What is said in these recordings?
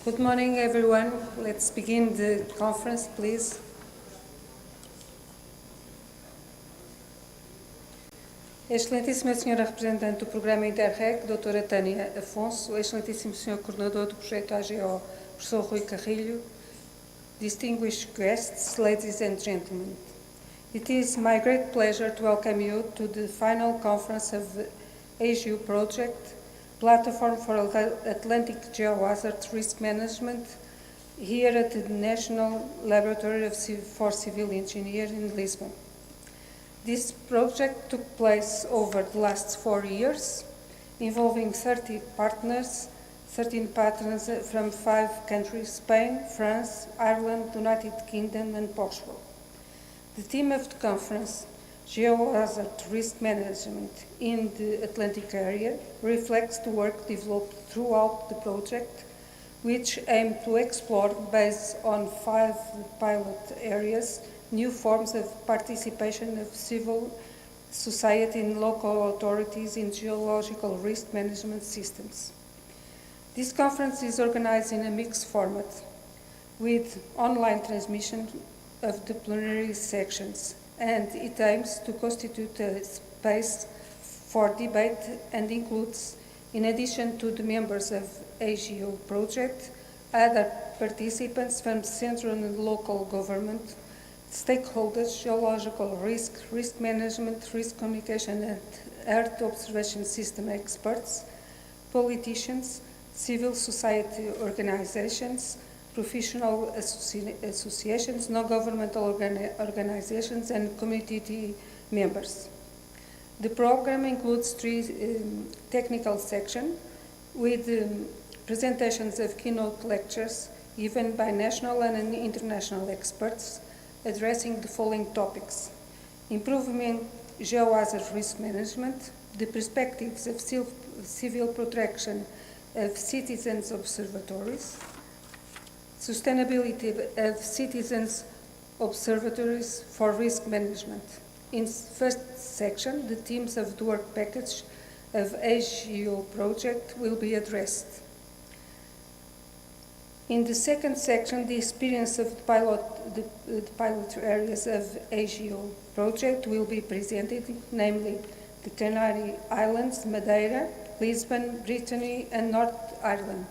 Good morning, everyone. Let's begin the conference, please. Excelentíssima Senhora Representante do Programa Interreg, Doutora Tânia Afonso, Excelentíssimo Senhor Coordenador do Projeto AGEO, Professor Rui Carrilho, distinguished guests, ladies and gentlemen. It is my great pleasure to welcome you to the final conference of the AGEO project, Platform for Atlantic Geohazard Risk Management, here at the National Laboratory for Civil Engineers in Lisbon. This project took place over the last 4 years, involving 13 partners from 5 countries: Spain, France, Ireland, United Kingdom and Portugal. The theme of the conference, Geohazard Risk Management in the Atlantic Area, reflects the work developed throughout the project, which aimed to explore, based on 5 pilot areas, new forms of participation of civil society and local authorities in geological risk management systems. This conference is organized in a mixed format, with online transmission of the plenary sections, and it aims to constitute a space for debate and includes, in addition to the members of AGEO project, other participants from central and local government, stakeholders, geological risk management, risk communication and Earth observation system experts, politicians, civil society organizations, professional associations, non-governmental organizations and community members. The program includes 3 technical sections with presentations of keynote lectures given by national and international experts addressing the following topics: improving geohazard risk management, the perspectives of civil protection of citizens' observatories, sustainability of citizens' observatories for risk management. In the first section, the themes of the work package of AGEO project will be addressed. In the second section, the experience of the pilot areas of AGEO project will be presented, namely the Canary Islands, Madeira, Lisbon, Brittany, and North Ireland.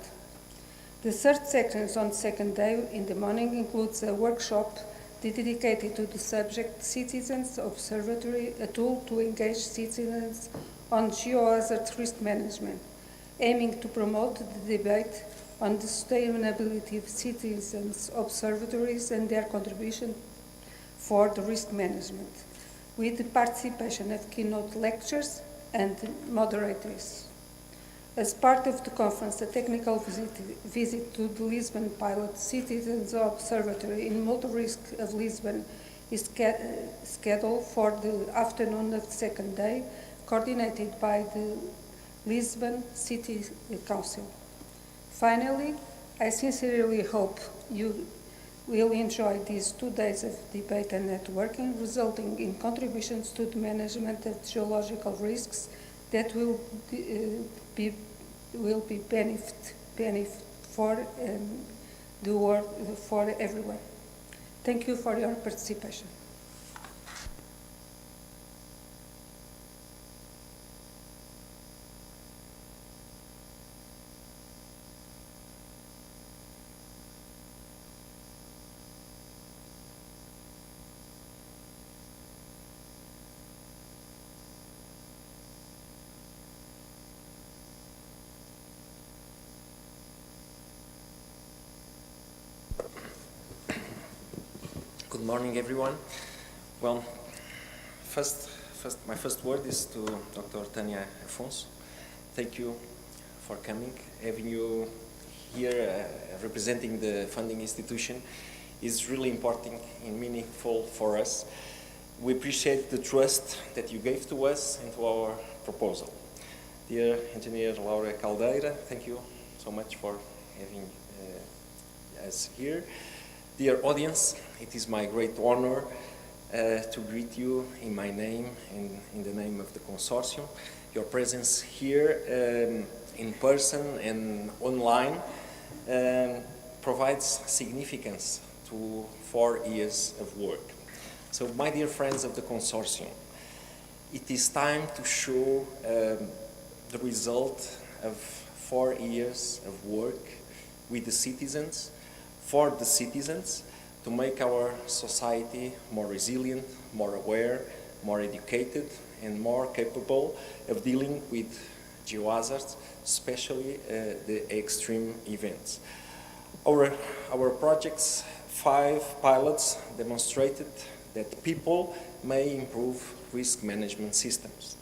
The third section on the second day in the morning includes a workshop dedicated to the subject Citizens Observatory, a tool to engage citizens on geohazard risk management, aiming to promote the debate on the sustainability of citizens' observatories and their contribution for the risk management, with the participation of keynote lectures and moderators. As part of the conference, a technical visit to the Lisbon Pilot Citizens Observatory in Multi-Risk of Lisbon is scheduled for the afternoon of the second day, coordinated by the Lisbon City Council. Finally, I sincerely hope you will enjoy these 2 days of debate and networking, resulting in contributions to the management of geological risks that will be benefit for the world, for everyone. Thank you for your participation. Good morning, everyone. Well, my first word is to Dr. Tânia Afonso. Thank you for coming. Having you here representing the funding institution is really important and meaningful for us. We appreciate the trust that you gave to us and to our proposal. Dear Engineer Laura Caldeira, thank you so much for having us here. Dear audience, it is my great honor to greet you in my name and in the name of the consortium. Your presence here in person and online provides significance to 4 years of work. So, my dear friends of the consortium, it is time to show the result of 4 years of work with the citizens, for the citizens, to make our society more resilient, more aware, more educated, and more capable of dealing with geohazards, especially the extreme events. Our project's 5 pilots demonstrated that people may improve risk management systems.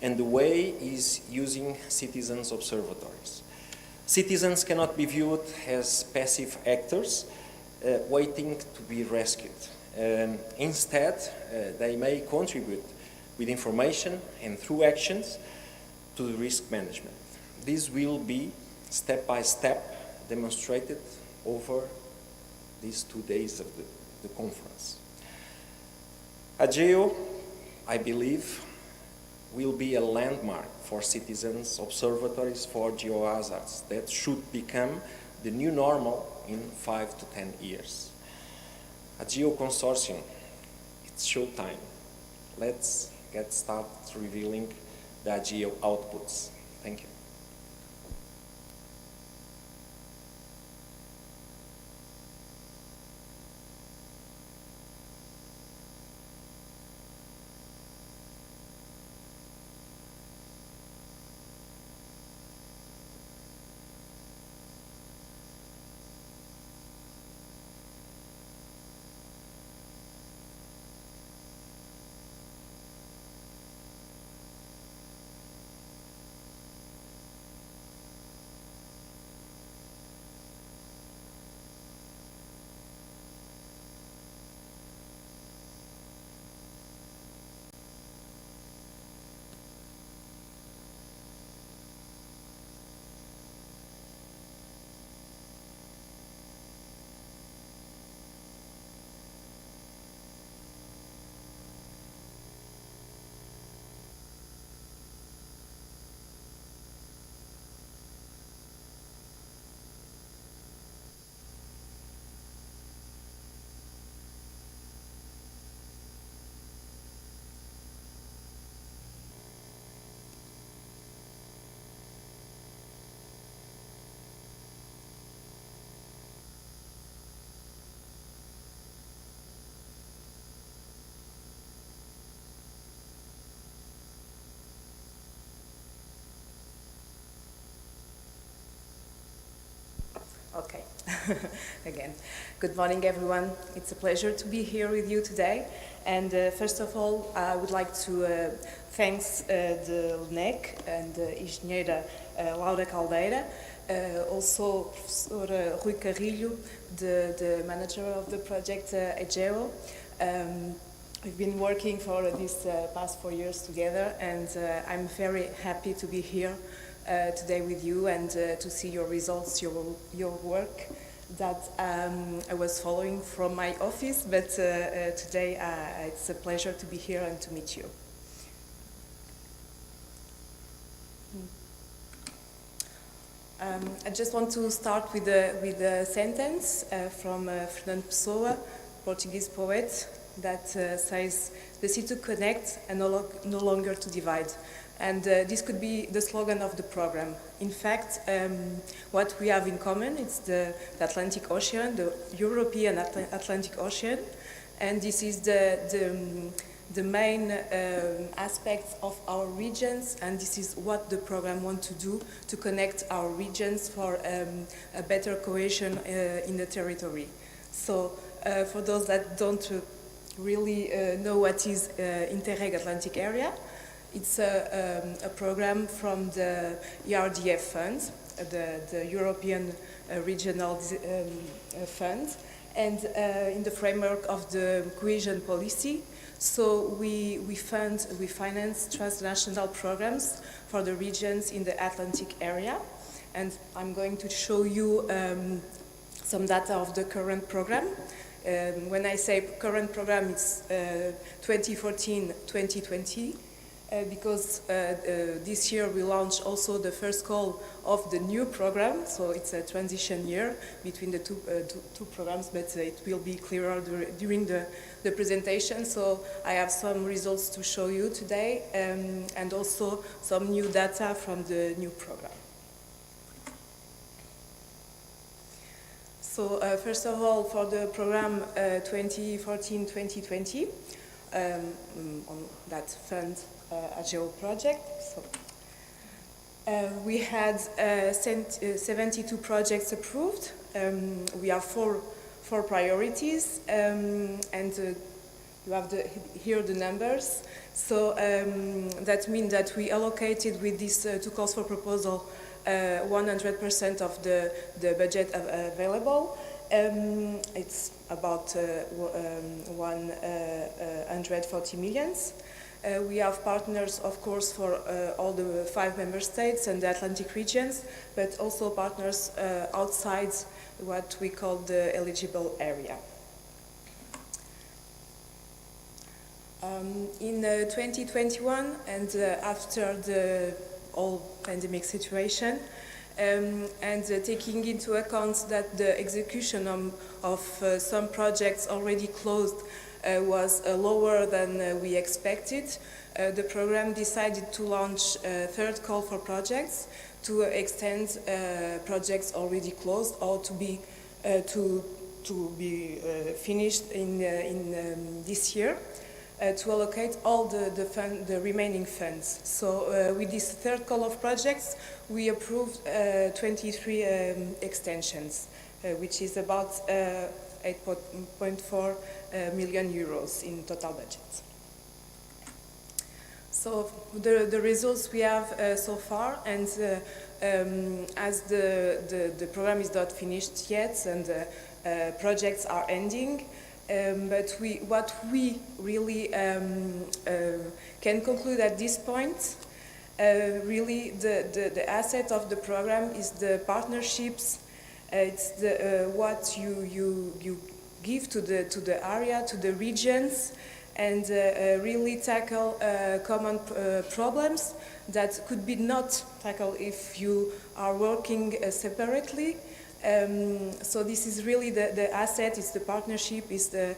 And the way is using citizens' observatories. Citizens cannot be viewed as passive actors waiting to be rescued. Instead, they may contribute with information and through actions to the risk management. This will be step by step demonstrated over these 2 days of the conference. AGEO, I believe, will be a landmark for citizens' observatories for geohazards that should become the new normal in 5 to 10 years. AGEO Consortium, it's showtime. Let's get started revealing the AGEO outputs. Thank you. Okay, again. Good morning, everyone. It's a pleasure to be here with you today. And first of all, I would like to thank the LNEC and Engenheira Laura Caldeira, also Professor Rui Carrilho, the manager of the project AGEO. We've been working for these past 4 years together, and I'm very happy to be here today with you and to see your results, your work that I was following from my office, but today it's a pleasure to be here and to meet you. I just want to start with a sentence from Fernando Pessoa, Portuguese poet, that says, "The sea to connect and no longer to divide." And this could be the slogan of the program. In fact, what we have in common is the Atlantic Ocean, the European Atlantic Ocean, and this is the main aspects of our regions, and this is what the program wants to do, to connect our regions for a better cohesion in the territory. So for those that don't really know what is Interreg Atlantic Area, it's a program from the ERDF fund, the European Regional Fund, and in the framework of the cohesion policy. So we finance transnational programs for the regions in the Atlantic area. And I'm going to show you some data of the current program. When I say current program, it's 2014-2020. because this year we launched also the first call of the new program, so it's a transition year between the two programs, but it will be clearer during the presentation. So I have some results to show you today, and also some new data from the new program. So first of all, for the program 2014-2020, on that fund AGEO project, so we had 72 projects approved. We have four priorities, and you have here the numbers. So that means that we allocated with these two calls for proposal 100% of the budget available. It's about 140 millions. We have partners, of course, for all the 5 member states and the Atlantic regions, but also partners outside what we call the eligible area. In 2021, and after the whole pandemic situation, and taking into account that the execution of some projects already closed was lower than we expected, the program decided to launch a third call for projects to extend projects already closed or to be finished in this year. To allocate all the remaining funds. So with this third call of projects, we approved 23 extensions, which is about 8.4 million euros in total budget. So the results we have so far, and as the program is not finished yet and projects are ending, but what we really can conclude at this point, really the asset of the program is the partnerships. It's the what you give to the area, to the regions, and really tackle common problems that could be not tackled if you are working separately. So this is really the asset, it's the partnership, it's the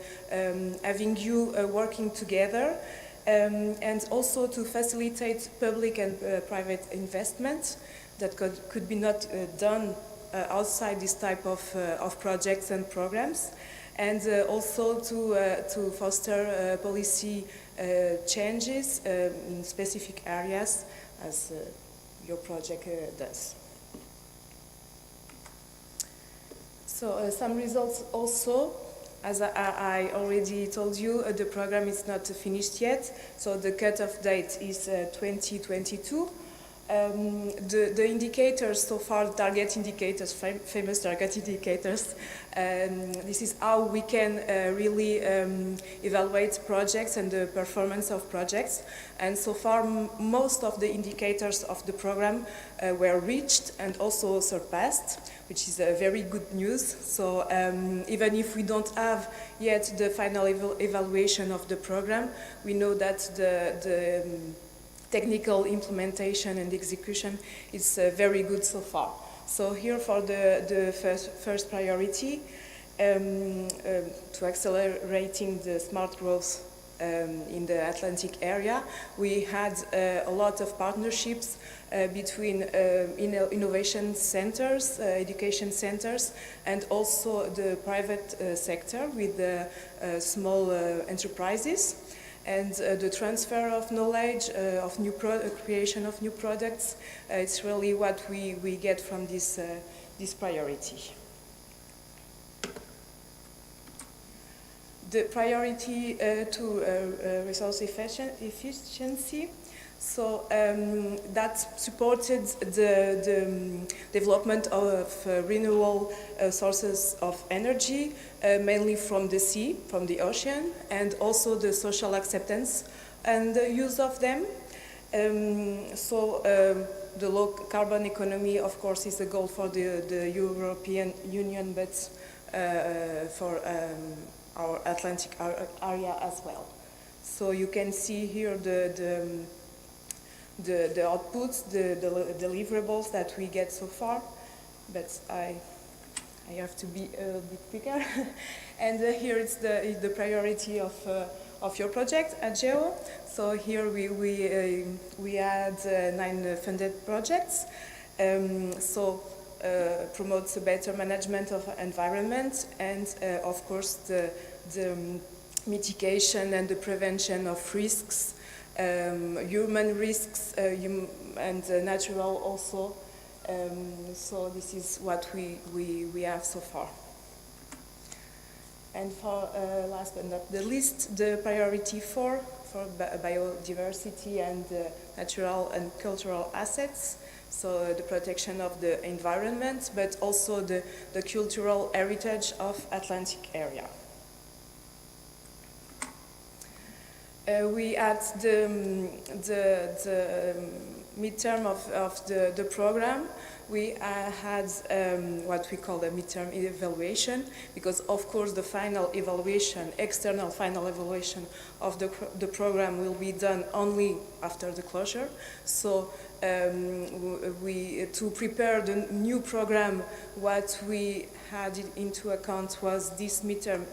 having you working together, and also to facilitate public and private investment that could be not done outside this type of projects and programs, and also to foster policy changes in specific areas as your project does. So some results also, as I already told you, the program is not finished yet, so the cutoff date is 2022. The indicators so far, target indicators, famous target indicators, this is how we can really evaluate projects and the performance of projects. And so far, most of the indicators of the program were reached and also surpassed, which is very good news. So even if we don't have yet the final evaluation of the program, we know that the technical implementation and execution is very good so far. So here for the first priority, to accelerating the smart growth in the Atlantic area, we had a lot of partnerships between innovation centers, education centers, and also the private sector with the small enterprises. And the transfer of knowledge, of creation of new products, it's really what we get from this priority. The priority to resource efficiency, so that supported the development of renewable sources of energy, mainly from the sea, from the ocean, and also the social acceptance and the use of them. The low carbon economy, of course, is a goal for the European Union, but for our Atlantic area as well. So you can see here the the outputs, the deliverables that we get so far. But I have to be a bit quicker. And here it's the priority of your project, AGEO. So here we had 9 funded projects. Promotes a better management of environment and, of course, the mitigation and the prevention of risks, human risks and natural also. So this is what we have so far. And for last but not the least, the priority 4 for biodiversity and natural and cultural assets. So the protection of the environment, but also the cultural heritage of Atlantic area. We had the midterm of the program. We had what we call the midterm evaluation, because of course the final evaluation, external final evaluation of the program will be done only after the closure. So to prepare the new program, what we had into account was this midterm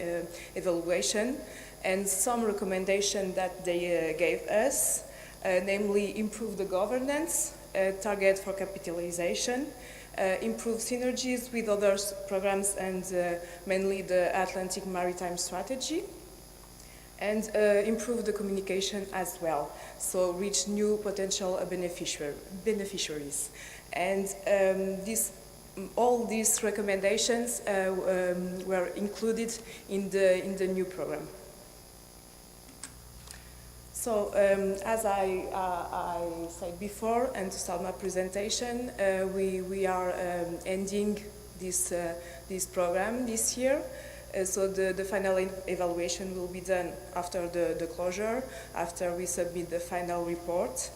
evaluation and some recommendation that they gave us, namely improve the governance, target for capitalization, improve synergies with other programs and mainly the Atlantic Maritime Strategy, and improve the communication as well, so reach new potential beneficiaries. And all these recommendations were included in the new program. So, as I said before, and to start my presentation, we are ending this program this year. So the final evaluation will be done after the closure, after we submit the final report.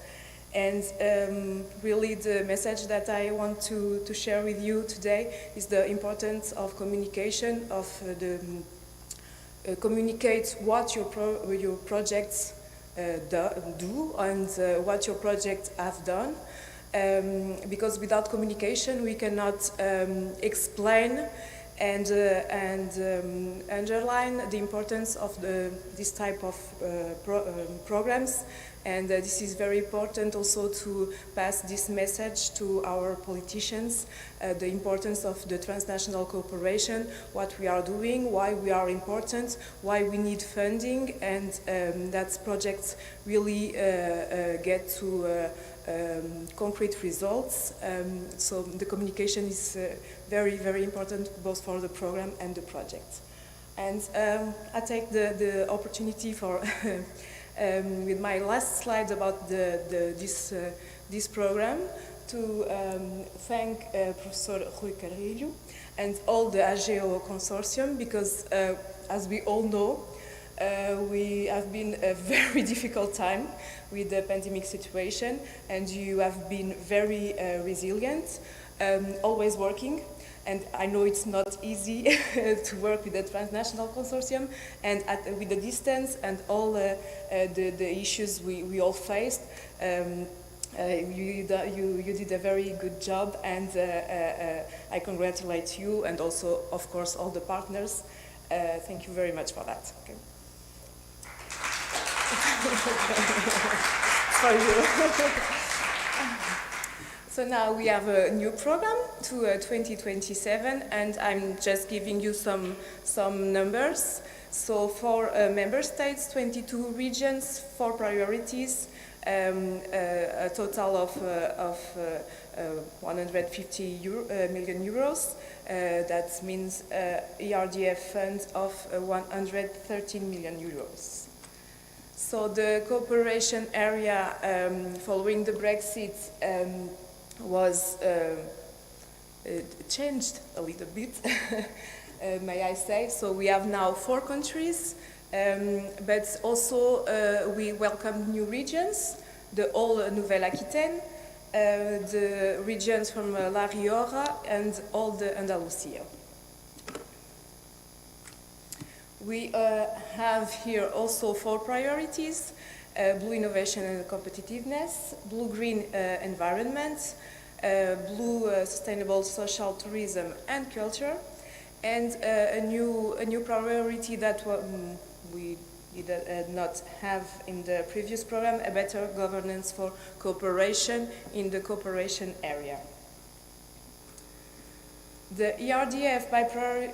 And really the message that I want to share with you today is the importance of communication, of communicate what your projects do and what your projects have done, because without communication we cannot explain and underline the importance of this type of programs. And this is very important also to pass this message to our politicians, the importance of the transnational cooperation, what we are doing, why we are important, why we need funding, and that projects really get to concrete results. So the communication is very, very important both for the program and the project. And I take the opportunity for with my last slide about this program to thank Professor Rui Carrilho and all the AGEO consortium, because as we all know, we have been a very difficult time with the pandemic situation, and you have been very resilient, always working. And I know it's not easy to work with the transnational consortium and with the distance and all the issues we all faced. You did a very good job, and I congratulate you and also, of course, all the partners. Thank you very much for that. Okay. For you. So now we have a new program to 2027, and I'm just giving you some numbers. So for member states, 22 regions, 4 priorities, a total of 150 million euros. That means ERDF fund of 113 million euros. So the cooperation area following the Brexit was changed a little bit, may I say. So we have now 4 countries, but also we welcome new regions, the whole Nouvelle-Aquitaine, the regions from La Rioja, and all the Andalusia. We have here also 4 priorities. blue innovation and competitiveness, blue-green environment, blue sustainable social tourism and culture, and a new priority that we did not have in the previous program, a better governance for cooperation in the cooperation area. The ERDF by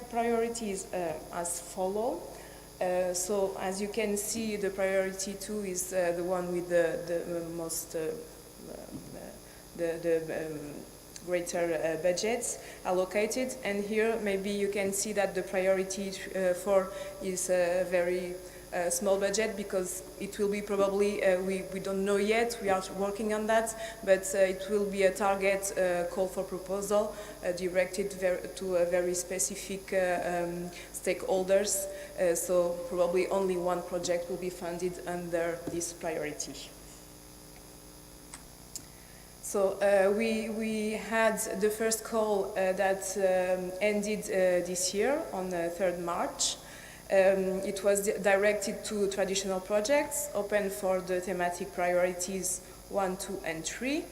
priorities as follow. So as you can see, the priority 2 is the one with the most greater budgets allocated, and here maybe you can see that the priority 4 is a very small budget, because it will be probably, we don't know yet, we are working on that, but it will be a target call for proposal directed to a very specific stakeholders, so probably only one project will be funded under this priority. So we had the first call that ended this year on 3rd March. It was directed to traditional projects, open for the thematic priorities 1, 2, and 3.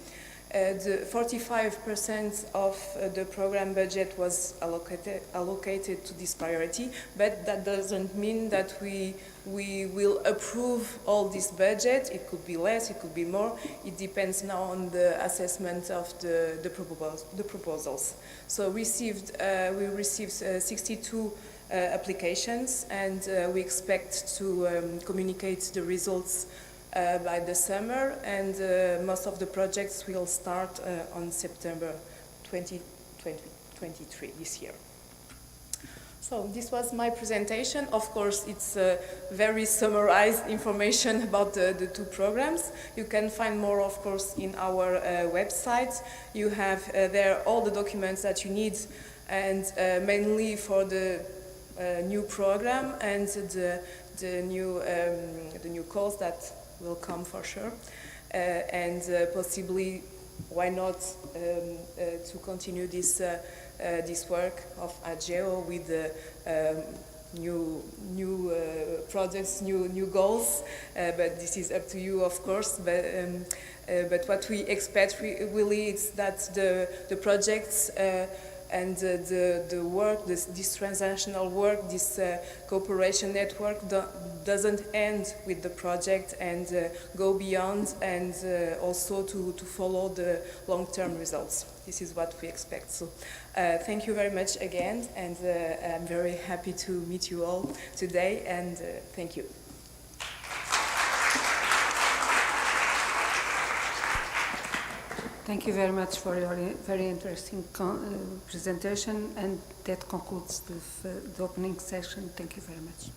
The 45% of the program budget was allocated to this priority, but that doesn't mean that we will approve all this budget. It could be less, it could be more. It depends now on the assessment of the proposals. So we received 62 applications, and we expect to communicate the results by the summer, and most of the projects will start on September 2023, this year. So this was my presentation. Of course, it's very summarized information about the two programs. You can find more, of course, in our website. You have there all the documents that you need, and mainly for the new program and the new calls that will come for sure, and possibly, why not, to continue this work of AGEO with new projects, new goals. But this is up to you, of course. But what we expect really is that the projects and the work, this transnational work, this cooperation network doesn't end with the project, and go beyond, and also to follow the long-term results. This is what we expect. So thank you very much again, and I'm very happy to meet you all today, and thank you. Thank you very much for your very interesting presentation, and that concludes the opening session. Thank you very much.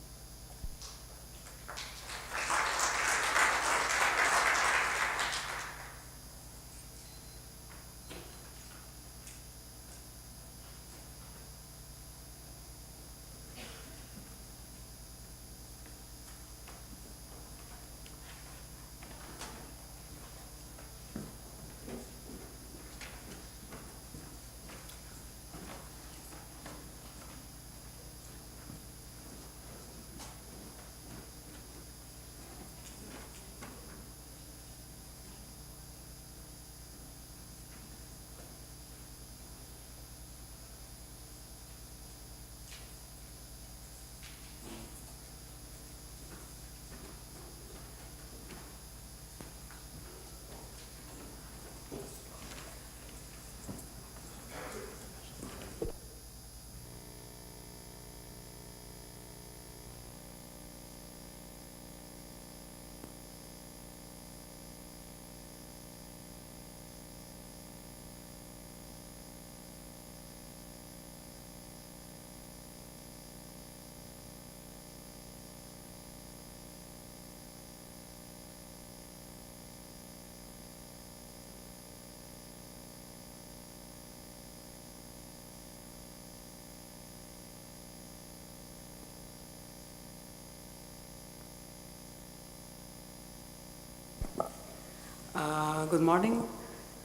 Good morning.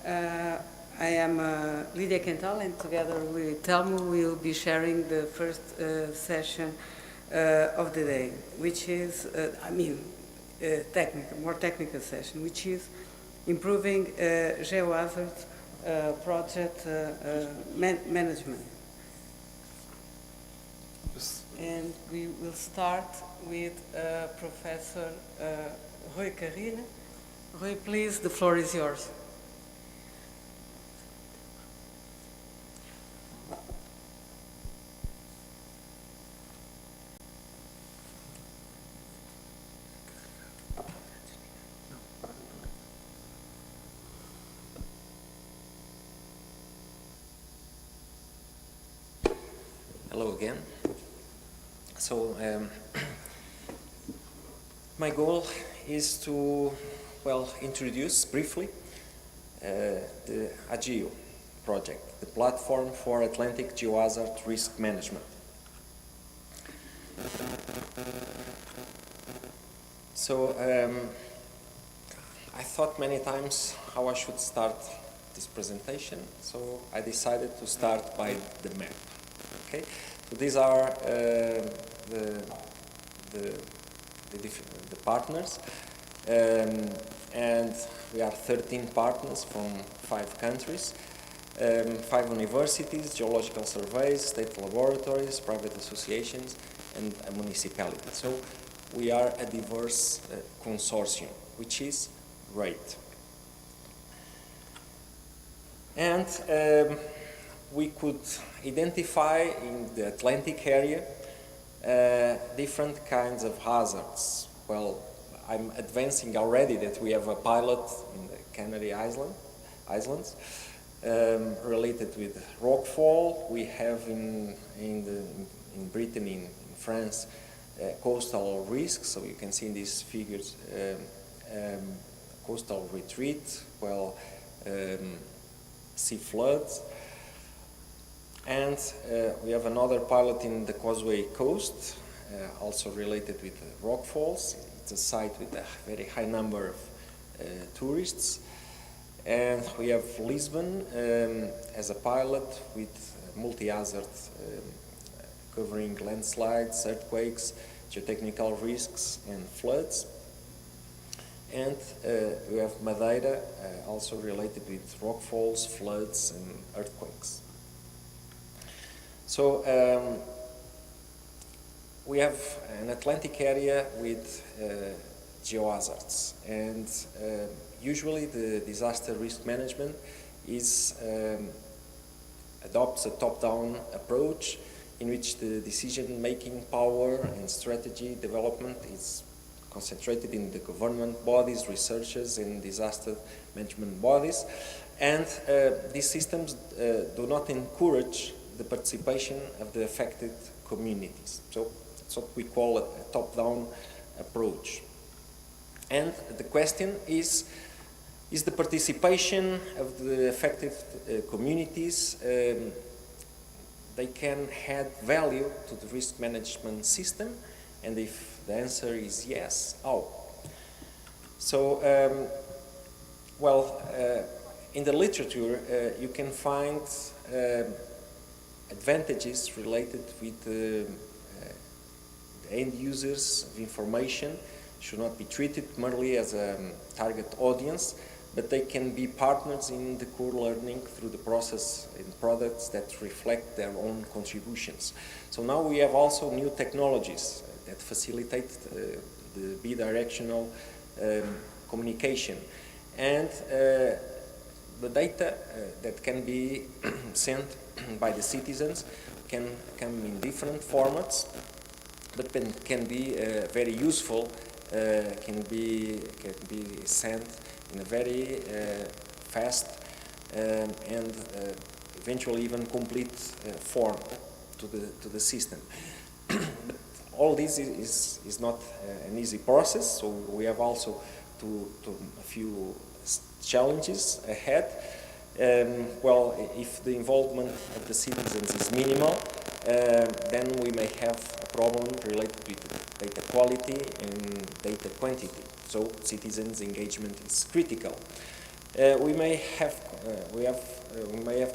I am Lydia Quental, and together with Telmo we will be sharing the first session of the day, which is, more technical session, which is improving geohazard project management. And we will start with Professor Rui Carrilho. Rui, please, the floor is yours. Hello again. So my goal is to, well, introduce briefly the AGEO project, the Platform for Atlantic Geohazard Risk Management. So I thought many times how I should start this presentation, so I decided to start by the map. Okay, so these are the partners, and we are 13 partners from 5 countries, 5 universities, geological surveys, state laboratories, private associations, and a municipality. So we are a diverse consortium, which is great. And we could identify in the Atlantic area different kinds of hazards. Well, I'm advancing already that we have a pilot in the Canary Islands related with rockfall. We have in Britain, in France, coastal risks. So you can see in these figures coastal retreat, well, sea floods. And we have another pilot in the Causeway Coast, also related with rockfalls. It's a site with a very high number of tourists. And we have Lisbon as a pilot with multi-hazard covering landslides, earthquakes, geotechnical risks, and floods. And we have Madeira, also related with rockfalls, floods, and earthquakes. So we have an Atlantic area with geohazards, and usually the disaster risk management adopts a top-down approach in which the decision-making power and strategy development is concentrated in the government bodies, researchers, and disaster management bodies. And these systems do not encourage the participation of the affected communities. So that's what we call a top-down approach. And the question is the participation of the affected communities, they can add value to the risk management system? And if the answer is yes, how? So, in the literature, you can find advantages related with the end users of information. Should not be treated merely as a target audience, but they can be partners in the core learning through the process in products that reflect their own contributions. So now we have also new technologies that facilitate the bidirectional communication. And the data that can be sent by the citizens can come in different formats, but can be very useful, can be sent in a very fast and eventually even complete form to the system. But all this is not an easy process, so we have also a few challenges ahead. If the involvement of the citizens is minimal, then we may have a problem related with data quality and data quantity. So citizens' engagement is critical. We may have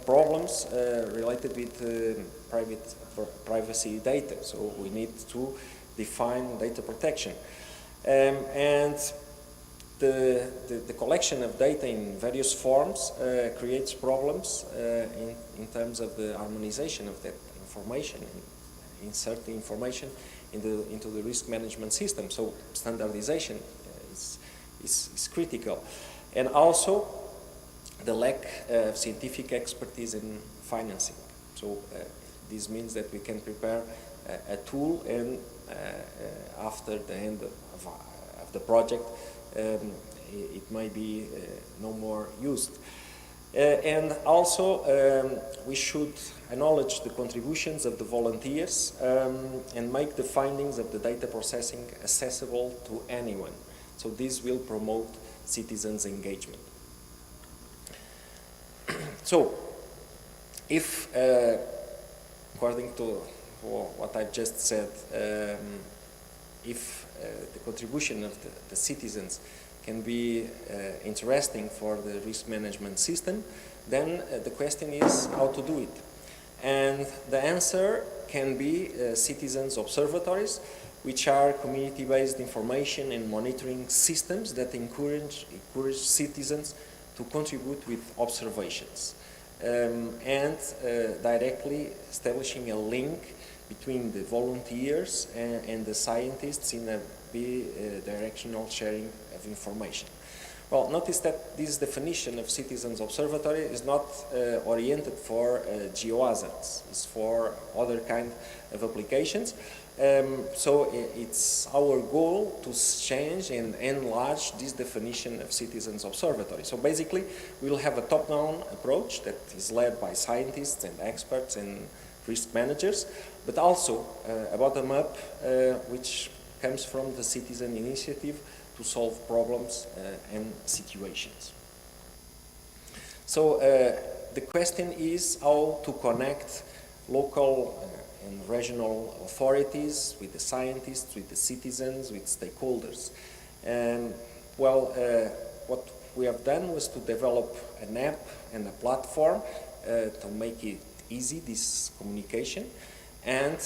problems related with privacy data. So we need to define data protection. And the collection of data in various forms creates problems in terms of the harmonization of that information and insert the information into the risk management system. So standardization is critical. And also the lack of scientific expertise in financing. So this means that we can prepare a tool, and after the end of the project, it may be no more used. And also, we should acknowledge the contributions of the volunteers and make the findings of the data processing accessible to anyone. So this will promote citizens' engagement. So, if, according to what I've just said, if the contribution of the citizens can be interesting for the risk management system, then the question is how to do it. And the answer can be citizens' observatories, which are community-based information and monitoring systems that encourage citizens to contribute with observations, and directly establishing a link between the volunteers and the scientists in a bi-directional sharing of information. Well, notice that this definition of citizens' observatory is not oriented for geohazards. It's for other kind of applications. So it's our goal to change and enlarge this definition of citizens' observatory. So basically, we'll have a top-down approach that is led by scientists and experts and risk managers, but also a bottom-up which comes from the citizen initiative to solve problems and situations. So the question is how to connect local and regional authorities with the scientists, with the citizens, with stakeholders. What we have done was to develop an app and a platform to make it easy, this communication, and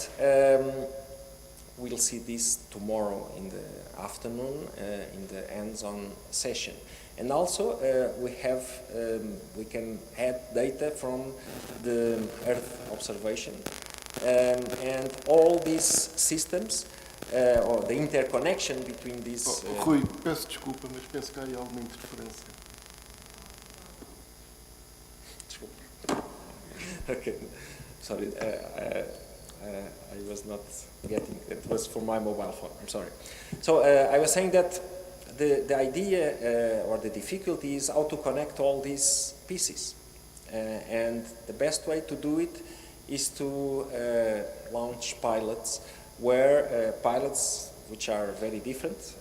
we'll see this tomorrow in the afternoon in the hands-on session. And also we can add data from the Earth observation, and all these systems, or the interconnection between these... Rui, peço desculpa, mas penso que há aí alguma interferência. Desculpa. Okay, sorry. I was not getting it. It was for my mobile phone. I'm sorry. So I was saying that the idea or the difficulty is how to connect all these pieces, and the best way to do it is to launch pilots, where pilots which are very different,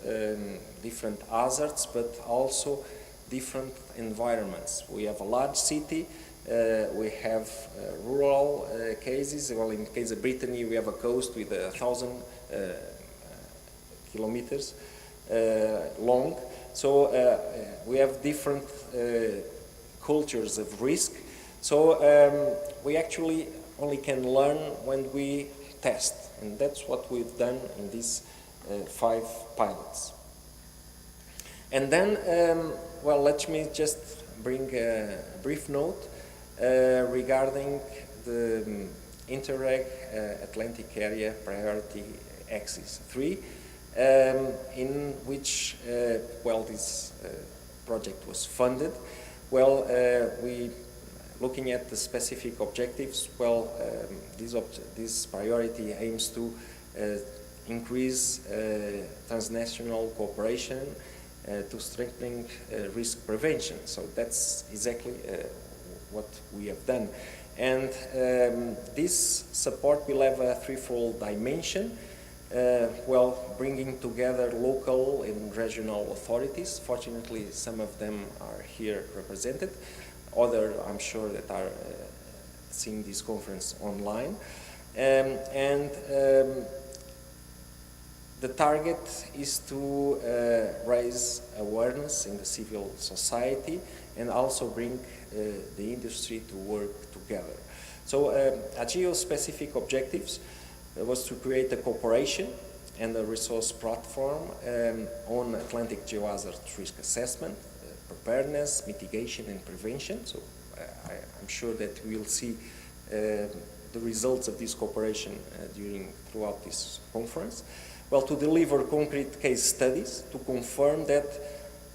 different hazards, but also different environments. We have a large city. We have rural cases. Well, in the case of Brittany, we have a coast with 1,000 kilometers long. So we have different cultures of risk. So we actually only can learn when we test, and that's what we've done in these 5 pilots. And then, well, let me just bring a brief note regarding the Interreg Atlantic Area Priority Axis 3, in which, well, this project was funded. Well, looking at the specific objectives, well, this priority aims to increase transnational cooperation to strengthening risk prevention. So that's exactly what we have done. And this support will have a threefold dimension. Well, bringing together local and regional authorities. Fortunately, some of them are here represented. Others, I'm sure, that are seeing this conference online. The target is to raise awareness in the civil society and also bring the industry to work together. So AGEO specific objectives was to create a cooperation and a resource platform on Atlantic geohazard risk assessment, preparedness, mitigation, and prevention. So I'm sure that we'll see the results of this cooperation throughout this conference. Well, to deliver concrete case studies to confirm that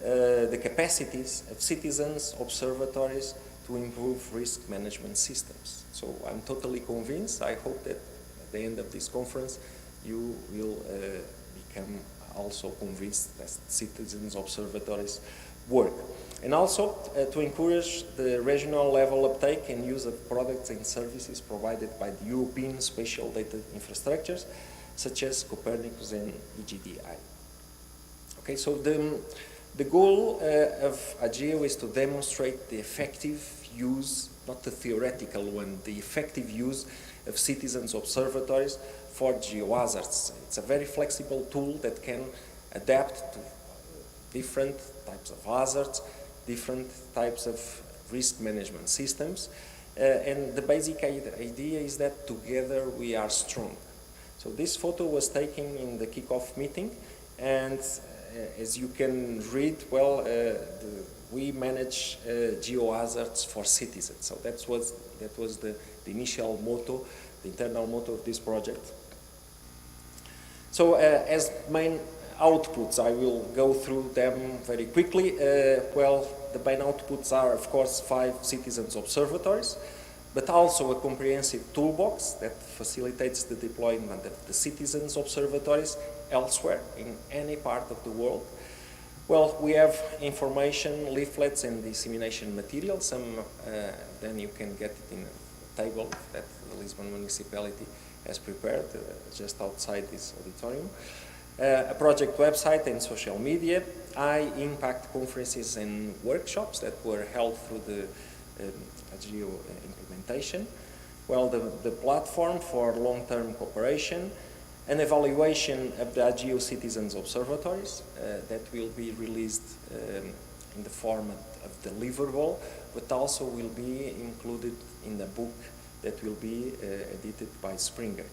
the capacities of citizens, observatories to improve risk management systems. So I'm totally convinced. I hope that at the end of this conference you will become also convinced that citizens observatories work. And also to encourage the regional level uptake and use of products and services provided by the European spatial data infrastructures, such as Copernicus and EGDI. Okay, so the goal of AGEO is to demonstrate the effective use, not the theoretical one, the effective use of citizens' observatories for geohazards. It's a very flexible tool that can adapt to different types of hazards, different types of risk management systems. And the basic idea is that together we are strong. So this photo was taken in the kickoff meeting, and as you can read, well, we manage geohazards for citizens. So that was the initial motto, the internal motto of this project. So as main outputs, I will go through them very quickly. Well, the main outputs are, of course, 5 citizens observatories, but also a comprehensive toolbox that facilitates the deployment of the citizens observatories elsewhere in any part of the world. Well, we have information, leaflets, and dissemination material. Then you can get it in a table that the Lisbon municipality has prepared just outside this auditorium. A project website and social media, high-impact conferences and workshops that were held through the AGEO implementation. Well, the platform for long-term cooperation, an evaluation of the AGEO citizens observatories that will be released in the format of deliverable, but also will be included in the book that will be edited by Springer.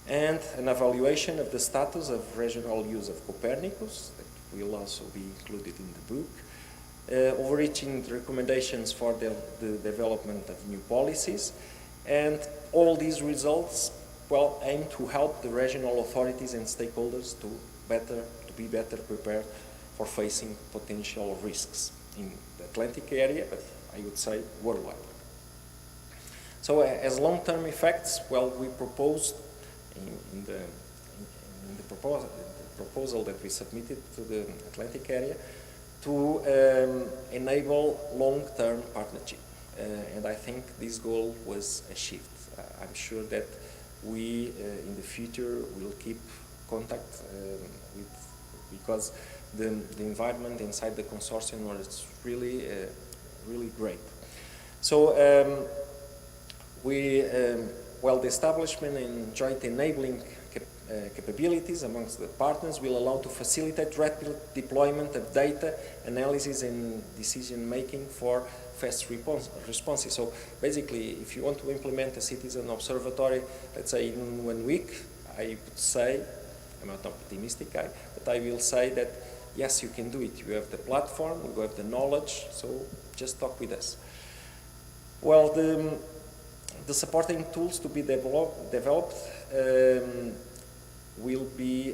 And an evaluation of the status of regional use of Copernicus that will also be included in the book. Overreaching recommendations for the development of new policies, and all these results, well, aim to help the regional authorities and stakeholders to be better prepared for facing potential risks in the Atlantic area, but I would say worldwide. So as long-term effects, well, we proposed in the proposal that we submitted to the Atlantic area to enable long-term partnership. And I think this goal was achieved. I'm sure that we, in the future, will keep contact because the environment inside the consortium was really, really great. So the establishment and joint enabling capabilities amongst the partners will allow to facilitate rapid deployment of data analysis and decision making for fast responses. So basically, if you want to implement a citizen observatory, let's say in 1 week, I would say, I'm not optimistic, but I will say that yes, you can do it. You have the platform, you have the knowledge, so just talk with us. Well, the supporting tools to be developed will be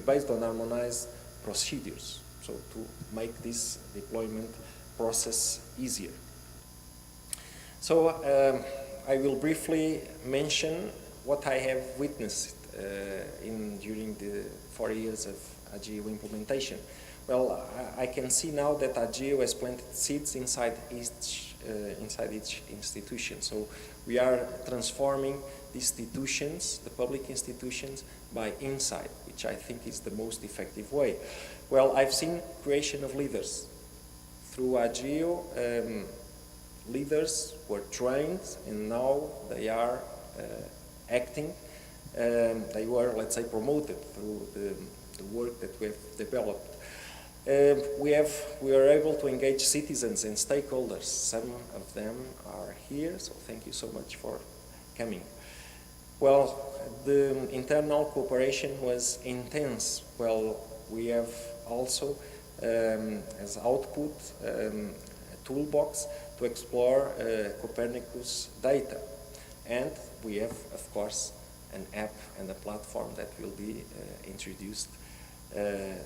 based on harmonized procedures, so to make this deployment process easier. So I will briefly mention what I have witnessed during the 4 years of AGEO implementation. Well, I can see now that AGEO has planted seeds inside each institution. So we are transforming the institutions, the public institutions, by inside, which I think is the most effective way. Well, I've seen creation of leaders. Through AGEO, leaders were trained and now they are acting. They were, let's say, promoted through the work that we have developed. We are able to engage citizens and stakeholders. Some of them are here, so thank you so much for coming. Well, the internal cooperation was intense. Well, we have also as output a toolbox to explore Copernicus data. And we have, of course, an app and a platform that will be introduced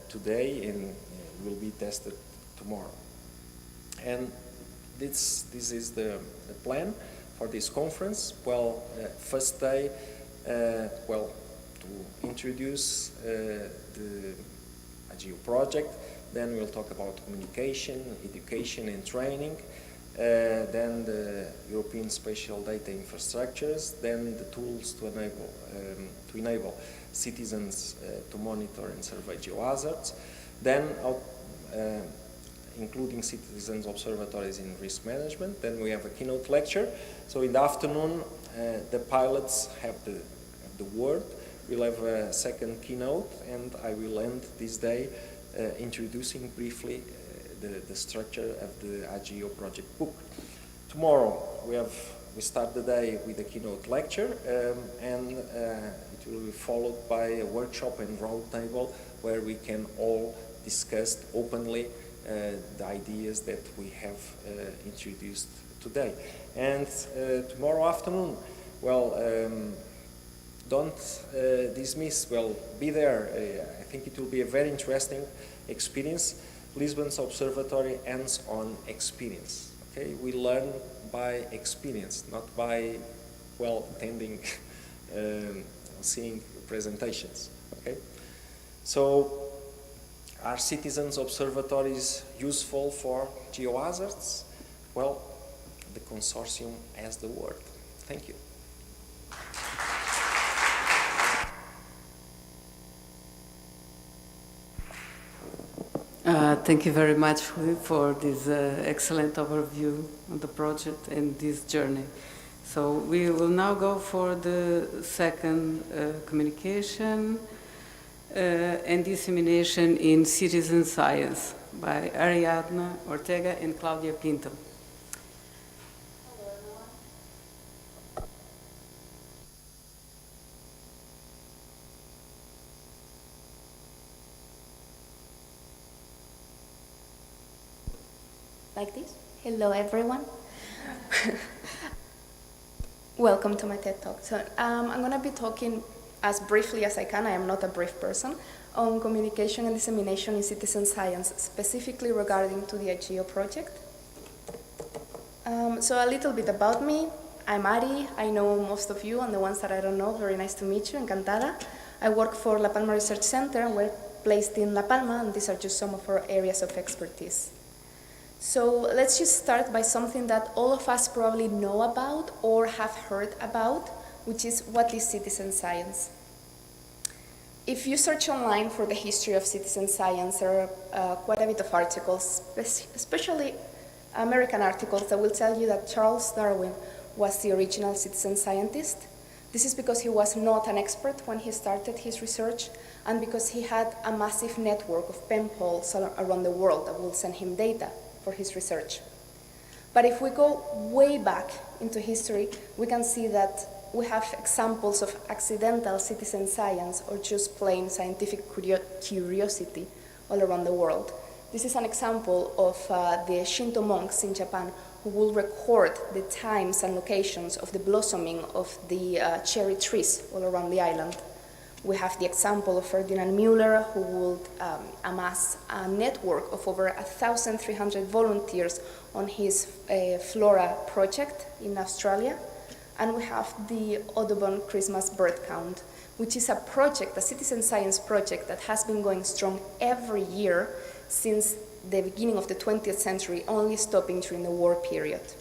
today and will be tested tomorrow. And this is the plan for this conference. Well, first day, well, to introduce the AGEO project, then we'll talk about communication, education and training, then the European spatial data infrastructures, then the tools to enable citizens to monitor and survey geohazards, then including citizens observatories in risk management. Then we have a keynote lecture. So in the afternoon, the pilots have the word. We'll have a second keynote, and I will end this day introducing briefly the structure of the AGEO project book. Tomorrow we start the day with a keynote lecture, and it will be followed by a workshop and roundtable where we can all discuss openly the ideas that we have introduced today. And tomorrow afternoon, well, don't dismiss, well, be there. I think it will be a very interesting experience. Lisbon's observatory ends on experience. Okay, we learn by experience, not by, well, attending, seeing presentations. Okay, so are citizens' observatories useful for geohazards? Well, the consortium has the word. Thank you. Thank you very much for this excellent overview of the project and this journey. So we will now go for the second communication and dissemination in citizen science by Ariadna Ortega and Claudia Pinto. Like this? Hello, everyone. Welcome to my TED Talk. So I'm going to be talking as briefly as I can. I am not a brief person, on communication and dissemination in citizen science, specifically regarding to the AGEO project. So a little bit about me. I'm Ari. I know most of you, and the ones that I don't know, very nice to meet you, encantada. I work for La Palma Research Center, and we're placed in La Palma, and these are just some of our areas of expertise. So let's just start by something that all of us probably know about or have heard about, which is what is citizen science. If you search online for the history of citizen science, there are quite a bit of articles, especially American articles, that will tell you that Charles Darwin was the original citizen scientist. This is because he was not an expert when he started his research, and because he had a massive network of pen pals around the world that will send him data for his research. But if we go way back into history, we can see that we have examples of accidental citizen science or just plain scientific curiosity all around the world. This is an example of the Shinto monks in Japan who will record the times and locations of the blossoming of the cherry trees all around the island. We have the example of Ferdinand Müller, who would amass a network of over 1,300 volunteers on his Flora project in Australia. And we have the Audubon Christmas bird count, which is a project, a citizen science project that has been going strong every year since the beginning of the 20th century, only stopping during the war period.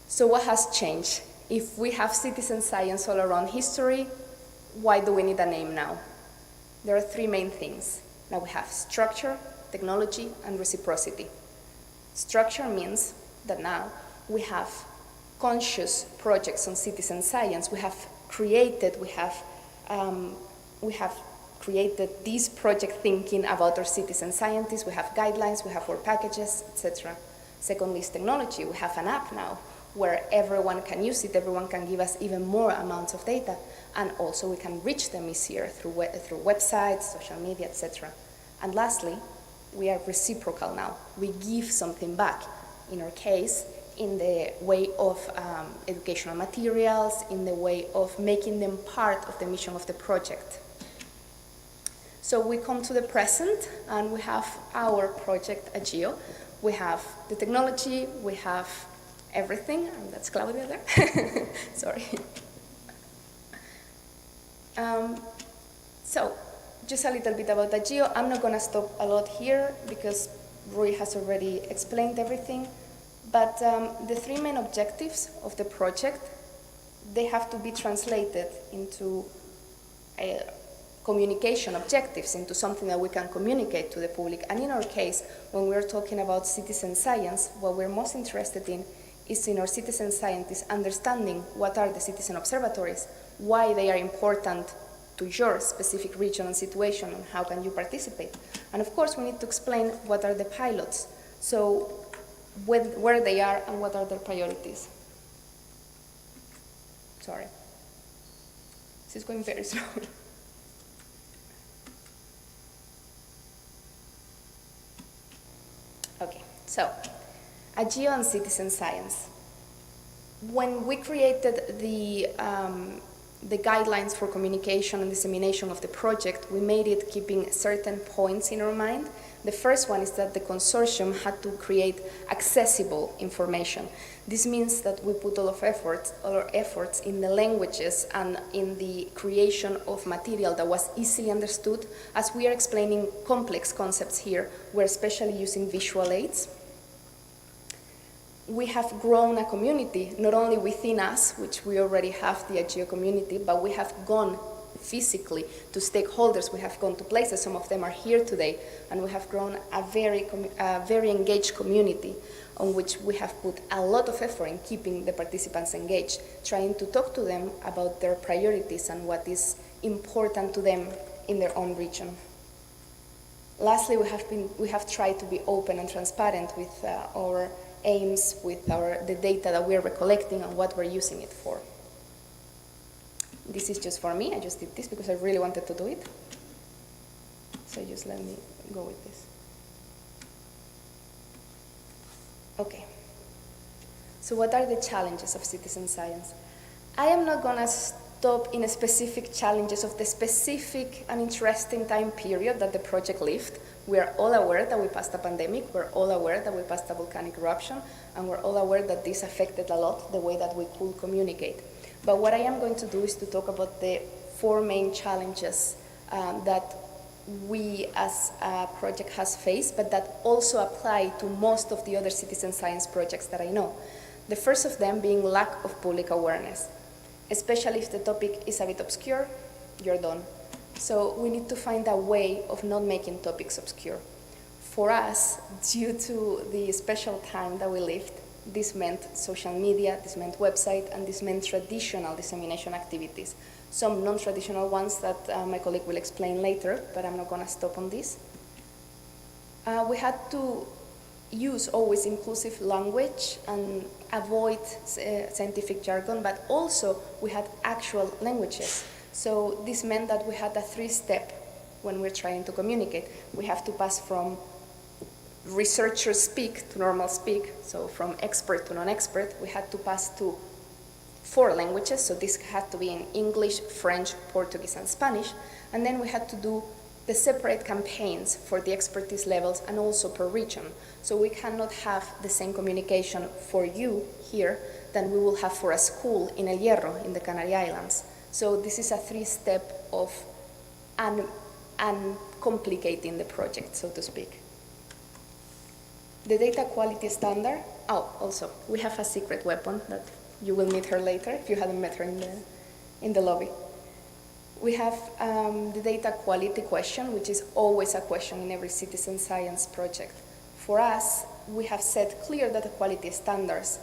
So what has changed? If we have citizen science all around history, why do we need a name now? There are three main things. Now we have structure, technology, and reciprocity. Structure means that now we have conscious projects on citizen science. We have created this project thinking about our citizen scientists. We have guidelines, we have work packages, etc. Secondly is technology. We have an app now where everyone can use it, everyone can give us even more amounts of data, and also we can reach them easier through websites, social media, etc. And lastly, we are reciprocal now. We give something back, in our case, in the way of educational materials, in the way of making them part of the mission of the project. So we come to the present, and we have our project AGEO. We have the technology, we have everything, and that's Claudia there. Sorry. So, just a little bit about AGEO. I'm not going to stop a lot here because Rui has already explained everything. But the three main objectives of the project, they have to be translated into communication objectives, into something that we can communicate to the public. And in our case, when we're talking about citizen science, what we're most interested in is in our citizen scientists understanding what are the citizen observatories, why they are important to your specific region and situation, and how can you participate. And of course, we need to explain what are the pilots, so where they are and what are their priorities. Sorry. This is going very slow. Okay, so AGEO and citizen science. When we created the guidelines for communication and dissemination of the project, we made it keeping certain points in our mind. The first one is that the consortium had to create accessible information. This means that we put all our efforts in the languages and in the creation of material that was easily understood. As we are explaining complex concepts here, we're especially using visual aids. We have grown a community, not only within us, which we already have the AGEO community, but we have gone physically to stakeholders. We have gone to places, some of them are here today, and we have grown a very engaged community on which we have put a lot of effort in keeping the participants engaged, trying to talk to them about their priorities and what is important to them in their own region. Lastly, we have tried to be open and transparent with our aims, with the data that we are recollecting and what we're using it for. This is just for me. I just did this because I really wanted to do it. So just let me go with this. Okay. So what are the challenges of citizen science? I am not going to stop in specific challenges of the specific and interesting time period that the project lived. We are all aware that we passed a pandemic, we're all aware that we passed a volcanic eruption, and we're all aware that this affected a lot the way that we could communicate. But what I am going to do is to talk about the four main challenges that we as a project has faced, but that also apply to most of the other citizen science projects that I know. The first of them being lack of public awareness. Especially if the topic is a bit obscure, you're done. So we need to find a way of not making topics obscure. For us, due to the special time that we lived, this meant social media, this meant website, and this meant traditional dissemination activities. Some non-traditional ones that my colleague will explain later, but I'm not going to stop on this. We had to use always inclusive language and avoid scientific jargon, but also we had actual languages. So this meant that we had a three-step when we're trying to communicate. We have to pass from researcher speak to normal speak, so from expert to non-expert. We had to pass to 4 languages, so this had to be in English, French, Portuguese, and Spanish. And then we had to do the separate campaigns for the expertise levels and also per region. So we cannot have the same communication for you here than we will have for a school in El Hierro in the Canary Islands. So this is a 3-step of uncomplicating the project, so to speak. The data quality standard, also, we have a secret weapon that you will meet her later if you haven't met her in the lobby. We have the data quality question, which is always a question in every citizen science project. For us, we have set clear data quality standards,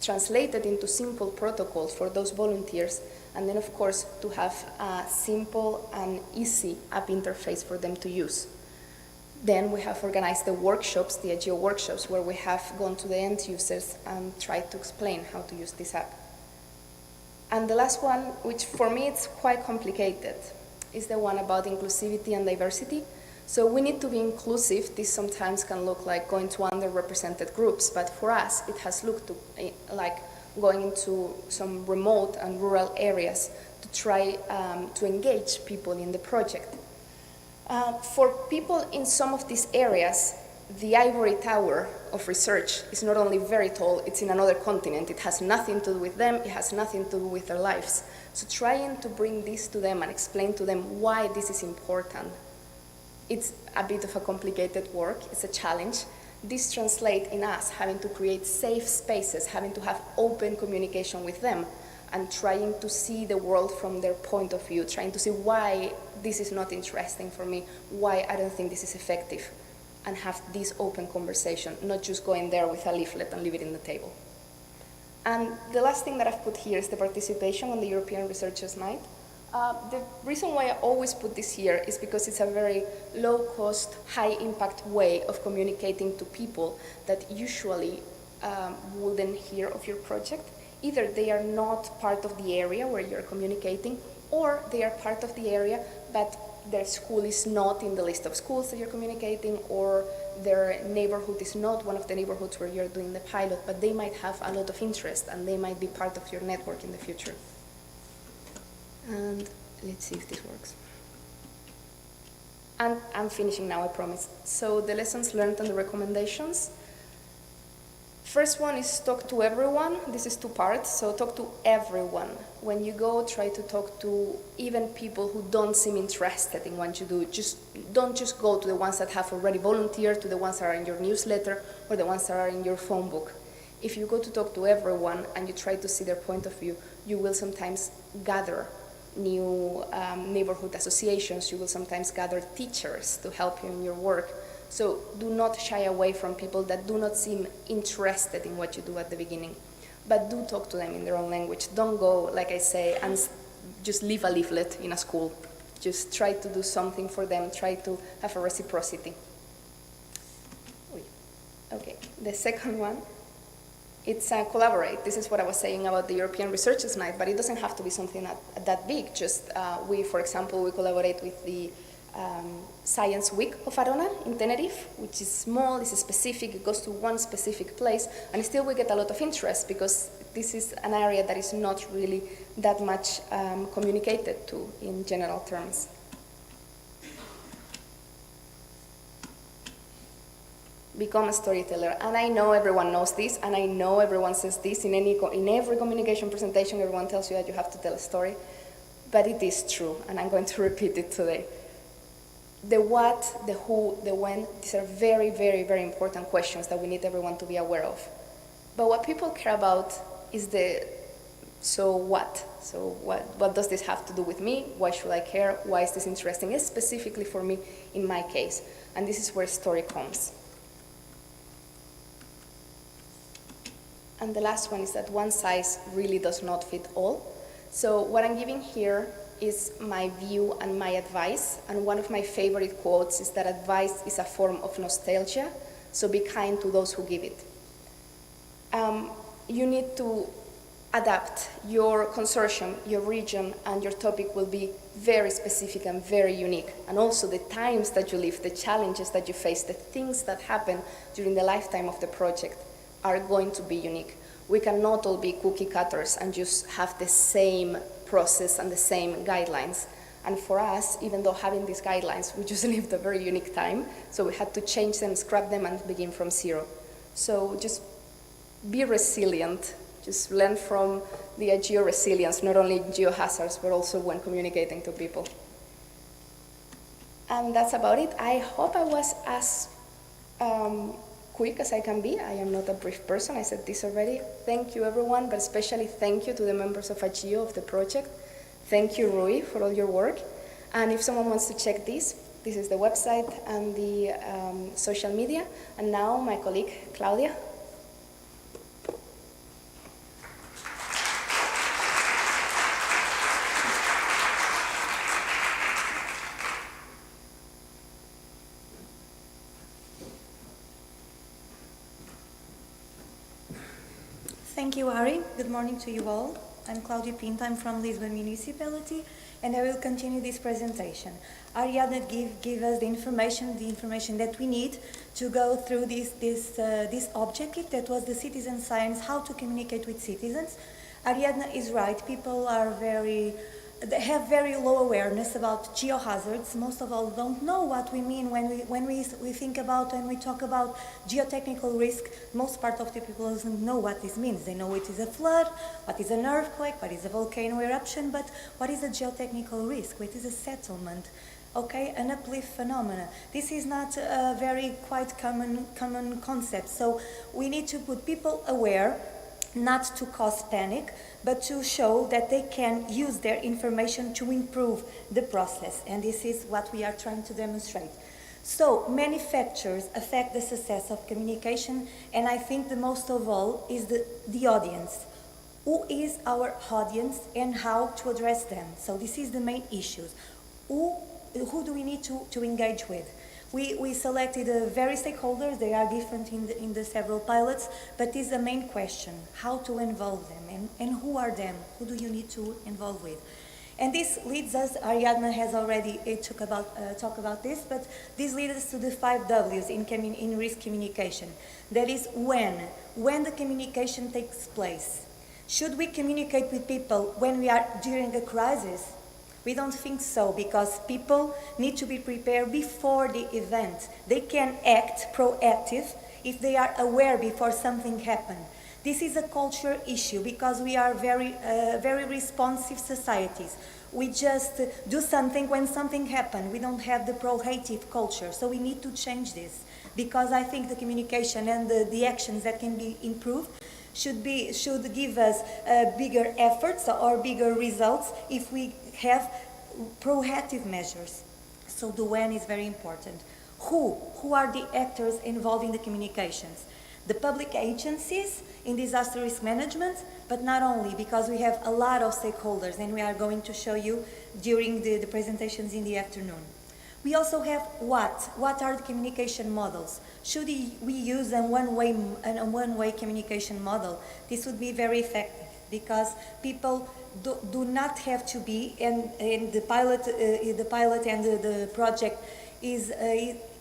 translated into simple protocols for those volunteers, and then of course to have a simple and easy app interface for them to use. Then we have organized the workshops, the AGEO workshops, where we have gone to the end users and tried to explain how to use this app. And the last one, which for me it's quite complicated, is the one about inclusivity and diversity. So we need to be inclusive. This sometimes can look like going to underrepresented groups, but for us it has looked like going into some remote and rural areas to try to engage people in the project. For people in some of these areas, the ivory tower of research is not only very tall, it's in another continent. It has nothing to do with them, it has nothing to do with their lives. So trying to bring this to them and explain to them why this is important, it's a bit of a complicated work, it's a challenge. This translates in us having to create safe spaces, having to have open communication with them, and trying to see the world from their point of view, trying to see why this is not interesting for me, why I don't think this is effective, and have this open conversation, not just going there with a leaflet and leave it in the table. And the last thing that I've put here is the participation on the European Researchers' Night. The reason why I always put this here is because it's a very low-cost, high-impact way of communicating to people that usually wouldn't hear of your project. Either they are not part of the area where you're communicating, or they are part of the area, but their school is not in the list of schools that you're communicating, or their neighborhood is not one of the neighborhoods where you're doing the pilot, but they might have a lot of interest and they might be part of your network in the future. And let's see if this works. And I'm finishing now, I promise. So the lessons learned and the recommendations. First one is talk to everyone. This is 2 parts, so talk to everyone. When you go, try to talk to even people who don't seem interested in what you do. Don't just go to the ones that have already volunteered, to the ones that are in your newsletter, or the ones that are in your phone book. If you go to talk to everyone and you try to see their point of view, you will sometimes gather new neighborhood associations. You will sometimes gather teachers to help you in your work. So do not shy away from people that do not seem interested in what you do at the beginning. But do talk to them in their own language. Don't go, like I say, and just leave a leaflet in a school. Just try to do something for them. Try to have a reciprocity. Okay, the second one, it's collaborate. This is what I was saying about the European Researchers' Night, but it doesn't have to be something that big. Just we, for example, we collaborate with the Science Week of Arona in Tenerife, which is small, it's specific, it goes to one specific place, and still we get a lot of interest because this is an area that is not really that much communicated to in general terms. Become a storyteller, and I know everyone knows this, and I know everyone says this in every communication presentation. Everyone tells you that you have to tell a story, but it is true, and I'm going to repeat it today. The what, the who, the when, these are very, very, very important questions that we need everyone to be aware of. But what people care about is the so what. So what does this have to do with me? Why should I care? Why is this interesting? It's specifically for me in my case. And this is where story comes. And the last one is that one size really does not fit all. So what I'm giving here is my view and my advice. And one of my favorite quotes is that advice is a form of nostalgia, so be kind to those who give it. You need to adapt your consortium, your region, and your topic will be very specific and very unique. And also the times that you live, the challenges that you face, the things that happen during the lifetime of the project are going to be unique. We cannot all be cookie cutters and just have the same process and the same guidelines. And for us, even though having these guidelines, we just lived a very unique time, so we had to change them, scrap them, and begin from zero. So just be resilient. Just learn from the AGEO resilience, not only geohazards, but also when communicating to people. And that's about it. I hope I was as quick as I can be. I am not a brief person, I said this already. Thank you everyone, but especially thank you to the members of AGEO of the project. Thank you, Rui, for all your work. And if someone wants to check this is the website and the social media. And now my colleague, Claudia. Thank you, Ari. Good morning to you all. I'm Claudia Pinto. I'm from Lisbon Municipality, and I will continue this presentation. Ariadna give us the information that we need to go through this objective that was the citizen science, how to communicate with citizens. Ariadna is right. People are they have very low awareness about geohazards. Most of all don't know what we mean when we think about, when we talk about geotechnical risk. Most part of the people doesn't know what this means. They know it is a flood, what is an earthquake, what is a volcano eruption, but what is a geotechnical risk? What is a settlement? Okay, an uplift phenomena. This is not a very quite common concept. So we need to put people aware, not to cause panic, but to show that they can use their information to improve the process. And this is what we are trying to demonstrate. So many factors affect the success of communication, and I think the most of all is the audience. Who is our audience and how to address them? So this is the main issues. Who do we need to engage with? We selected various stakeholders. They are different in the several pilots, but this is the main question: how to involve them, and who are them? Who do you need to involve with? And this leads us. Ariadna has already talk about this, but this leads us to the 5 W's in risk communication. That is when the communication takes place. Should we communicate with people when we are during a crisis? We don't think so, because people need to be prepared before the event. They can act proactive if they are aware before something happens. This is a culture issue, because we are very responsive societies. We just do something when something happens. We don't have the proactive culture, so we need to change this, because I think the communication and the actions that can be improved should give us bigger efforts or bigger results if we have proactive measures. So the when is very important. Who are the actors involved in the communications? The public agencies in disaster risk management, but not only, because we have a lot of stakeholders, and we are going to show you during the presentations in the afternoon. We also have what are the communication models? Should we use a one-way communication model? This would be very effective, because people do not have to be, and the pilot and the project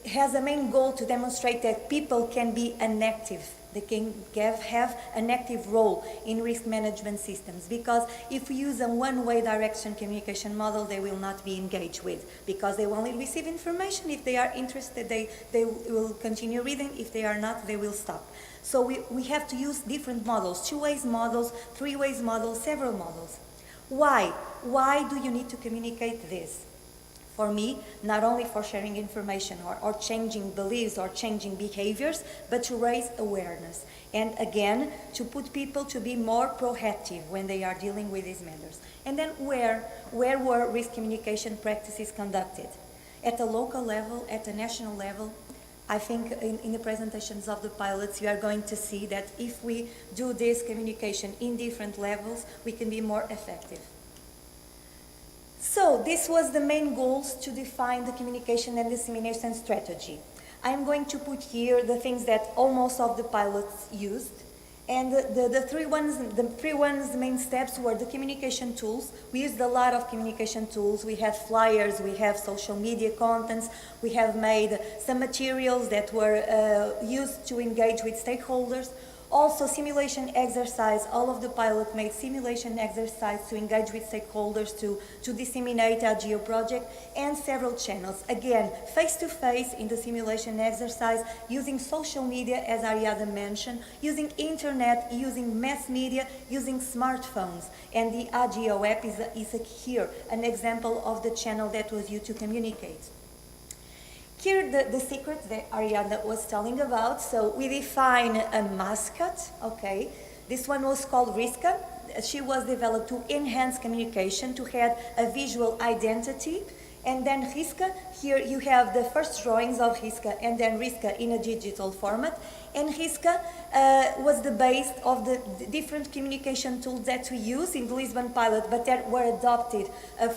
has a main goal to demonstrate that people can be inactive. They can have an active role in risk management systems, because if we use a one-way direction communication model, they will not be engaged with, because they will only receive information. If they are interested, they will continue reading. If they are not, they will stop. So we have to use different models: 2-way models, 3-way models, several models. Why? Why do you need to communicate this? For me, not only for sharing information or changing beliefs or changing behaviors, but to raise awareness. And again, to put people to be more proactive when they are dealing with these matters. And then where were risk communication practices conducted? At the local level, at the national level? I think in the presentations of the pilots, you are going to see that if we do this communication in different levels, we can be more effective. So this was the main goals to define the communication and dissemination strategy. I'm going to put here the things that almost all of the pilots used. And the three ones main steps were the communication tools. We used a lot of communication tools. We have flyers, we have social media contents, we have made some materials that were used to engage with stakeholders. Also, simulation exercise. All of the pilots made simulation exercise to engage with stakeholders, to disseminate our AGEO project, and several channels. Again, face-to-face in the simulation exercise, using social media, as Ariadna mentioned, using internet, using mass media, using smartphones. And the AGEO app is here, an example of the channel that was used to communicate. Here, the secret that Ariadna was telling about. So we define a mascot, okay. This one was called Riska. She was developed to enhance communication, to have a visual identity. And then Riska, here you have the first drawings of Riska, and then Riska in a digital format. And Riska was the base of the different communication tools that we use in the Lisbon pilot, but that were adopted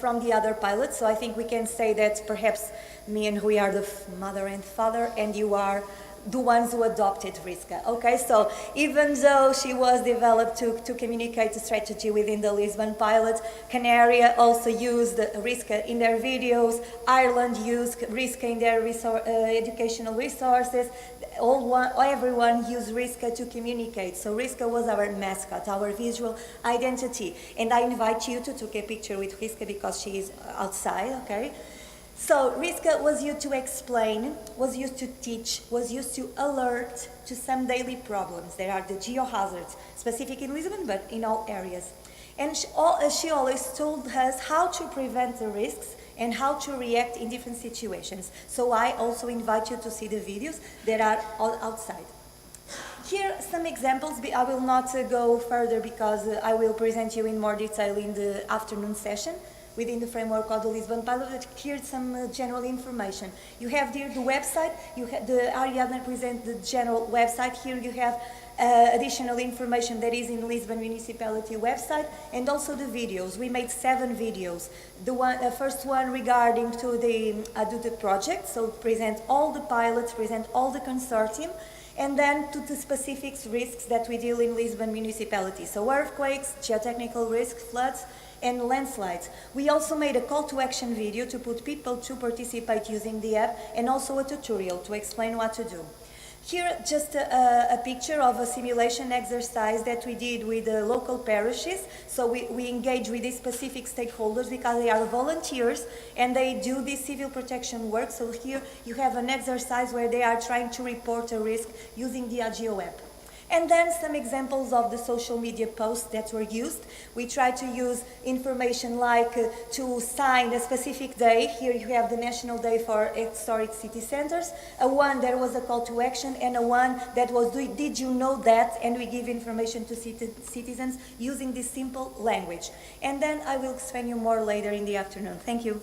from the other pilots. So I think we can say that perhaps me and Rui are the mother and father, and you are the ones who adopted RISCA. Okay, so even though she was developed to communicate the strategy within the Lisbon pilot, Canary also used RISCA in their videos, Ireland used RISCA in their educational resources, everyone used RISCA to communicate. So RISCA was our mascot, our visual identity. And I invite you to take a picture with RISCA because she is outside, okay? So RISCA was used to explain, was used to teach, was used to alert to some daily problems. There are the geohazards, specific in Lisbon, but in all areas. And she always told us how to prevent the risks and how to react in different situations. So I also invite you to see the videos that are all outside. Here are some examples. I will not go further because I will present you in more detail in the afternoon session within the framework of the Lisbon pilot, but here's some general information. You have here the website, the Ariadne presents the general website. Here you have additional information that is in the Lisbon Municipality website, and also the videos. We made 7 videos. The first one regarding to the ADUTA project, so present all the pilots, present all the consortium, and then to the specific risks that we deal in Lisbon Municipality. So earthquakes, geotechnical risks, floods, and landslides. We also made a call to action video to put people to participate using the app, and also a tutorial to explain what to do. Here, just a picture of a simulation exercise that we did with the local parishes. So we engage with these specific stakeholders because they are volunteers and they do this civil protection work. So here you have an exercise where they are trying to report a risk using the AGEO app. And then some examples of the social media posts that were used. We try to use information like to sign a specific day. Here you have the National Day for Historic City Centers. A one there was a call to action, and a one that was did you know that? And we give information to citizens using this simple language. And then I will explain you more later in the afternoon. Thank you.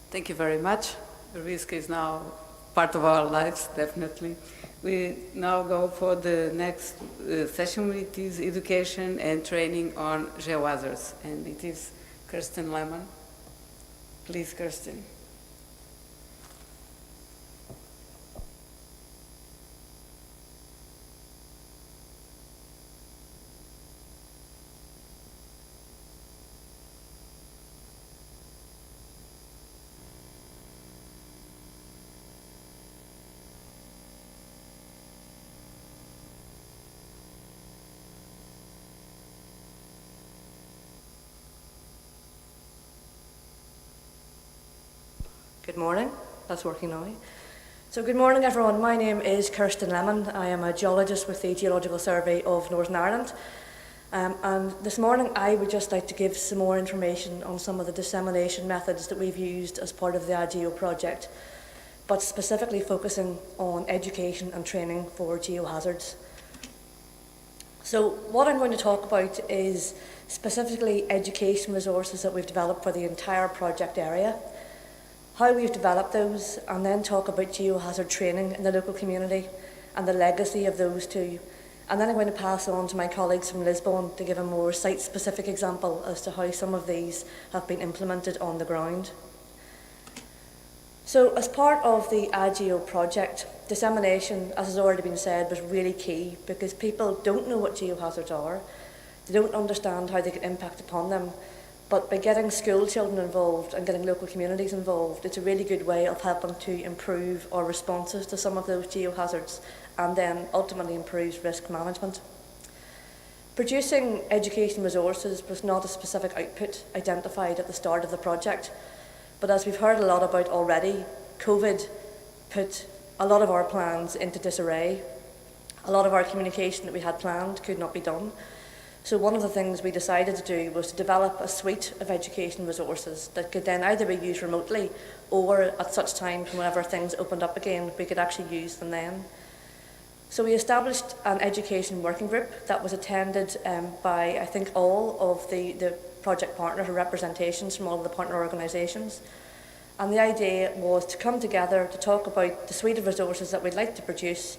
Thank you very much. Risk is now part of our lives, definitely. We now go for the next session, which is education and training on geohazards. And it is Kirsten Lehmann. Please, Kirsten. Good morning. That's working now. So good morning, everyone. My name is Kirsten Lehmann. I am a geologist with the Geological Survey of Northern Ireland. And this morning I would just like to give some more information on some of the dissemination methods that we've used as part of the AGEO project, but specifically focusing on education and training for geohazards. So what I'm going to talk about is specifically education resources that we've developed for the entire project area, how we've developed those, and then talk about geohazard training in the local community and the legacy of those two. And then I'm going to pass on to my colleagues from Lisbon to give a more site-specific example as to how some of these have been implemented on the ground. So as part of the AGEO project, dissemination, as has already been said, was really key because people don't know what geohazards are, they don't understand how they can impact upon them. But by getting school children involved and getting local communities involved, it's a really good way of helping to improve our responses to some of those geohazards and then ultimately improves risk management. Producing education resources was not a specific output identified at the start of the project, but as we've heard a lot about already, COVID put a lot of our plans into disarray. A lot of our communication that we had planned could not be done. So one of the things we decided to do was to develop a suite of education resources that could then either be used remotely or at such times whenever things opened up again, we could actually use them then. So we established an education working group that was attended by, I think, all of the project partners or representations from all of the partner organisations. And the idea was to come together to talk about the suite of resources that we'd like to produce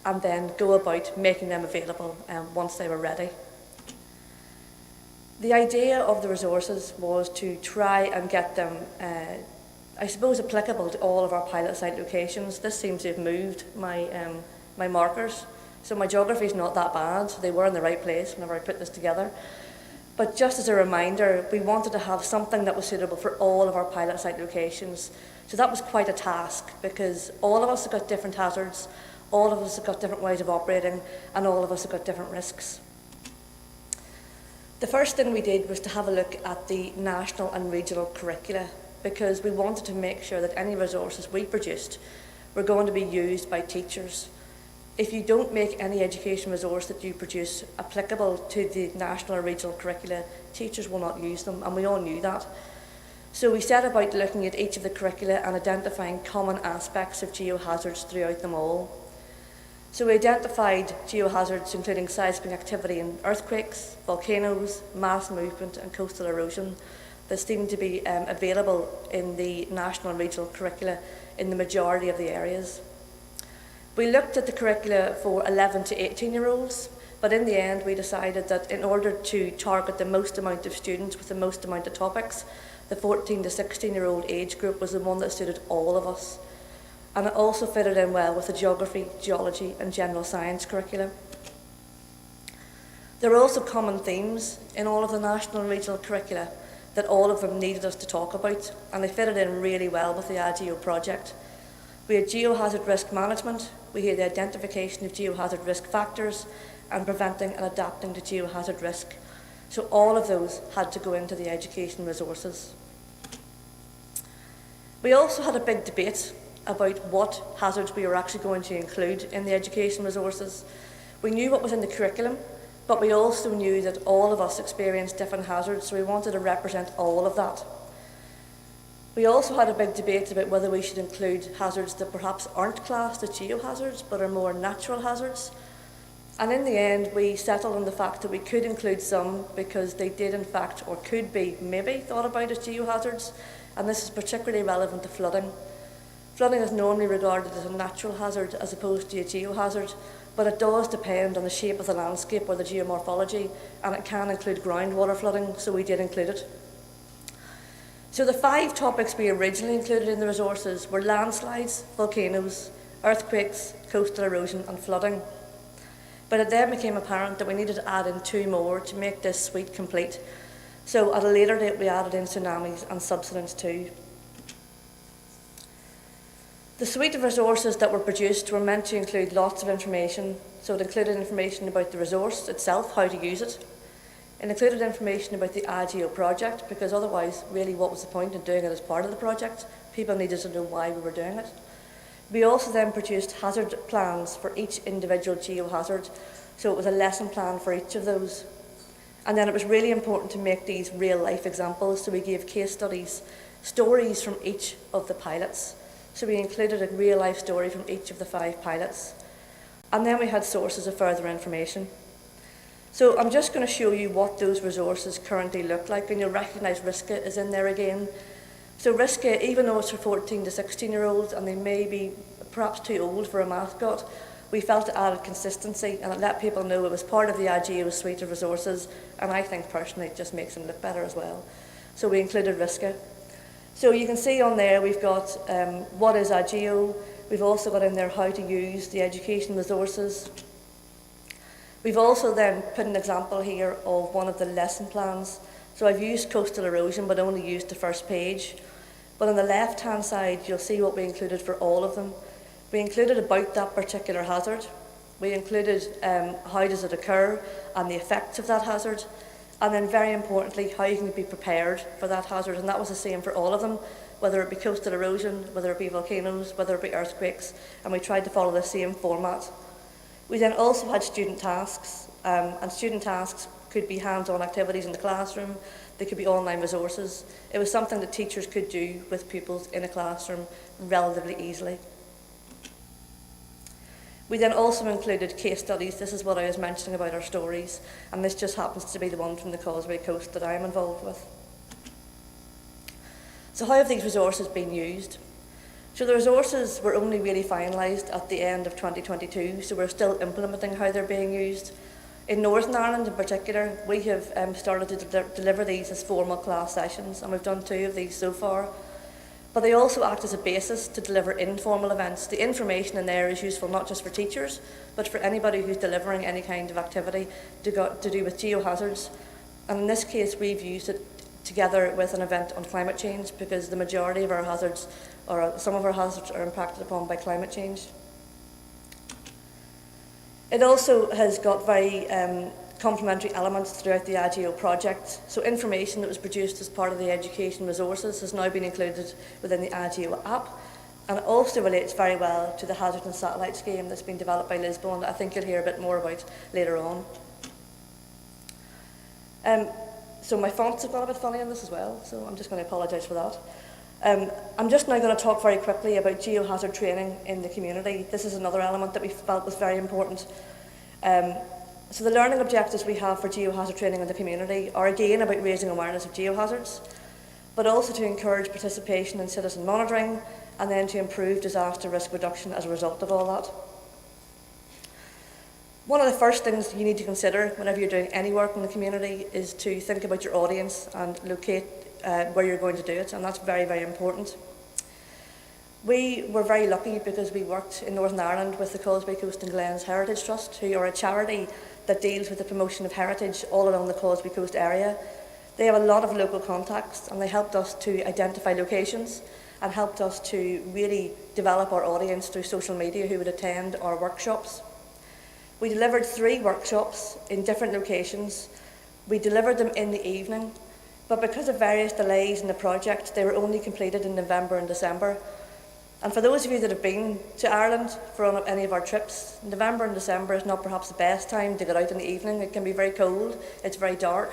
and then go about making them available once they were ready. The idea of the resources was to try and get them, I suppose, applicable to all of our pilot site locations. This seems to have moved my markers, so my geography is not that bad. They were in the right place whenever I put this together. But just as a reminder, we wanted to have something that was suitable for all of our pilot site locations. So that was quite a task, because all of us have got different hazards, all of us have got different ways of operating, and all of us have got different risks. The first thing we did was to have a look at the national and regional curricula, because we wanted to make sure that any resources we produced were going to be used by teachers. If you don't make any education resource that you produce applicable to the national or regional curricula, teachers will not use them, and we all knew that. So we set about looking at each of the curricula and identifying common aspects of geohazards throughout them all. So we identified geohazards including seismic activity in earthquakes, volcanoes, mass movement and coastal erosion that seemed to be available in the national and regional curricula in the majority of the areas. We looked at the curricula for 11 to 18-year-olds, but in the end we decided that in order to target the most amount of students with the most amount of topics, the 14 to 16-year-old age group was the one that suited all of us. And it also fitted in well with the geography, geology and general science curricula. There were also common themes in all of the national and regional curricula that all of them needed us to talk about, and they fitted in really well with the AGEO project. We had geohazard risk management, we had the identification of geohazard risk factors, and preventing and adapting to geohazard risk. So all of those had to go into the education resources. We also had a big debate about what hazards we were actually going to include in the education resources. We knew what was in the curriculum, but we also knew that all of us experienced different hazards, so we wanted to represent all of that. We also had a big debate about whether we should include hazards that perhaps aren't classed as geohazards, but are more natural hazards. And in the end, we settled on the fact that we could include some because they did in fact, or could be maybe, thought about as geohazards, and this is particularly relevant to flooding. Flooding is normally regarded as a natural hazard as opposed to a geohazard, but it does depend on the shape of the landscape or the geomorphology, and it can include groundwater flooding, so we did include it. So the 5 topics we originally included in the resources were landslides, volcanoes, earthquakes, coastal erosion and flooding. But it then became apparent that we needed to add in 2 more to make this suite complete. So at a later date we added in tsunamis and subsidence too. The suite of resources that were produced were meant to include lots of information. So it included information about the resource itself, how to use it. It included information about the AGEO project, because otherwise, really, what was the point in doing it as part of the project? People needed to know why we were doing it. We also then produced hazard plans for each individual geohazard, so it was a lesson plan for each of those. And then it was really important to make these real-life examples, so we gave case studies, stories from each of the pilots. So we included a real-life story from each of the 5 pilots. And then we had sources of further information. So I'm just going to show you what those resources currently look like, and you'll recognise RISCA is in there again. So RISCA, even though it's for 14 to 16-year-olds, and they may be perhaps too old for a mascot, we felt it added consistency, and it let people know it was part of the AGEO suite of resources, and I think personally it just makes them look better as well. So we included RISCA. So you can see on there we've got what is AGEO. We've also got in there how to use the education resources. We've also then put an example here of one of the lesson plans. So I've used coastal erosion but only used the first page. But on the left hand side you'll see what we included for all of them. We included about that particular hazard. We included how does it occur and the effects of that hazard. And then very importantly, how you can be prepared for that hazard. And that was the same for all of them, whether it be coastal erosion, whether it be volcanoes, whether it be earthquakes. And we tried to follow the same format. We then also had student tasks, and student tasks could be hands-on activities in the classroom, they could be online resources. It was something that teachers could do with pupils in a classroom relatively easily. We then also included case studies. This is what I was mentioning about our stories, and this just happens to be the one from the Causeway Coast that I'm involved with. So how have these resources been used? So the resources were only really finalised at the end of 2022, so we're still implementing how they're being used. In Northern Ireland in particular, we have started to deliver these as formal class sessions, and we've done 2 of these so far. But they also act as a basis to deliver informal events. The information in there is useful not just for teachers, but for anybody who's delivering any kind of activity to do with geohazards. And in this case, we've used it together with an event on climate change, because the majority of our hazards, or some of our hazards, are impacted upon by climate change. It also has got very complementary elements throughout the AGEO project. So information that was produced as part of the education resources has now been included within the AGEO app, and it also relates very well to the Hazards and Satellites game that's been developed by Lisbon, that I think you'll hear a bit more about later on. So my fonts have got a bit funny in this as well, so I'm just going to apologise for that. I'm just now going to talk very quickly about geohazard training in the community. This is another element that we felt was very important. So the learning objectives we have for geohazard training in the community are again about raising awareness of geohazards, but also to encourage participation in citizen monitoring, and then to improve disaster risk reduction as a result of all that. One of the first things you need to consider whenever you're doing any work in the community is to think about your audience and locate where you're going to do it, and that's very, very important. We were very lucky because we worked in Northern Ireland with the Causeway Coast and Glens Heritage Trust, who are a charity that deals with the promotion of heritage all along the Causeway Coast area. They have a lot of local contacts, and they helped us to identify locations and helped us to really develop our audience through social media who would attend our workshops. We delivered 3 workshops in different locations. We delivered them in the evening, but because of various delays in the project, they were only completed in November and December. And for those of you that have been to Ireland for any of our trips, November and December is not perhaps the best time to get out in the evening. It can be very cold, it's very dark,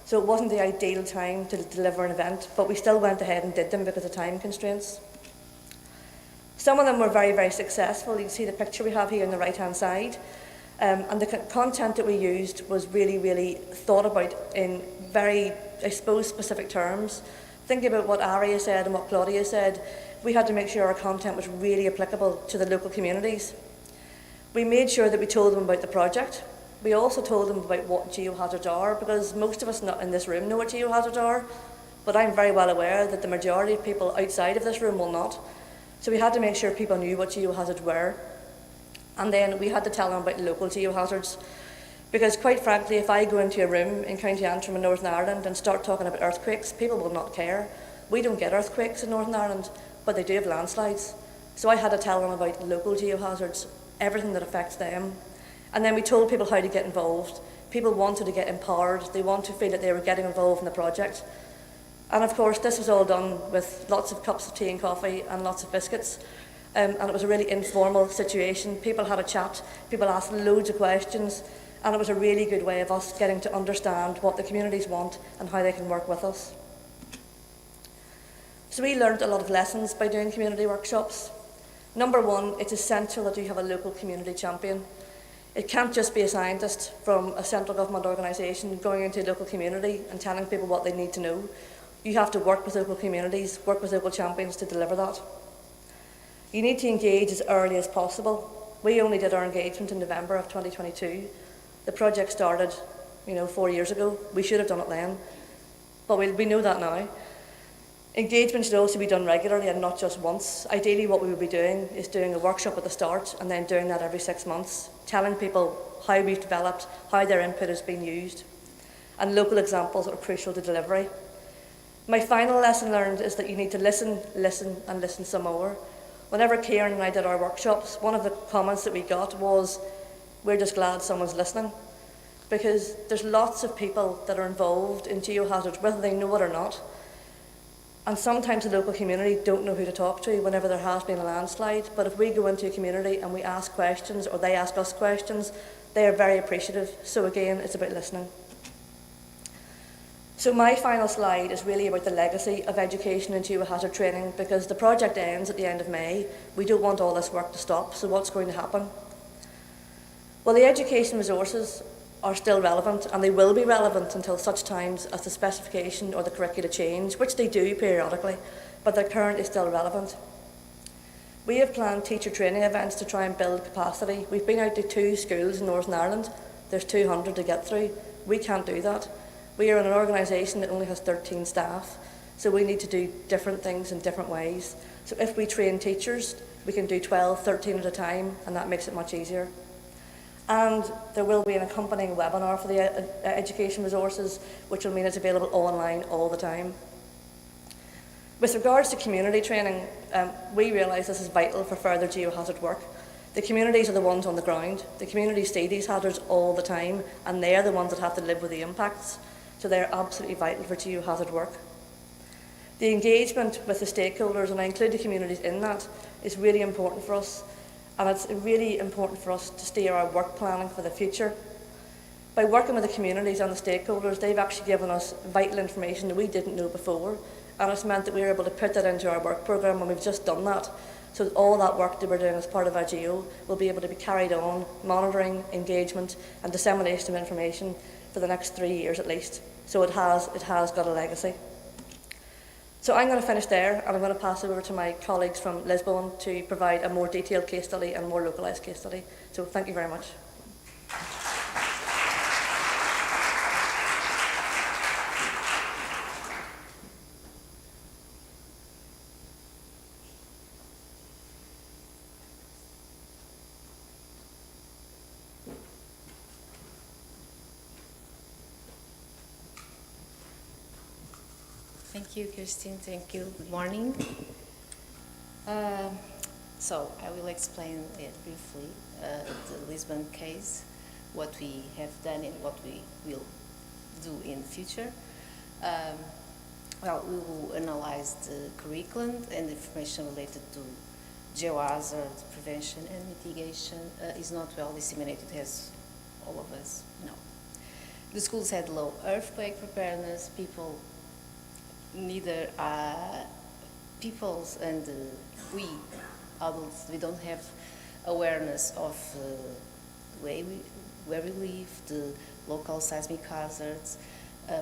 so it wasn't the ideal time to deliver an event, but we still went ahead and did them because of time constraints. Some of them were very, very successful. You can see the picture we have here on the right-hand side. And the content that we used was really, really thought about in very, I suppose, specific terms. Thinking about what Aria said and what Claudia said, we had to make sure our content was really applicable to the local communities. We made sure that we told them about the project. We also told them about what geohazards are, because most of us not in this room know what geohazards are, but I'm very well aware that the majority of people outside of this room will not. So we had to make sure people knew what geohazards were. And then we had to tell them about local geohazards, because quite frankly, if I go into a room in County Antrim in Northern Ireland and start talking about earthquakes, people will not care. We don't get earthquakes in Northern Ireland, but they do have landslides. So I had to tell them about local geohazards, everything that affects them. And then we told people how to get involved. People wanted to get empowered. They wanted to feel that they were getting involved in the project. And of course, this was all done with lots of cups of tea and coffee and lots of biscuits. And it was a really informal situation. People had a chat, people asked loads of questions, and it was a really good way of us getting to understand what the communities want and how they can work with us. So we learned a lot of lessons by doing community workshops. Number one, it's essential that you have a local community champion. It can't just be a scientist from a central government organisation going into a local community and telling people what they need to know. You have to work with local communities, work with local champions to deliver that. You need to engage as early as possible. We only did our engagement in November of 2022. The project started, 4 years ago. We should have done it then, but we know that now. Engagement should also be done regularly and not just once. Ideally, what we would be doing is doing a workshop at the start and then doing that every 6 months, telling people how we've developed, how their input has been used, and local examples are crucial to delivery. My final lesson learned is that you need to listen, and listen some more. Whenever Kieran and I did our workshops, one of the comments that we got was, we're just glad someone's listening, because there's lots of people that are involved in geohazards, whether they know it or not. And sometimes the local community don't know who to talk to whenever there has been a landslide, but if we go into a community and we ask questions or they ask us questions, they are very appreciative. So again, it's about listening. So my final slide is really about the legacy of education and geohazard training, because the project ends at the end of May. We don't want all this work to stop, so what's going to happen? Well, the education resources are still relevant, and they will be relevant until such times as the specification or the curricula change, which they do periodically, but they're currently still relevant. We have planned teacher training events to try and build capacity. We've been out to 2 schools in Northern Ireland. there's 200 to get through. We can't do that. We are in an organisation that only has 13 staff, so we need to do different things in different ways. So if we train teachers, we can do 12, 13 at a time, and that makes it much easier. And there will be an accompanying webinar for the education resources, which will mean it's available online all the time. With regards to community training, we realise this is vital for further geohazard work. The communities are the ones on the ground. The communities see these hazards all the time, and they're the ones that have to live with the impacts. So they're absolutely vital for geohazard work. The engagement with the stakeholders, and I include the communities in that, is really important for us. And it's really important for us to steer our work planning for the future. By working with the communities and the stakeholders, they've actually given us vital information that we didn't know before. And it's meant that we were able to put that into our work programme, and we've just done that. So all that work that we're doing as part of AGEO will be able to be carried on, monitoring, engagement and dissemination of information for the next 3 years at least. So it has got a legacy. So I'm going to finish there, and I'm going to pass it over to my colleagues from Lisbon to provide a more detailed case study and more localised case study. So thank you very much. Thank you, Christine. Thank you. Good morning. So I will explain briefly the Lisbon case, what we have done and what we will do in the future. Well, we will analyze the curriculum and information related to geohazard prevention and mitigation is not well disseminated, as all of us know. The schools had low earthquake preparedness. Peoples and we adults, we don't have awareness of where we live, the local seismic hazards.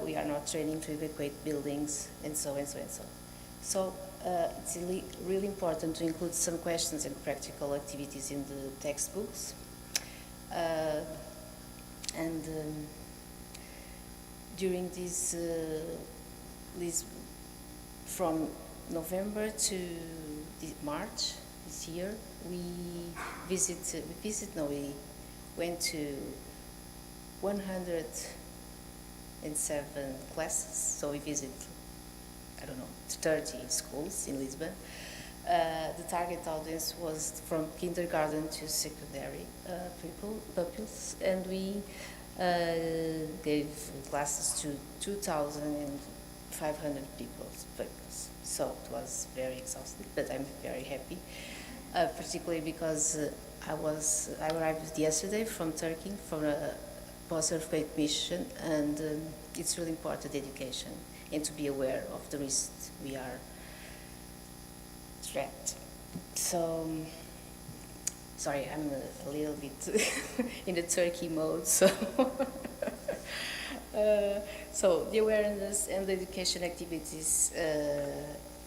We are not training to evacuate buildings, and so and so and so. So it's really important to include some questions and practical activities in the textbooks. During this from November to March this year, we went to 107 classes. So we visited, 30 schools in Lisbon. The target audience was from kindergarten to secondary pupils, and we gave classes to 2,500 people. So it was very exhausting, but I'm very happy, particularly because I arrived yesterday from Turkey for a post-earthquake mission, and it's really important education and to be aware of the risks we are threat. So, sorry, I'm a little bit in the Turkey mode, so. So the awareness and the education activities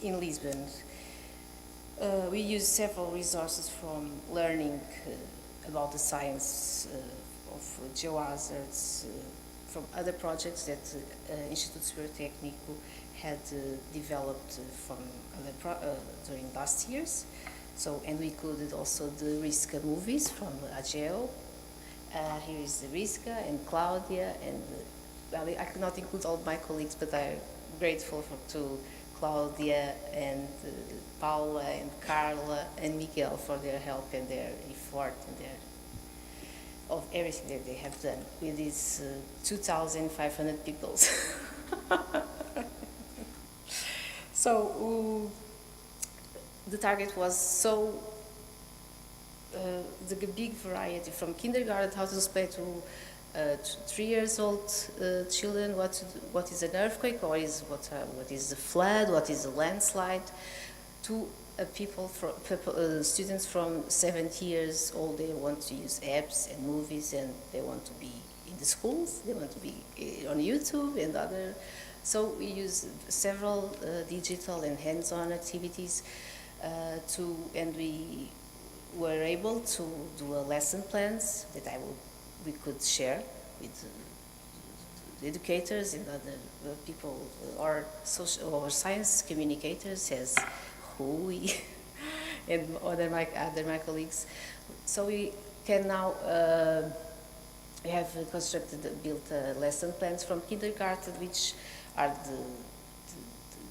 in Lisbon. We use several resources from learning about the science of geohazards, from other projects that Instituto Superior Técnico had developed from during last years. So, and we included also the Risca movies from AGEO. Here is the Risca and Claudia, and well, I could not include all my colleagues, but I'm grateful to Claudia and Paula and Carla and Miguel for their help and their effort and of everything that they have done with these 2,500 people. So the target was the big variety from kindergarten, how to explain to 3 years old children what is an earthquake, what is a flood, what is a landslide, to students from 70 years old. They want to use apps and movies, and they want to be in the schools, they want to be on YouTube and other. So we use several digital and hands-on activities and we were able to do a lesson plans that I will we could share with the educators and other people or social or science communicators as who we and other my colleagues. So we can now we have built lesson plans from kindergarten, which are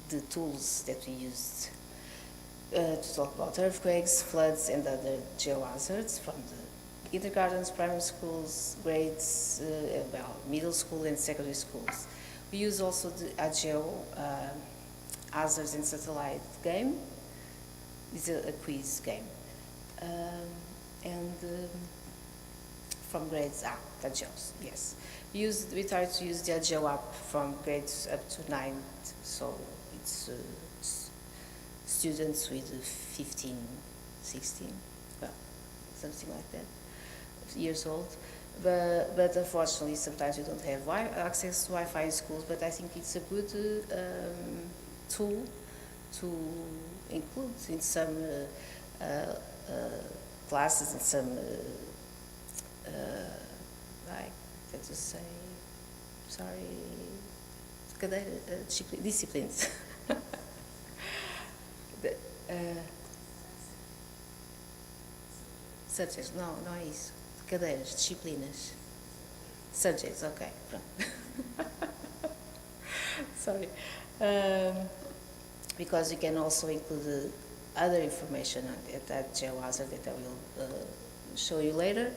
the tools that we used to talk about earthquakes, floods, and other geohazards from the kindergartens, primary schools, grades, middle school and secondary schools. We use also the AGEO hazards and satellite game. It's a quiz game. From grades AGEOs, yes. We try to use the AGEO app from grades up to 9, so it's students with 15, 16, well, something like that, years old. But unfortunately, sometimes we don't have access to Wi-Fi in schools, but I think it's a good tool to include in some classes, in some, like, let's just say, sorry, disciplines. Subjects, não é isso. Cadeiras, disciplinas. Subjects, ok, pronto. Sorry. Because you can also include other information at that geohazard that I will show you later.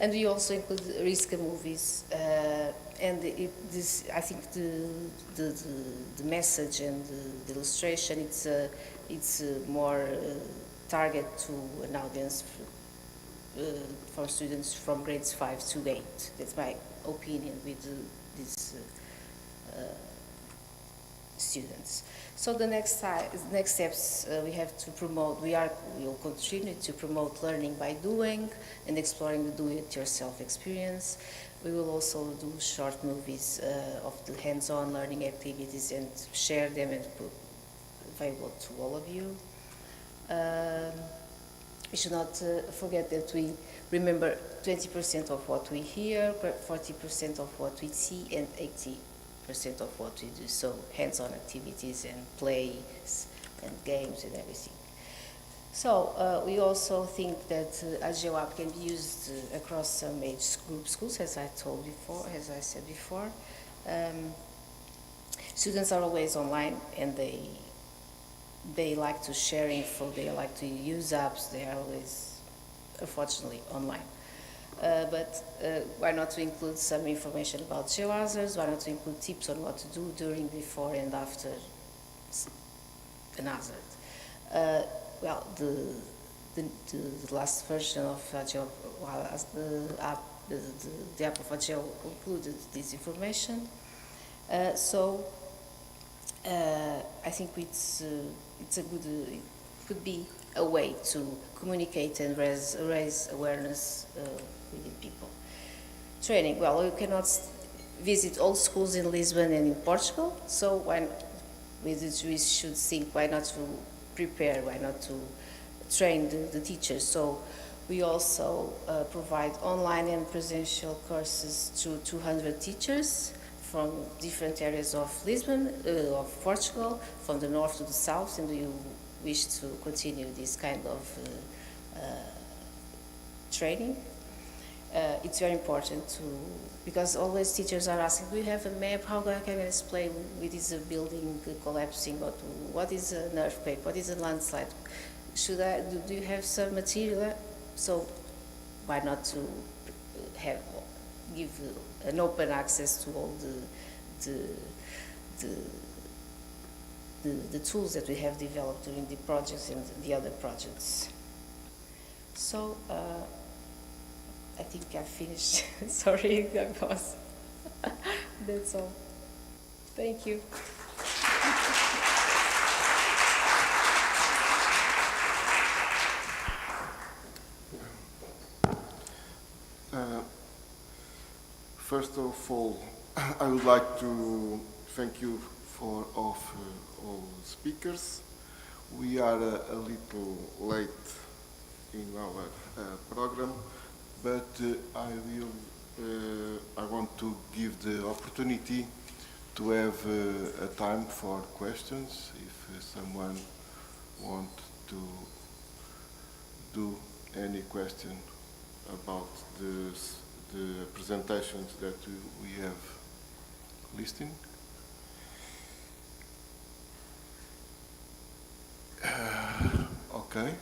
And we also include risk movies. And I think the message and the illustration, it's more target to an audience for students from grades 5 to 8. That's my opinion with these students. So the next steps we have to promote. We will continue to promote learning by doing and exploring the do-it-yourself experience. We will also do short movies of the hands-on learning activities and share them and put available to all of you. We should not forget that we remember 20% of what we hear, 40% of what we see, and 80% of what we do. So hands-on activities and plays and games and everything. So we also think that AGEO app can be used across some age group schools, as I said before. Students are always online and they like to share info, they like to use apps, they are always, unfortunately, online. But why not to include some information about geohazards? Why not to include tips on what to do during, before, and after an hazard? Well, the last version of AGEO, the app of AGEO included this information. So I think it's a good, it could be a way to communicate and raise awareness within people. Training, well, you cannot visit all schools in Lisbon and in Portugal, so we should think why not to prepare, why not to train the teachers. So we also provide online and presential courses to 200 teachers from different areas of Lisbon, of Portugal, from the north to the south, and we wish to continue this kind of training. It's very important because always teachers are asking, do you have a map? How can I explain what is a building collapsing? What is an earthquake? What is a landslide? Do you have some material? So why not to give an open access to all the tools that we have developed during the projects and the other projects. So I think I finished. Sorry, boss. That's all. Thank you. First of all, I would like to thank you for all speakers. We are a little late in our program, but I will I want to give the opportunity to have a time for questions. If someone wants to do any question about the presentations that we have listed. Okay.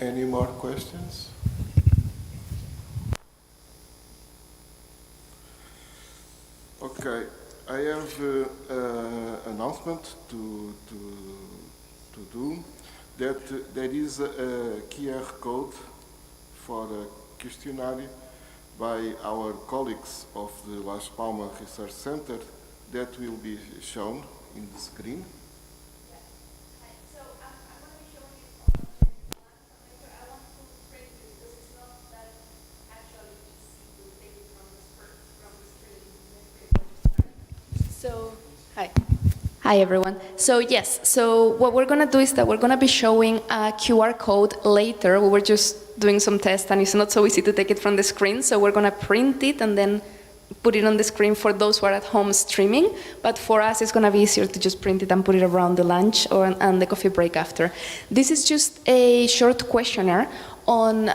Any more questions? Okay, I have announcement to do that there is a QR code for a questionnaire by our colleagues of the Las Palmas Research Center that will be shown in the screen. So, hi. Hi, everyone. So, yes, so what we're going to do is that we're going to be showing a QR code later. We were just doing some tests, and it's not so easy to take it from the screen, so we're going to print it and then put it on the screen for those who are at home streaming. But for us, it's going to be easier to just print it and put it around the lunch or and the coffee break after. This is just a short questionnaire on,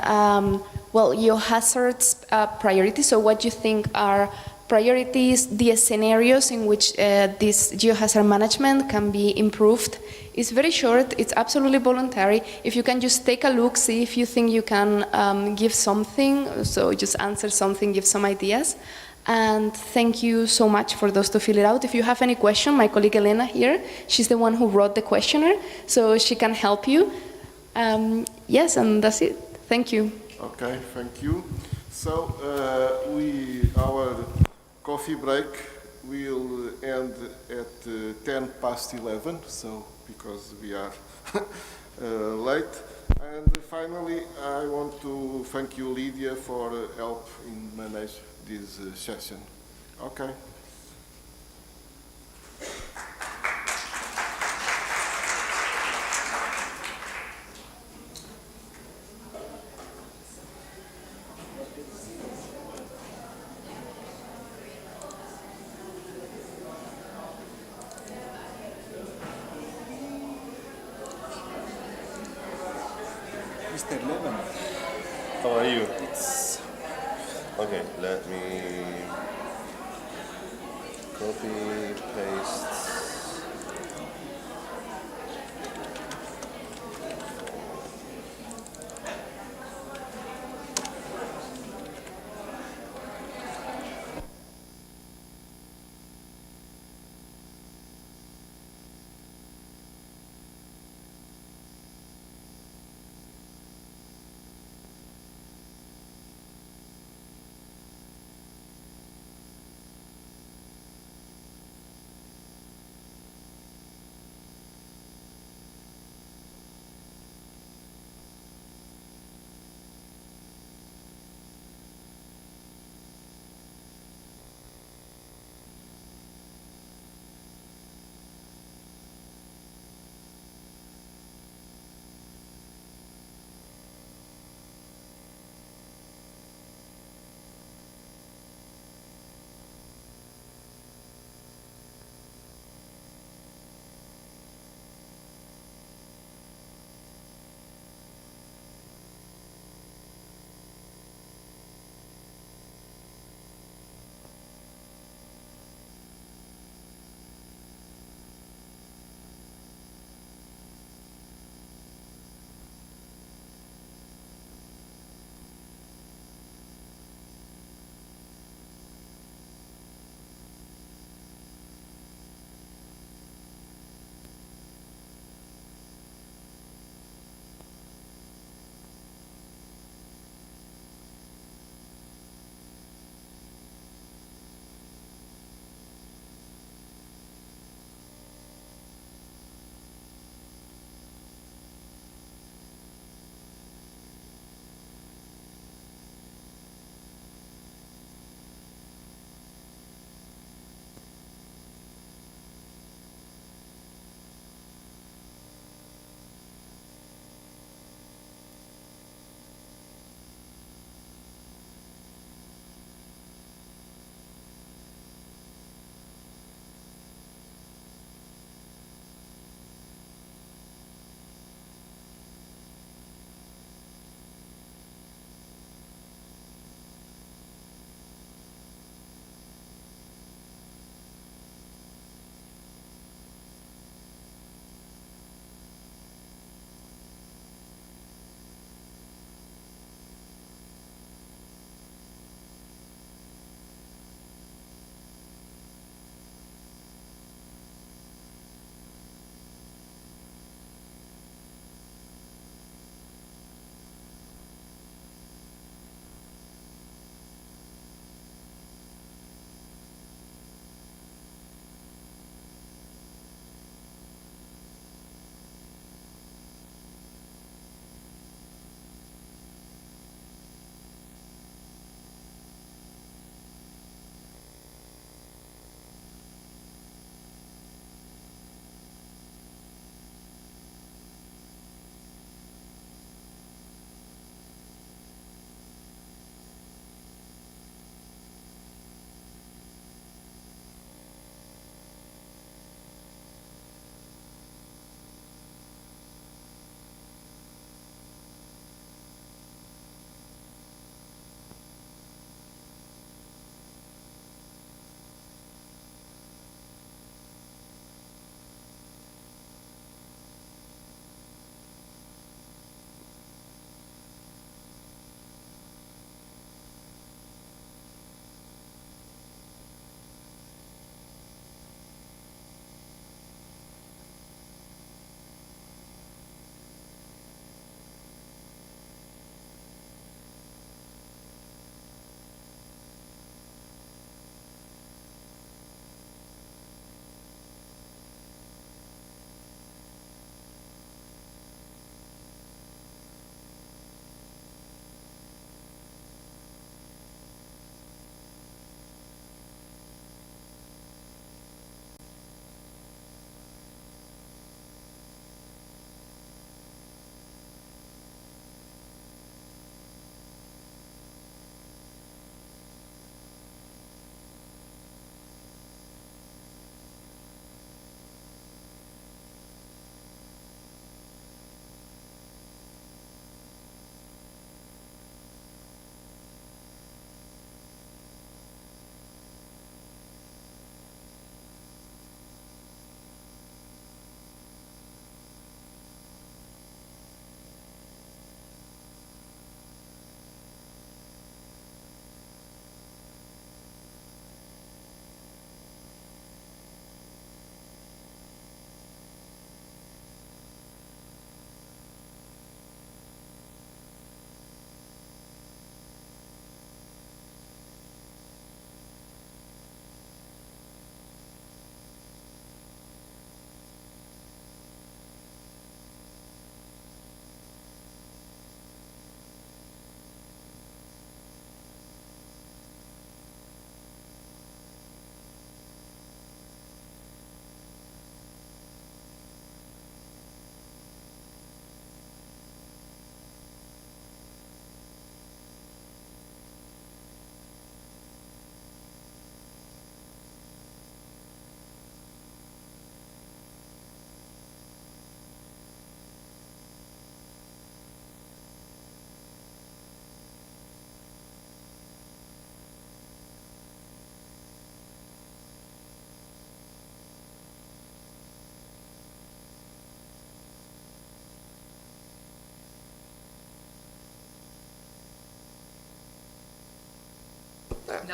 well, your hazards priorities, so what you think are priorities, the scenarios in which this geohazard management can be improved. It's very short, it's absolutely voluntary. If you can just take a look, see if you think you can give something, so just answer something, give some ideas. And thank you so much for those to fill it out. If you have any question, my colleague Elena here, she's the one who wrote the questionnaire, so she can help you. Yes, and that's it. Thank you. Okay, thank you. So our coffee break will end at 11:10, so because we are late. And finally, I want to thank you, Lydia, for help in manage this session. Okay. Mr. Levin. How are you? It's Okay, let me copy, paste.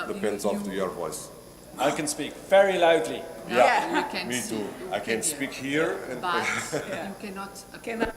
depends of your voice. I can speak very loudly. Yeah, You can me see, too. you I can hear. speak here and But you cannot.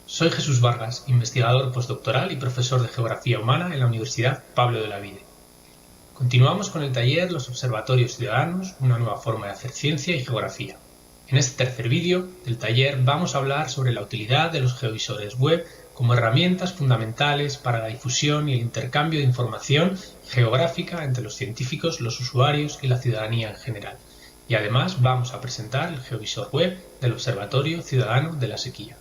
Soy Jesús Vargas, investigador postdoctoral y profesor de Geografía Humana en la Universidad Pablo de Olavide. Continuamos con el taller Los Observatorios Ciudadanos, una nueva forma de hacer ciencia y geografía. En este tercer vídeo del taller vamos a hablar sobre la utilidad de los geovisores web como herramientas fundamentales para la difusión y el intercambio de información geográfica entre los científicos, los usuarios y la ciudadanía en general. Y además vamos a presentar el geovisor web del Observatorio Ciudadano de la Sequía.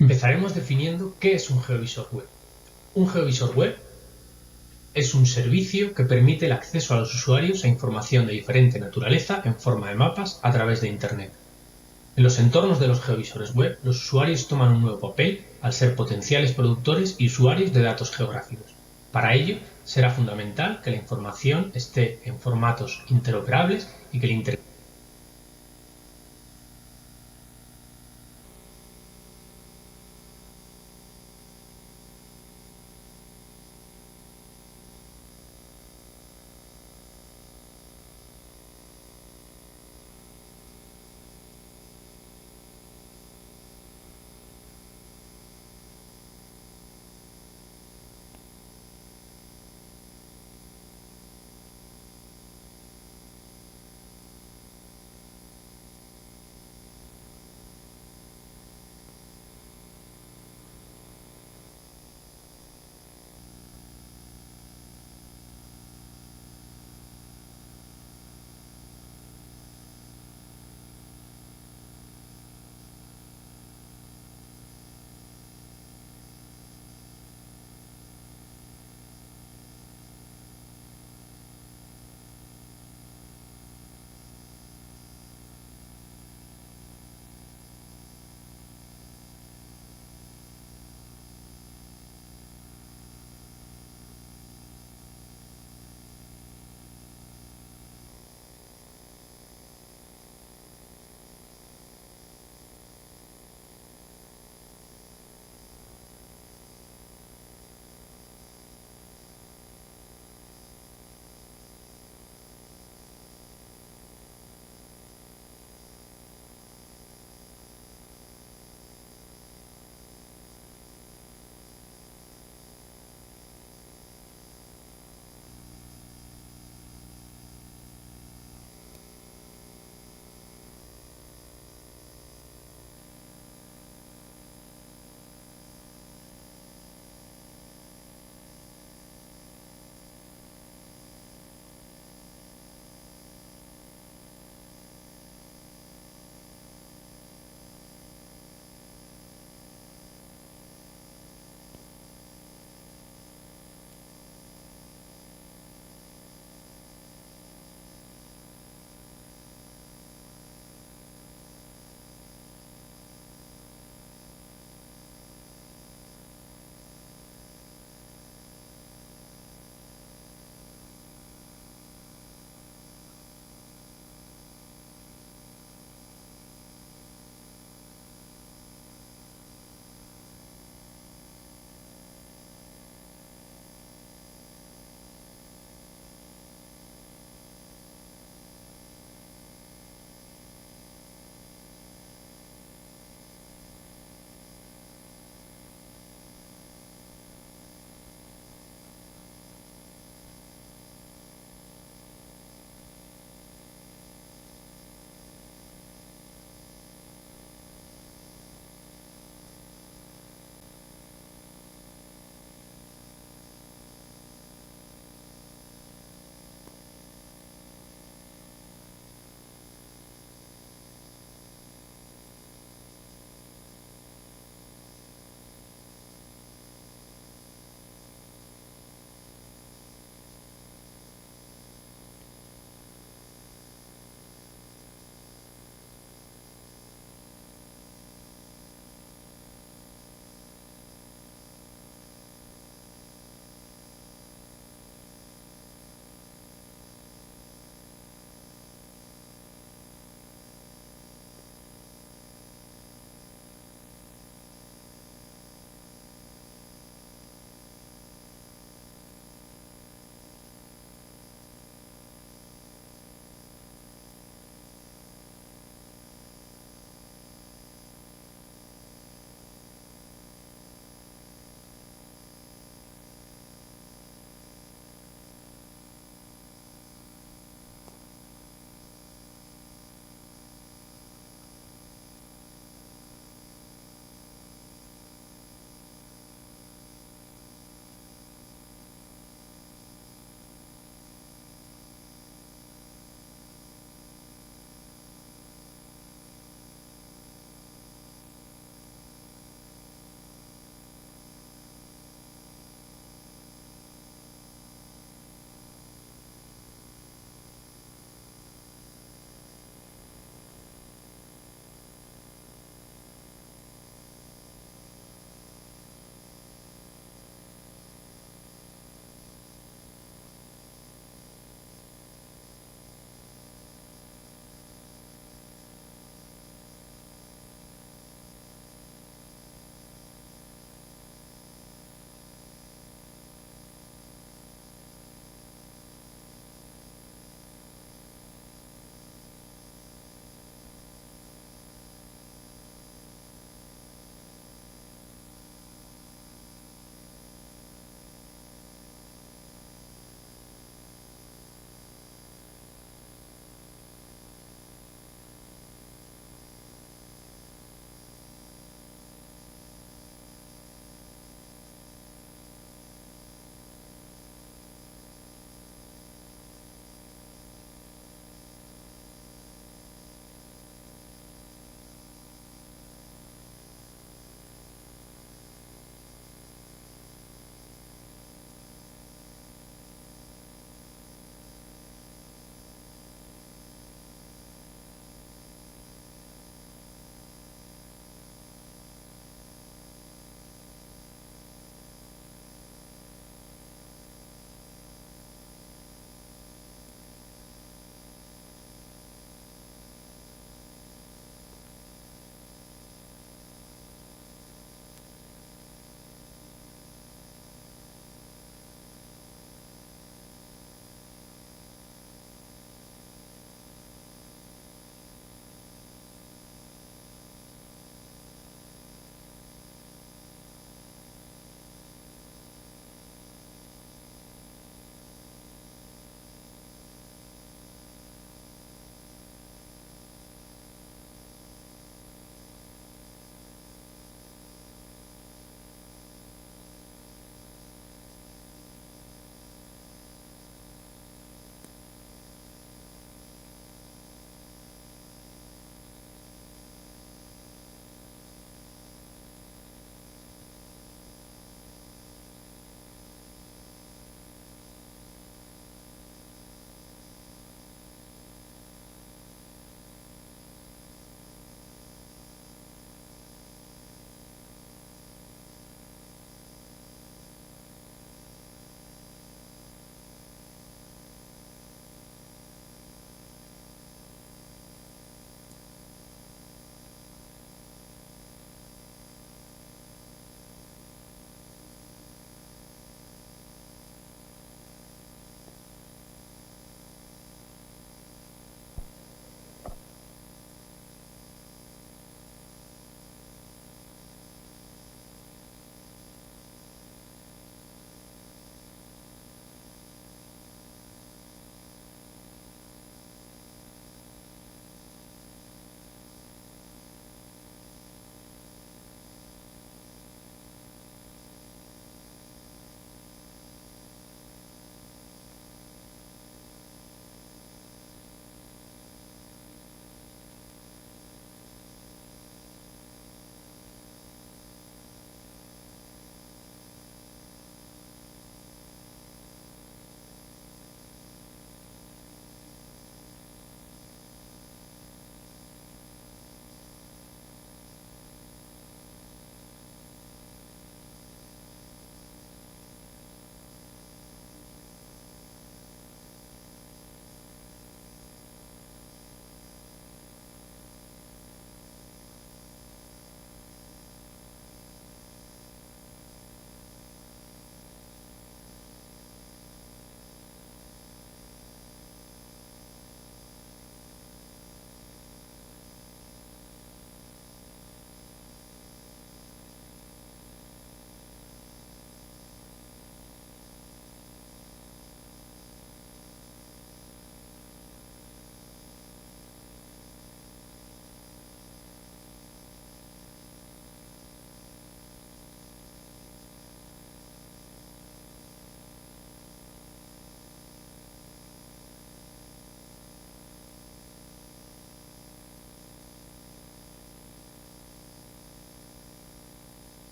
Empezaremos definiendo qué es un geovisor web. Un geovisor web es un servicio que permite el acceso a los usuarios a información de diferente naturaleza en forma de mapas a través de Internet. En los entornos de los geovisores web, los usuarios toman un nuevo papel al ser potenciales productores y usuarios de datos geográficos. Para ello, será fundamental que la información esté en formatos interoperables y que el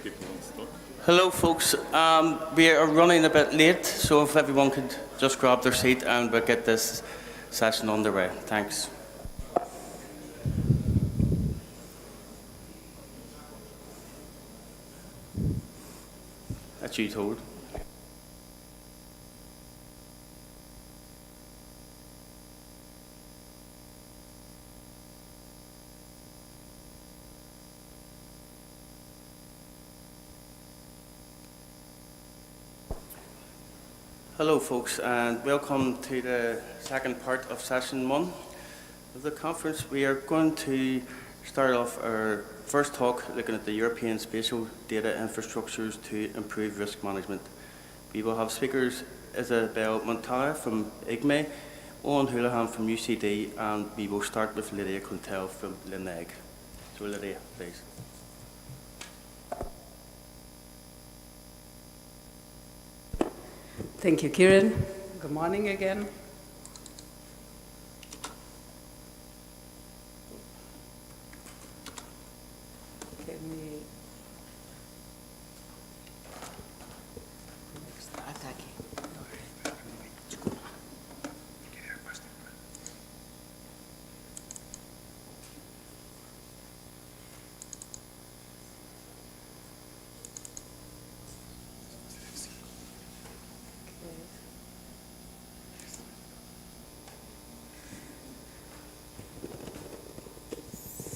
people want to talk. Hello, folks. We are running a bit late, so if everyone could just grab their seat and we'll get this session underway. Thanks. That's you told. Hello, folks, and welcome to the second part of session 1 of the conference. We are going to start off our first talk looking at the European spatial data infrastructures to improve risk management. We will have speakers Isabel Montana from AGEO, Owen Houlihan from UCD, and we will start with Lydia Quintel from LINEG. So Lydia, please. Thank you, Kieran. Good morning again. Can we start again?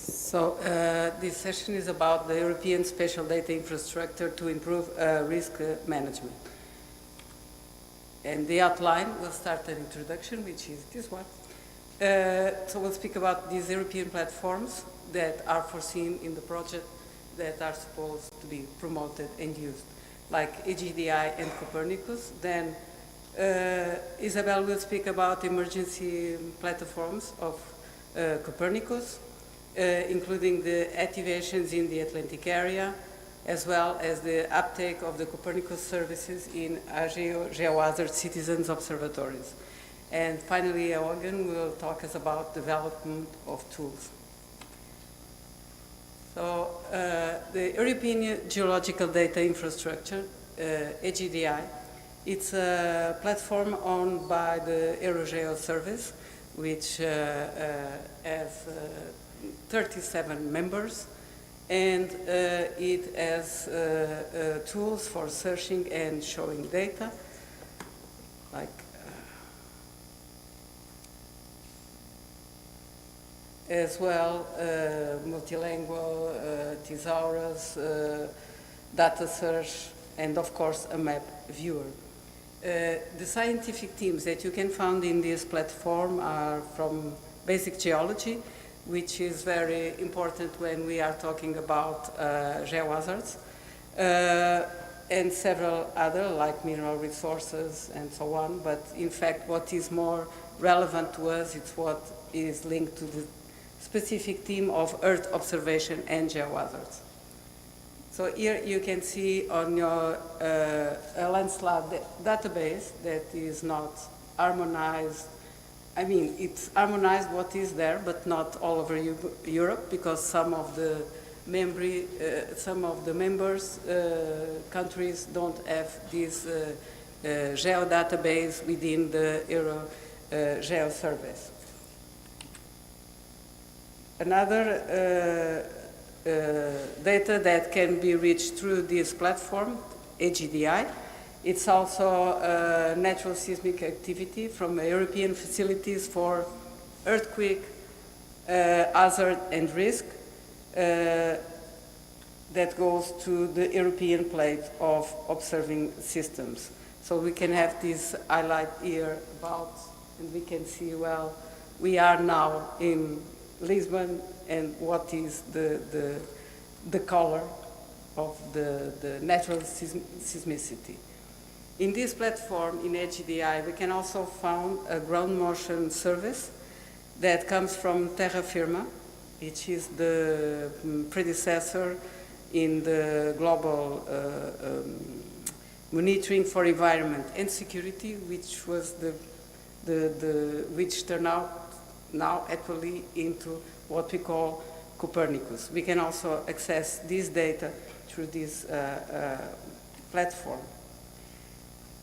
So this session is about the European spatial data infrastructure to improve risk management. And the outline will start an introduction, which is this one. So we'll speak about these European platforms that are foreseen in the project that are supposed to be promoted and used, like AGDI and Copernicus. Then Isabel will speak about emergency platforms of Copernicus, including the activations in the Atlantic area, as well as the uptake of the Copernicus services in AGEO geohazard citizens observatories. And finally, Eugen will talk us about development of tools. So the European Geological Data Infrastructure, AGDI, it's a platform owned by the AGEO service, which has 37 members, and it has tools for searching and showing data, like as well multilingual, thesaurus, data search, and of course a map viewer. The scientific teams that you can find in this platform are from basic geology, which is very important when we are talking about geohazards, and several other, like mineral resources and so on. But in fact, what is more relevant to us is what is linked to the specific theme of Earth observation and geohazards. So here you can see on your landslide database that is not harmonized. I mean, it's harmonized what is there, but not all over Europe, because some of the members countries don't have this geodatabase within the Euro service. Another data that can be reached through this platform, AGDI, it's also natural seismic activity from European facilities for earthquake, hazard and risk that goes to the European plate of observing systems. So we can have this highlight here about, and we can see, well, we are now in Lisbon and what is the color of the natural seismicity. In this platform, in AGDI, we can also find a ground motion service that comes from Terra Firma, which is the predecessor in the global monitoring for environment and security, which was which turned out now actually into what we call Copernicus. We can also access this data through this platform.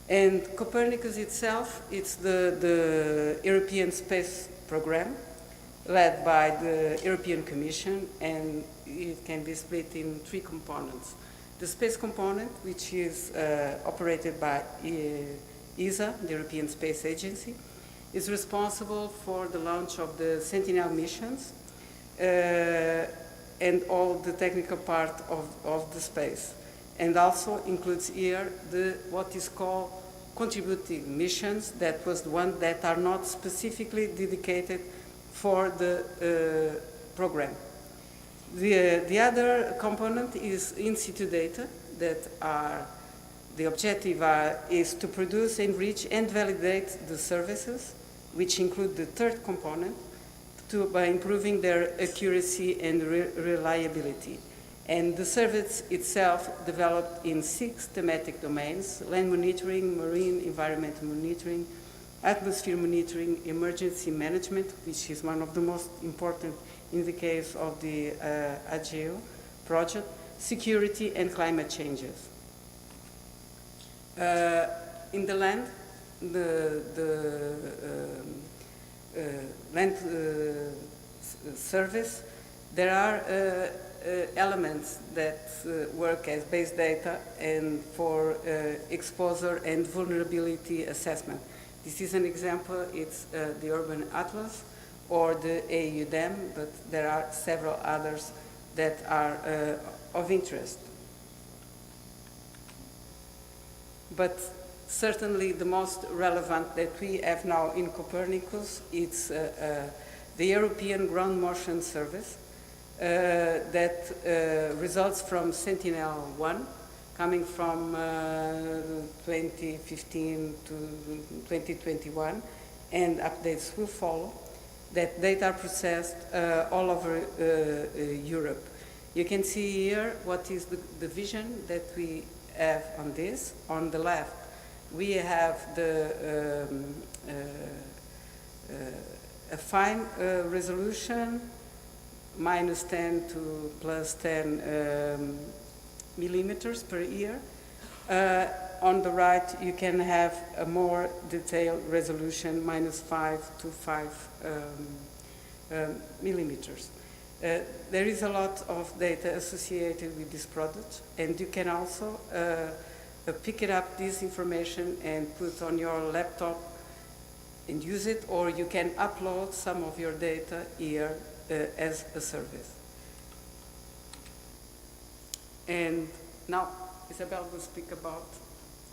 And Copernicus itself, it's the European Space Program led by the European Commission, and it can be split in 3 components. The space component, which is operated by ESA, the European Space Agency, is responsible for the launch of the Sentinel missions and all the technical part of the space. And also includes here what is called contributing missions, that was the one that are not specifically dedicated for the program. The other component is in situ data that are, the objective is to produce, enrich and validate the services, which include the third component, by improving their accuracy and reliability. And the service itself developed in 6 thematic domains: land monitoring, marine environment monitoring, atmosphere monitoring, emergency management, which is one of the most important in the case of the AGEO project, security and climate changes. In the land, the land service, there are elements that work as base data and for exposure and vulnerability assessment. This is an example, it's the Urban Atlas or the AGEO dam, but there are several others that are of interest. But certainly the most relevant that we have now in Copernicus is the European Ground Motion Service that results from Sentinel-1, coming from 2015 to 2021, and updates will follow. That data are processed all over Europe. You can see here what is the vision that we have on this. On the left, we have the a fine resolution, -10 to +10 millimeters per year. On the right, you can have a more detailed resolution, -5 to 5 millimeters. There is a lot of data associated with this product, and you can also pick it up, this information, and put on your laptop and use it, or you can upload some of your data here as a service. And now Isabel will speak about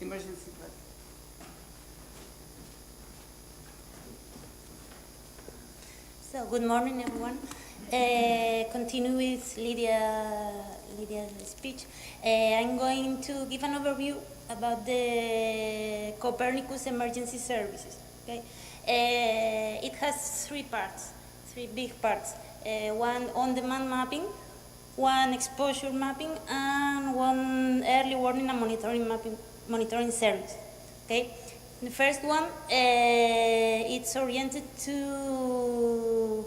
emergency planning. So, good morning, everyone. Continue with Lydia's speech. I'm going to give an overview about the Copernicus emergency services. Okay, it has 3 parts, 3 big parts. One on-demand mapping, one exposure mapping, and one early warning and monitoring service. Okay, the first one it's oriented to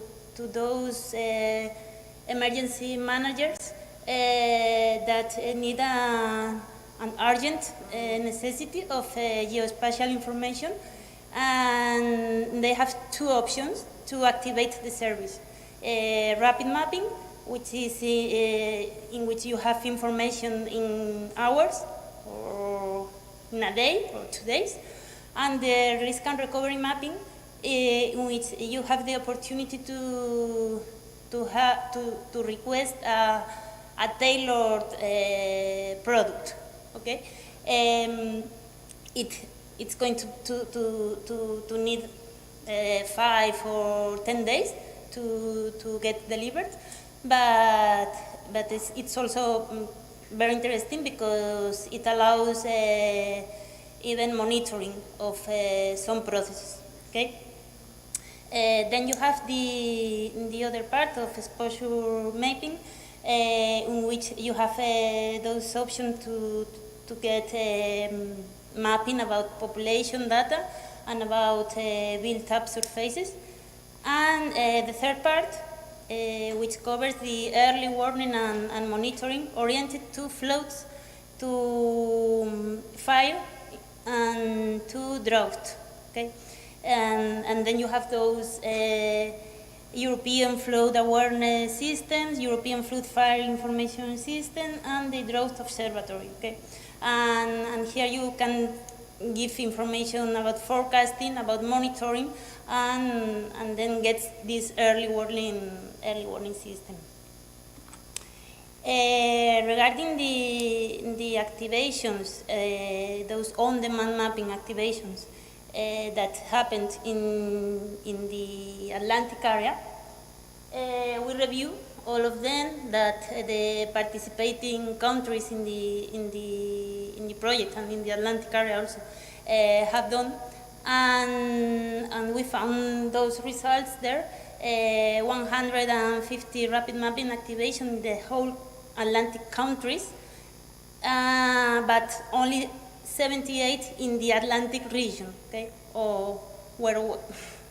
those emergency managers that need an urgent necessity of geospatial information, and they have 2 options to activate the service. Rapid mapping, which is in which you have information in hours or in a day or 2 days, and the risk and recovery mapping, in which you have the opportunity to request a tailored product. Okay, it's going to need 5 or 10 days to get delivered, but it's also very interesting because it allows even monitoring of some processes. Okay. Then you have the other part of exposure mapping, in which you have those options to get mapping about population data and about built-up surfaces. And the third part which covers the early warning and monitoring oriented to floods, to fire, and to drought. Okay, and then you have those European flood awareness systems, European flood fire information system, and the drought observatory. Okay, and here you can give information about forecasting, about monitoring, and then get this early warning system. Regarding the activations, those on-demand mapping activations that happened in the Atlantic area, we review all of them that the participating countries in the project and in the Atlantic area also have done, and we found those results there. 150 rapid mapping activation in the whole Atlantic countries, but only 78 in the Atlantic region, okay? Or where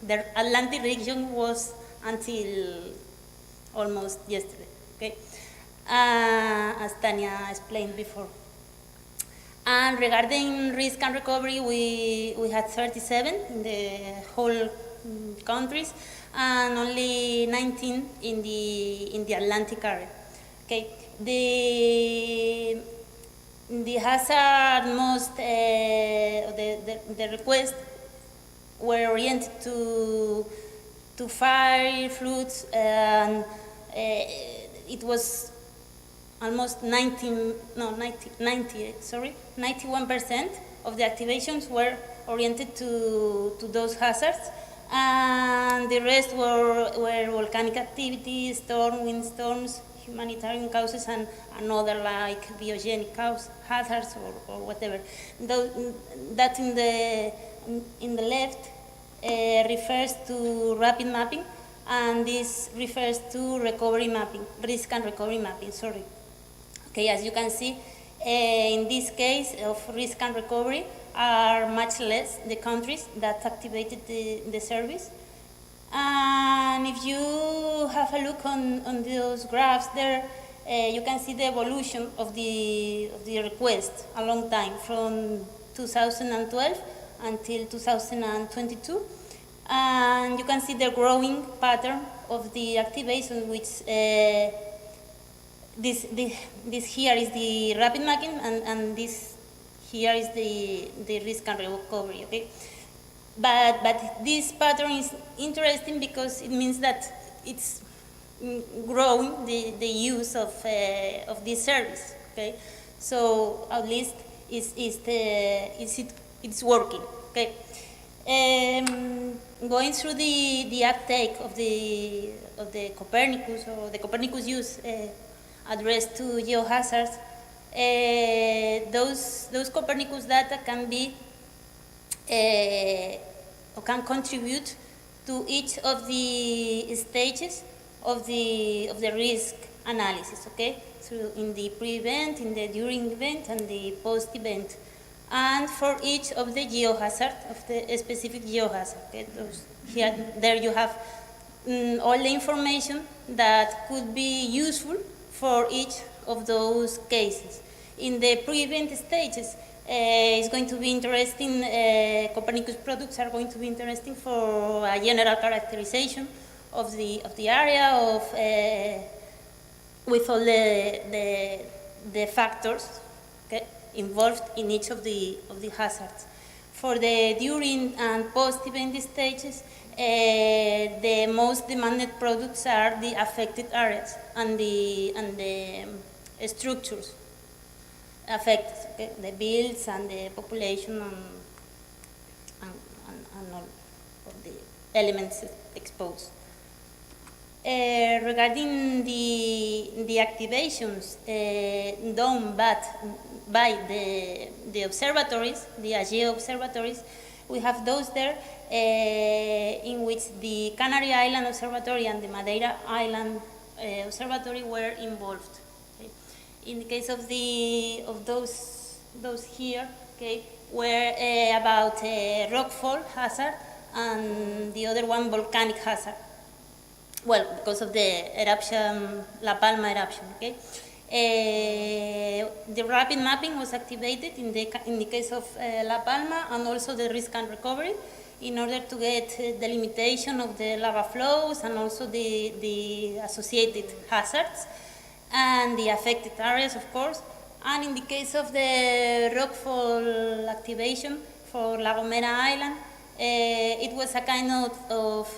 the Atlantic region was until almost yesterday, okay? As Tania explained before. And regarding risk and recovery, we had 37 in the whole countries, and only 19 in the Atlantic area. Okay, the hazard most the requests were oriented to fire, floods, and it was almost 91% of the activations were oriented to those hazards, and the rest were volcanic activity, windstorms, humanitarian causes, and other like biogenic hazards or whatever. That in the left refers to rapid mapping, and this refers to recovery mapping, risk and recovery mapping, sorry. Okay, as you can see, in this case of risk and recovery are much less the countries that activated the service. And if you have a look on those graphs there, you can see the evolution of the request a long time, from 2012 until 2022. And you can see the growing pattern of the activation, which this here is the rapid mapping, and this here is the risk and recovery, okay? But this pattern is interesting because it means that it's growing the use of this service, okay? So at least it's working, okay? Going through the uptake of the Copernicus, or the Copernicus use addressed to geohazards, those Copernicus data can be or can contribute to each of the stages of the risk analysis, okay? So in the pre-event, in the during event, and the post-event, and for each of the geohazard, of the specific geohazard, okay? There you have all the information that could be useful for each of those cases. In the pre-event stages, it's going to be interesting, Copernicus products are going to be interesting for a general characterization of the area, with all the factors, okay, involved in each of the hazards. For the during and post-event stages, the most demanded products are the affected areas and the structures affected, okay? The builds and the population and all of the elements exposed. Regarding the activations done by the observatories, the AGEO observatories, we have those there in which the Canary Island Observatory and the Madeira Island Observatory were involved. Okay? In the case of those here, okay, were about rockfall hazard, and the other one volcanic hazard. well, because of the eruption, La Palma eruption, okay? The rapid mapping was activated in the case of La Palma, and also the risk and recovery, in order to get the limitation of the lava flows and also the associated hazards and the affected areas, of course. And in the case of the rockfall activation for La Gomera Island, it was a kind of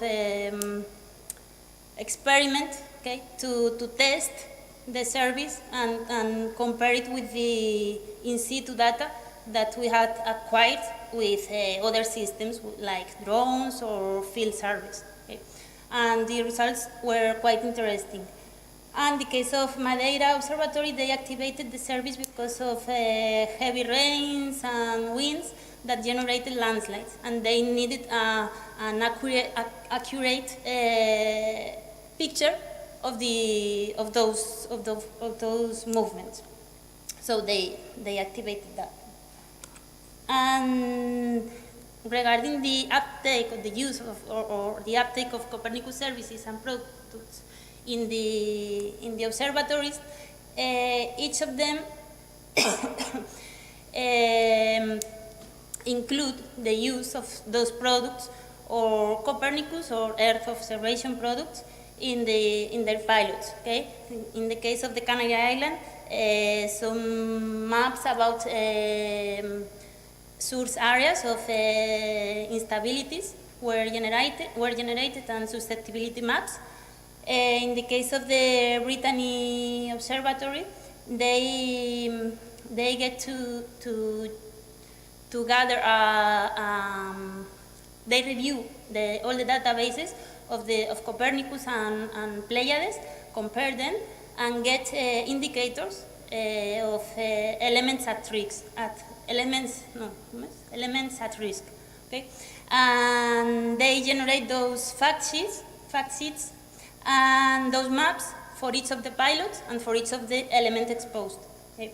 experiment, okay, to test the service and compare it with the in situ data that we had acquired with other systems like drones or field service. Okay? And the results were quite interesting. And in the case of Madeira Observatory, they activated the service because of heavy rains and winds that generated landslides, and they needed an accurate picture of those movements. So they activated that. And regarding the uptake of the use of or the uptake of Copernicus services and products in the observatories, each of them include the use of those products or Copernicus or Earth observation products in their pilots. Okay, in the case of the Canary Island, some maps about source areas of instabilities were generated and susceptibility maps. In the case of the Brittany Observatory, they get to gather they review all the databases of Copernicus and Pleiades, compare them, and get indicators of elements at risk. Elements at risk. Okay, and they generate those fact sheets, and those maps for each of the pilots and for each of the elements exposed. Okay.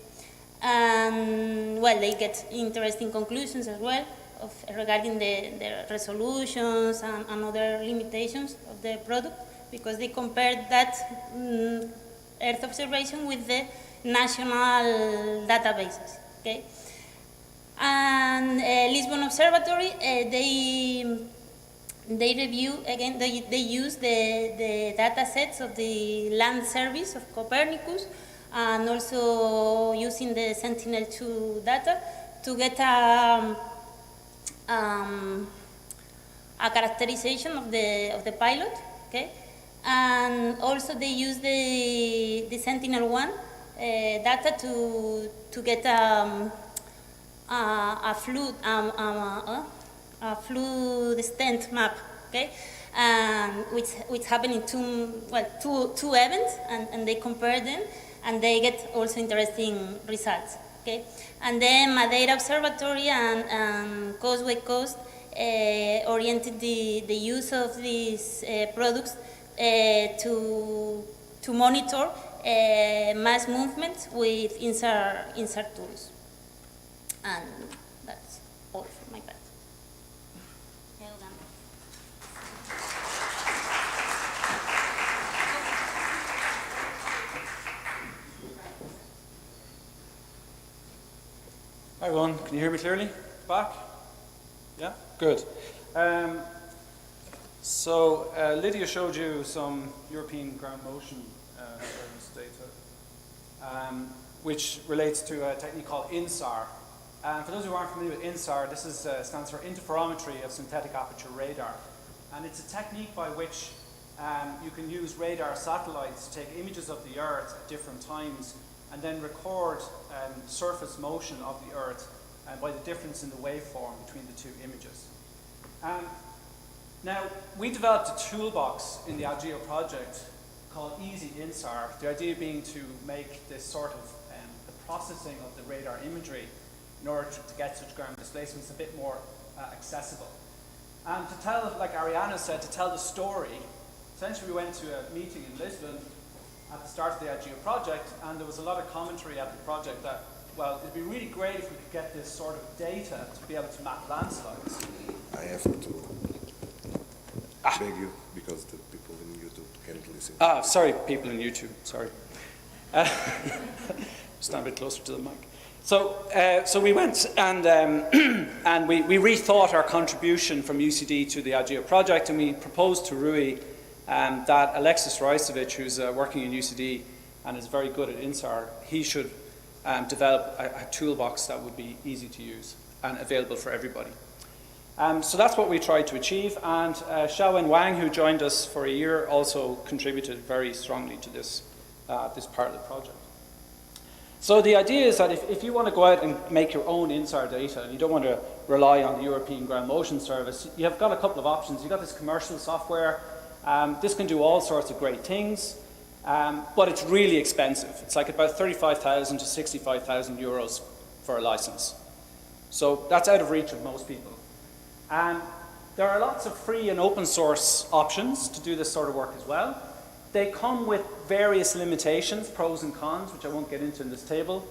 And well, they get interesting conclusions as well regarding the resolutions and other limitations of the product, because they compared that Earth observation with the national databases. Okay. And Lisbon Observatory, they review, again, they use the data sets of the land service of Copernicus, and also using the Sentinel-2 data to get a characterization of the pilot. Okay, and also they use the Sentinel-1 data to get a fluorescent map, okay, which happened in two events, and they compare them, and they get also interesting results, okay. And then Madeira Observatory and Causeway Coast oriented the use of these products to monitor mass movements with INSAR tools. And that's all from my part. Hi everyone, can you hear me clearly? Back? Yeah? Good. So Lydia showed you some European ground motion service data, which relates to a technique called INSAR. For those who aren't familiar with INSAR, this stands for Interferometry of Synthetic Aperture Radar. And it's a technique by which you can use radar satellites to take images of the Earth at different times and then record surface motion of the Earth by the difference in the waveform between the two images. Now, we developed a toolbox in the AGEO project called Easy INSAR, the idea being to make this sort of the processing of the radar imagery in order to get such ground displacements a bit more accessible. And to tell, like Ariana said, to tell the story, essentially we went to a meeting in Lisbon at the start of the AGEO project, and there was a lot of commentary at the project that, well, it'd be really great if we could get this sort of data to be able to map landslides. I have to beg you, because the people in YouTube can't listen. Ah, sorry, people in YouTube, sorry. Stand a bit closer to the mic. So we went and, and we rethought our contribution from UCD to the AGEO project, and we proposed to Rui that Alexis Rajcevic, who's working in UCD and is very good at INSAR, he should develop a toolbox that would be easy to use and available for everybody. So that's what we tried to achieve, and Xiaowen Wang, who joined us for a year, also contributed very strongly to this, this part of the project. So the idea is that if you want to go out and make your own INSAR data and you don't want to rely on the European Ground Motion Service, you've got a couple of options. You've got this commercial software. This can do all sorts of great things, but it's really expensive. It's like about 35,000 to 65,000 euros for a license. So that's out of reach of most people. There are lots of free and open source options to do this sort of work as well. They come with various limitations, pros and cons, which I won't get into in this table.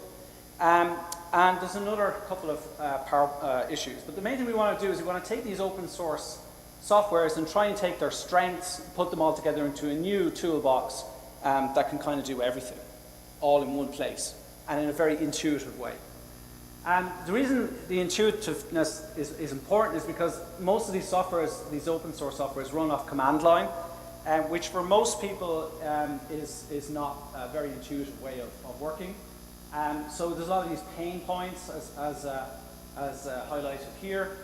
And there's another couple of issues. But the main thing we want to do is we want to take these open source softwares and try and take their strengths, put them all together into a new toolbox that can kind of do everything, all in one place, and in a very intuitive way. The reason the intuitiveness is important is because most of these softwares, these open source softwares, run off command line, which for most people is not a very intuitive way of working. So there's a lot of these pain points as highlighted here.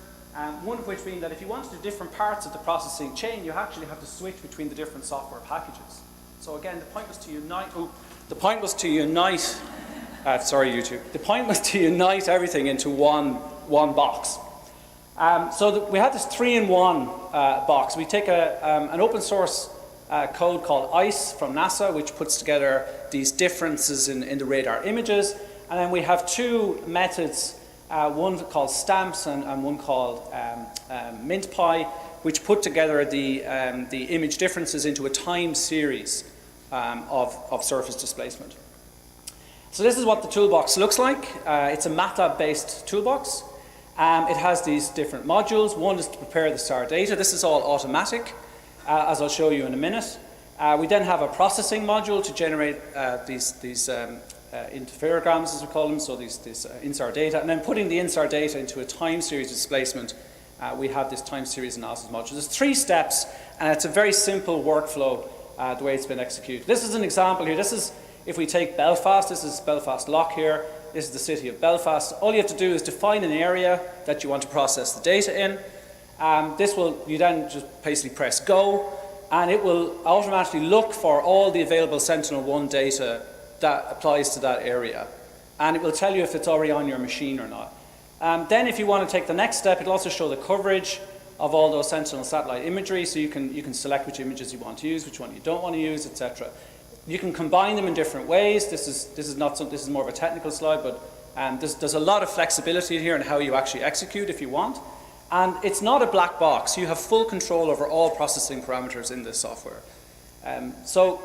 One of which being that if you want to do different parts of the processing chain, you actually have to switch between the different software packages. So again, the point was to unite. The point was to unite. Sorry, YouTube. The point was to unite everything into one box. So we had this 3-in-1 box. We take an open source code called ICE from NASA, which puts together these differences in the radar images, and then we have two methods. One called stamps and one called MintPy, which put together the image differences into a time series of surface displacement. So this is what the toolbox looks like. It's a MATLAB-based toolbox. It has these different modules. One is to prepare the SAR data. This is all automatic, as I'll show you in a minute. We then have a processing module to generate these interferograms, as we call them, so these INSAR data. And then putting the INSAR data into a time series displacement, we have this time series analysis module. There's 3 steps, and it's a very simple workflow the way it's been executed. This is an example here. This is, if we take Belfast, this is Belfast Lough here. This is the city of Belfast. All you have to do is define an area that you want to process the data in. You then just basically press go, and it will automatically look for all the available Sentinel-1 data that applies to that area. And it will tell you if it's already on your machine or not. Then if you want to take the next step, it'll also show the coverage of all those Sentinel satellite imagery, so you can select which images you want to use, which one you don't want to use, etc. You can combine them in different ways. This is more of a technical slide, but there's a lot of flexibility here in how you actually execute if you want. And it's not a black box. You have full control over all processing parameters in this software. So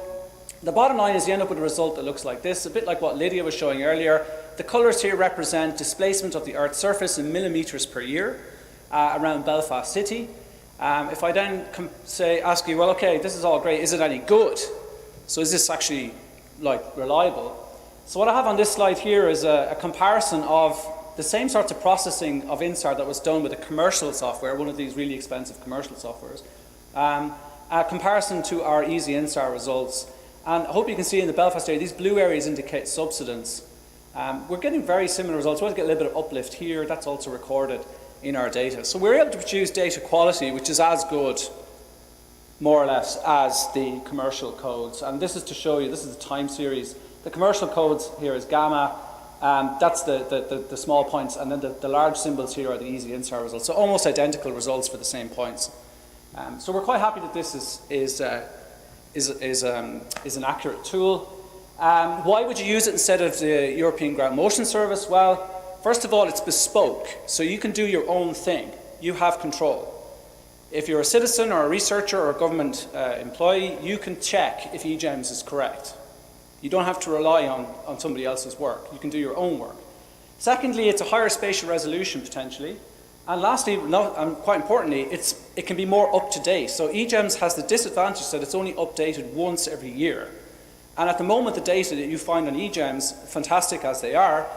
the bottom line is you end up with a result that looks like this, a bit like what Lydia was showing earlier. The colours here represent displacement of the Earth's surface in millimetres per year around Belfast City. If I then ask you, well, okay, this is all great, is it any good? So is this actually reliable? So what I have on this slide here is a comparison of the same sorts of processing of INSAR that was done with a commercial software, one of these really expensive commercial softwares, a comparison to our easy INSAR results. And I hope you can see in the Belfast area, these blue areas indicate subsidence. We're getting very similar results. We'll get a little bit of uplift here. That's also recorded in our data. So we're able to produce data quality which is as good, more or less, as the commercial codes. And this is to show you, this is the time series. The commercial codes here is gamma. That's the small points, and then the large symbols here are the easy INSAR results. So almost identical results for the same points. So we're quite happy that this is an accurate tool. Why would you use it instead of the European Ground Motion Service? Well, first of all, it's bespoke, so you can do your own thing. You have control. If you're a citizen or a researcher or a government employee, you can check if eGEMS is correct. You don't have to rely on somebody else's work. You can do your own work. Secondly, it's a higher spatial resolution potentially. And lastly, and quite importantly, it's it can be more up to date. So eGEMS has the disadvantage that it's only updated once every year. And at the moment, the data that you find on eGEMS, fantastic as they are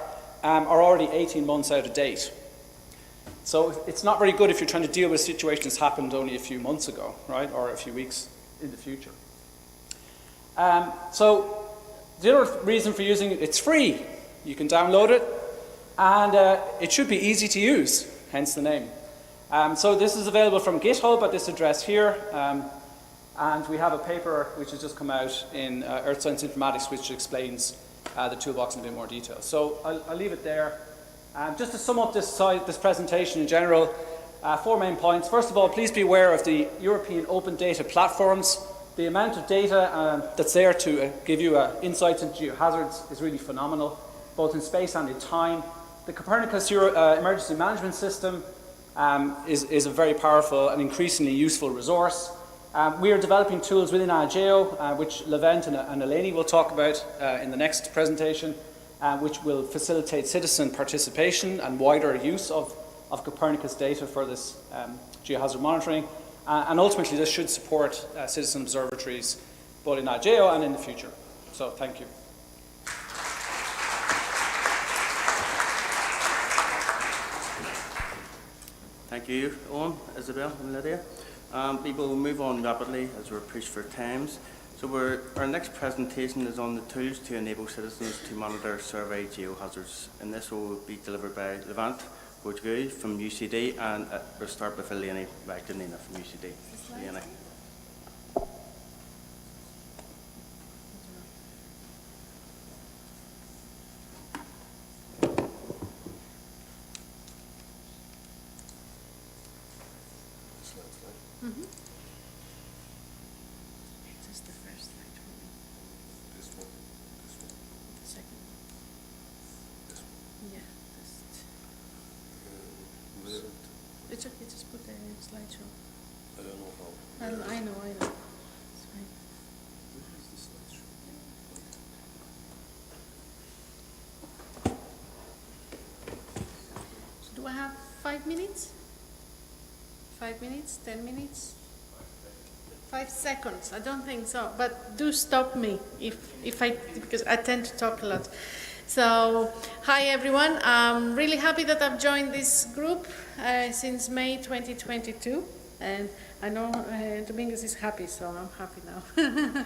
already 18 months out of date. So it's not very good if you're trying to deal with a situation that's happened only a few months ago, right, or a few weeks in the future. So the other reason for using it, it's free. You can download it, and it should be easy to use, hence the name. So this is available from GitHub at this address here, and we have a paper which has just come out in Earth Science Informatics which explains the toolbox in a bit more detail. So I'll leave it there. Just to sum up this presentation in general, 4 main points. First of all, please be aware of the European open data platforms. The amount of data that's there to give you insights into geohazards is really phenomenal, both in space and in time. The Copernicus Emergency Management System is a very powerful and increasingly useful resource. We are developing tools within AGEO, which Levent and Eleni will talk about in the next presentation, which will facilitate citizen participation and wider use of Copernicus data for this geohazard monitoring. And ultimately, this should support citizen observatories both in AGEO and in the future. So, thank you. Thank you, Owen, Isabel, and Lydia. We will move on rapidly as we're pushed for times. So our next presentation is on the tools to enable citizens to monitor survey geohazards, and this will be delivered by Levent Bourdieu from UCD, and we'll start with Eleni Magdalena from UCD. Eleni. It's okay, just put the slideshow. I don't know how. I know. It's fine. Where is the slideshow? So do I have 5 minutes? 5 minutes? 10 minutes? 5 seconds. I don't think so. But do stop me because I tend to talk a lot. So, hi everyone. I'm really happy that I've joined this group since May 2022, and I know Domingos is happy, so I'm happy now.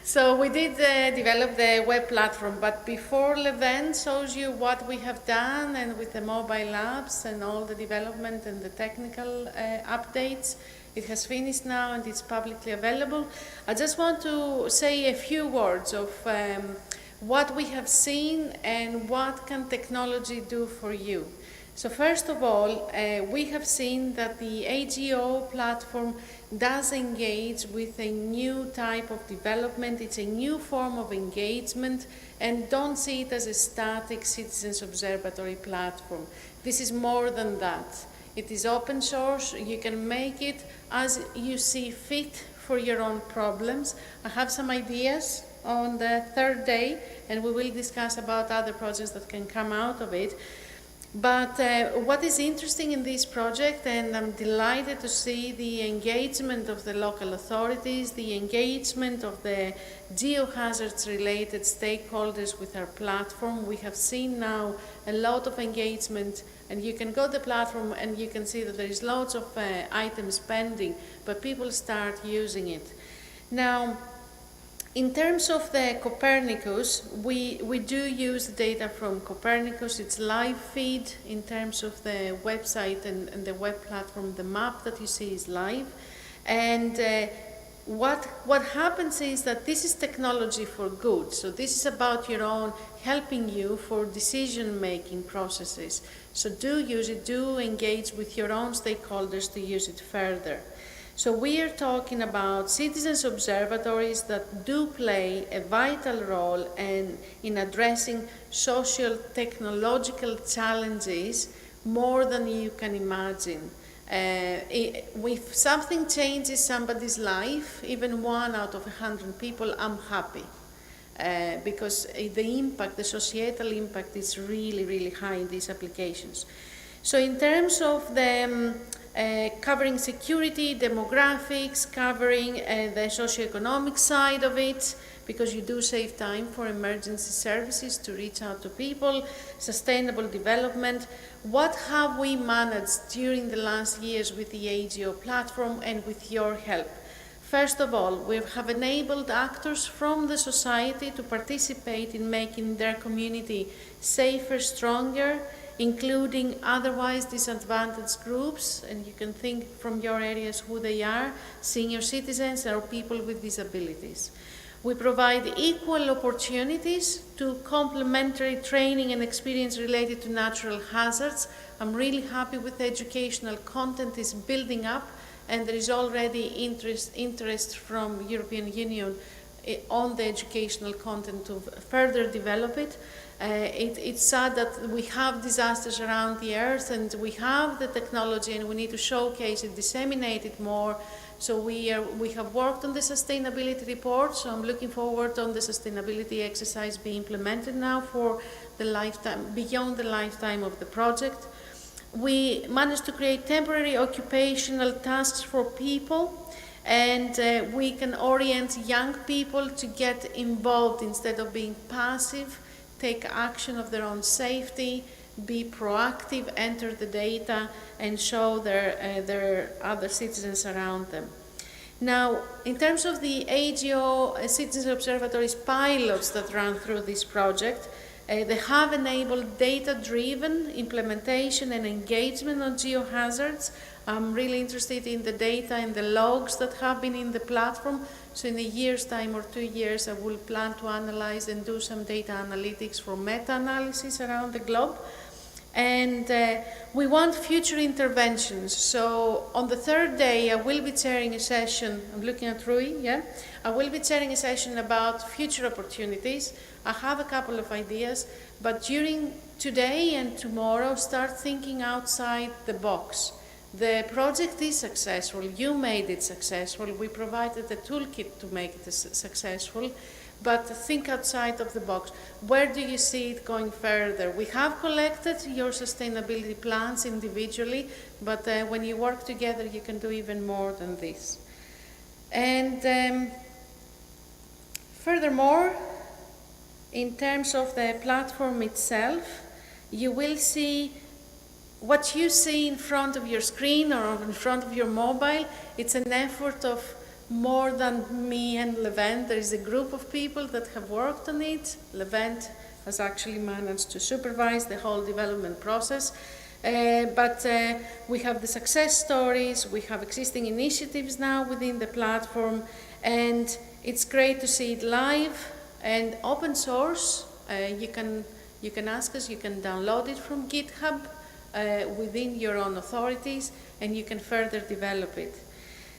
So we did develop the web platform, but before Levent shows you what we have done and with the mobile apps and all the development and the technical updates, it has finished now and it's publicly available. I just want to say a few words of what we have seen and what can technology do for you. So first of all, we have seen that the AGEO platform does engage with a new type of development. It's a new form of engagement, and don't see it as a static citizens observatory platform. This is more than that. It is open source. You can make it as you see fit for your own problems. I have some ideas on the third day, and we will discuss about other projects that can come out of it. But what is interesting in this project, and I'm delighted to see the engagement of the local authorities, the engagement of the geohazards related stakeholders with our platform. We have seen now a lot of engagement, and you can go to the platform and you can see that there is lots of items pending, but people start using it. Now, in terms of the Copernicus, we do use the data from Copernicus. It's live feed in terms of the website and the web platform. The map that you see is live. And what happens is that this is technology for good. So this is about your own, helping you for decision-making processes. So do use it, do engage with your own stakeholders to use it further. So we are talking about citizens observatories that do play a vital role in addressing social technological challenges more than you can imagine. If something changes somebody's life, even 1 out of 100 people, I'm happy. Because the impact, the societal impact is really, really high in these applications. So in terms of the covering security, demographics, covering the socioeconomic side of it, because you do save time for emergency services to reach out to people, sustainable development. What have we managed during the last years with the AGEO platform and with your help? First of all, we have enabled actors from the society to participate in making their community safer, stronger, including otherwise disadvantaged groups, and you can think from your areas who they are, senior citizens or people with disabilities. We provide equal opportunities to complementary training and experience related to natural hazards. I'm really happy with the educational content is building up, and there is already interest from European Union on the educational content to further develop it. It's sad that we have disasters around the earth and we have the technology and we need to showcase it, disseminate it more. So we have worked on the sustainability report, so I'm looking forward on the sustainability exercise being implemented now for the lifetime, beyond the lifetime of the project. We managed to create temporary occupational tasks for people, and we can orient young people to get involved instead of being passive, take action of their own safety, be proactive, enter the data, and show their other citizens around them. Now, in terms of the AGEO Citizen Observatories pilots that run through this project, they have enabled data-driven implementation and engagement on geohazards. I'm really interested in the data and the logs that have been in the platform. So in a year's time or 2 years, I will plan to analyze and do some data analytics for meta-analysis around the globe. And we want future interventions. So on the third day, I will be chairing a session. I'm looking at Rui, yeah? I will be chairing a session about future opportunities. I have a couple of ideas, but during today and tomorrow, start thinking outside the box. The project is successful. You made it successful. We provided a toolkit to make it successful. But think outside of the box. Where do you see it going further? We have collected your sustainability plans individually, but when you work together, you can do even more than this. And furthermore, in terms of the platform itself, you will see what you see in front of your screen or in front of your mobile. It's an effort of more than me and Levent. There is a group of people that have worked on it. Levent has actually managed to supervise the whole development process. But we have the success stories, we have existing initiatives now within the platform, and it's great to see it live and open source. You can ask us, you can download it from GitHub within your own authorities, and you can further develop it.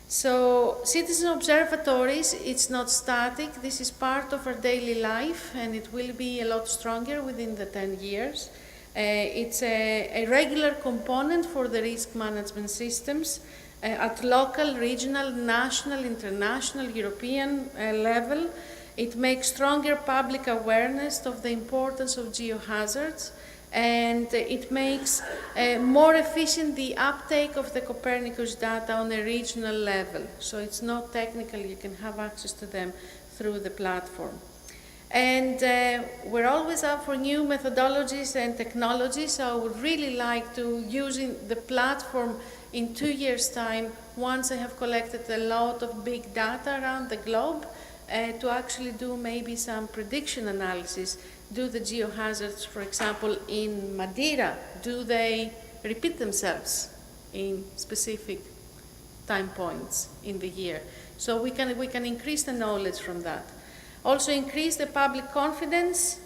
So citizen observatories, it's not static. This is part of our daily life, and it will be a lot stronger within the 10 years. It's a regular component for the risk management systems at local, regional, national, international, European level. It makes stronger public awareness of the importance of geohazards, and it makes more efficient the uptake of the Copernicus data on a regional level. So it's not technical, you can have access to them through the platform. And we're always up for new methodologies and technologies, so I would really like to use the platform in 2 years' time, once I have collected a lot of big data around the globe, to actually do maybe some prediction analysis. Do the geohazards, for example, in Madeira, do they repeat themselves in specific time points in the year? So we can increase the knowledge from that. Also increase the public confidence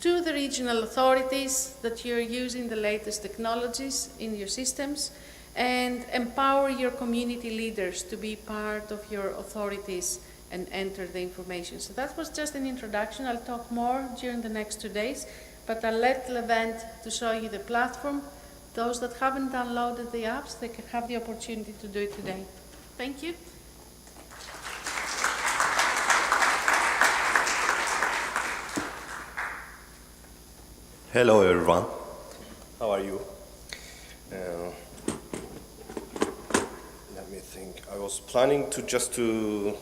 to the regional authorities that you're using the latest technologies in your systems, and empower your community leaders to be part of your authorities and enter the information. So that was just an introduction. I'll talk more during the next 2 days, but I'll let Levent to show you the platform. Those that haven't downloaded the apps, they can have the opportunity to do it today. Thank you. Hello everyone, how are you? think I was planning to just to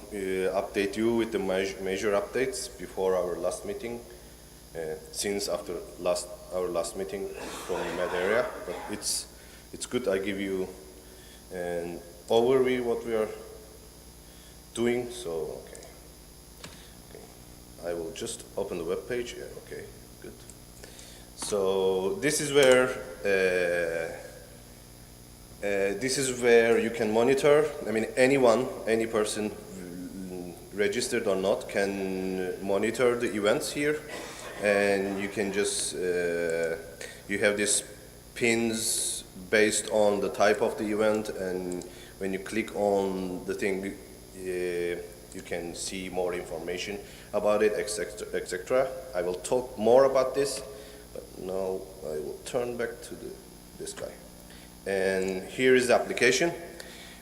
update you with the major updates before our last meeting, since after our last meeting from that area. But it's good I give you an overview what we are doing. So okay, I will just open the web page. Yeah, okay, good. So this is where you can monitor. I mean, any person registered or not can monitor the events here, and you can just you have these pins based on the type of the event, and when you click on the thing, you can see more information about it, etc. I will talk more about this, but now I will turn back to this guy. And here is the application,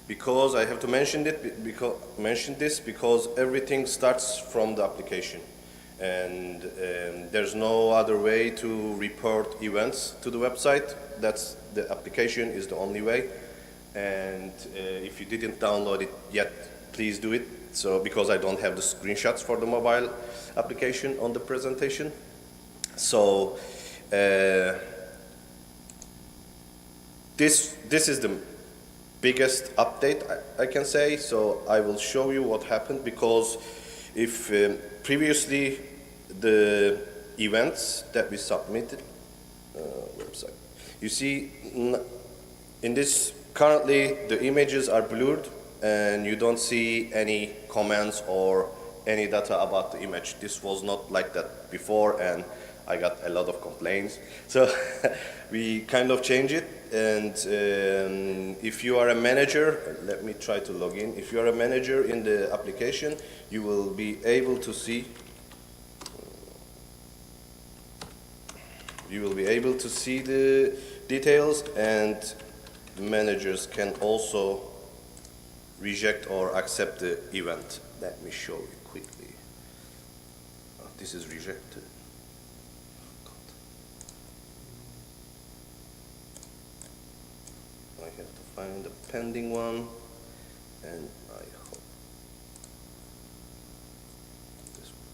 because I have to mention this because everything starts from the application, and there's no other way to report events to the website. That's the application is the only way. And if you didn't download it yet, please do it. So because I don't have the screenshots for the mobile application on the presentation, so. This is the biggest update I can say. So I will show you what happened, because if previously the events that we submitted website, you see in this currently the images are blurred and you don't see any comments or any data about the image. This was not like that before, and I got a lot of complaints. So we kind of changed it. And if you are a manager, let me try to log in. If you are a manager in the application, you will be able to see. You will be able to see the details, and managers can also reject or accept the event. Let me show you quickly. This is rejected. I have to find the pending one, and I hope this one.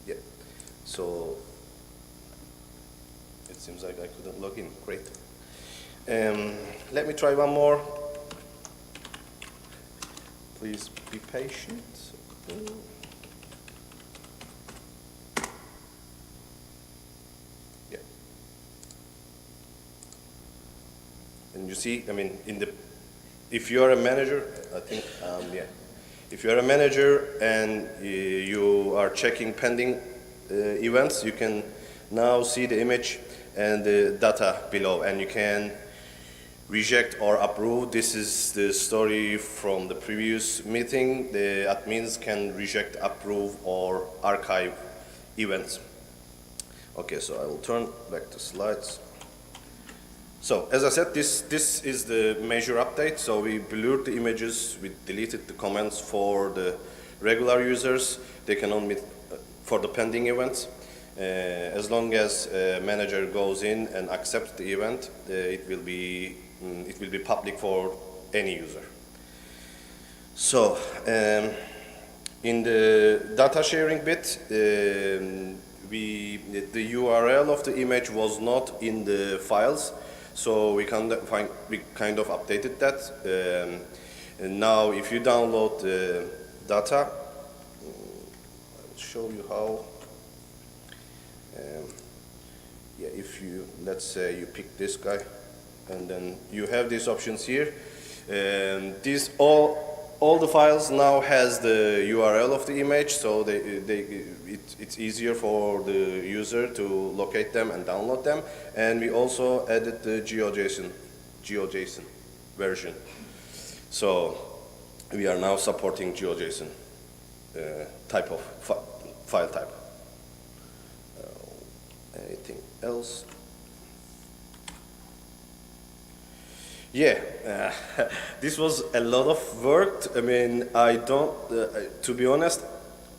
Yeah. So it seems like I couldn't log in. Great. Let me try one more. Please be patient. Yeah. And you see, I mean, if you are a manager, I think, yeah. If you are a manager and you are checking pending events, you can now see the image and the data below, and you can reject or approve. This is the story from the previous meeting. The admins can reject, approve, or archive events. Okay, so I will turn back to slides. So, as I said, this is the major update. So we blurred the images, we deleted the comments for the regular users. They can only for the pending events. As long as a manager goes in and accepts the event, it will be public for any user. So, in the data sharing bit, the URL of the image was not in the files, so we kind of updated that. And now, if you download the data, I'll show you how. Yeah, if you, let's say you pick this guy, and then you have these options here. These all the files now has the URL of the image, so it's easier for the user to locate them and download them. And we also added the GeoJSON version. So we are now supporting GeoJSON type of file type. Anything else? Yeah, this was a lot of work. I mean, I don't, to be honest,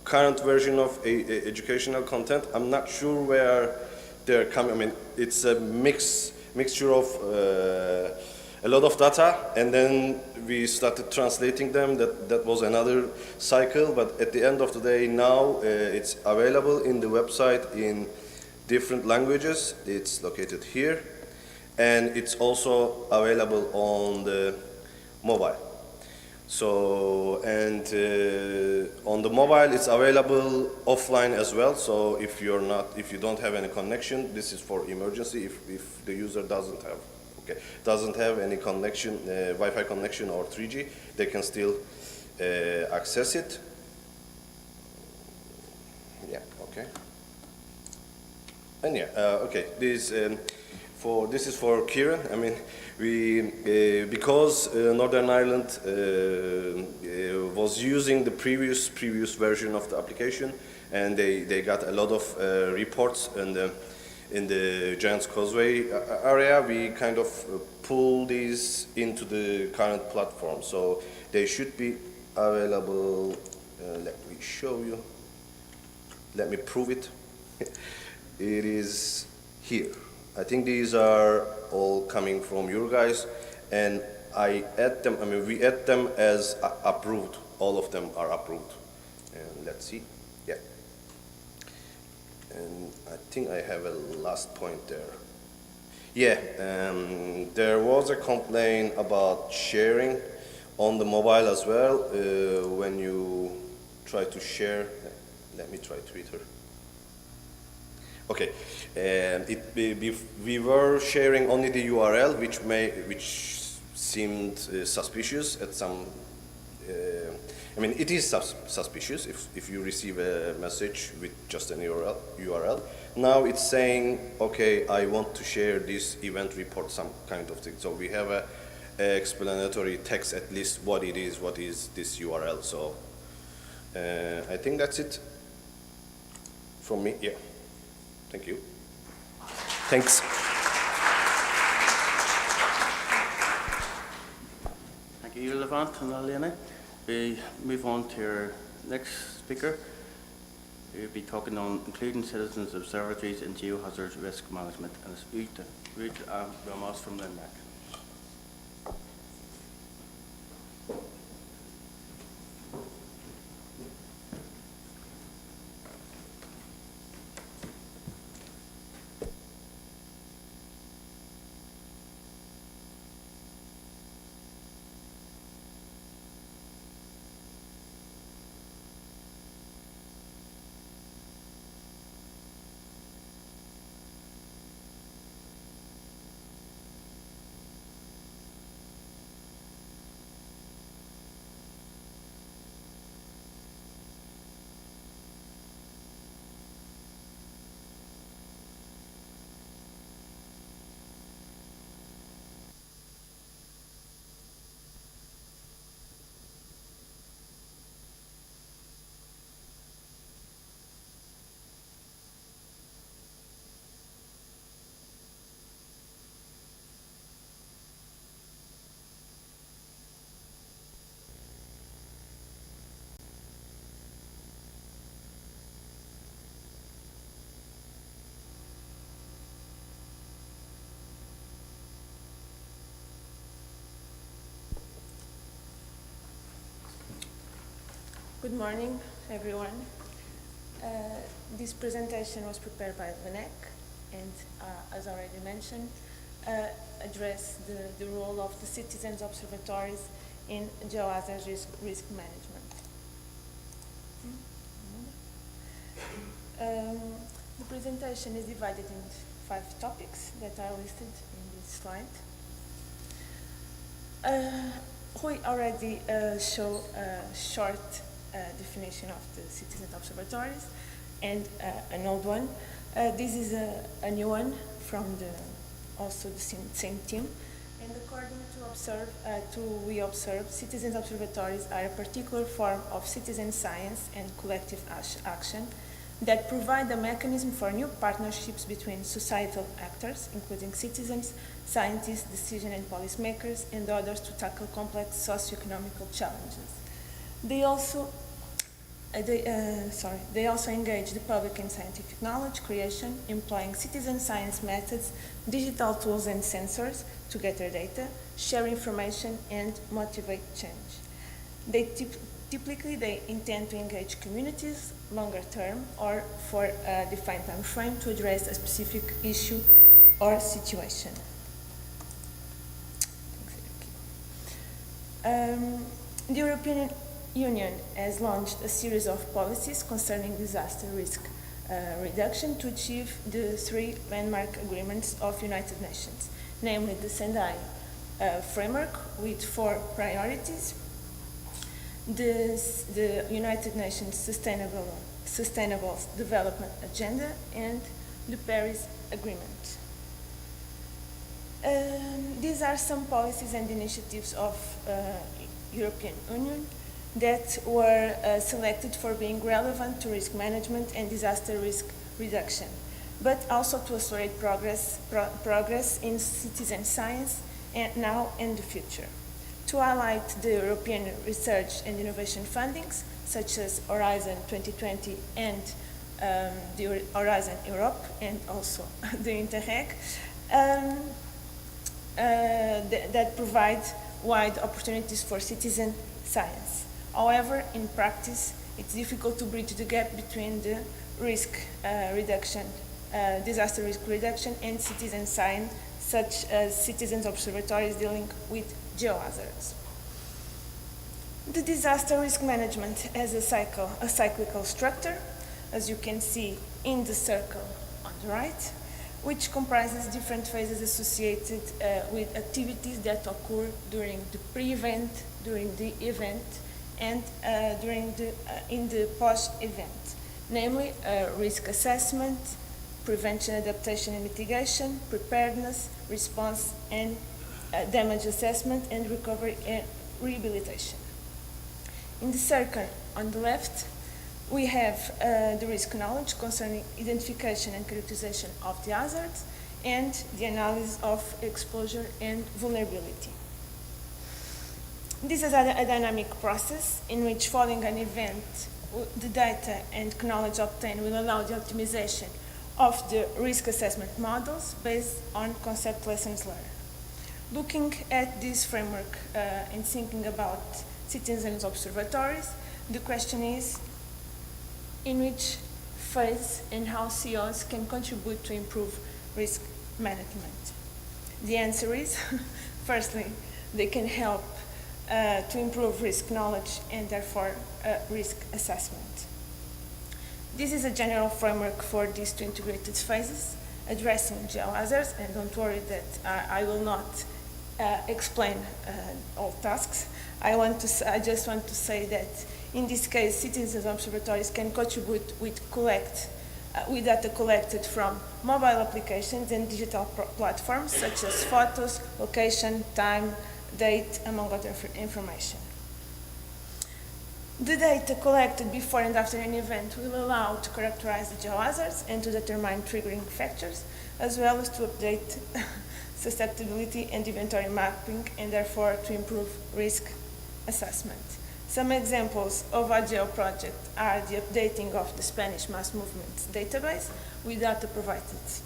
current version of educational content, I'm not sure where they're coming. I mean, it's a mixture of a a lot of data, and then we started translating them. That was another cycle, but at the end of the day, now it's available in the website in different languages. It's located here, and it's also available on the mobile. So, and on the mobile, it's available offline as well. So if you don't have any connection, this is for emergency. If the user doesn't have any connection, Wi-Fi connection or 3G, they can still access it. Yeah. Okay. And yeah. Okay. This is for Kieran. I mean, because Northern Ireland was using the previous version of the application, and they got a lot of reports in the Giant's Causeway area. We kind of pull these into the current platform, so they should be available. Let me show you. Let me prove it. It is here. I think these are all coming from you guys, and we add them as approved. All of them are approved. And let's see. Yeah. And I think I have a last point there. Yeah, there was a complaint about sharing on the mobile as well. When you try to share, let me try Twitter. Okay, we were sharing only the URL, which seemed suspicious at some. I mean, it is suspicious if you receive a message with just an URL. Now it's saying, okay, I want to share this event report, some kind of thing. So we have a explanatory text, at least what is this URL. So I think that's it from me. Yeah. Thank you. Thanks. Thank you, Levant and Elena. We move on to our next speaker. We'll be talking on including citizens observatories in geohazard risk management, and it's Ruud Ramos from Limerick. Good morning, everyone. This presentation was prepared by VANEC and, as already mentioned, address the role of the citizens' observatories in geohazard risk management. The presentation is divided into 5 topics that are listed in this slide. We already show a short definition of the citizen observatories and an old one. This is a new one from also the same team. And according to we observe, citizens observatories are a particular form of citizen science and collective action that provide a mechanism for new partnerships between societal actors, including citizens, scientists, decision and policymakers, and others to tackle complex socio-economical challenges. They also They also engage the public in scientific knowledge creation, employing citizen science methods, digital tools and sensors to gather data, share information, and motivate change. Typically, they intend to engage communities longer term or for a defined time frame to address a specific issue or situation. The European Union has launched a series of policies concerning disaster risk reduction to achieve the 3 landmark agreements of United Nations, namely the Sendai framework with 4 priorities, the United Nations Sustainable Development Agenda, and the Paris Agreement. These are some policies and initiatives of European Union that were selected for being relevant to risk management and disaster risk reduction, but also to accelerate progress in citizen science and now and the future. To highlight the European research and innovation fundings, such as Horizon 2020 and the Horizon Europe, and also the Interreg, that provide wide opportunities for citizen science. However, in practice, it's difficult to bridge the gap between the risk reduction, disaster risk reduction, and citizen science, such as citizens' observatories dealing with geohazards. The disaster risk management has a cyclical structure, as you can see in the circle on the right, which comprises different phases associated with activities that occur during the pre-event, during the event, and in the post-event, namely risk assessment, prevention, adaptation and mitigation, preparedness, response, and damage assessment, and recovery and rehabilitation. In the circle on the left, we have the risk knowledge concerning identification and characterization of the hazards and the analysis of exposure and vulnerability. This is a dynamic process in which, following an event, the data and knowledge obtained will allow the optimization of the risk assessment models based on concept lessons learned. Looking at this framework and thinking about citizens' observatories, the question is, in which phase and how CEOs can contribute to improve risk management? The answer is, firstly, they can help to improve risk knowledge and therefore risk assessment. This is a general framework for these 2 integrated phases addressing geohazards, and don't worry that I will not explain all tasks. I just want to say that in this case, citizens' observatories can contribute with data collected from mobile applications and digital platforms such as photos, location, time, date, among other information. The data collected before and after an event will allow to characterize the geohazards and to determine triggering factors, as well as to update susceptibility and inventory mapping, and therefore to improve risk assessment. Some examples of AGEO project are the updating of the Spanish mass movements database with data provided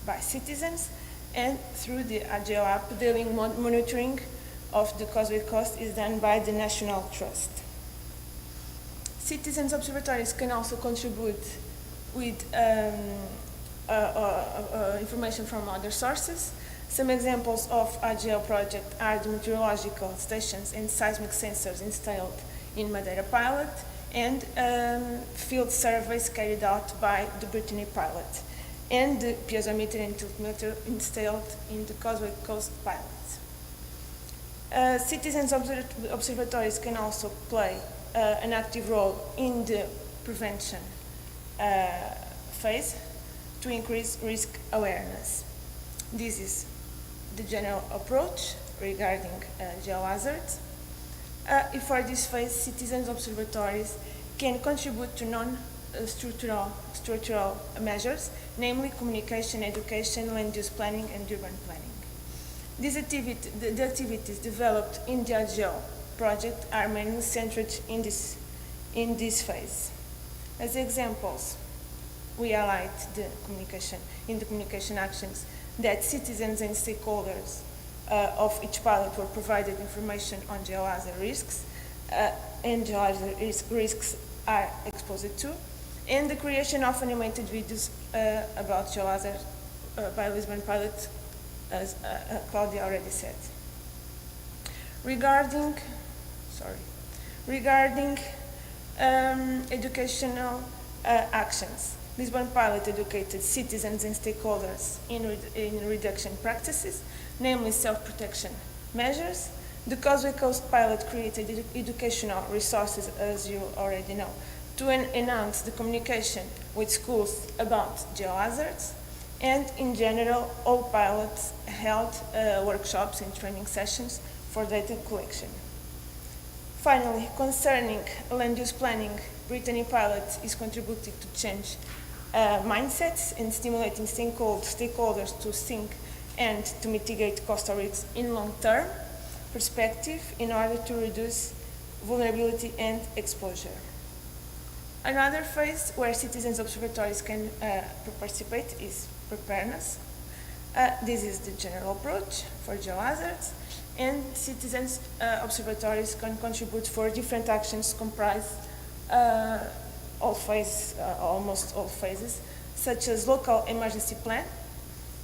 by citizens, and through the AGEO app, daily monitoring of the causeway coast is done by the National Trust. Citizens' observatories can also contribute with information from other sources. Some examples of AGEO project are the meteorological stations and seismic sensors installed in Madeira pilot, and field surveys carried out by the Brittany pilot, and the piezometer and tiltmeter installed in the Causeway Coast pilot. Citizens' observatories can also play an active role in the prevention phase to increase risk awareness. This is the general approach regarding geohazards. For this phase, citizens' observatories can contribute to non-structural measures, namely communication, education, land use planning, and urban planning. The activities developed in the AGEO project are mainly centered in this phase. As examples, we highlight the communication actions that citizens and stakeholders of each pilot were provided information on geohazard risks and geohazard risks are exposed to, and the creation of animated videos about geohazard by Lisbon pilot, as Claudia already said. Regarding educational actions, Lisbon pilot educated citizens and stakeholders in reduction practices, namely self-protection measures. The Causeway Coast pilot created educational resources, as you already know, to enhance the communication with schools about geohazards, and in general, all pilots held workshops and training sessions for data collection. Finally, concerning land use planning, Brittany pilot is contributing to change mindsets and stimulating stakeholders to think and to mitigate coastal risks in long-term perspective in order to reduce vulnerability and exposure. Another phase where citizens observatories can participate is preparedness. This is the general approach for geohazards, and citizens observatories can contribute for different actions comprise almost all phases, such as local emergency plan,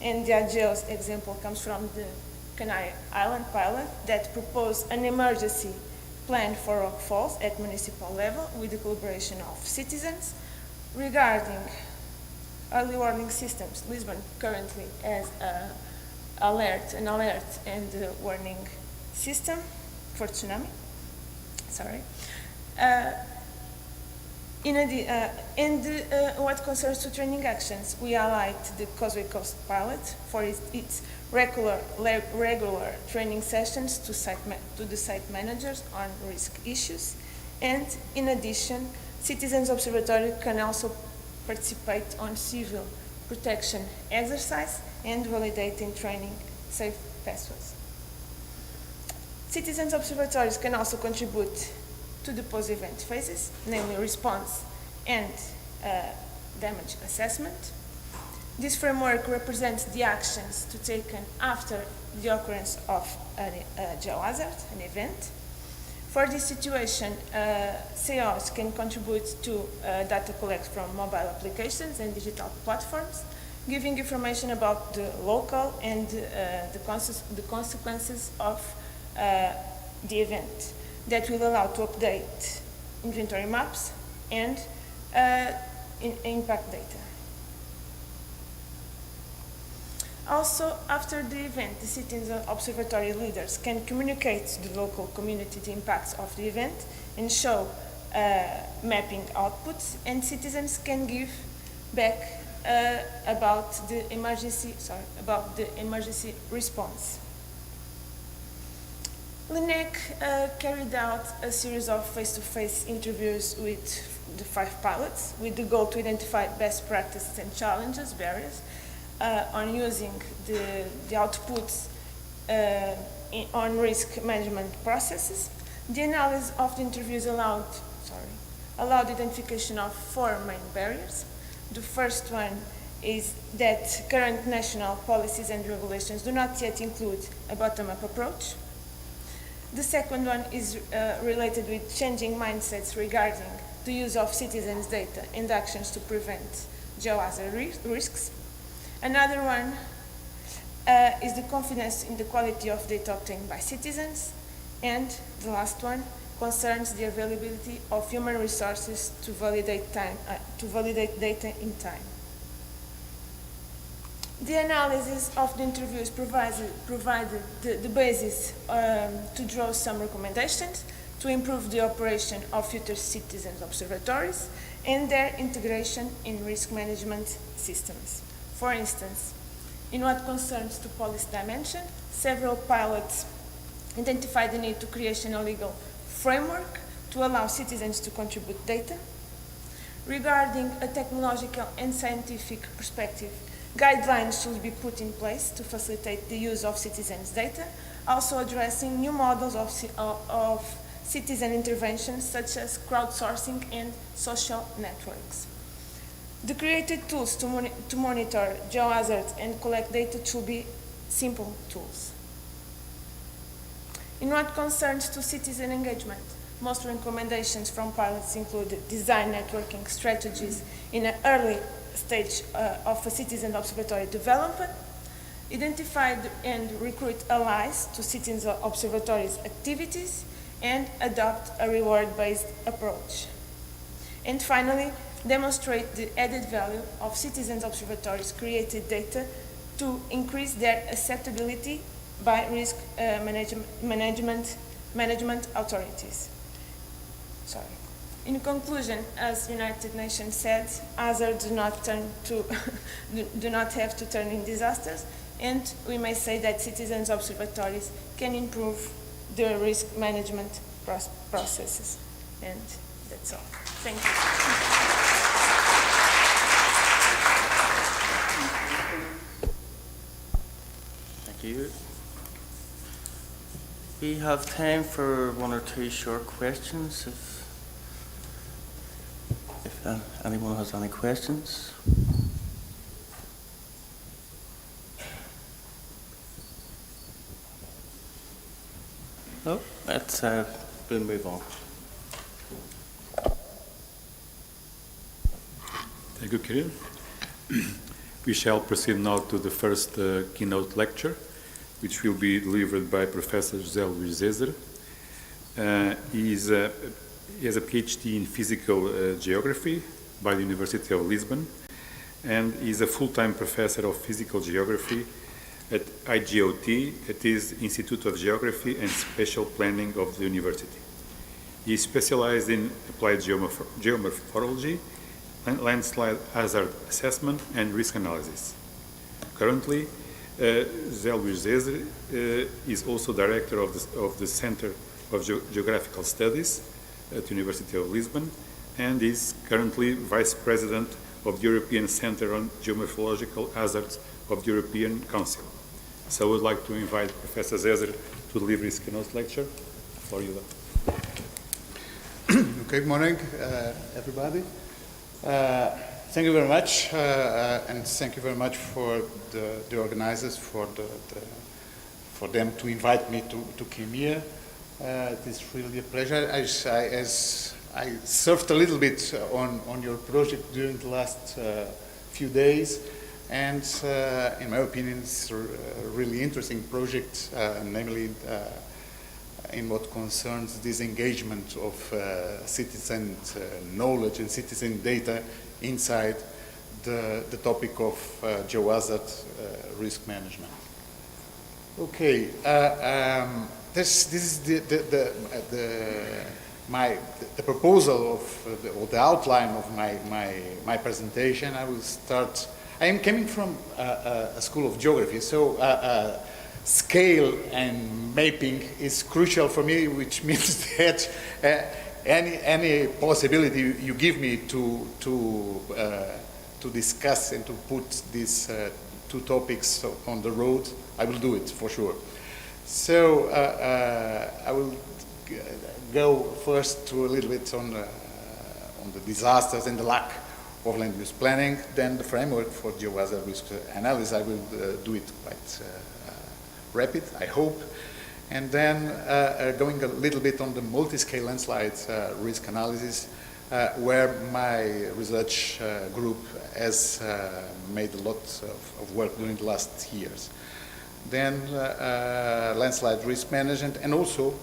and the AGEO's example comes from the Canary Island pilot that proposed an emergency plan for rock falls at municipal level with the collaboration of citizens. Regarding early warning systems, Lisbon currently has an alert and warning system for tsunami. What concerns to training actions, we highlight the Causeway Coast pilot for its regular training sessions to the site managers on risk issues, and in addition, Citizens Observatory can also participate on civil protection exercise and validating training safe pathways. Citizens Observatories can also contribute to the post-event phases, namely response and damage assessment. This framework represents the actions to taken after the occurrence of a geohazard, an event. For this situation, CEOs can contribute to data collected from mobile applications and digital platforms, giving information about the local and the consequences of the event that will allow to update inventory maps and impact data. Also, after the event, the Citizens Observatory leaders can communicate to the local community the impacts of the event and show mapping outputs, and citizens can give back about the emergency response. LINEC carried out a series of face-to-face interviews with the 5 pilots with the goal to identify best practices and challenges, barriers, on using the outputs on risk management processes. The analysis of the interviews allowed identification of 4 main barriers. The first one is that current national policies and regulations do not yet include a bottom-up approach. The second one is related with changing mindsets regarding the use of citizens' data and actions to prevent geohazard risks. Another one is the confidence in the quality of data obtained by citizens. And the last one concerns the availability of human resources to validate data in time. The analysis of the interviews provided the basis to draw some recommendations to improve the operation of future citizens' observatories and their integration in risk management systems. For instance, in what concerns to policy dimension, several pilots identified the need to create a legal framework to allow citizens to contribute data. Regarding a technological and scientific perspective, guidelines should be put in place to facilitate the use of citizens' data, also addressing new models of citizen interventions such as crowdsourcing and social networks. The created tools to monitor geohazards and collect data should be simple tools. In what concerns to citizen engagement, most recommendations from pilots include design networking strategies in an early stage of a citizen observatory development, identify and recruit allies to citizen observatories activities, and adopt a reward-based approach. And finally, demonstrate the added value of citizens observatories' created data to increase their acceptability by risk management authorities. Sorry. In conclusion, as United Nations said, hazards do not have to turn in disasters, and we may say that citizens observatories can improve their risk management processes. And that's all. Thank you. Thank you. We have time for one or two short questions if anyone has any questions. No, we'll move on. Thank you, Kirill. We shall proceed now to the first keynote lecture, which will be delivered by Professor José Luís Zezer. He has a PhD in physical geography by the University of Lisbon, and is a full-time professor of physical geography at AGEO, it is Institute of Geography and Spatial Planning of the university. He is specialized in applied geomorphology, landslide hazard assessment, and risk analysis. Currently, José Luís Zezer is also director of the Center of Geographical Studies at the University of Lisbon, and is currently vice president of the European Center on Geomorphological Hazards of the European Council. So I would like to invite Professor Zezer to deliver his keynote lecture. For you. Good morning, everybody. Thank you very much, and thank you very much for the organizers for them to invite me to come here. It is really a pleasure. I surfed a little bit on your project during the last few days, and in my opinion, it's a really interesting project, namely in what concerns this engagement of citizen knowledge and citizen data inside the topic of geohazard risk management. Okay, this is the proposal of or the outline of my presentation. I will start. I am coming from a school of geography, so scale and mapping is crucial for me, which means that any possibility you give me to discuss and to put these two topics on the road, I will do it for sure. So I will go first to a little bit on the disasters and the lack of land use planning, then the framework for geohazard risk analysis. I will do it quite rapid, I hope. And then going a little bit on the multi-scale landslide risk analysis, where my research group has made a lot of work during the last years. Then landslide risk management, and also,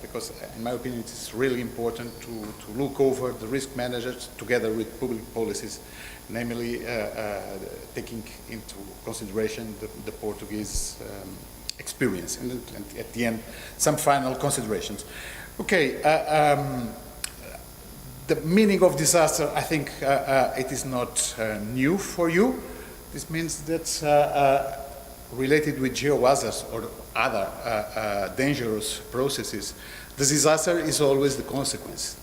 because in my opinion it is really important to look over the risk managers together with public policies, namely taking into consideration the Portuguese experience, and at the end some final considerations. Okay, the meaning of disaster, I think it is not new for you. This means that related with geohazards or other dangerous processes, the disaster is always the consequence,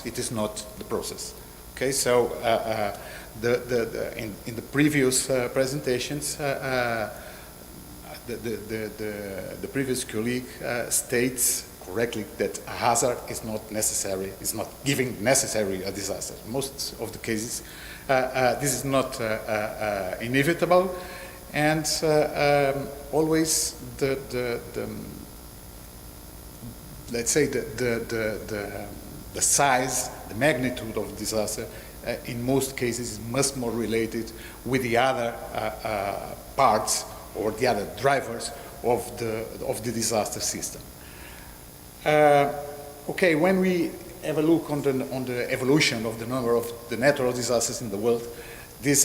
it is not the process. Okay, so in the previous presentations, the previous colleague states correctly that a hazard is not necessary, is not giving necessary a disaster. Most of the cases, this is not inevitable, and always let's say the size, the magnitude of the disaster, in most cases is much more related with the other parts or the other drivers of the disaster system. Okay, when we have a look on the evolution of the number of the natural disasters in the world, this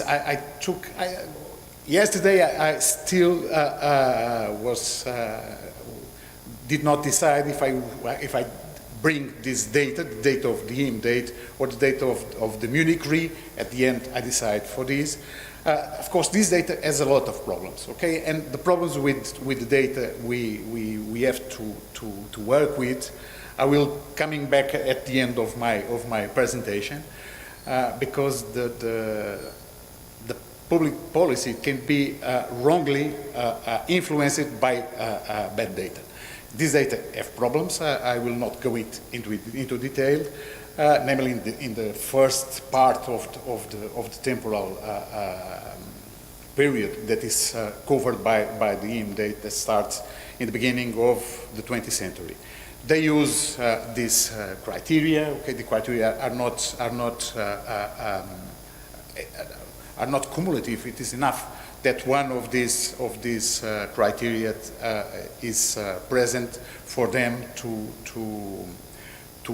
yesterday I still did not decide if I bring this data, the data of the IM date or the data of the Munich Re. At the end, I decide for this. Of course, this data has a lot of problems, okay? And the problems with the data we have to work with, I will coming back at the end of my presentation, because the public policy can be wrongly influenced by bad data. These data have problems. I will not go into detail. Namely, in the first part of the temporal period that is covered by the IM date that starts in the beginning of the 20th century. They use these criteria. Okay, the criteria are not cumulative. It is enough that one of these criteria is present for them to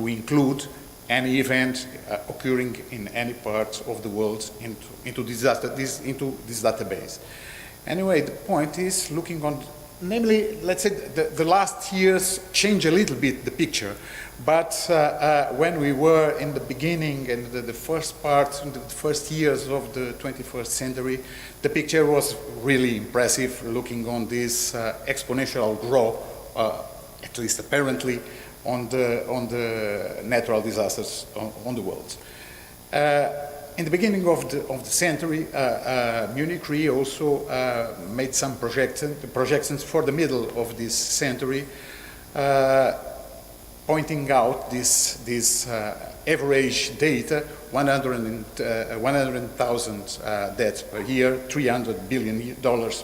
include any event occurring in any part of the world into this database. Anyway, the point is looking on, namely, let's say the last years change a little bit the picture, but when we were in the beginning and the first part, the first years of the 21st century, the picture was really impressive, looking on this exponential growth, at least apparently, on the natural disasters on the world. In the beginning of the century, Munich Re also made some projections for the middle of this century, pointing out this average data, 100,000 deaths per year, $300 billion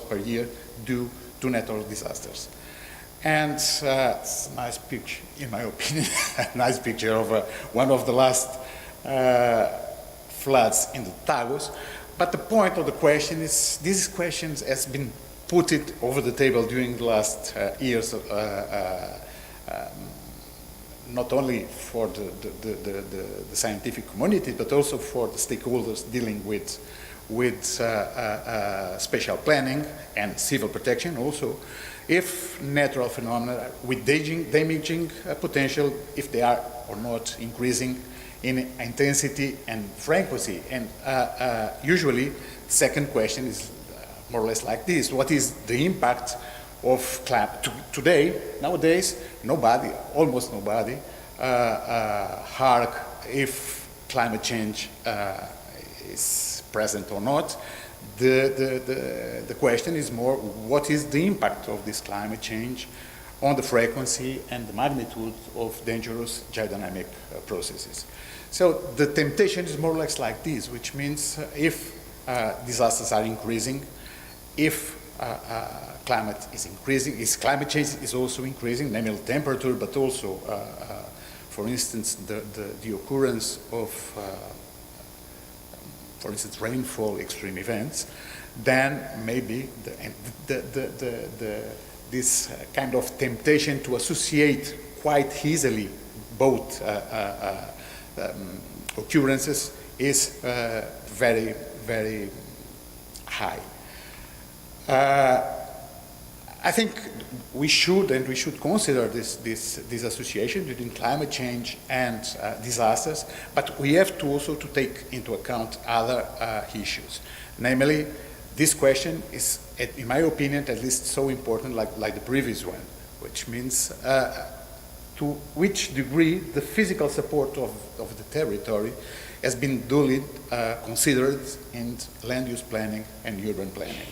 per year due to natural disasters. And it's a nice picture, in my opinion, a nice picture of one of the last floods in the Tagus. But the point of the question is, this question has been put it over the table during the last years, not only for the scientific community, but also for the stakeholders dealing with spatial planning and civil protection also. If natural phenomena with damaging potential, if they are or not increasing in intensity and frequency. And usually, the second question is more or less like this: what is the impact of climate? Today, nowadays, nobody, almost nobody, hark if climate change is present or not. The question is more, what is the impact of this climate change on the frequency and the magnitude of dangerous geodynamic processes? So the temptation is more or less like this, which means if disasters are increasing, if climate is increasing, if climate change is also increasing, namely temperature, but also, for instance, the occurrence of for instance, rainfall extreme events, then maybe this kind of temptation to associate quite easily both occurrences is very, very high. I think we should consider this association between climate change and disasters, but we have to also to take into account other issues. Namely, this question is, in my opinion, at least so important like the previous one, which means to which degree the physical support of the territory has been duly considered in land use planning and urban planning.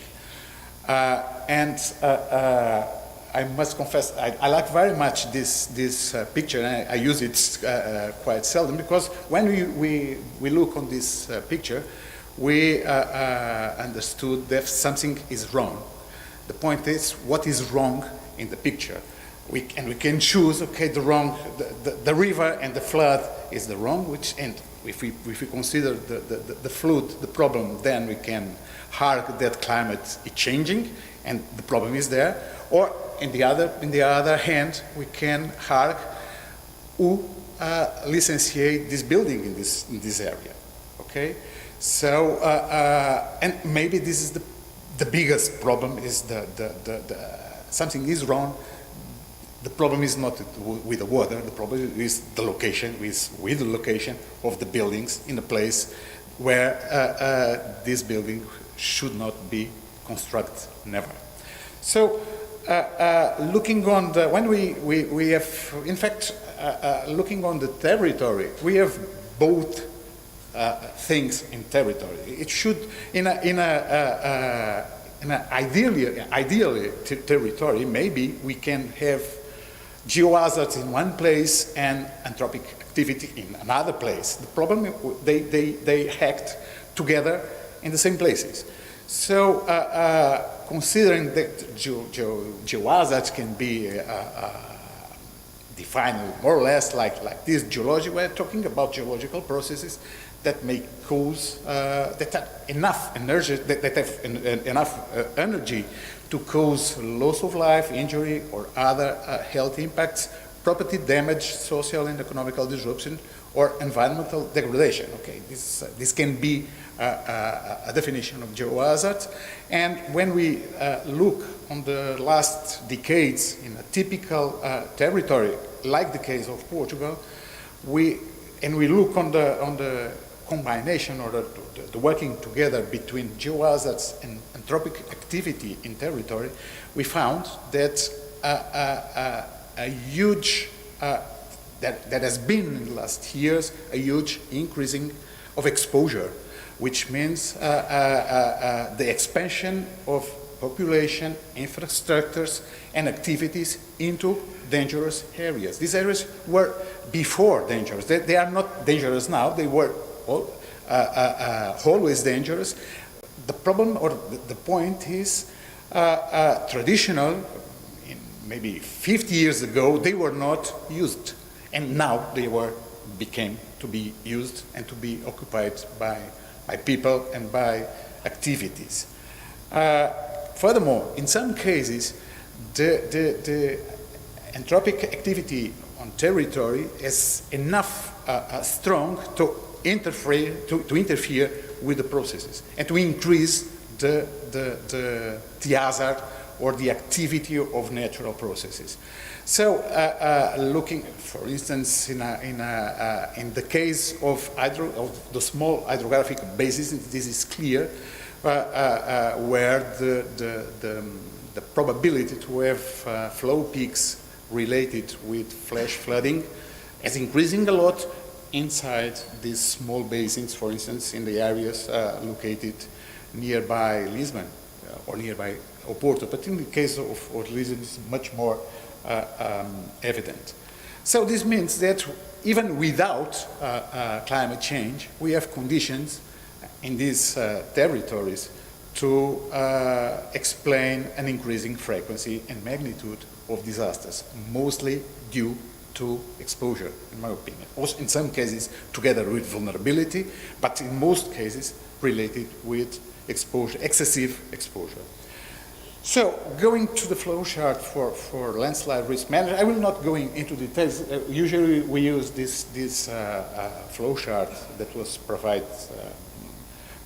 I must confess, I like very much this picture, and I use it quite seldom, because when we look on this picture, we understood that something is wrong. The point is, what is wrong in the picture? We can choose, okay, the river and the flood is the wrong, and if we consider the flood the problem, then we can argue that climate is changing and the problem is there. Or in the other hand, we can argue who licensiate this building in this area. Okay, so and maybe this is the biggest problem, is something is wrong. The problem is not with the water, the problem is the location, with the location of the buildings in a place where this building should not be constructed, never. So looking on when we have, in fact, looking on the territory, we have both things in territory. It should, in an ideally territory, maybe we can have geohazards in one place and anthropic activity in another place. The problem, they act together in the same places. So considering that geohazards can be defined more or less like this geology, we're talking about geological processes that may cause, that have enough energy, that have enough energy to cause loss of life, injury, or other health impacts, property damage, social and economical disruption, or environmental degradation. Okay, this can be a definition of geohazard. And when we look on the last decades in a typical territory, like the case of Portugal, we look on the combination or the working together between geohazards and anthropic activity in territory, we found that a huge, that has been in the last years, a huge increasing of exposure, which means the expansion of population, infrastructures, and activities into dangerous areas. These areas were before dangerous. They are not dangerous now. They were always dangerous. The problem, or the point is, traditional, maybe 50 years ago, they were not used, and now they became to be used and to be occupied by people and by activities. Furthermore, in some cases, the anthropic activity on territory is enough strong to interfere with the processes and to increase the hazard or the activity of natural processes. So, looking, for instance, in the case of the small hydrographic basins, this is clear, where the probability to have flow peaks related with flash flooding is increasing a lot inside these small basins, for instance, in the areas located nearby Lisbon or nearby Oporto. But in the case of Lisbon, it's much more evident. So this means that even without climate change, we have conditions in these territories to explain an increasing frequency and magnitude of disasters, mostly due to exposure, in my opinion. Also, in some cases, together with vulnerability, but in most cases, related with exposure, excessive exposure. So, going to the flow chart for landslide risk management, I will not go into details. Usually we use this flow chart that was provided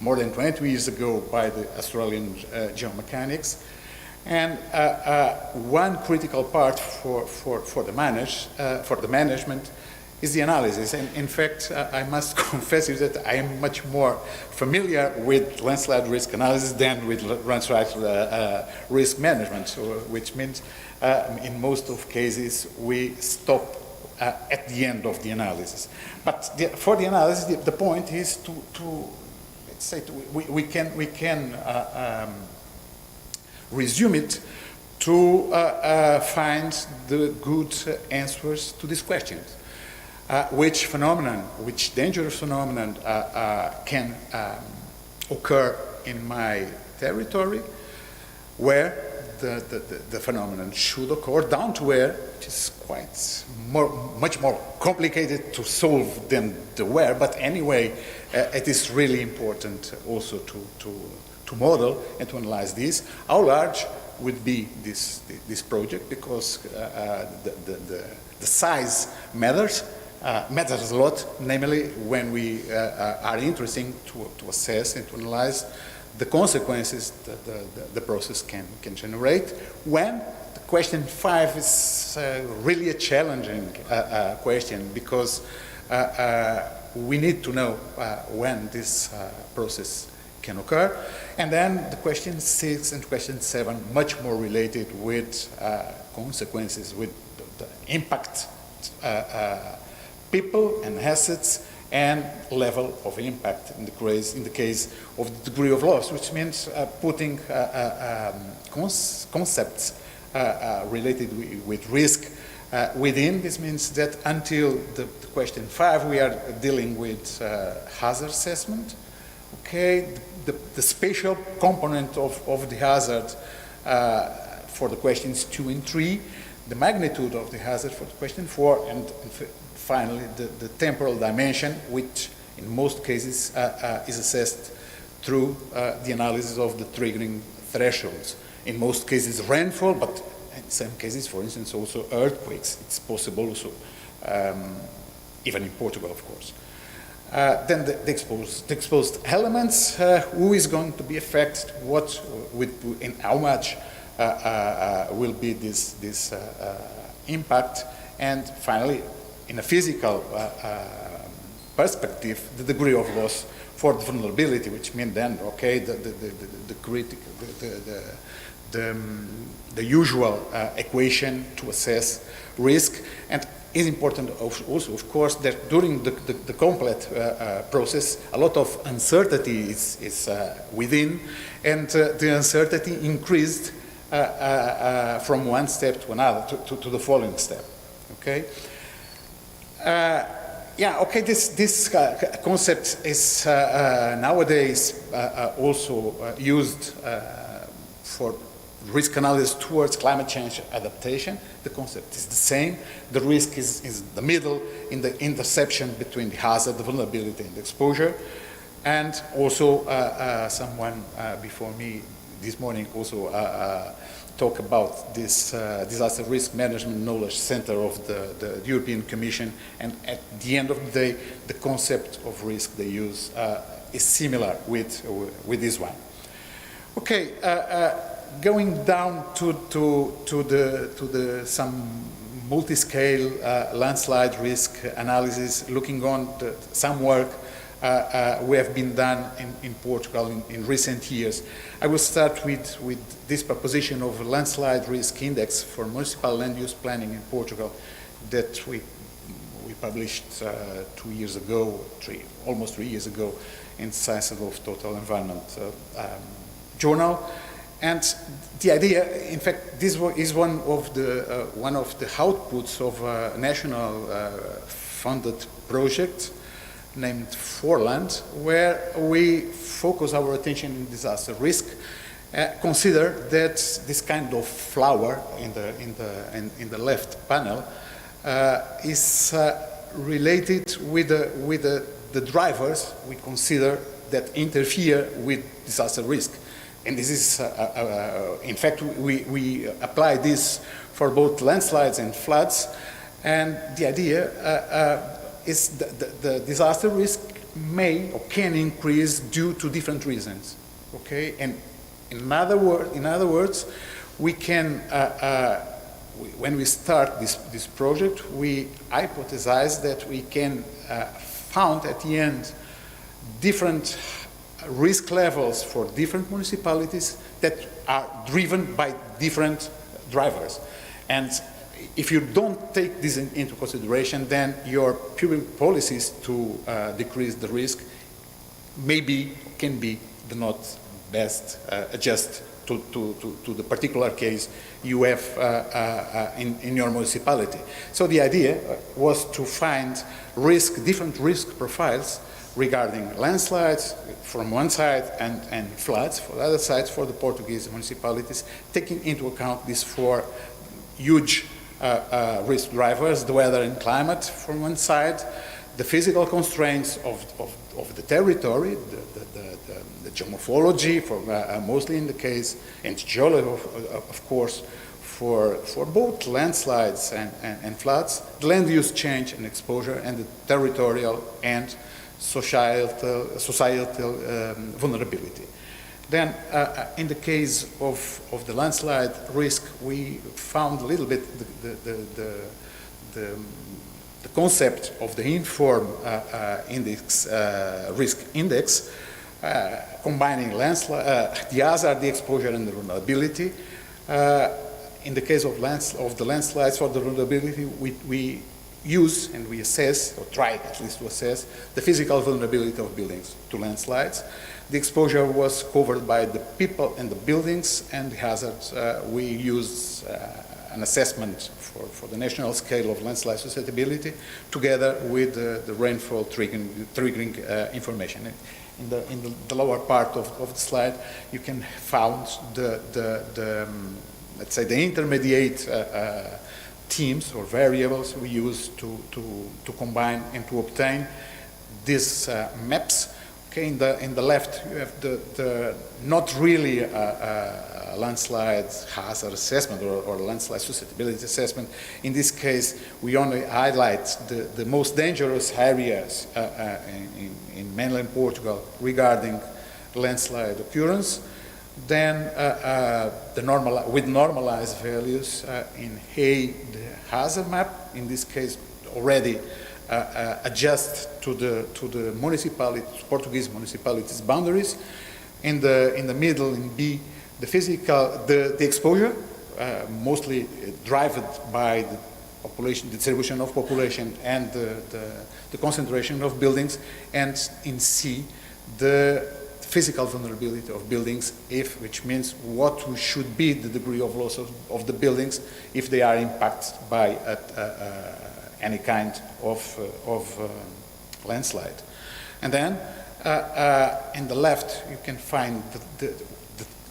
more than 20 years ago by the Australian geomechanics. And one critical part for the management is the analysis. And in fact, I must confess you that I am much more familiar with landslide risk analysis than with landslide risk management, so, which means in most of cases we stop at the end of the analysis. But for the analysis, the point is to let's say we can resume it to find the good answers to these questions. Which phenomenon, which dangerous phenomenon can occur in my territory, where the phenomenon should occur, down to where, which is much more complicated to solve than the where, but anyway, it is really important also to model and to analyze this. How large would be this project, because the size matters a lot, namely when we are interested to assess and to analyze the consequences that the process can generate. When the question 5 is really a challenging question, because we need to know when this process can occur. And then the question 6 and question 7, much more related with consequences, with the impact, people and assets, and level of impact in the case of the degree of loss, which means putting concepts related with risk within. This means that until the question 5, we are dealing with hazard assessment. Okay, the spatial component of the hazard for the questions 2 and 3, the magnitude of the hazard for the question 4, and finally the temporal dimension, which in most cases is assessed through the analysis of the triggering thresholds. In most cases rainfall, but in some cases, for instance, also earthquakes. It's possible also, even in Portugal, of course. Then the exposed elements, who is going to be affected, what and how much will be this impact, and finally, in a physical perspective, the degree of loss for the vulnerability, which means then, okay, the critical, the usual equation to assess risk. And it's important also, of course, that during the complete process, a lot of uncertainty is within, and the uncertainty increased from one step to another, to the following step. Okay. This concept is nowadays also used for risk analysis towards climate change adaptation. The concept is the same. The risk is the middle in the intersection between the hazard, the vulnerability, and the exposure. And also, someone before me this morning also talk about this disaster risk management knowledge center of the European Commission, and at the end of the day, the concept of risk they use is similar with this one. Okay, going down to some multi-scale landslide risk analysis, looking on some work we have been done in Portugal in recent years. I will start with this proposition of a landslide risk index for municipal land use planning in Portugal that we published 2 years ago, almost 3 years ago, in Science of Total Environment journal. And the idea, in fact, this is one of the outputs of a national funded project named Forland, where we focus our attention in disaster risk. Consider that this kind of flower in the left panel is related with the drivers we consider that interfere with disaster risk. And this is, in fact, we apply this for both landslides and floods. And the idea is the disaster risk may or can increase due to different reasons. Okay, and in other words, we can, when we start this project, we hypothesize that we can found at the end different risk levels for different municipalities that are driven by different drivers. And if you don't take this into consideration, then your public policies to decrease the risk can be the not best adjust to the particular case you have in your municipality. So the idea was to find different risk profiles regarding landslides from one side and floods for the other side for the Portuguese municipalities, taking into account these four huge risk drivers: the weather and climate from one side, the physical constraints of the territory, the geomorphology, mostly in the case, and geology, of course, for both landslides and floods, the land use change and exposure, and the territorial and societal vulnerability. Then, in the case of the landslide risk, we found a little bit the concept of the inform index, risk index, combining the hazard, the exposure, and the vulnerability. In the case of the landslides, for the vulnerability, we use and we assess, or try at least to assess, the physical vulnerability of buildings to landslides. The exposure was covered by the people and the buildings, and the hazards, we used an assessment for the national scale of landslide susceptibility, together with the rainfall triggering information. In the lower part of the slide, you can find let's say, the intermediate themes or variables we use to combine and to obtain these maps. Okay, in the left, you have the not really a landslide hazard assessment or landslide susceptibility assessment. In this case, we only highlight the most dangerous areas in mainland Portugal regarding landslide occurrence. Then, with normalized values in the hazard map, in this case, already adjust to the Portuguese municipalities' boundaries. In the middle, in B, the exposure, mostly driven by the population, distribution of population, and the concentration of buildings. And in C, the physical vulnerability of buildings, which means what should be the degree of loss of the buildings if they are impacted by any kind of landslide. And then in the left, you can find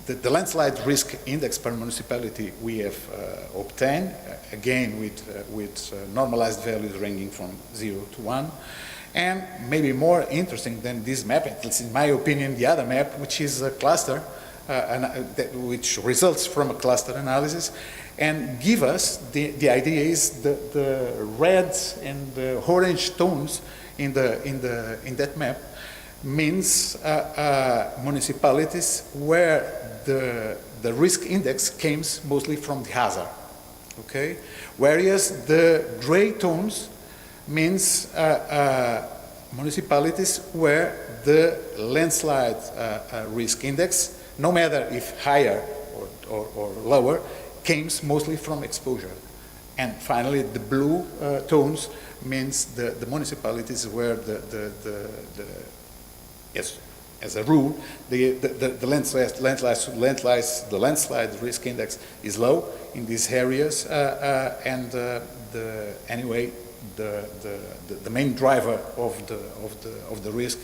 the landslide risk index per municipality we have obtained, again with normalized values ranging from 0 to 1. And maybe more interesting than this map, at least in my opinion, the other map, which is a cluster, which results from a cluster analysis, and give us, the idea is the red and the orange tones in that map means municipalities where the risk index comes mostly from the hazard, okay? Whereas the gray tones means municipalities where the landslide risk index, no matter if higher or lower, comes mostly from exposure. And finally, the blue tones means the municipalities where yes, as a rule, the landslide risk index is low in these areas, and anyway, the main driver of the risk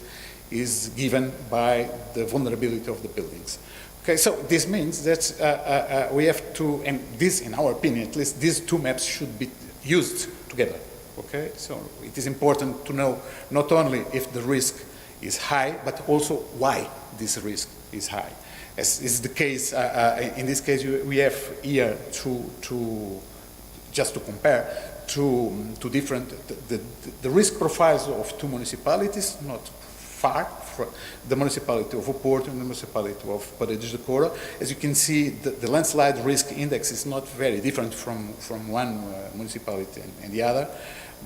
is given by the vulnerability of the buildings. Okay, so this means that we have to, and this, in our opinion, at least these two maps should be used together. Okay, so it is important to know not only if the risk is high, but also why this risk is high. As is the case, in this case, we have here just to compare two different, the risk profiles of two municipalities, not far, the municipality of Oporto and the municipality of Paredes de Cora. As you can see, the landslide risk index is not very different from one municipality and the other,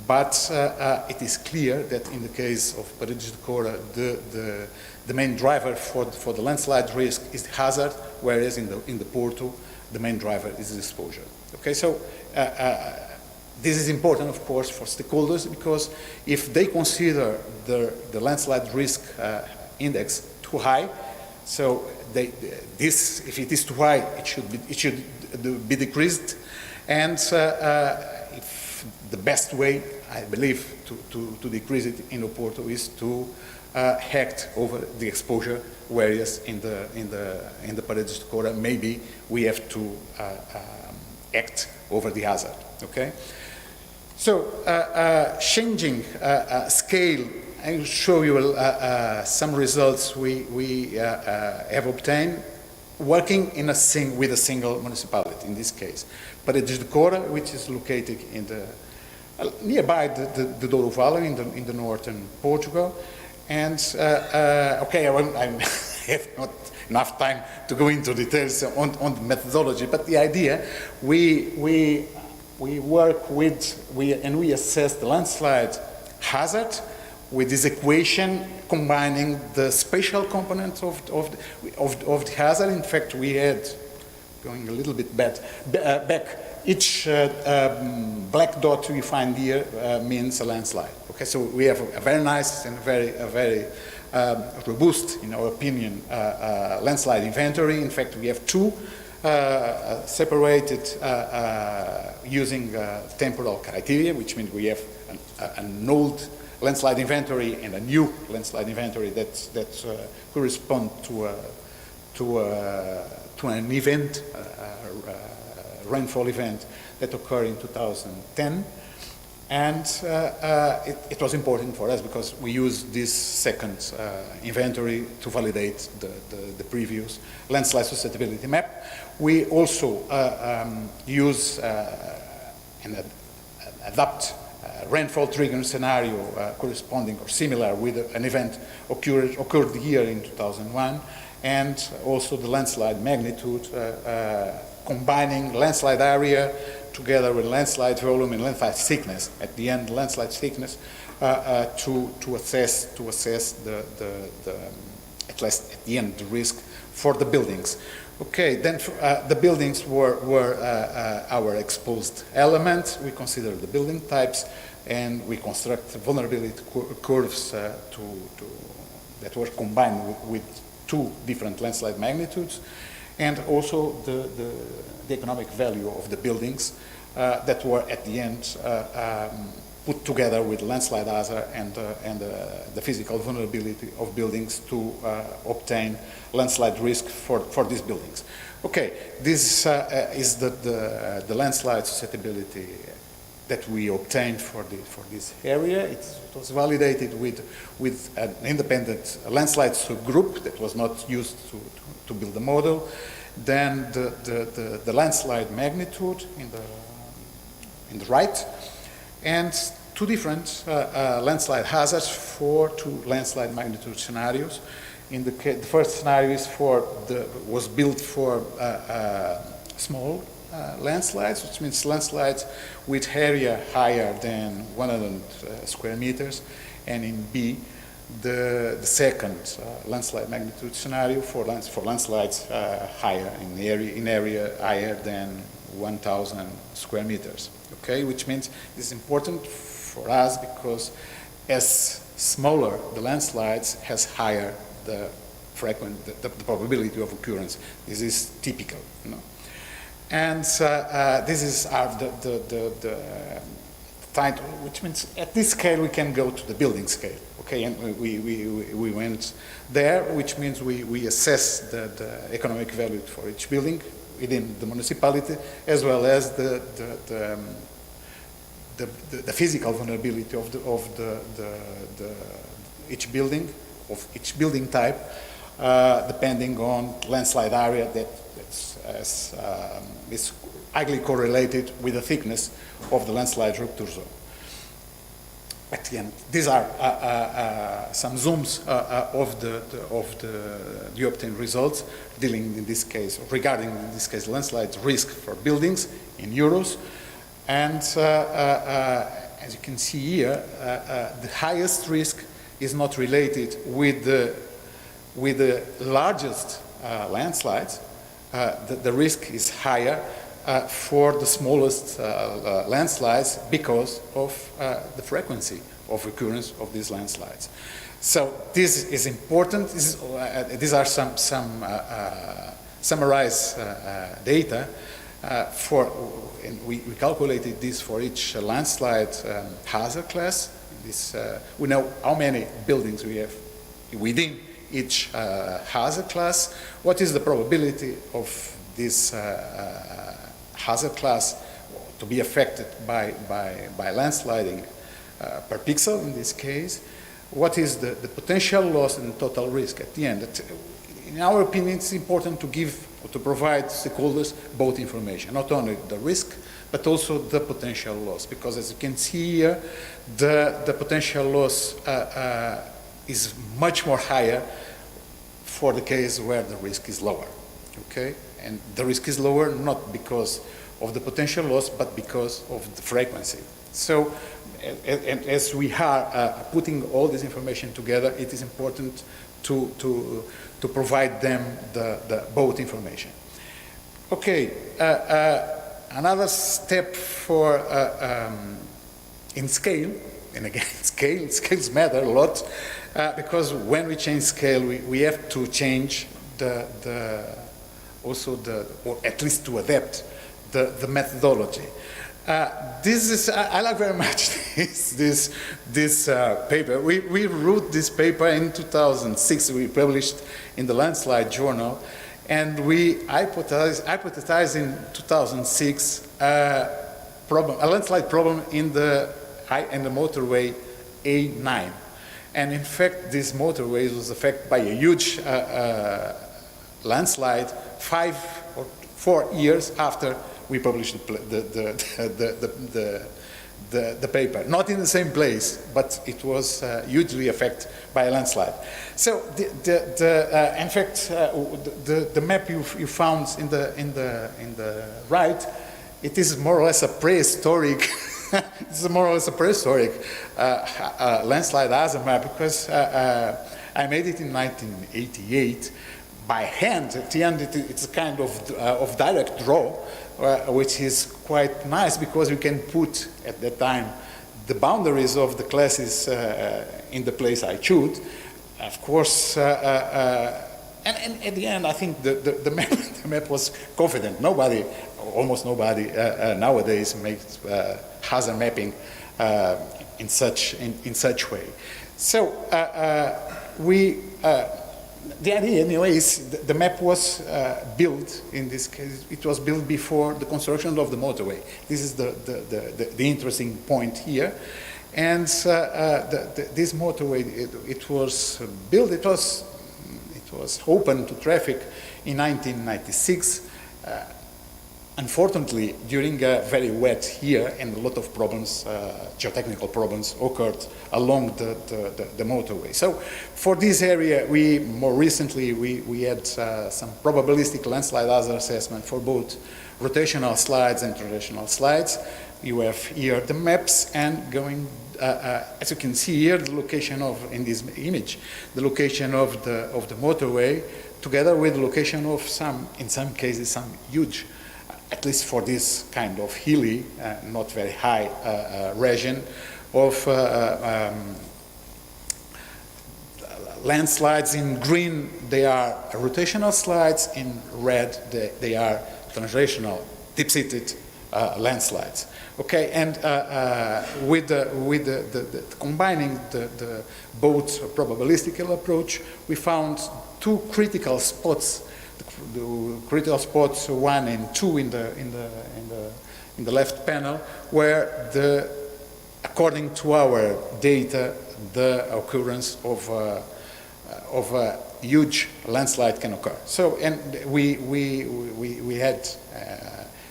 but it is clear that in the case of Paredes de Cora, the main driver for the landslide risk is the hazard, whereas in the Porto, the main driver is the exposure. Okay, so this is important, of course, for stakeholders, because if they consider the landslide risk index too high, so this, if it is too high, it should be decreased. And if the best way, I believe, to decrease it in Oporto is to act over the exposure, whereas in the Paredes de Cora, maybe we have to act over the hazard. Okay. So changing scale, I will show you some results we have obtained working in with a single municipality. In this case, Paredes de Cora, which is located in the nearby the Douro Valley in the northern Portugal. And okay, I have not enough time to go into details on the methodology, but the idea, we work with, we assess the landslide hazard with this equation combining the spatial component of the hazard. In fact, we had, going a little bit back, each black dot we find here means a landslide. Okay, so we have a very nice and very robust, in our opinion, landslide inventory. In fact, we have two separated using temporal criteria, which means we have an old landslide inventory and a new landslide inventory that correspond to an event, rainfall event that occurred in 2010. And it was important for us because we used this second inventory to validate the previous landslide susceptibility map. We also use and adapt rainfall triggering scenario corresponding or similar with an event occurred here in 2001, and also the landslide magnitude, combining landslide area together with landslide volume and landslide thickness. At the end, landslide thickness to assess the at least at the end the risk for the buildings. Okay, then the buildings were our exposed element. We consider the building types, and we construct vulnerability curves that were combined with two different landslide magnitudes, and also the economic value of the buildings that were at the end put together with landslide hazard and the physical vulnerability of buildings to obtain landslide risk for these buildings. Okay, this is the landslide susceptibility that we obtained for this area. It was validated with an independent landslide subgroup that was not used to build the model. Then the landslide magnitude in the right, and two different landslide hazards for two landslide magnitude scenarios. In the first scenario was built for small landslides, which means landslides with area higher than 100 square meters, and in B, the second landslide magnitude scenario for landslides higher in area higher than 1,000 square meters. Okay, which means it's important for us because as smaller the landslides, has higher the probability of occurrence. This is typical, you know. And this is the title, which means at this scale we can go to the building scale. Okay, and we went there, which means we assess the economic value for each building within the municipality, as well as the physical vulnerability of each building type, depending on landslide area is highly correlated with the thickness of the landslide rupture zone. At the end, these are some zooms of the obtained results dealing in this case, regarding in this case landslide risk for buildings in euros. And as you can see here, the highest risk is not related with the largest landslides. The risk is higher for the smallest landslides because of the frequency of occurrence of these landslides. So this is important. These are some summarized data. And we calculated this for each landslide hazard class. We know how many buildings we have within each hazard class. What is the probability of this hazard class to be affected by landsliding per pixel in this case? What is the potential loss and total risk at the end? In our opinion, it's important to give or to provide stakeholders both information, not only the risk, but also the potential loss. Because as you can see here, the potential loss is much more higher for the case where the risk is lower, okay? And the risk is lower not because of the potential loss, but because of the frequency. So, and as we are putting all this information together, it is important to provide them the both information. Okay, another step for in scale, and again, scales matter a lot, because when we change scale, we have to change or at least to adapt the methodology. I like very much this paper. We wrote this paper in 2006. We published in the Landslide Journal, and we hypothesized in 2006 a landslide problem in the motorway A9. And in fact, this motorway was affected by a huge landslide 5 or 4 years after we published the paper. Not in the same place, but it was hugely affected by a landslide. So, in fact, the map you found in the right, it is more or less a prehistoric. It's more or less a prehistoric landslide hazard map, because I made it in 1988 by hand. At the end, it's a kind of direct draw, which is quite nice because we can put at that time the boundaries of the classes in the place I choose. Of course, and at the end, I think the map was confident. Almost nobody nowadays makes hazard mapping in such way. So the idea, anyway, is the map was built, in this case, it was built before the construction of the motorway. This is the interesting point here. And this motorway, it was built, it was open to traffic in 1996. Unfortunately, during a very wet year, and a lot of problems, geotechnical problems occurred along the motorway. So for this area, more recently, we had some probabilistic landslide hazard assessment for both rotational slides and translational slides. You have here the maps, and going, as you can see here, the location in this image, the location of the motorway, together with the location of in some cases, some huge, at least for this kind of hilly, not very high region of landslides. In green, they are rotational slides. In red, they are translational, deep-seated landslides. Okay, and with combining the both probabilistic approach, we found two critical spots. The critical spots 1 and 2 in the left panel, where according to our data, the occurrence of a huge landslide can occur. So, and we had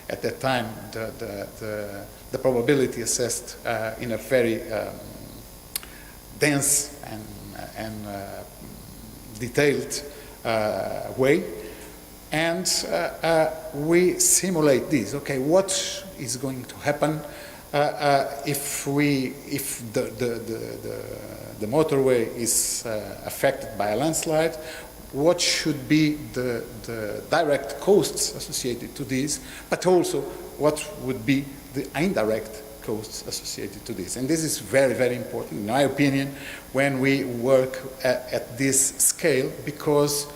at that time the probability assessed in a very dense and detailed way. And we simulate this. Okay, what is going to happen if the motorway is affected by a landslide? What should be the direct costs associated to this? But also, what would be the indirect costs associated to this. And this is very, very important, in my opinion, when we work at this scale, because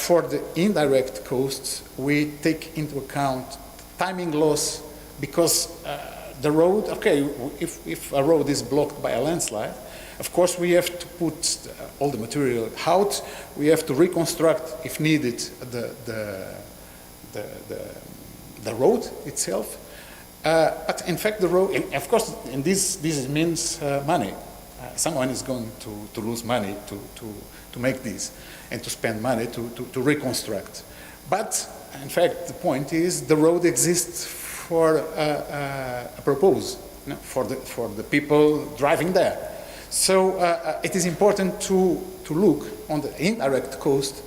for the indirect costs, we take into account timing loss, because the road, okay, if a road is blocked by a landslide, of course we have to put all the material out, we have to reconstruct, if needed, the road itself. But in fact the road, of course, and this means money. Someone is going to lose money to make this, and to spend money to reconstruct. But in fact the point is the road exists for a purpose, you know, for the people driving there. So it is important to look on the indirect cost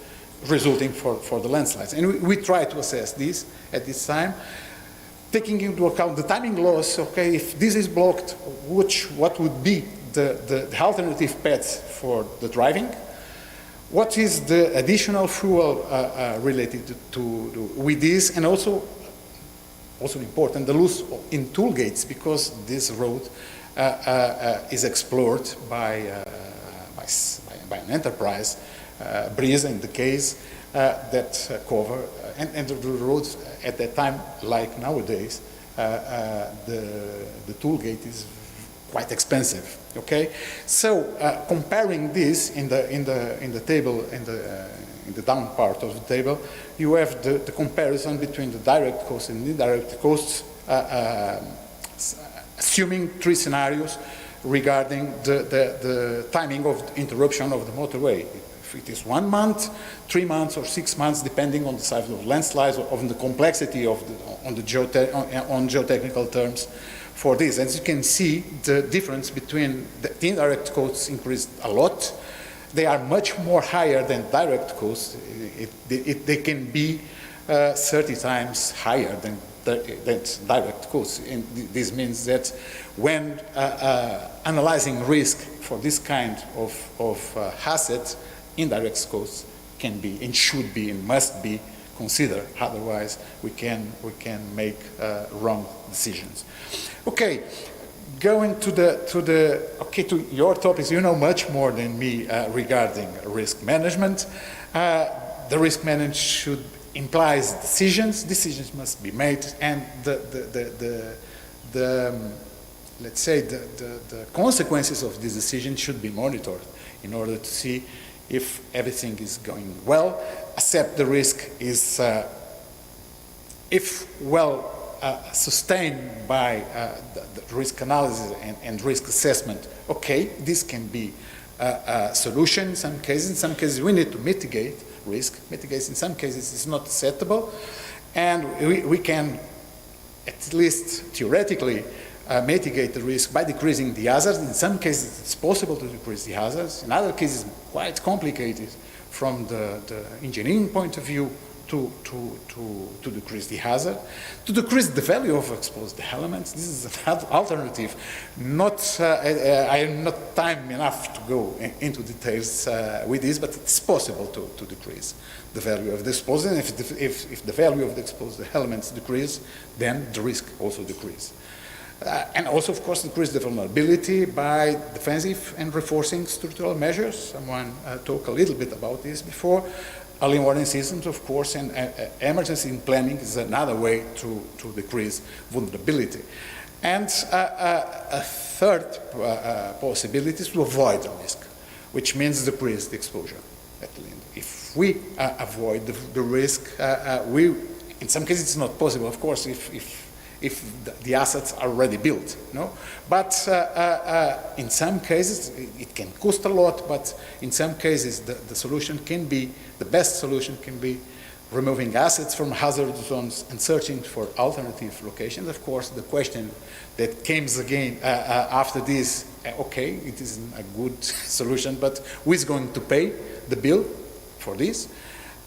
resulting for the landslides. And we try to assess this at this time, taking into account the timing loss. Okay, if this is blocked, what would be the alternative paths for the driving? What is the additional fuel related with this? And also important, the loss in toll gates, because this road is explored by an enterprise, Breeze in the case, that cover, and the roads at that time, like nowadays, the toll gate is quite expensive. Okay, so comparing this in the table, in the down part of the table, you have the comparison between the direct costs and indirect costs, assuming 3 scenarios regarding the timing of the interruption of the motorway. If it is 1 month, 3 months, or 6 months, depending on the size of the landslides, or on the complexity of on geotechnical terms for this. As you can see, the difference between the indirect costs increased a lot. They are much more higher than direct costs. They can be 30 times higher than direct costs. And this means that when analyzing risk for this kind of assets, indirect costs can be and should be and must be considered. Otherwise, we can make wrong decisions. Okay, going to your topics, you know much more than me regarding risk management. The risk management should implies decisions. Decisions must be made, and let's say the consequences of this decision should be monitored in order to see if everything is going well. Accept the risk is, if well sustained by the risk analysis and risk assessment, okay, this can be a solution in some cases. In some cases we need to mitigate risk. Mitigate in some cases is not acceptable, and we can at least theoretically mitigate the risk by decreasing the hazards. In some cases it's possible to decrease the hazards. In other cases quite complicated from the engineering point of view to decrease the hazard, to decrease the value of exposed elements. This is an alternative. I have not time enough to go into details with this, but it's possible to decrease the value of the exposed. And if the value of the exposed elements decrease, then the risk also decreases. And also, of course, increase the vulnerability by defensive and reinforcing structural measures. Someone talked a little bit about this before. Early warning systems, of course, and emergency planning is another way to decrease vulnerability. And a third possibility is to avoid the risk, which means decrease the exposure at the end. If we avoid the risk, in some cases it's not possible, of course, if the assets are already built, no? But in some cases it can cost a lot, but in some cases the solution can be, the best solution can be removing assets from hazard zones and searching for alternative locations. Of course, the question that comes again after this, okay, it is a good solution, but who is going to pay the bill for this?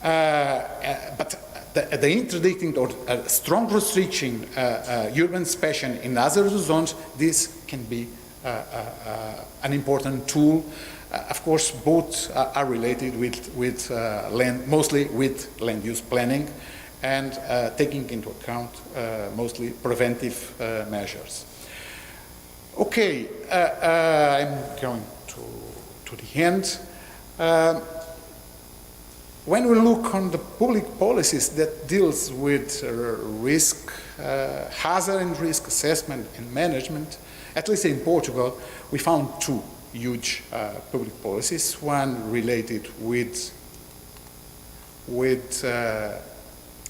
But the interdicting or strong restriction urban expansion in hazard zones, this can be an important tool. Of course, both are related with land, mostly with land use planning, and taking into account mostly preventive measures. Okay, I'm going to the end. When we look on the public policies that deals with risk, hazard and risk assessment and management, at least in Portugal, we found two huge public policies, one related with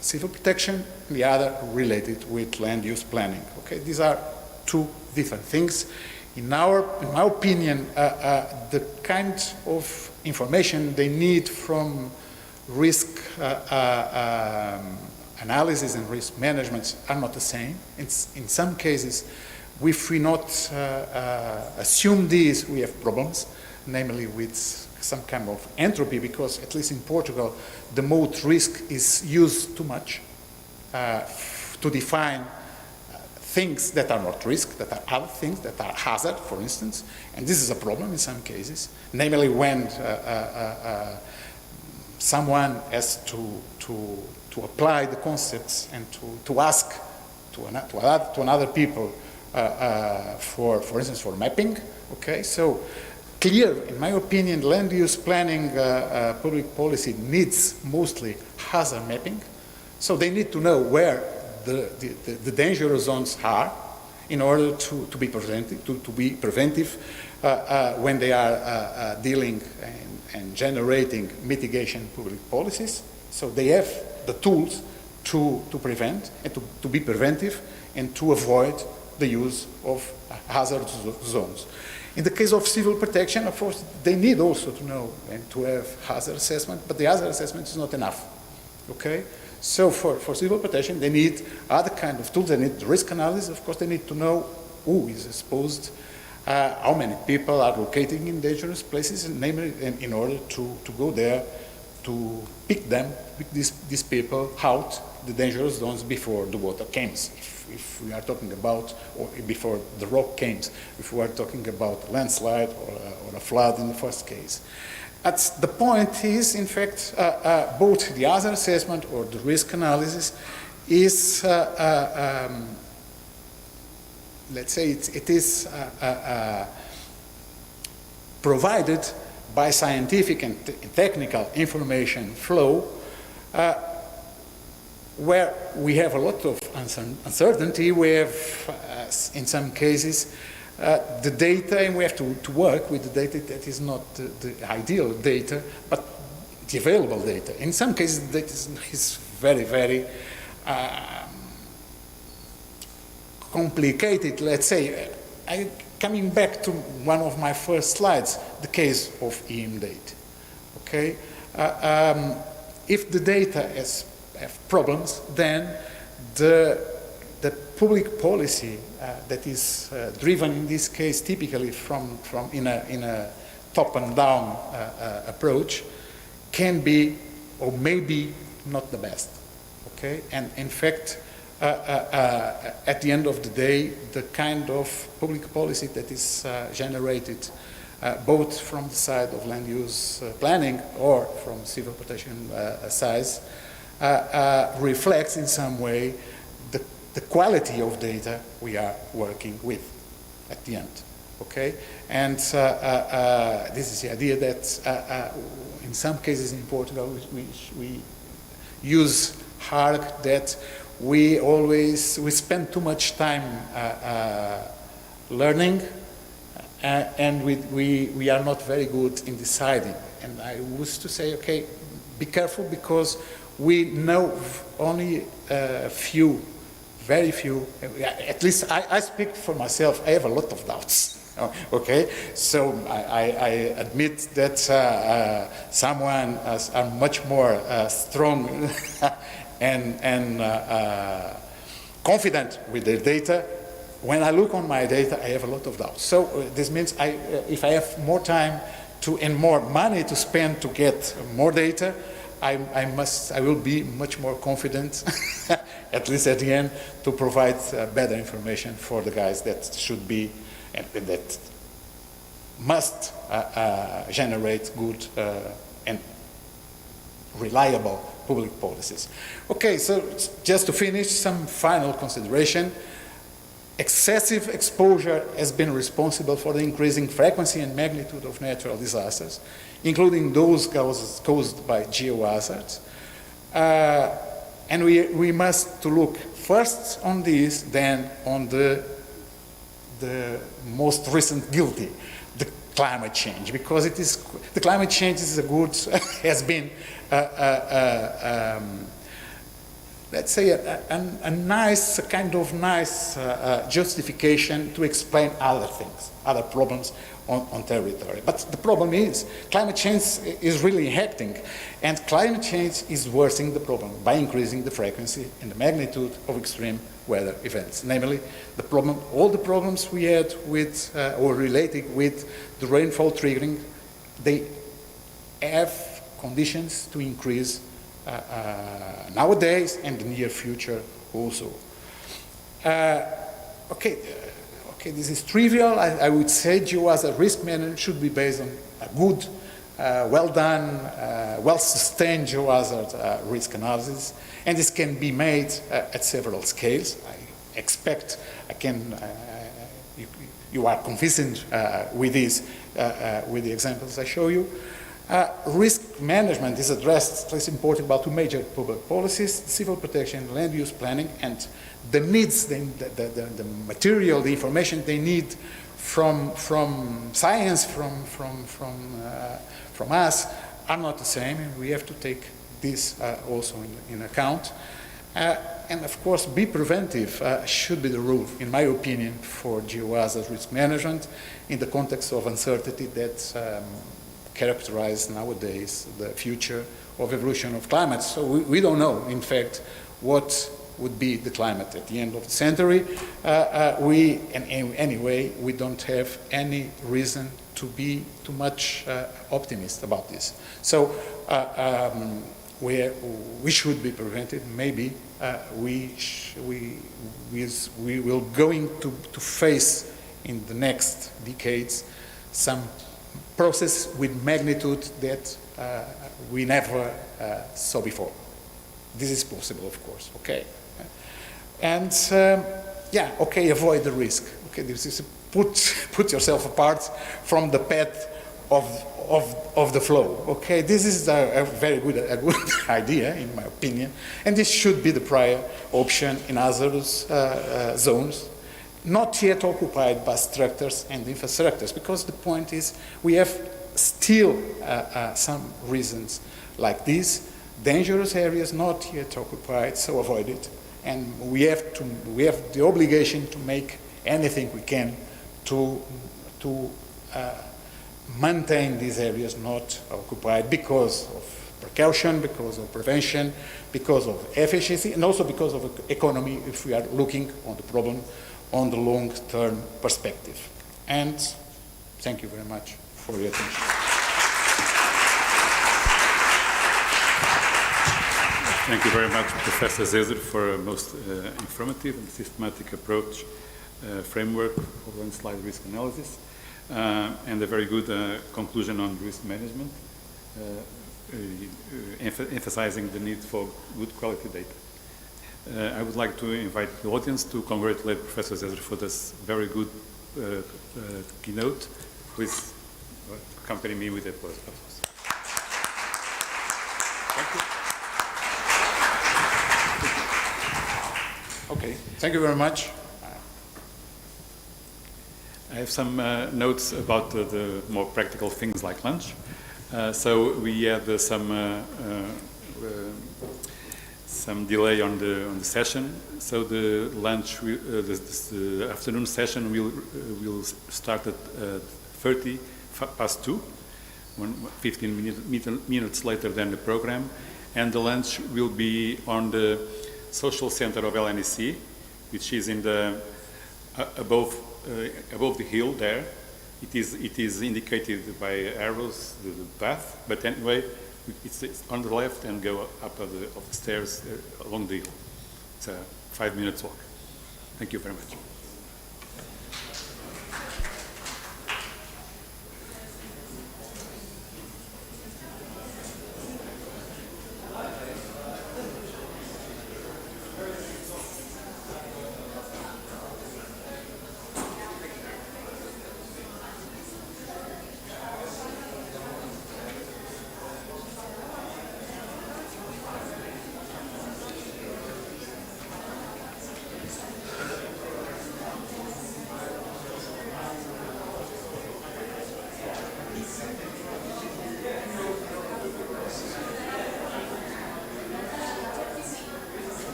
civil protection, and the other related with land use planning. Okay, these are two different things. In my opinion, the kind of information they need from risk analysis and risk management are not the same. In some cases, if we not assume these, we have problems, namely with some kind of entropy, because at least in Portugal, the mode risk is used too much to define things that are not risk, that are other things, that are hazard, for instance. And this is a problem in some cases, namely when someone has to apply the concepts and to ask to another people for instance, for mapping. Okay, so clear, in my opinion, land use planning public policy needs mostly hazard mapping. So they need to know where the dangerous zones are in order to be preventive when they are dealing and generating mitigation public policies. So they have the tools to prevent and to be preventive and to avoid the use of hazard zones. In the case of civil protection, of course, they need also to know and to have hazard assessment, but the hazard assessment is not enough. Okay? So for civil protection, they need other kind of tools. They need risk analysis. Of course, they need to know who is exposed, how many people are located in dangerous places, and namely in order to go there to pick these people out the dangerous zones before the water comes. If we are talking about, or before the rock comes, if we are talking about a landslide or a flood in the first case. The point is, in fact, both the hazard assessment or the risk analysis is, let's say, it is provided by scientific and technical information flow, where we have a lot of uncertainty. We have, in some cases, the data, and we have to work with the data that is not the ideal data, but the available data. In some cases, the data is very, very complicated, let's say. Coming back to one of my first slides, the case of EM data. Okay? If the data have problems, then the public policy that is driven in this case typically from in a top and down approach can be or maybe not the best. Okay, and in fact, at the end of the day, the kind of public policy that is generated both from the side of land use planning or from civil protection sides reflects in some way the quality of data we are working with at the end. Okay, and this is the idea that in some cases in Portugal we use hard that we spend too much time learning and we are not very good in deciding. And I was to say, okay, be careful, because we know only a few, very few, at least I speak for myself, I have a lot of doubts. Okay, so I admit that someone are much more strong and confident with their data. When I look on my data, I have a lot of doubts. So this means if I have more time and more money to spend to get more data, I will be much more confident, at least at the end, to provide better information for the guys that should be and that must generate good and reliable public policies. Okay, so just to finish, some final consideration. Excessive exposure has been responsible for the increasing frequency and magnitude of natural disasters, including those caused by geohazards. And we must look first on this, then on the most recent guilty, the climate change, because the climate change is a good, has been let's say a nice, kind of nice justification to explain other things, other problems on territory. But the problem is, climate change is really happening, and climate change is worsening the problem by increasing the frequency and the magnitude of extreme weather events. Namely, all the problems we had with, or related with the rainfall triggering, they have conditions to increase nowadays and in the near future also. Okay, this is trivial. I would say geohazard risk management should be based on a good, well done, well sustained geohazard risk analysis, and this can be made at several scales. I expect you are convinced with this, with the examples I show you. Risk management is addressed, it's important about two major public policies: civil protection, land use planning, and the needs, the material, the information they need from science, from us, are not the same, and we have to take this also in account. And of course, be preventive should be the rule, in my opinion, for geohazard risk management in the context of uncertainty that characterize nowadays the future of evolution of climate. So we don't know, in fact, what would be the climate at the end of the century. Anyway, we don't have any reason to be too much optimist about this. So we should be prevented. Maybe we will going to face in the next decades some process with magnitude that we never saw before. This is possible, of course. Okay, and yeah, okay, avoid the risk. Okay, this is put yourself apart from the path of the flow. Okay, this is a very good idea, in my opinion, and this should be the prior option in hazardous zones not yet occupied by structures and infrastructures, because the point is we have still some reasons like this, dangerous areas not yet occupied, so avoid it. And we have the obligation to make anything we can to maintain these areas not occupied because of precaution, because of prevention, because of efficiency, and also because of economy if we are looking on the problem on the long-term perspective. And thank you very much for your attention. Thank you very much, Professor Zezer, for a most informative and systematic approach, framework of landslide risk analysis, and a very good conclusion on risk management, emphasizing the need for good quality data. I would like to invite the audience to congratulate Professor Zezer for this very good keynote. Please accompany me with applause. Thank you. Okay, thank you very much. I have some notes about the more practical things like lunch. So we had some delay on the session. So the lunch, the afternoon session will start at 2:30, 15 minutes later than the program, and the lunch will be on the social center of LNEC, which is in the above the hill there. It is indicated by arrows, the path, but anyway, it's on the left and go up of the stairs along the hill. It's a 5 minutes walk. Thank you very much.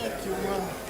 Thank you, man.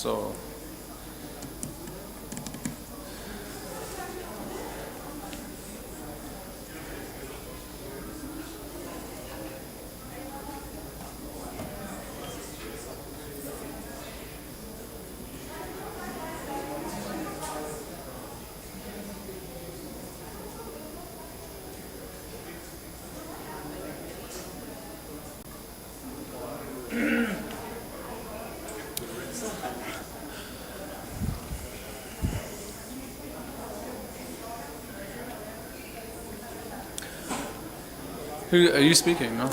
So. Who are you speaking? No.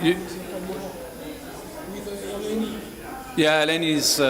You, yeah, Eleni's.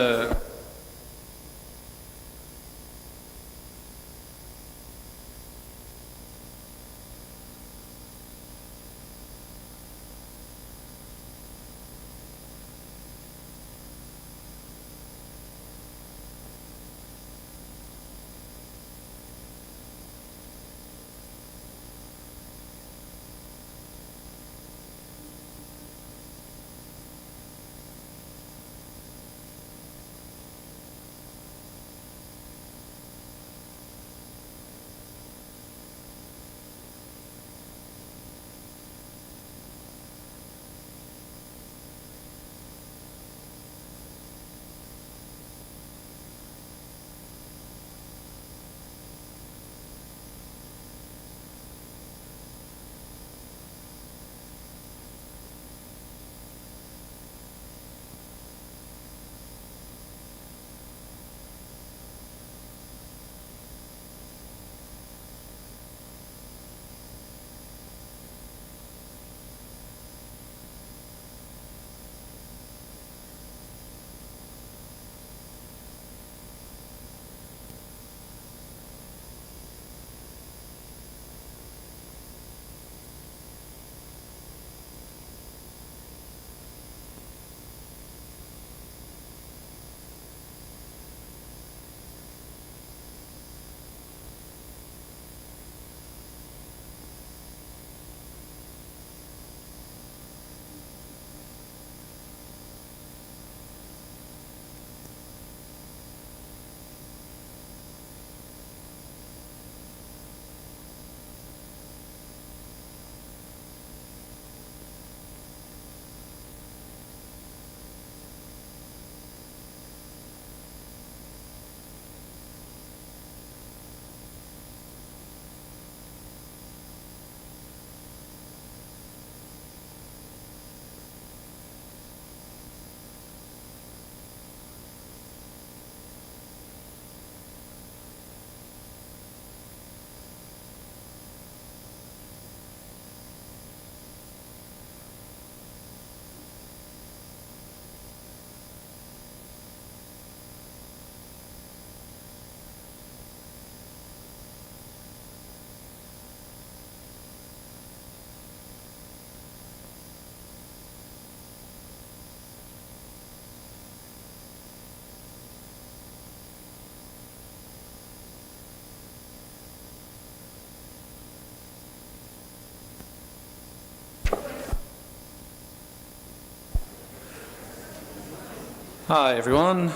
Hi everyone,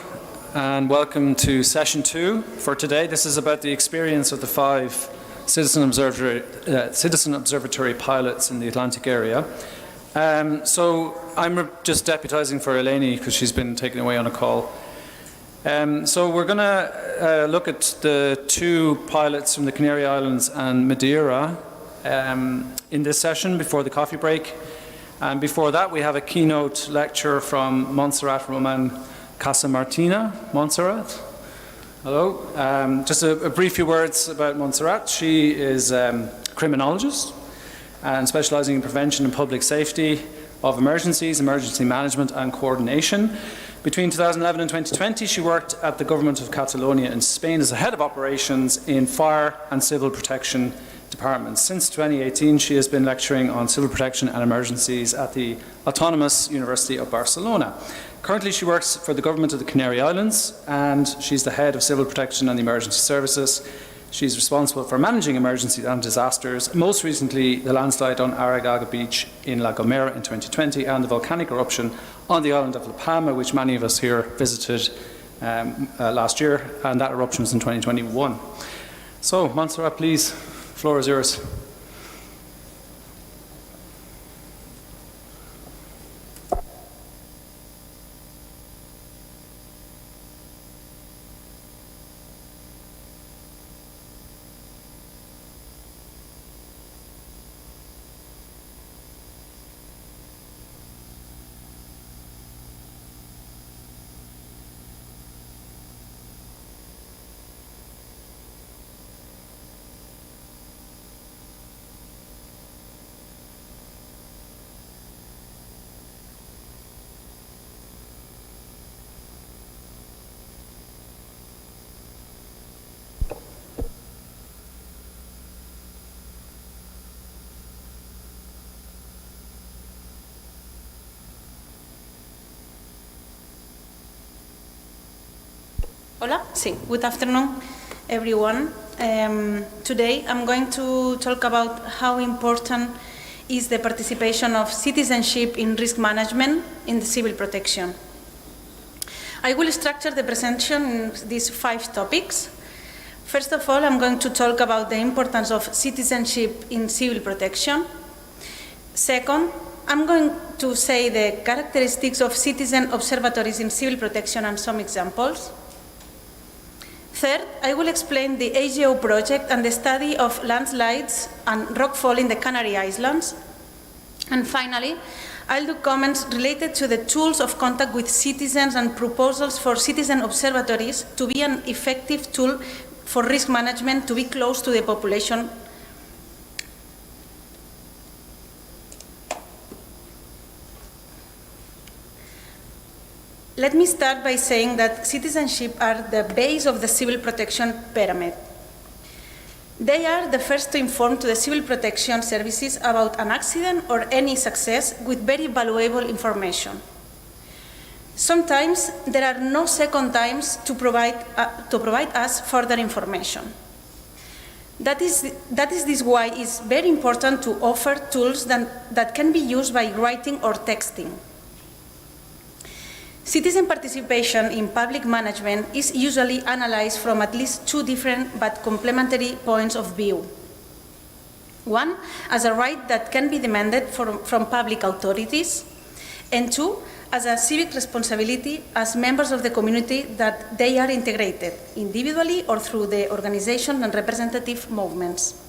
and welcome to session 2 for today. This is about the experience of the 5 citizen observatory pilots in the Atlantic area. So I'm just deputising for Eleni because she's been taken away on a call. So we're going to look at the 2 pilots from the Canary Islands and Madeira in this session before the coffee break. And before that, we have a keynote lecture from Montserrat Roman Casamartina. Montserrat, hello. Just a brief few words about Montserrat. She is a criminologist and specialising in prevention and public safety of emergencies, emergency management and coordination. Between 2011 and 2020, she worked at the government of Catalonia in Spain as a head of operations in fire and civil protection departments. Since 2018, she has been lecturing on civil protection and emergencies at the Autonomous University of Barcelona. Currently, she works for the government of the Canary Islands, and she's the head of civil protection and emergency services She's responsible for managing emergencies and disasters, most recently the landslide on Aragaga Beach in La Gomera in 2020 and the volcanic eruption on the island of La Palma, which many of us here visited last year, and that eruption was in 2021. So, Montserrat, please, the floor is yours. Hola, sí. Good afternoon, everyone. Today I'm going to talk about how important is the participation of citizenship in risk management in the civil protection. I will structure the presentation in these 5 topics. First of all, I'm going to talk about the importance of citizenship in civil protection. Second, I'm going to say the characteristics of citizen observatories in civil protection and some examples. Third, I will explain the AGEO project and the study of landslides and rockfall in the Canary Islands. And finally, I'll do comments related to the tools of contact with citizens and proposals for citizen observatories to be an effective tool for risk management, to be close to the population. Let me start by saying that citizenship are the base of the civil protection pyramid. They are the first to inform to the civil protection services about an accident or any success with very valuable information. Sometimes there are no second times to provide us further information. That is this why it's very important to offer tools that can be used by writing or texting. Citizen participation in public management is usually analyzed from at least 2 different but complementary points of view. One, as a right that can be demanded from public authorities, and 2, as a civic responsibility as members of the community that they are integrated, individually or through the organization and representative movements.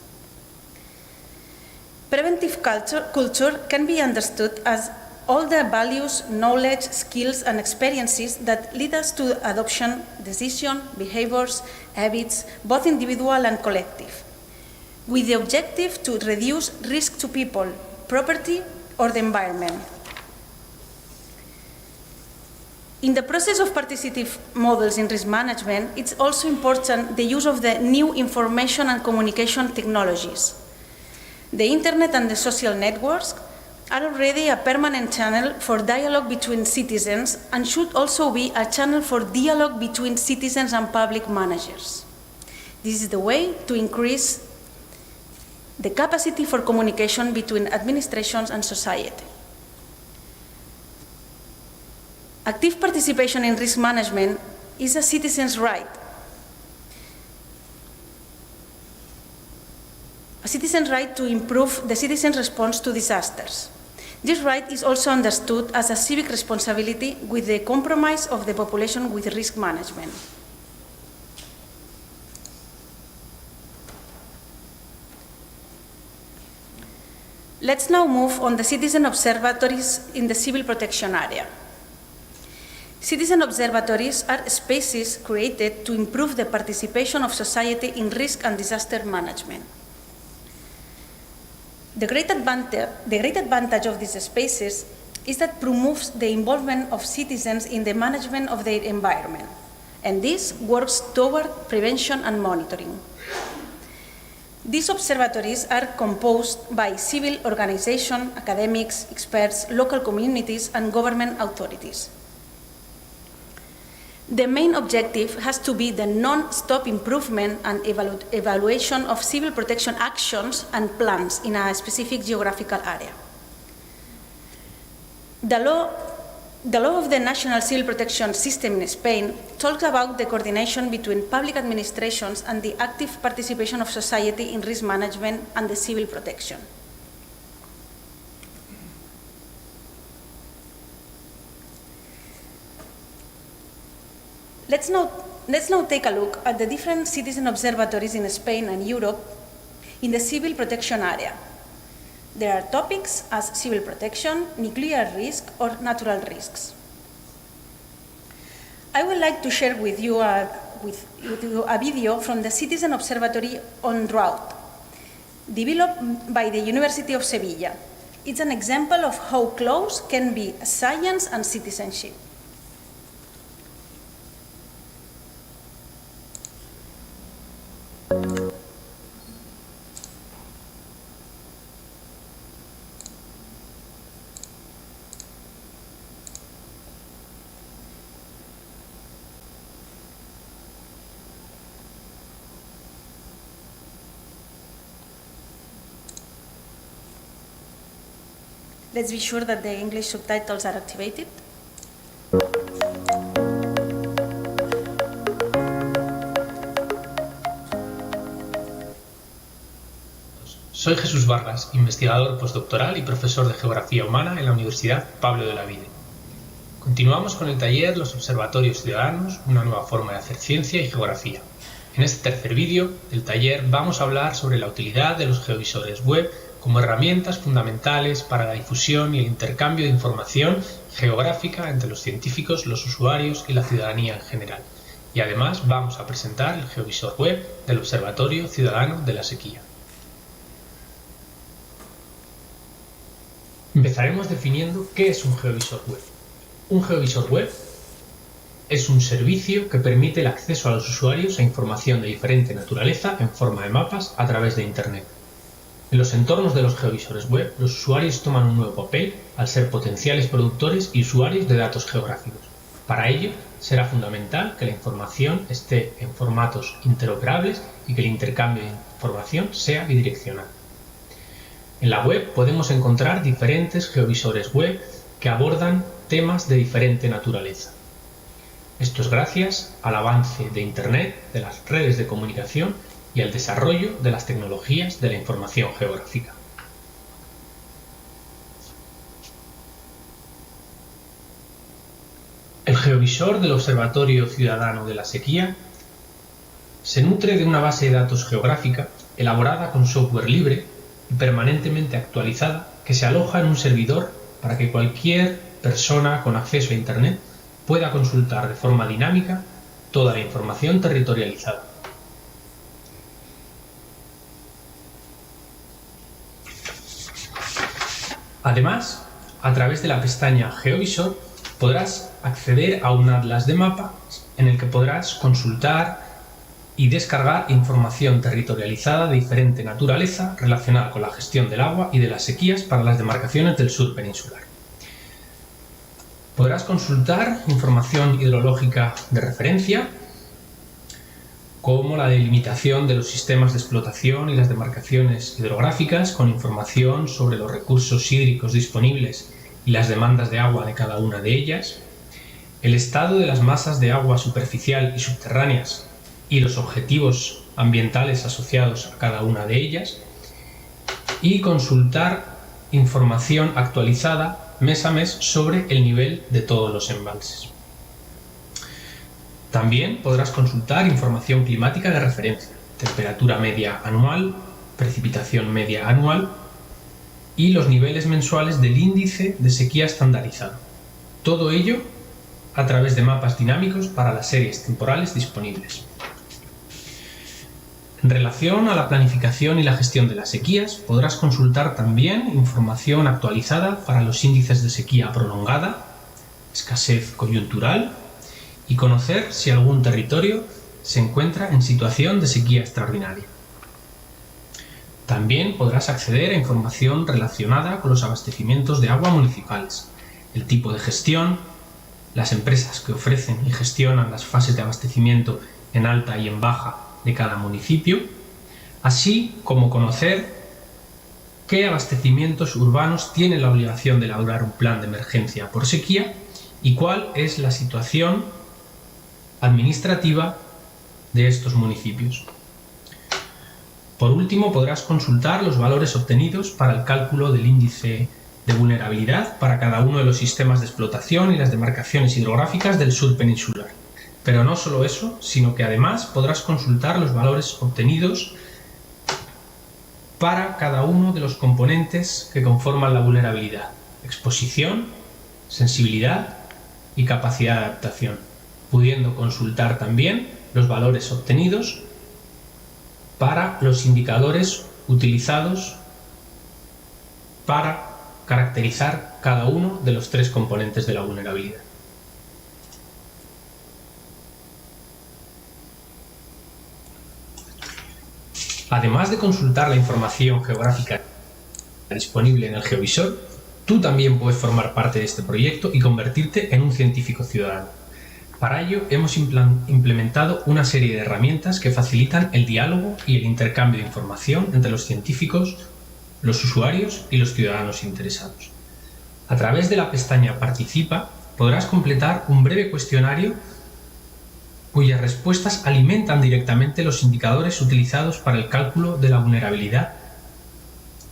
Preventive culture can be understood as all the values, knowledge, skills, and experiences that lead us to adoption, decision, behaviors, habits, both individual and collective, with the objective to reduce risk to people, property, or the environment. In the process of participative models in risk management, it's also important the use of the new information and communication technologies. The internet and the social networks are already a permanent channel for dialogue between citizens and should also be a channel for dialogue between citizens and public managers. This is the way to increase the capacity for communication between administrations and society. Active participation in risk management is a citizen's right. A citizen's right to improve the citizen's response to disasters. This right is also understood as a civic responsibility with the compromise of the population with risk management. Let's now move on the citizen observatories in the civil protection area. Citizen observatories are spaces created to improve the participation of society in risk and disaster management. The great advantage of these spaces is that promotes the involvement of citizens in the management of their environment, and this works toward prevention and monitoring. These observatories are composed by civil organizations, academics, experts, local communities, and government authorities. The main objective has to be the non-stop improvement and evaluation of civil protection actions and plans in a specific geographical area. The law of the National Civil Protection System in Spain talks about the coordination between public administrations and the active participation of society in risk management and the civil protection. Let's now take a look at the different citizen observatories in Spain and Europe in the civil protection area. There are topics as civil protection, nuclear risk, or natural risks. I would like to share with you a video from the Citizen Observatory on Drought, developed by the University of Sevilla. It's an example of how close can be science and citizenship. Let's be sure that the English subtitles are activated. Soy Jesús Vargas, investigador postdoctoral y profesor de Geografía Humana en la Universidad Pablo de la Vide. Continuamos con el taller Los Observatorios Ciudadanos, una nueva forma de hacer ciencia y geografía. En este tercer vídeo del taller vamos a hablar sobre la utilidad de los geovisores web como herramientas fundamentales para la difusión y el intercambio de información geográfica entre los científicos, los usuarios y la ciudadanía en general. Y además vamos a presentar el geovisor web del Observatorio Ciudadano de la Sequía. Empezaremos definiendo qué es un geovisor web. Un geovisor web es un servicio que permite el acceso a los usuarios a información de diferente naturaleza en forma de mapas a través de Internet. En los entornos de los geovisores web, los usuarios toman un nuevo papel al ser potenciales productores y usuarios de datos geográficos. Para ello, será fundamental que la información esté en formatos interoperables y que el intercambio de información sea bidireccional. En la web podemos encontrar diferentes geovisores web que abordan temas de diferente naturaleza. Esto es gracias al avance de Internet, de las redes de comunicación y al desarrollo de las tecnologías de la información geográfica. El geovisor del Observatorio Ciudadano de la Sequía se nutre de una base de datos geográfica elaborada con software libre y permanentemente actualizada que se aloja en un servidor para que cualquier persona con acceso a Internet pueda consultar de forma dinámica toda la información territorializada. Además, a través de la pestaña Geovisor podrás acceder a un atlas de mapas en el que podrás consultar y descargar información territorializada de diferente naturaleza relacionada con la gestión del agua y de las sequías para las demarcaciones del sur peninsular. Podrás consultar información hidrológica de referencia, como la delimitación de los sistemas de explotación y las demarcaciones hidrográficas con información sobre los recursos hídricos disponibles y las demandas de agua de cada una de ellas, el estado de las masas de agua superficial y subterráneas y los objetivos ambientales asociados a cada una de ellas, y consultar información actualizada mes a mes sobre el nivel de todos los embalses. También podrás consultar información climática de referencia, temperatura media anual, precipitación media anual y los niveles mensuales del índice de sequía estandarizado. Todo ello a través de mapas dinámicos para las series temporales disponibles. En relación a la planificación y la gestión de las sequías, podrás consultar también información actualizada para los índices de sequía prolongada, escasez coyuntural, y conocer si algún territorio se encuentra en situación de sequía extraordinaria. También podrás acceder a información relacionada con los abastecimientos de agua municipales, el tipo de gestión, las empresas que ofrecen y gestionan las fases de abastecimiento en alta y en baja de cada municipio, así como conocer qué abastecimientos urbanos tienen la obligación de elaborar un plan de emergencia por sequía y cuál es la situación administrativa de estos municipios. Por último, podrás consultar los valores obtenidos para el cálculo del índice de vulnerabilidad para cada uno de los sistemas de explotación y las demarcaciones hidrográficas del sur peninsular. Pero no solo eso, sino que además podrás consultar los valores obtenidos para cada uno de los componentes que conforman la vulnerabilidad: exposición, sensibilidad y capacidad de adaptación, pudiendo consultar también los valores obtenidos para los indicadores utilizados para caracterizar cada uno de los 3 componentes de la vulnerabilidad. Además de consultar la información geográfica disponible en el geovisor, tú también puedes formar parte de este proyecto y convertirte en un científico ciudadano. Para ello hemos implementado una serie de herramientas que facilitan el diálogo y el intercambio de información entre los científicos, los usuarios y los ciudadanos interesados. A través de la pestaña Participa podrás completar un breve cuestionario cuyas respuestas alimentan directamente los indicadores utilizados para el cálculo de la vulnerabilidad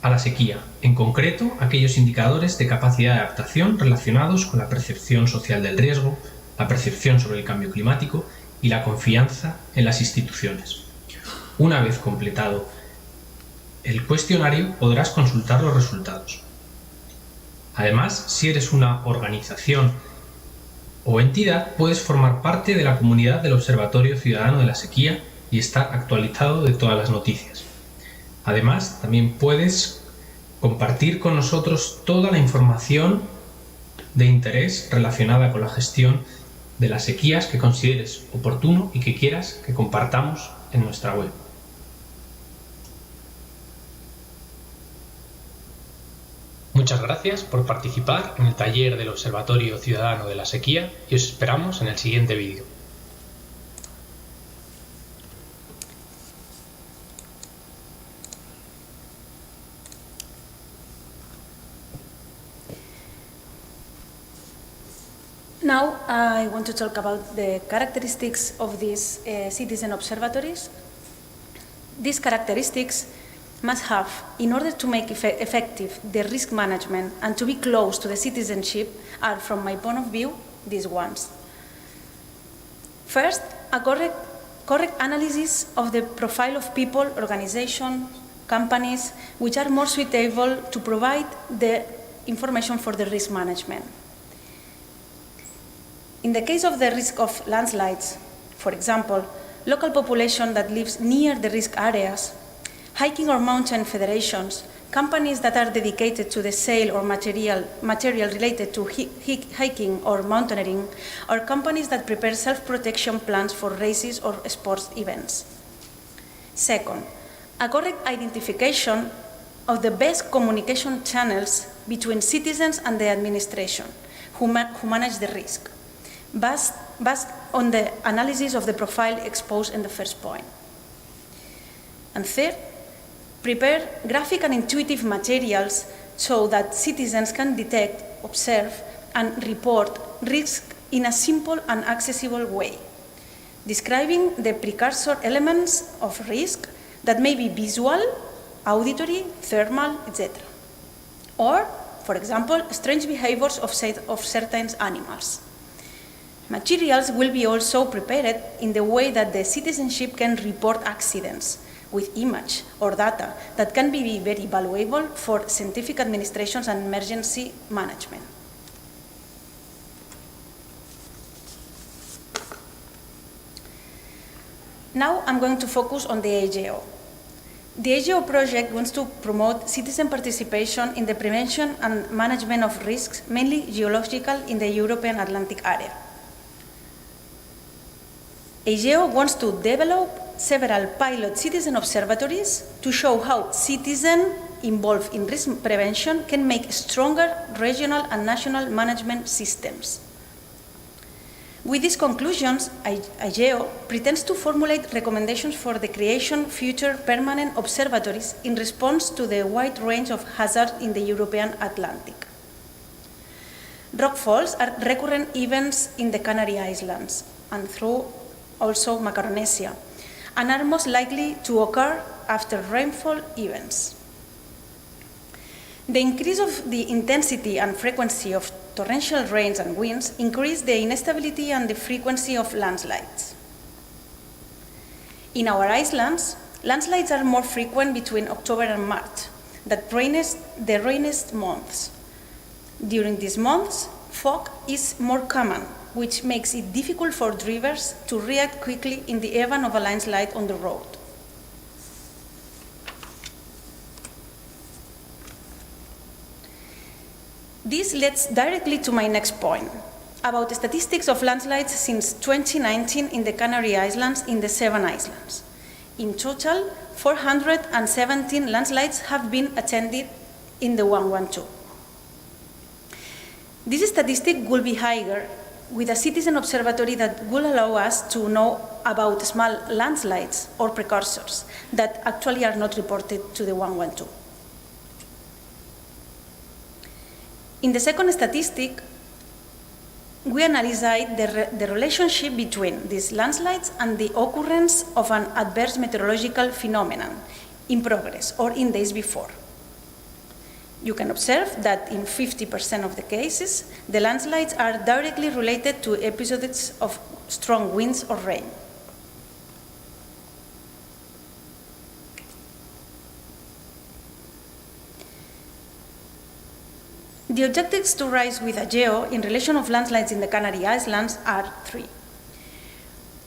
a la sequía, en concreto aquellos indicadores de capacidad de adaptación relacionados con la percepción social del riesgo, la percepción sobre el cambio climático y la confianza en las instituciones. Una vez completado el cuestionario, podrás consultar los resultados. Además, si eres una organización o entidad, puedes formar parte de la comunidad del Observatorio Ciudadano de la Sequía y estar actualizado de todas las noticias. Además, también puedes compartir con nosotros toda la información de interés relacionada con la gestión de las sequías que consideres oportuno y que quieras que compartamos en nuestra web. Muchas gracias por participar en el taller del Observatorio Ciudadano de la Sequía y os esperamos en el siguiente vídeo. Now I want to talk about the characteristics of these citizen observatories. These characteristics must have, in order to make effective the risk management and to be close to the citizenship, are, from my point of view, these ones. First, a correct analysis of the profile of people, organizations, companies, which are more suitable to provide the information for the risk management. In the case of the risk of landslides, for example, local population that lives near the risk areas, hiking or mountain federations, companies that are dedicated to the sale or material related to hiking or mountaineering, or companies that prepare self-protection plans for races or sports events. Second, a correct identification of the best communication channels between citizens and the administration who manage the risk, based on the analysis of the profile exposed in the first point. And third, prepare graphic and intuitive materials so that citizens can detect, observe, and report risk in a simple and accessible way, describing the precursor elements of risk that may be visual, auditory, thermal, etc. Or, for example, strange behaviors of certain animals. Materials will be also prepared in the way that the citizenship can report accidents with image or data that can be very valuable for scientific administrations and emergency management. Now I'm going to focus on the AGEO. The AGEO project wants to promote citizen participation in the prevention and management of risks, mainly geological, in the European Atlantic area. AGEO wants to develop several pilot citizen observatories to show how citizens involved in risk prevention can make stronger regional and national management systems. With these conclusions, AGEO pretends to formulate recommendations for the creation of future permanent observatories in response to the wide range of hazards in the European Atlantic. Rockfalls are recurrent events in the Canary Islands and through also Macaronesia, and are most likely to occur after rainfall events. The increase of the intensity and frequency of torrential rains and winds increase the instability and the frequency of landslides. In our islands, landslides are more frequent between October and March, the rainiest months. During these months, fog is more common, which makes it difficult for drivers to react quickly in the event of a landslide on the road. This leads directly to my next point, about the statistics of landslides since 2019 in the Canary Islands in the 7 islands. In total, 417 landslides have been attended in the 112. This statistic will be higher with a citizen observatory that will allow us to know about small landslides or precursors that actually are not reported to the 112. In the second statistic, we analyzed the relationship between these landslides and the occurrence of an adverse meteorological phenomenon in progress or in days before. You can observe that in 50% of the cases, the landslides are directly related to episodes of strong winds or rain. The objectives to raise with AGEO in relation of landslides in the Canary Islands are 3.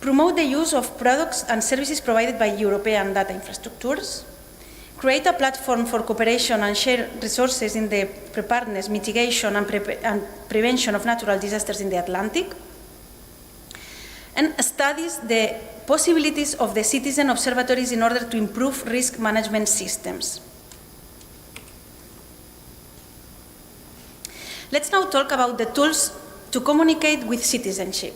Promote the use of products and services provided by European data infrastructures. Create a platform for cooperation and share resources in the preparedness, mitigation, and prevention of natural disasters in the Atlantic. And studies the possibilities of the citizen observatories in order to improve risk management systems. Let's now talk about the tools to communicate with citizenship.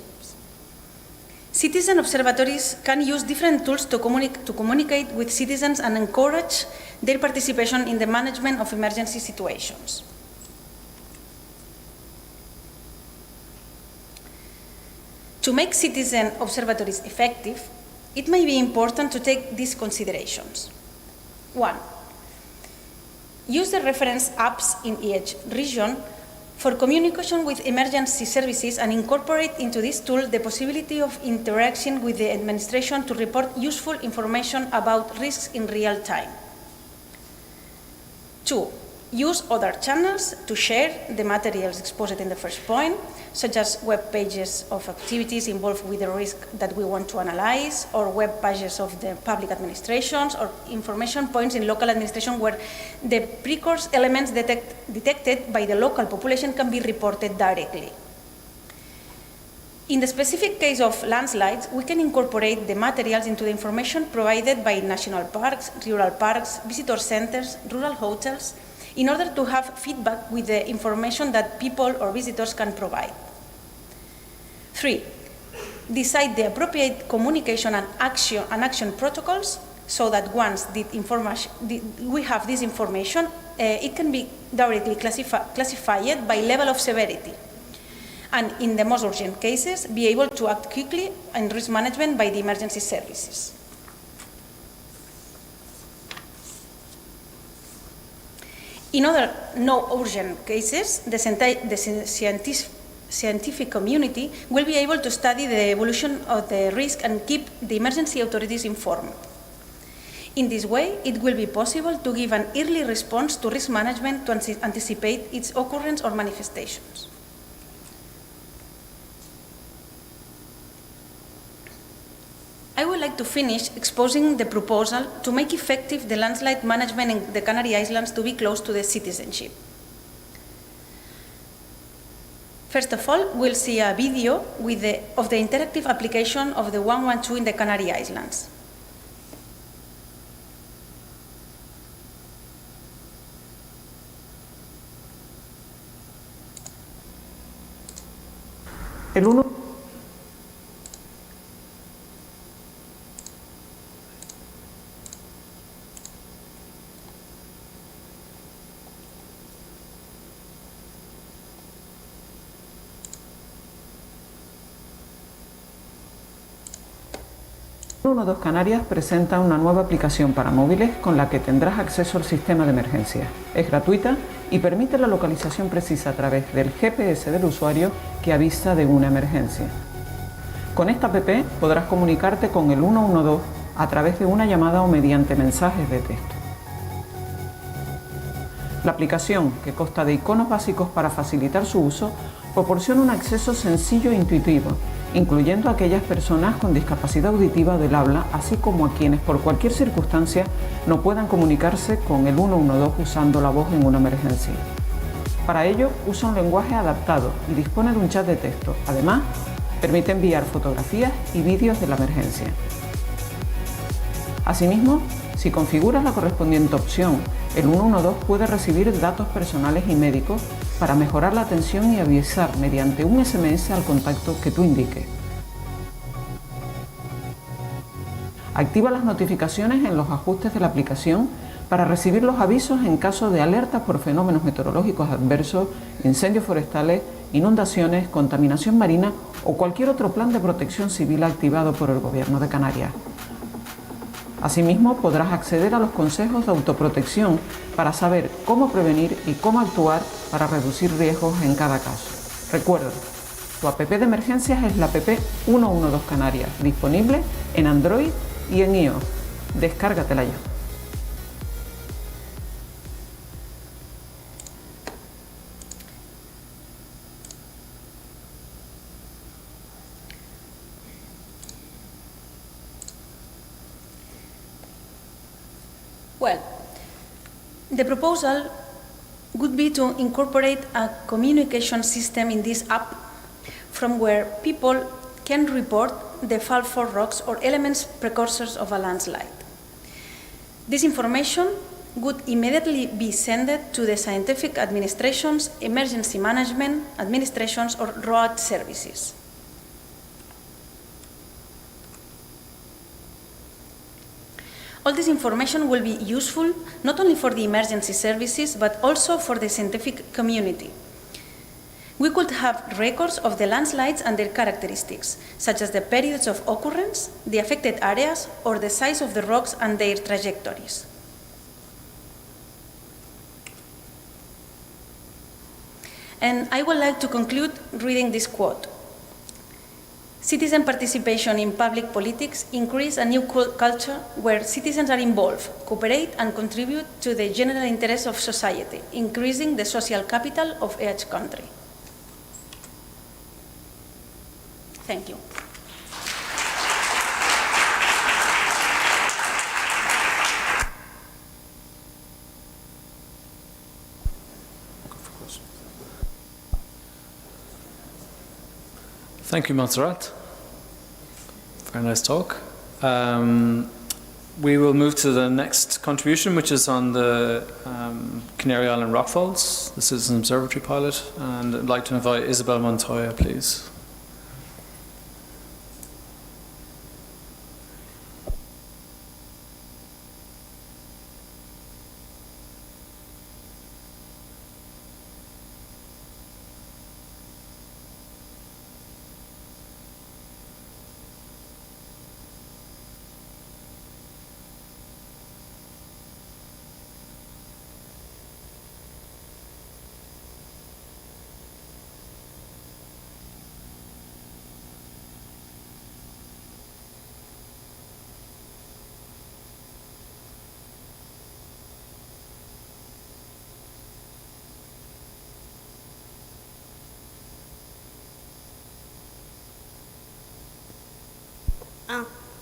Citizen observatories can use different tools to communicate with citizens and encourage their participation in the management of emergency situations. To make citizen observatories effective, it may be important to take these considerations. 1. Use the reference apps in each region for communication with emergency services and incorporate into this tool the possibility of interaction with the administration to report useful information about risks in real time. 2. Use other channels to share the materials exposed in the first point, such as web pages of activities involved with the risk that we want to analyze, or web pages of the public administrations, or information points in local administration where the precursor elements detected by the local population can be reported directly. In the specific case of landslides, we can incorporate the materials into the information provided by national parks, rural parks, visitor centers, rural hotels, in order to have feedback with the information that people or visitors can provide. 3. Decide the appropriate communication and action protocols so that once we have this information, it can be directly classified by level of severity. And in the most urgent cases, be able to act quickly in risk management by the emergency services. In other no-urgent cases, the scientific community will be able to study the evolution of the risk and keep the emergency authorities informed. In this way, it will be possible to give an early response to risk management to anticipate its occurrence or manifestations. I would like to finish exposing the proposal to make effective the landslide management in the Canary Islands to be close to the citizenship. First of all, we'll see a video of the interactive application of the 112 in the Canary Islands. El 1 112 Canarias presenta una nueva aplicación para móviles con la que tendrás acceso al sistema de emergencia. Es gratuita y permite la localización precisa a través del GPS del usuario que avisa de una emergencia. Con esta app podrás comunicarte con el 112 a través de una llamada o mediante mensajes de texto. La aplicación, que consta de iconos básicos para facilitar su uso, proporciona un acceso sencillo e intuitivo, incluyendo a aquellas personas con discapacidad auditiva del habla, así como a quienes por cualquier circunstancia no puedan comunicarse con el 112 usando la voz en una emergencia. Para ello, usa un lenguaje adaptado y dispone de un chat de texto. Además, permite enviar fotografías y vídeos de la emergencia. Asimismo, si configuras la correspondiente opción, el 112 puede recibir datos personales y médicos para mejorar la atención y avisar mediante un SMS al contacto que tú indiques. Activa las notificaciones en los ajustes de la aplicación para recibir los avisos en caso de alertas por fenómenos meteorológicos adversos, incendios forestales, inundaciones, contaminación marina o cualquier otro plan de protección civil activado por el Gobierno de Canarias. Asimismo, podrás acceder a los consejos de autoprotección para saber cómo prevenir y cómo actuar para reducir riesgos en cada caso. Recuerda, tu app de emergencias es la app 112 Canarias, disponible en Android y en iOS. Descárgatela ya. Well, the proposal would be to incorporate a communication system in this app from where people can report the fall for rocks or elements precursors of a landslide. This information would immediately be sent to the scientific administrations, emergency management administrations, or road services. All this information will be useful not only for the emergency services, but also for the scientific community. We could have records of the landslides and their characteristics, such as the periods of occurrence, the affected areas, or the size of the rocks and their trajectories. And I would like to conclude reading this quote. Citizen participation in public politics increases a new culture where citizens are involved, cooperate, and contribute to the general interest of society, increasing the social capital of each country. Thank you. Thank you, Montserrat. Very nice talk. We will move to the next contribution, which is on the Canary Island rockfalls, the Citizen Observatory pilot, and I'd like to invite Isabel Montoya, please.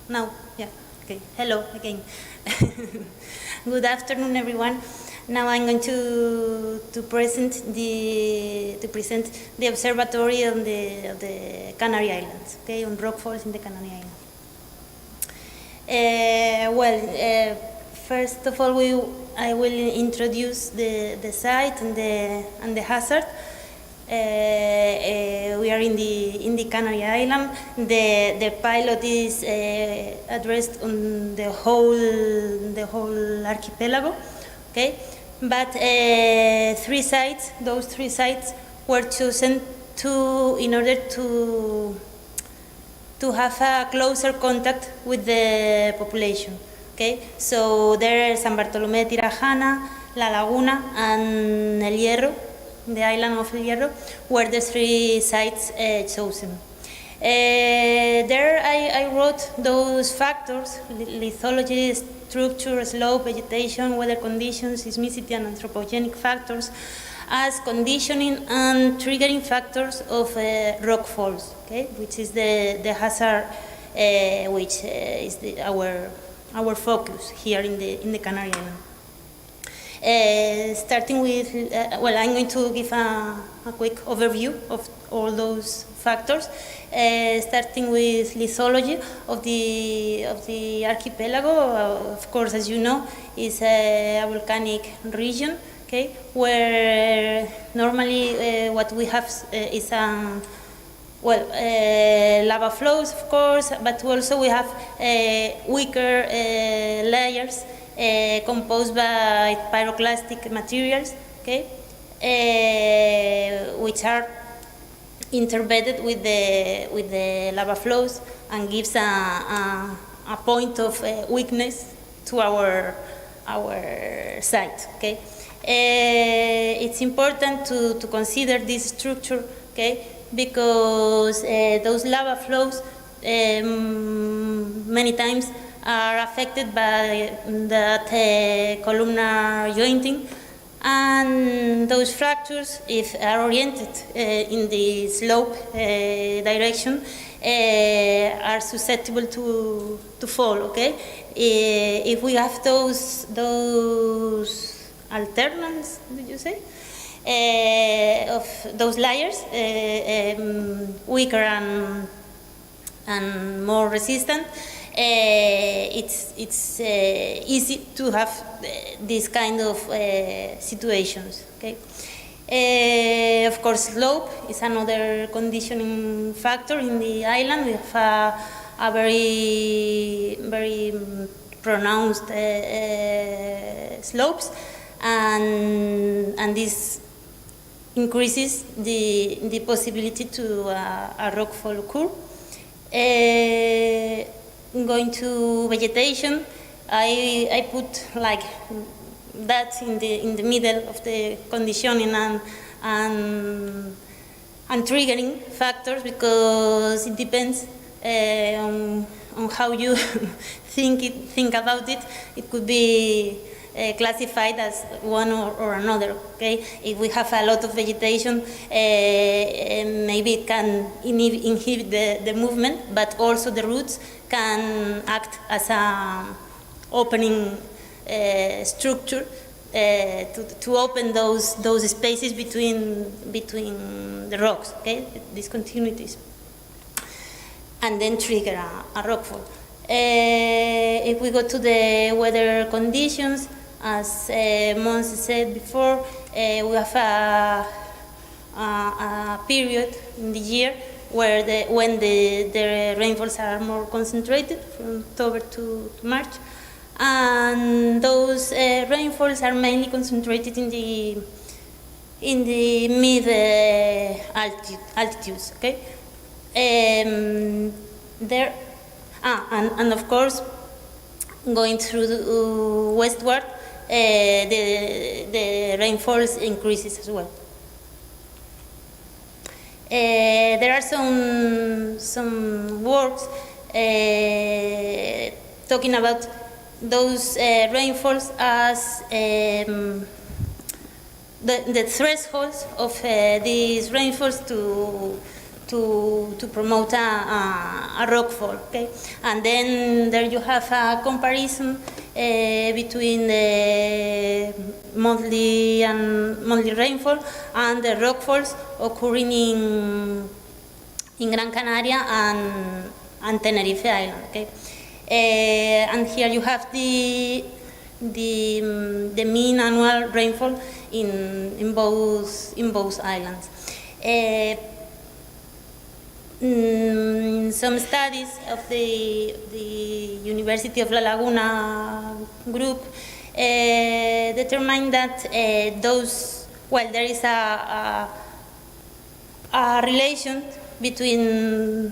Now, yeah, okay. Hello again. Good afternoon, everyone. Now I'm going to present the observatory on the Canary Islands, okay, on rockfalls in the Canary Islands. First of all, I will introduce the site and the hazard. We are in the Canary Island. The pilot is addressed on the whole archipelago, okay. But those three sites were chosen in order to to have a closer contact with the population. Okay, so there are San Bartolomé de Tirajana, La Laguna, and El Hierro, the island of El Hierro, were the 3 sites chosen. There I wrote those factors: lithology, structure, slope, vegetation, weather conditions, seismicity, and anthropogenic factors as conditioning and triggering factors of rock falls, okay, which is the hazard, which is our focus here in the Canary Islands. Starting with, well, I'm going to give a quick overview of all those factors, starting with lithology of the archipelago. Of course, as you know, is a volcanic region, okay, where normally what we have is lava flows, of course, but also we have weaker layers composed by pyroclastic materials, okay, which are interbedded with the lava flows and gives a point of weakness to our site. Okay, it's important to consider this structure, okay, because those lava flows many times are affected by that columnar jointing, and those fractures, if are oriented in the slope direction, are susceptible to fall. Okay, if we have those alternance, did you say, of those layers, weaker and more resistant, it's easy to have these kind of situations. Okay. Of course, slope is another conditioning factor in the island. We have a very pronounced slopes, and this increases the possibility to a rockfall occur. Going to vegetation, I put like that in the middle of the conditioning and triggering factors, because it depends on how you think about it. It could be classified as one or another. Okay, if we have a lot of vegetation, maybe it can inhibit the movement, but also the roots can act as a opening structure to open those spaces between the rocks. Okay, discontinuities, and then trigger a rockfall. If we go to the weather conditions, as Mons said before, we have a period in the year where when the rainfalls are more concentrated, from October to March, and those rainfalls are mainly concentrated in the mid altitudes. Okay, there, and of course, going through the westward, the rainfalls increases as well. There are some works talking about those rainfalls as the thresholds of these rainfalls to promote a rockfall. Okay, and then there you have a comparison between the monthly rainfall and the rockfalls occurring in Gran Canaria and Tenerife Island. Okay, and here you have the mean annual rainfall in both islands. Some studies of the University of La Laguna group determine that there is a relation between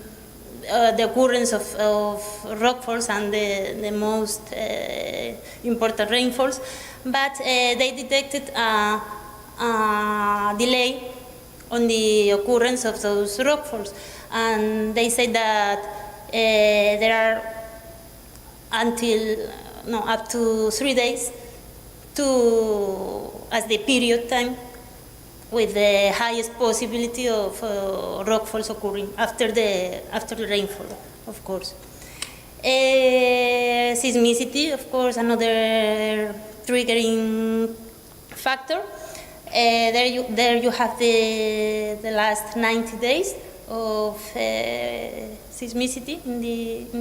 the occurrence of rockfalls and the most important rainfalls, but they detected a delay on the occurrence of those rockfalls, and they say that there are up to 3 days as the period time with the highest possibility of rockfalls occurring after the rainfall, of course. Seismicity, of course, another triggering factor. There you have the last 90 days of seismicity in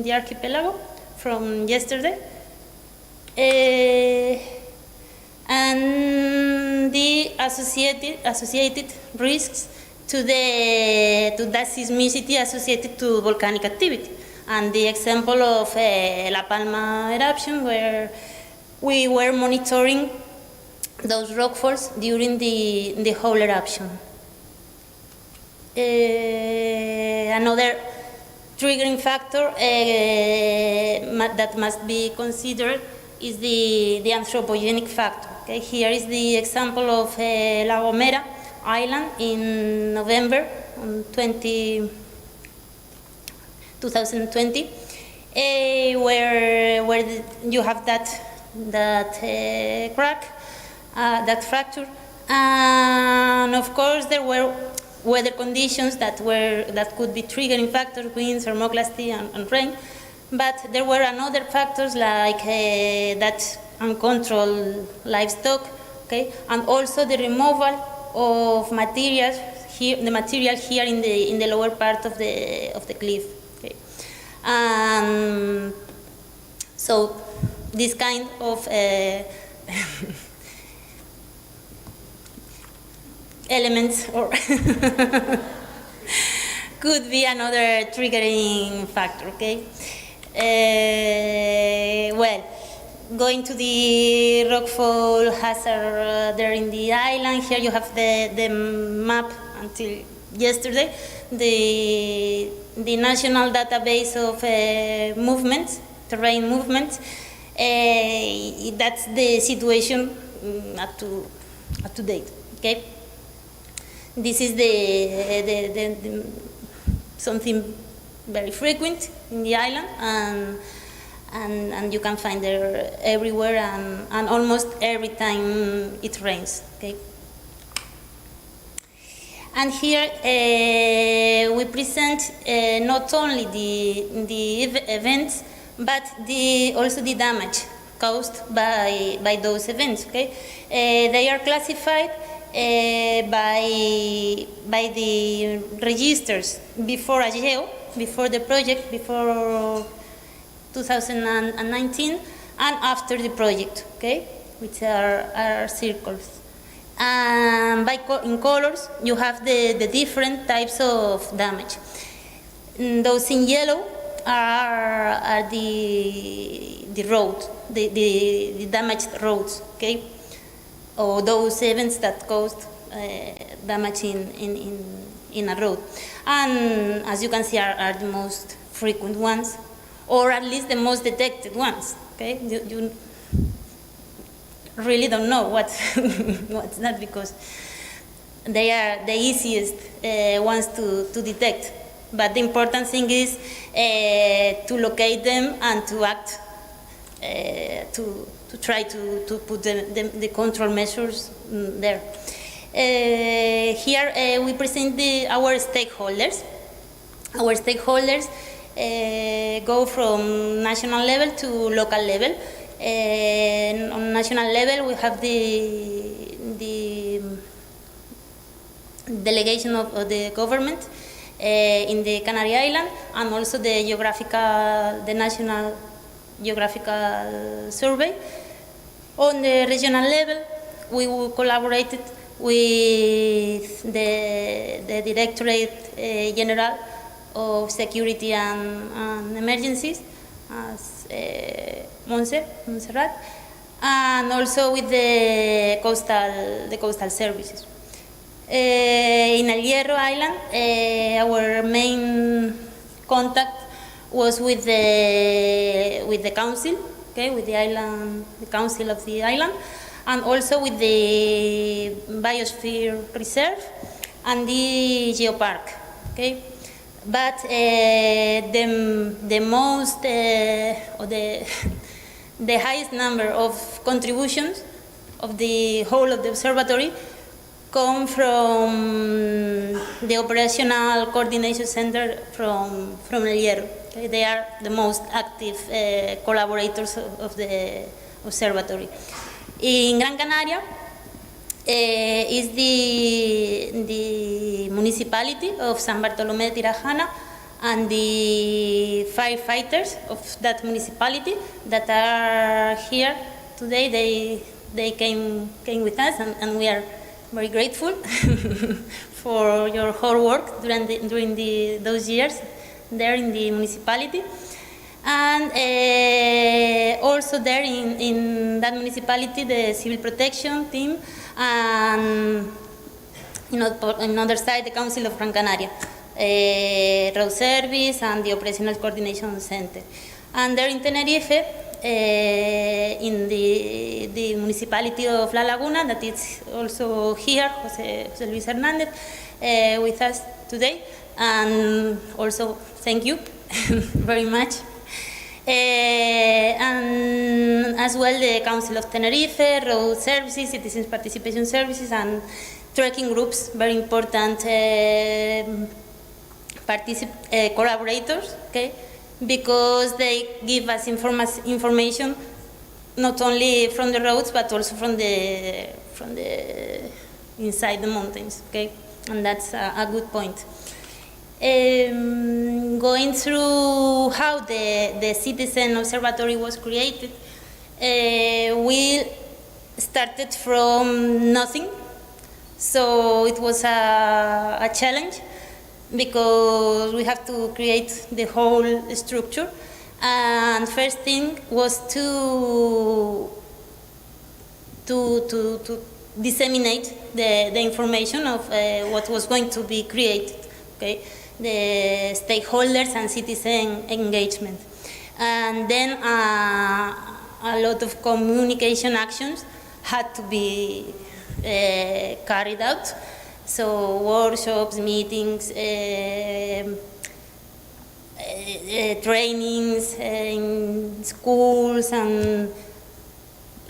the archipelago from yesterday. And the associated risks to that seismicity associated to volcanic activity. And the example of La Palma eruption, where we were monitoring those rockfalls during the whole eruption. Another triggering factor that must be considered is the anthropogenic factor. Okay? Here is the example of La Gomera Island in November 2020, where you have that crack, that fracture, and of course there were weather conditions that could be triggering factors, winds, thermoclasty, and rain. But there were another factors like that uncontrolled livestock, okay, and also the removal of materials here, the material here in the lower part of the cliff. Okay. So this kind of elements or could be another triggering factor. Okay. Well, going to the rockfall hazard there in the island, here you have the map until yesterday, the national database of movements, terrain movements. That's the situation up to date. Okay, this is the something very frequent in the island, and you can find there everywhere and almost every time it rains. Okay. And here we present not only the events, but also the damage caused by those events. Okay, they are classified by the registers before AGEO, before the project, before 2019, and after the project, okay, which are circles. And in colors, you have the different types of damage. Those in yellow are the road, the damaged roads, okay, or those events that caused damage in a road. And as you can see, are the most frequent ones, or at least the most detected ones. Okay, you really don't know what's that, because they are the easiest ones to detect. But the important thing is to locate them and to act to try to put the control measures there. Here we present our stakeholders. Our stakeholders go from national level to local level. On national level, we have the delegation of the government in the Canary Island, and also the National Geographical Survey. On the regional level, we collaborated with the Directorate General of Security and Emergencies, as Montserrat, and also with the coastal services. In El Hierro Island, our main contact was with the council, okay, with the council of the island, and also with the biosphere reserve and the geopark, okay. But the most or the the highest number of contributions of the whole of the observatory come from the operational coordination center from El Hierro. Okay? They are the most active collaborators of the observatory. In Gran Canaria is the municipality of San Bartolomé de Tirajana and the firefighters of that municipality that are here today. They came with us, and we are very grateful for your hard work during those years there in the municipality. And also there in that municipality, the civil protection team, and on other side, the Council of Gran Canaria, road service, and the operational coordination center. And there in Tenerife, in the municipality of La Laguna, that is also here, Jose Luis Hernandez, with us today, and also thank you very much. And as well the Council of Tenerife, road services, citizens participation services, and trekking groups, very important collaborators, okay? Because they give us information not only from the roads but also from the inside the mountains, okay? And that's a good point. Going through how the Citizen Observatory was created, we started from nothing, so it was a challenge because we have to create the whole structure. And first thing was to disseminate the information of what was going to be created, okay? The stakeholders and citizen engagement. And then a lot of communication actions had to be carried out. So workshops, meetings, trainings in schools, and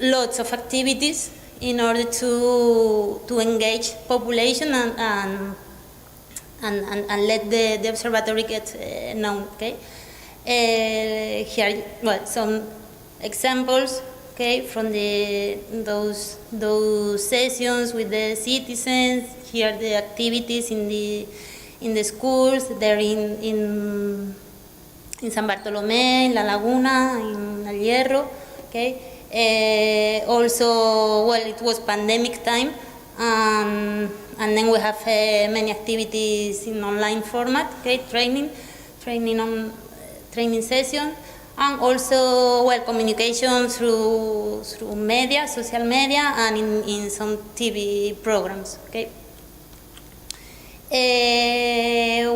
lots of activities in order to engage population and let the observatory get known. Okay, here, well, some examples. Okay, from those sessions with the citizens. Here, the activities in the schools. There in San Bartolomé, in La Laguna, in El Hierro. Okay. Also, well, it was pandemic time. And then we have many activities in online format, okay, training session, and also, well, communication through media, social media, and in some TV programs, okay.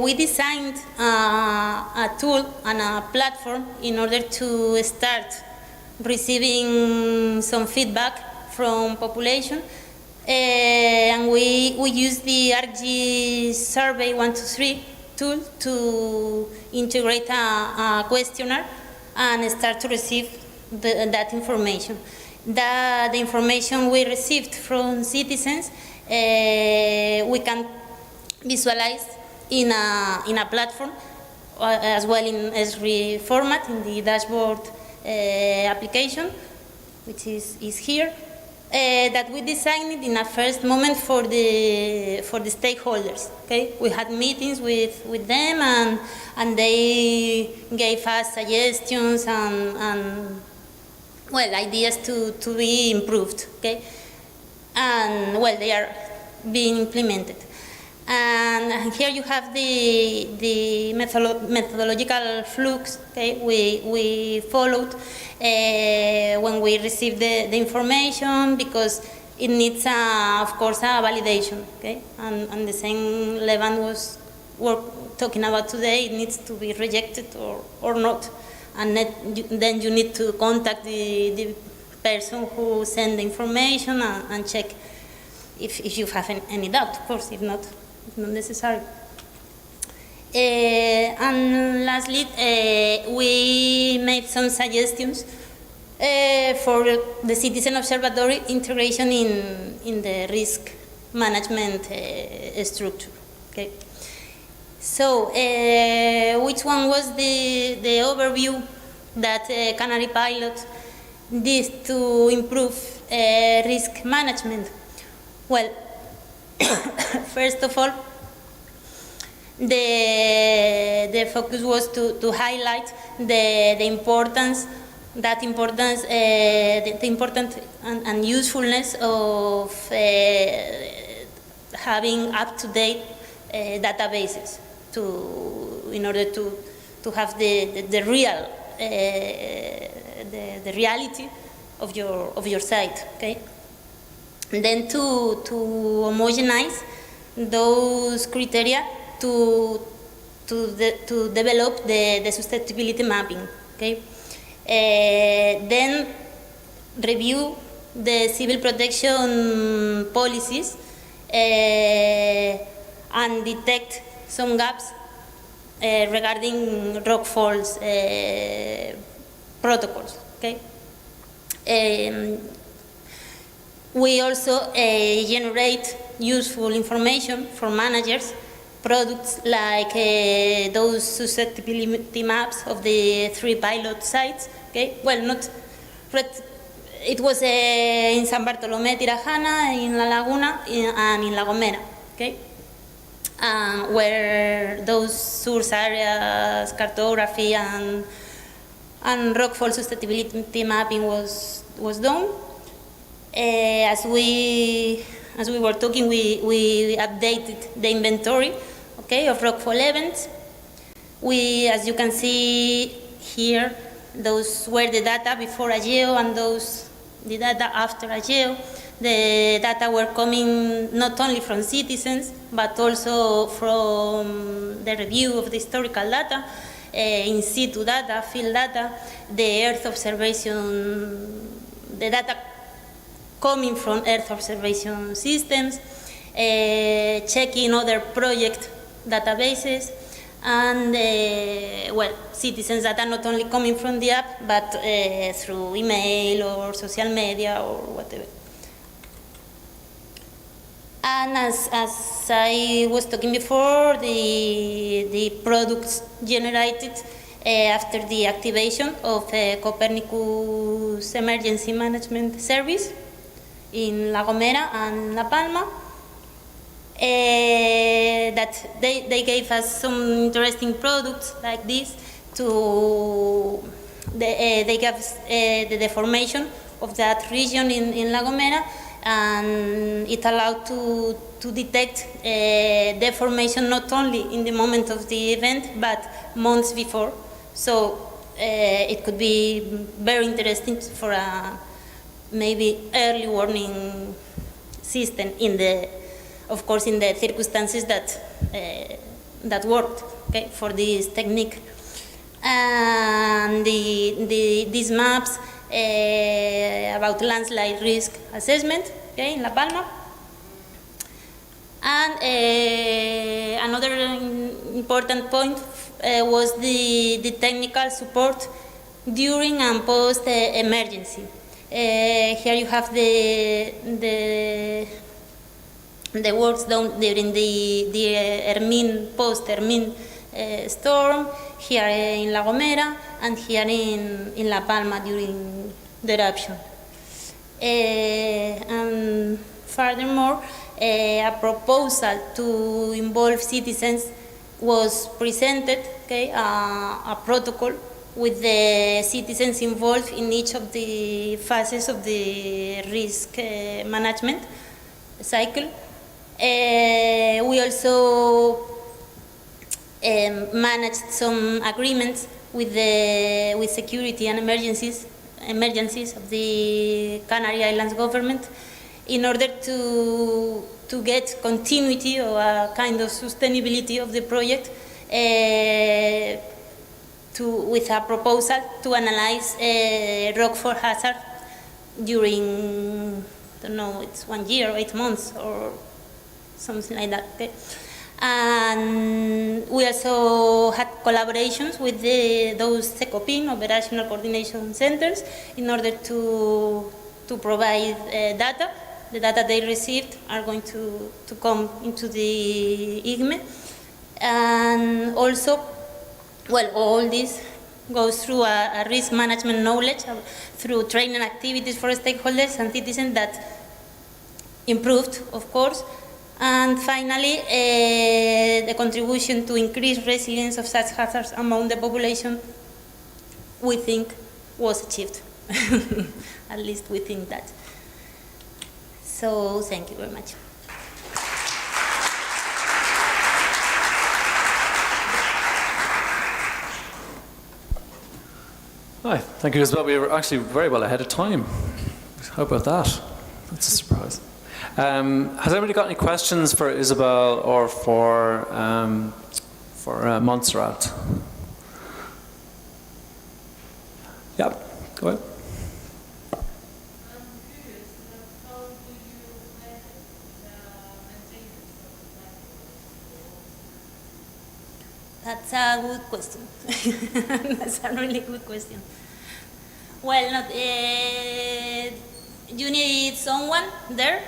We designed a tool and a platform in order to start receiving some feedback from population. And we use the AGEO survey 123 tool to integrate a questionnaire and start to receive that information. The information we received from citizens, we can visualize in a platform, as well in Esri format, in the dashboard application, which is here. That we designed it in a first moment for the stakeholders. Okay, we had meetings with them, and they gave us suggestions and well, ideas to be improved. Okay, and well, they are being implemented. And here you have the methodological flux, okay, we followed when we received the information, because it needs, of course, a validation, okay? And the same Levan was talking about today, it needs to be rejected or not. And then you need to contact the person who sent the information and check if you have any doubt, of course. If not, it's not necessary. And lastly, we made some suggestions for the citizen observatory integration in the risk management structure. Okay. So, which one was the overview that Canary Pilot did to improve risk management? Well, first of all, the focus was to highlight the importance and usefulness of having up-to-date databases in order to have the real the reality of your site. Okay, and then to homogenize those criteria to develop the susceptibility mapping. Okay, then review the civil protection policies and detect some gaps regarding rockfalls protocols. Okay. We also generate useful information for managers, products like those susceptibility maps of the 3 pilot sites. Okay, well, not. It was in San Bartolomé, Tirajana, in La Laguna, and in La Gomera. Okay, where those source areas cartography and rockfall susceptibility mapping was done. As we were talking, we updated the inventory, okay, of rockfall events. As you can see here, those were the data before AGEO and the data after AGEO. The data were coming not only from citizens, but also from the review of the historical data, in situ data, field data, the Earth observation, the data coming from Earth observation systems, checking other project databases, and well, citizens data not only coming from the app, but through email or social media or whatever. And as I was talking before, the products generated after the activation of Copernicus Emergency Management Service in La Gomera and La Palma, that they gave us some interesting products like this. They gave us the deformation of that region in La Gomera, and it allowed to detect deformation not only in the moment of the event, but months before. So it could be very interesting for a maybe early warning system of course, in the circumstances that worked, okay, for this technique. And these maps about landslide risk assessment, okay, in La Palma. And another important point was the technical support during and post emergency. Here you have the works done during the post-Hermine storm, here in La Gomera, and here in La Palma during the eruption. And furthermore, a proposal to involve citizens was presented, okay, a protocol with the citizens involved in each of the phases of the risk management cycle. We also managed some agreements with security and emergencies of the Canary Islands government in order to get continuity or a kind of sustainability of the project with a proposal to analyze rockfall hazard during, I don't know, it's 1 year or 8 months or something like that. Okay? And we also had collaborations with those CECOPIN, Operational Coordination Centers, in order to provide data. The data they received are going to come into the IGME. And also, well, all this goes through a risk management knowledge, through training activities for stakeholders and citizens that improved, of course. And finally, the contribution to increase resilience of such hazards among the population, we think, was achieved. At least we think that. So, thank you very much. Hi, thank you as well. We were actually very well ahead of time. How about that? That's a surprise. Has anybody got any questions for Isabel or for Montserrat? Yeah, go ahead. That's a good question. That's a really good question. Well, you need someone there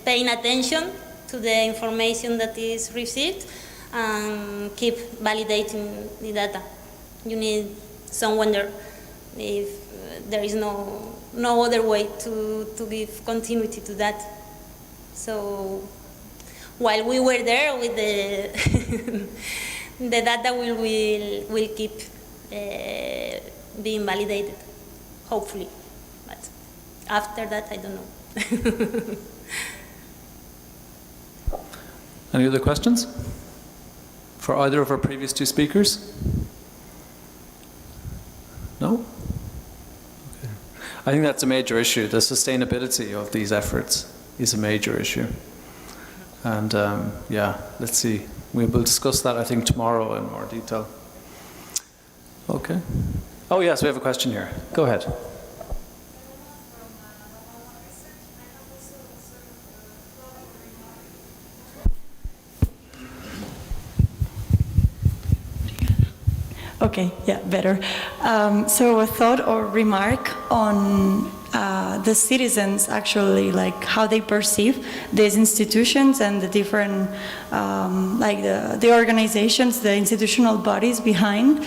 paying attention to the information that is received and keep validating the data. You need someone there. If there is no other way to give continuity to that. So while we were there with the the data will keep being validated, hopefully. But after that, I don't know. Any other questions for either of our previous two speakers? No? Okay. I think that's a major issue. The sustainability of these efforts is a major issue. And yeah, let's see. We will discuss that, I think, tomorrow in more detail. Okay. Oh, yes, we have a question here. Go ahead. Okay, yeah, better. So a thought or remark on the citizens, actually, like how they perceive these institutions and the different, like the organizations, the institutional bodies behind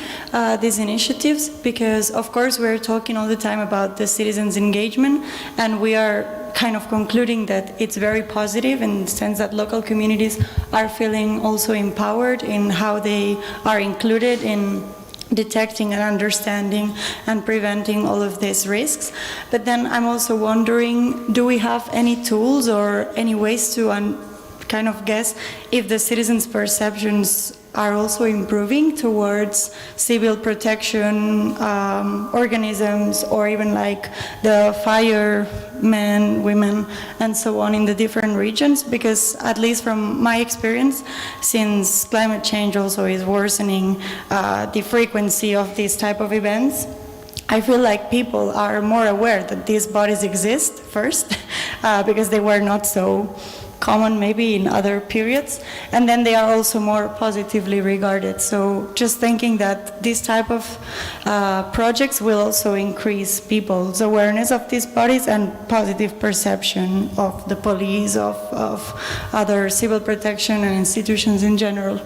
these initiatives, because of course we're talking all the time about the citizens' engagement, and we are kind of concluding that it's very positive in the sense that local communities are feeling also empowered in how they are included in detecting and understanding and preventing all of these risks. But then I'm also wondering, do we have any tools or any ways to kind of guess if the citizens' perceptions are also improving towards civil protection organisms, or even like the firemen, women, and so on in the different regions? Because at least from my experience, since climate change also is worsening the frequency of these type of events, I feel like people are more aware that these bodies exist first, because they were not so common maybe in other periods, and then they are also more positively regarded. So just thinking that this type of projects will also increase people's awareness of these bodies and positive perception of the police, of other civil protection and institutions in general.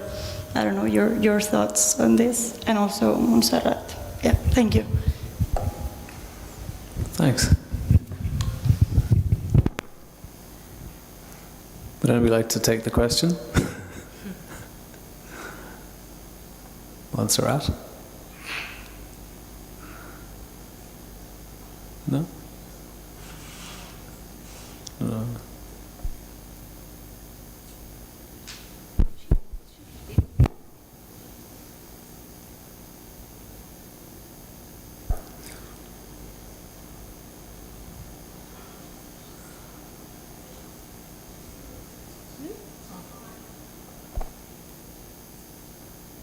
I don't know, your thoughts on this, and also Montserrat. Yeah, thank you. Thanks. Would anybody like to take the question? Montserrat? No? No.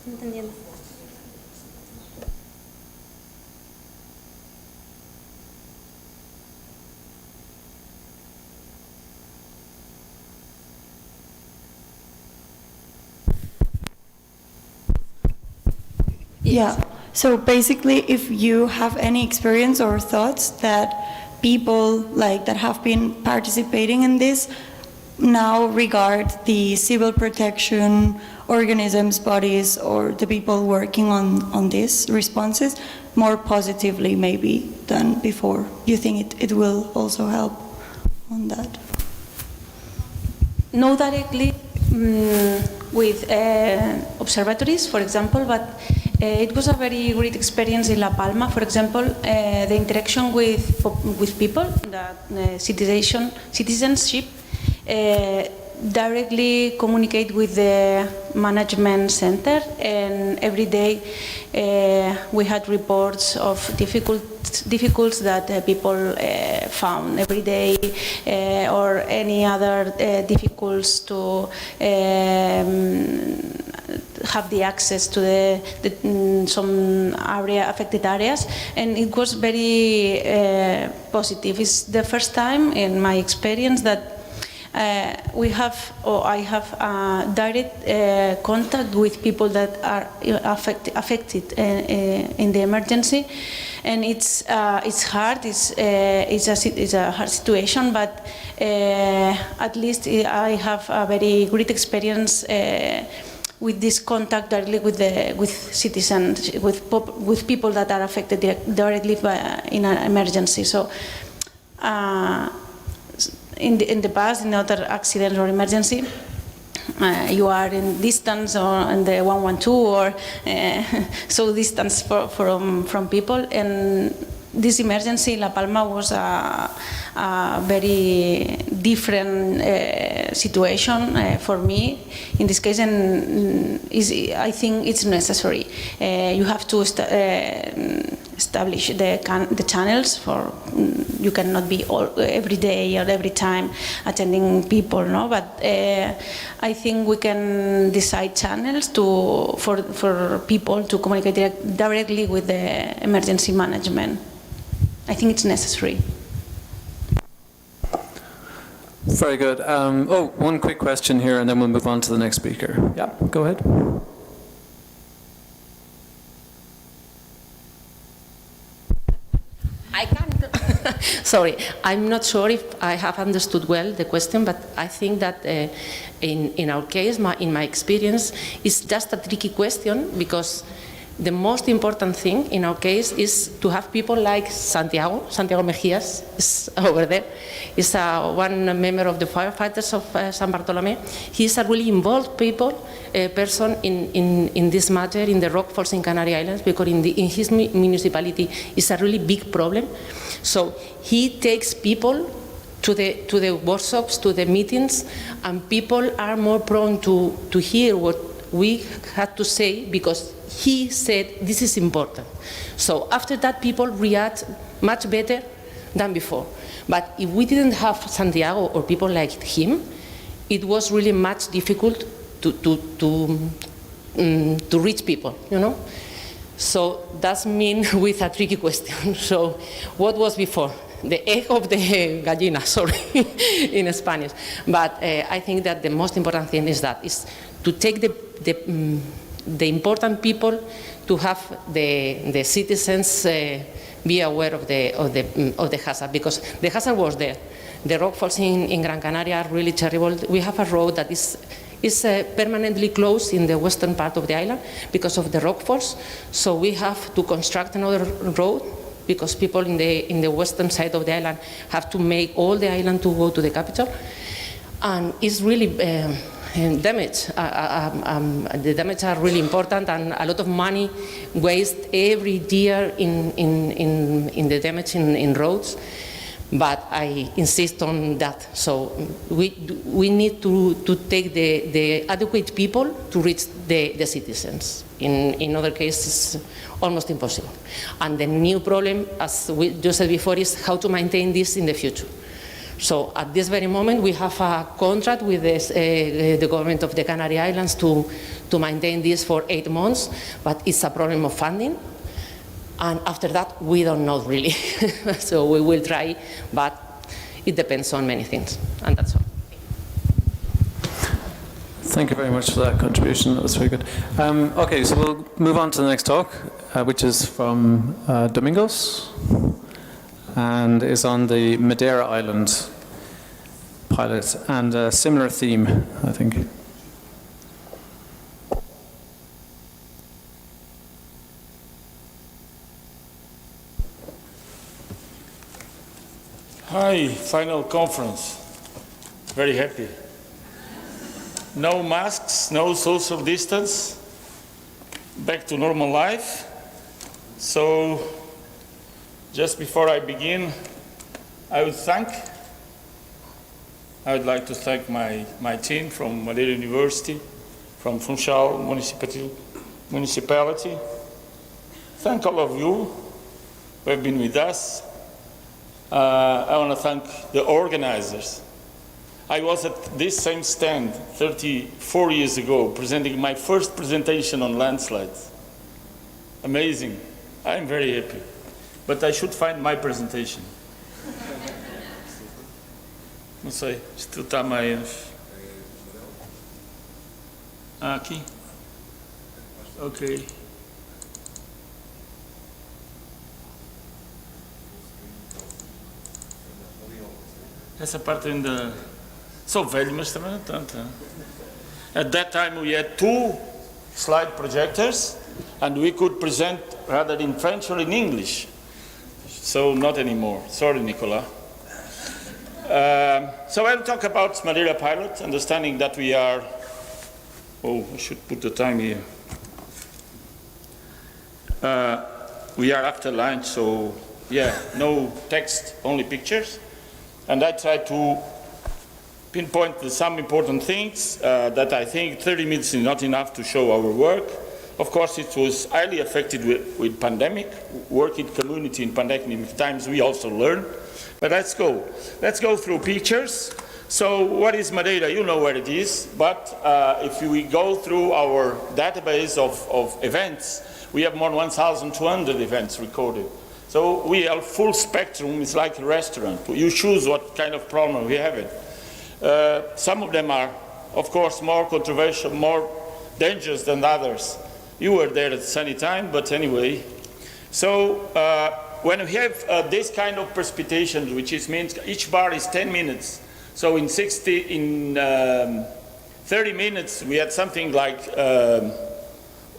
entendiendo. Yeah. So basically, if you have any experience or thoughts that people like that have been participating in this now regard the civil protection organisms, bodies, or the people working on these responses more positively maybe than before. You think it will also help on that? Not directly with observatories, for example, but it was a very great experience in La Palma. For example, the interaction with people, the citizenship, directly communicate with the management center, and every day we had reports of difficulties that people found every day, or any other difficulties to have the access to some affected areas, and it was very positive. It's the first time in my experience that I have direct contact with people that are affected in the emergency, and it's hard. It's a hard situation, but at least I have a very great experience with this contact directly with citizens, with people that are affected directly in an emergency. So. In the past, in other accidents or emergency, you are in distance or in the 112 or so distance from people, and this emergency in La Palma was a very different situation for me in this case, and I think it's necessary. You have to establish the channels for. You cannot be every day or every time attending people, no. But I think we can decide channels for people to communicate directly with the emergency management. I think it's necessary. Very good. One quick question here, and then we'll move on to the next speaker. Yeah, go ahead. I can't. Sorry, I'm not sure if I have understood well the question, but I think that in our case, in my experience, it's just a tricky question, because the most important thing in our case is to have people like Santiago Mejías is over there. He's one member of the firefighters of San Bartolomé. He's a really involved person in this matter in the rock falls in Canary Islands, because in his municipality it's a really big problem. So he takes people to the workshops, to the meetings, and people are more prone to hear what we had to say, because he said this is important. So after that, people react much better than before. But if we didn't have Santiago or people like him, it was really much difficult to reach people, you know. So that's mean with a tricky question. So what was before? The egg of the gallina, sorry, in Spanish. But I think that the most important thing is to take the important people, to have the citizens be aware of the hazard, because the hazard was there. The rock falls in Gran Canaria are really terrible. We have a road that is permanently closed in the western part of the island because of the rock falls. So we have to construct another road, because people in the western side of the island have to make all the island to go to the capital, and it's really damage. The damage are really important, and a lot of money waste every year in the damage in roads. But I insist on that. So we need to take the adequate people to reach the citizens. In other cases, it's almost impossible. And the new problem, as we just said before, is how to maintain this in the future. So at this very moment, we have a contract with the government of the Canary Islands to to maintain this for 8 months, but it's a problem of funding. And after that, we don't know really. So we will try, but it depends on many things, and that's all. Thank you very much for that contribution. That was very good. Okay, so we'll move on to the next talk, which is from Domingos, and is on the Madeira Island pilot, and a similar theme, I think. Hi, final conference. Very happy. No masks, no social distance, back to normal life. So, just before I begin, I would like to thank my team from Madeira University, from Funchal Municipality. Thank all of you who have been with us. I want to thank the organizers. I was at this same stand 34 years ago, presenting my first presentation on landslides. Amazing. I'm very happy. But I should find my presentation. Não sei, isto está mais... aqui? Ok. Essa parte ainda... Sou velho, mas também não tanto. At that time we had 2 slide projectors and we could present rather in French or in English. So not anymore. Sorry, Nicolas. So I'll talk about Madeira pilot, understanding that we are... Oh, I should put the time here. We are after lunch, so yeah, no text, only pictures. And I try to pinpoint some important things that I think 30 minutes is not enough to show our work. Of course, it was highly affected with pandemic. Working community in pandemic times, we also learn. But let's go. Let's go through pictures. So what is Madeira? You know where it is. But if we go through our database of events, we have more than 1,200 events recorded. So we have full spectrum. It's like a restaurant. You choose what kind of problem we have it. Some of them are, of course, more controversial, more dangerous than others. You were there at the sunny time, but anyway. So when we have this kind of precipitation, which means each bar is 10 minutes. So in 30 minutes, we had something like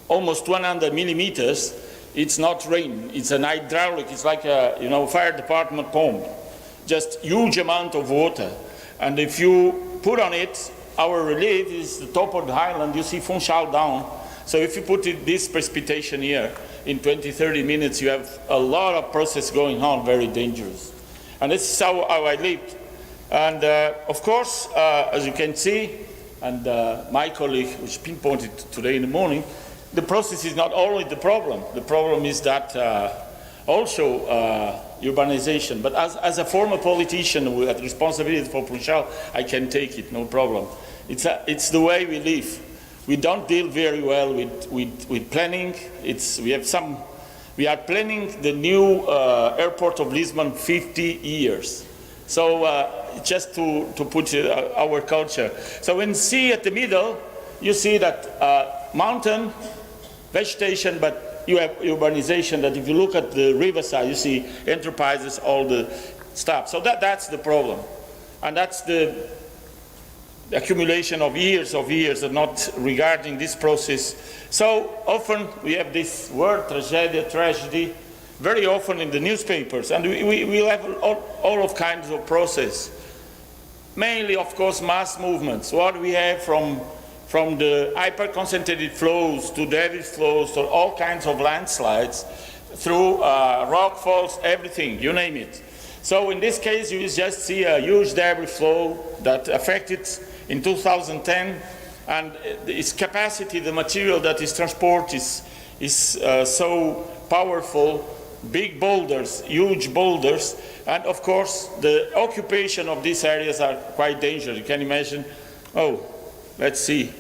almost 100 millimeters. It's not rain, it's an hydraulic, it's like a fire department pump. Just huge amount of water. And if you put on it, our relief is the top of the highland, you see Funchal down. So if you put this precipitation here, in 20-30 minutes you have a lot of process going on, very dangerous. And this is how I lived. And of course, as you can see, and my colleague, which pinpointed today in the morning, the process is not only the problem. The problem is that also urbanization. But as a former politician with responsibility for Funchal, I can take it, no problem. It's the way we live. We don't deal very well with planning. We are planning the new airport of Lisbon 50 years. So just to put our culture. So when you see at the middle, you see that mountain, vegetation, but you have urbanization that if you look at the riverside, you see enterprises, all the stuff. So that's the problem. And that's the accumulation of years and not regarding this process. So often we have this word, tragedy, very often in the newspapers. And we have all of kinds of process. Mainly, of course, mass movements. What we have from the hyper-concentrated flows to debris flows to all kinds of landslides through rock falls, everything, you name it. So in this case, you just see a huge debris flow that affected in 2010, and its capacity, the material that is transported is so powerful, big boulders, huge boulders, and of course the occupation of these areas are quite dangerous. You can imagine, oh, let's see,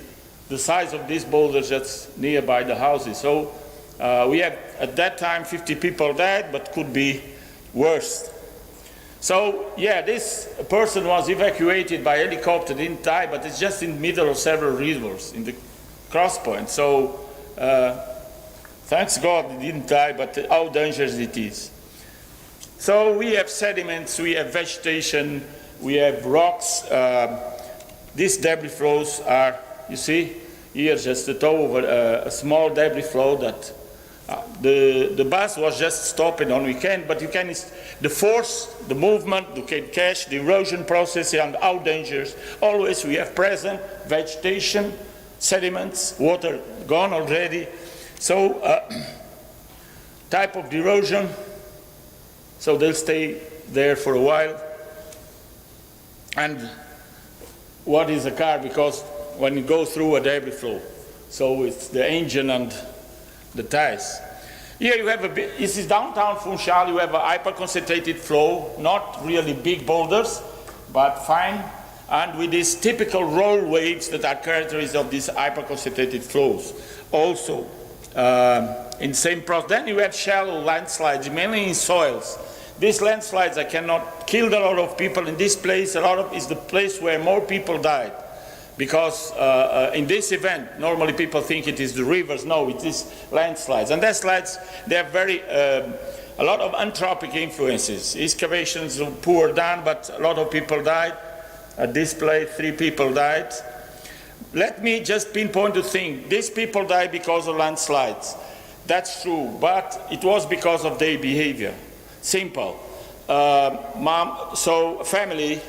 the size of these boulders just nearby the houses. So we had, at that time, 50 people died, but could be worse. So, yeah, this person was evacuated by helicopter, didn't die, but it's just in the middle of several rivers, in the cross point. So, thanks God he didn't die, but how dangerous it is. So we have sediments, we have vegetation, we have rocks. These debris flows are, you see, here just the top of a small debris flow that the bus was just stopping on weekend, but you can, the force, the movement, you can catch the erosion process and how dangerous. Always we have present vegetation, sediments, water gone already. So type of erosion, so they'll stay there for a while. And what is a car? Because when you go through a debris flow, so it's the engine and the tires. Here you have this is downtown Funchal, you have a hyper-concentrated flow, not really big boulders, but fine, and with these typical roll waves that are characteristic of these hyper-concentrated flows. Also, in same process, then you have shallow landslides, mainly in soils. These landslides, I cannot kill a lot of people in this place. A lot of is the place where more people died, because in this event, normally people think it is the rivers. No, it is landslides, and landslides they have very a lot of anthropic influences. Excavations were poor done, but a lot of people died. At this place, 3 people died. Let me just pinpoint the thing. These people died because of landslides. That's true, but it was because of their behavior. Simple. So family,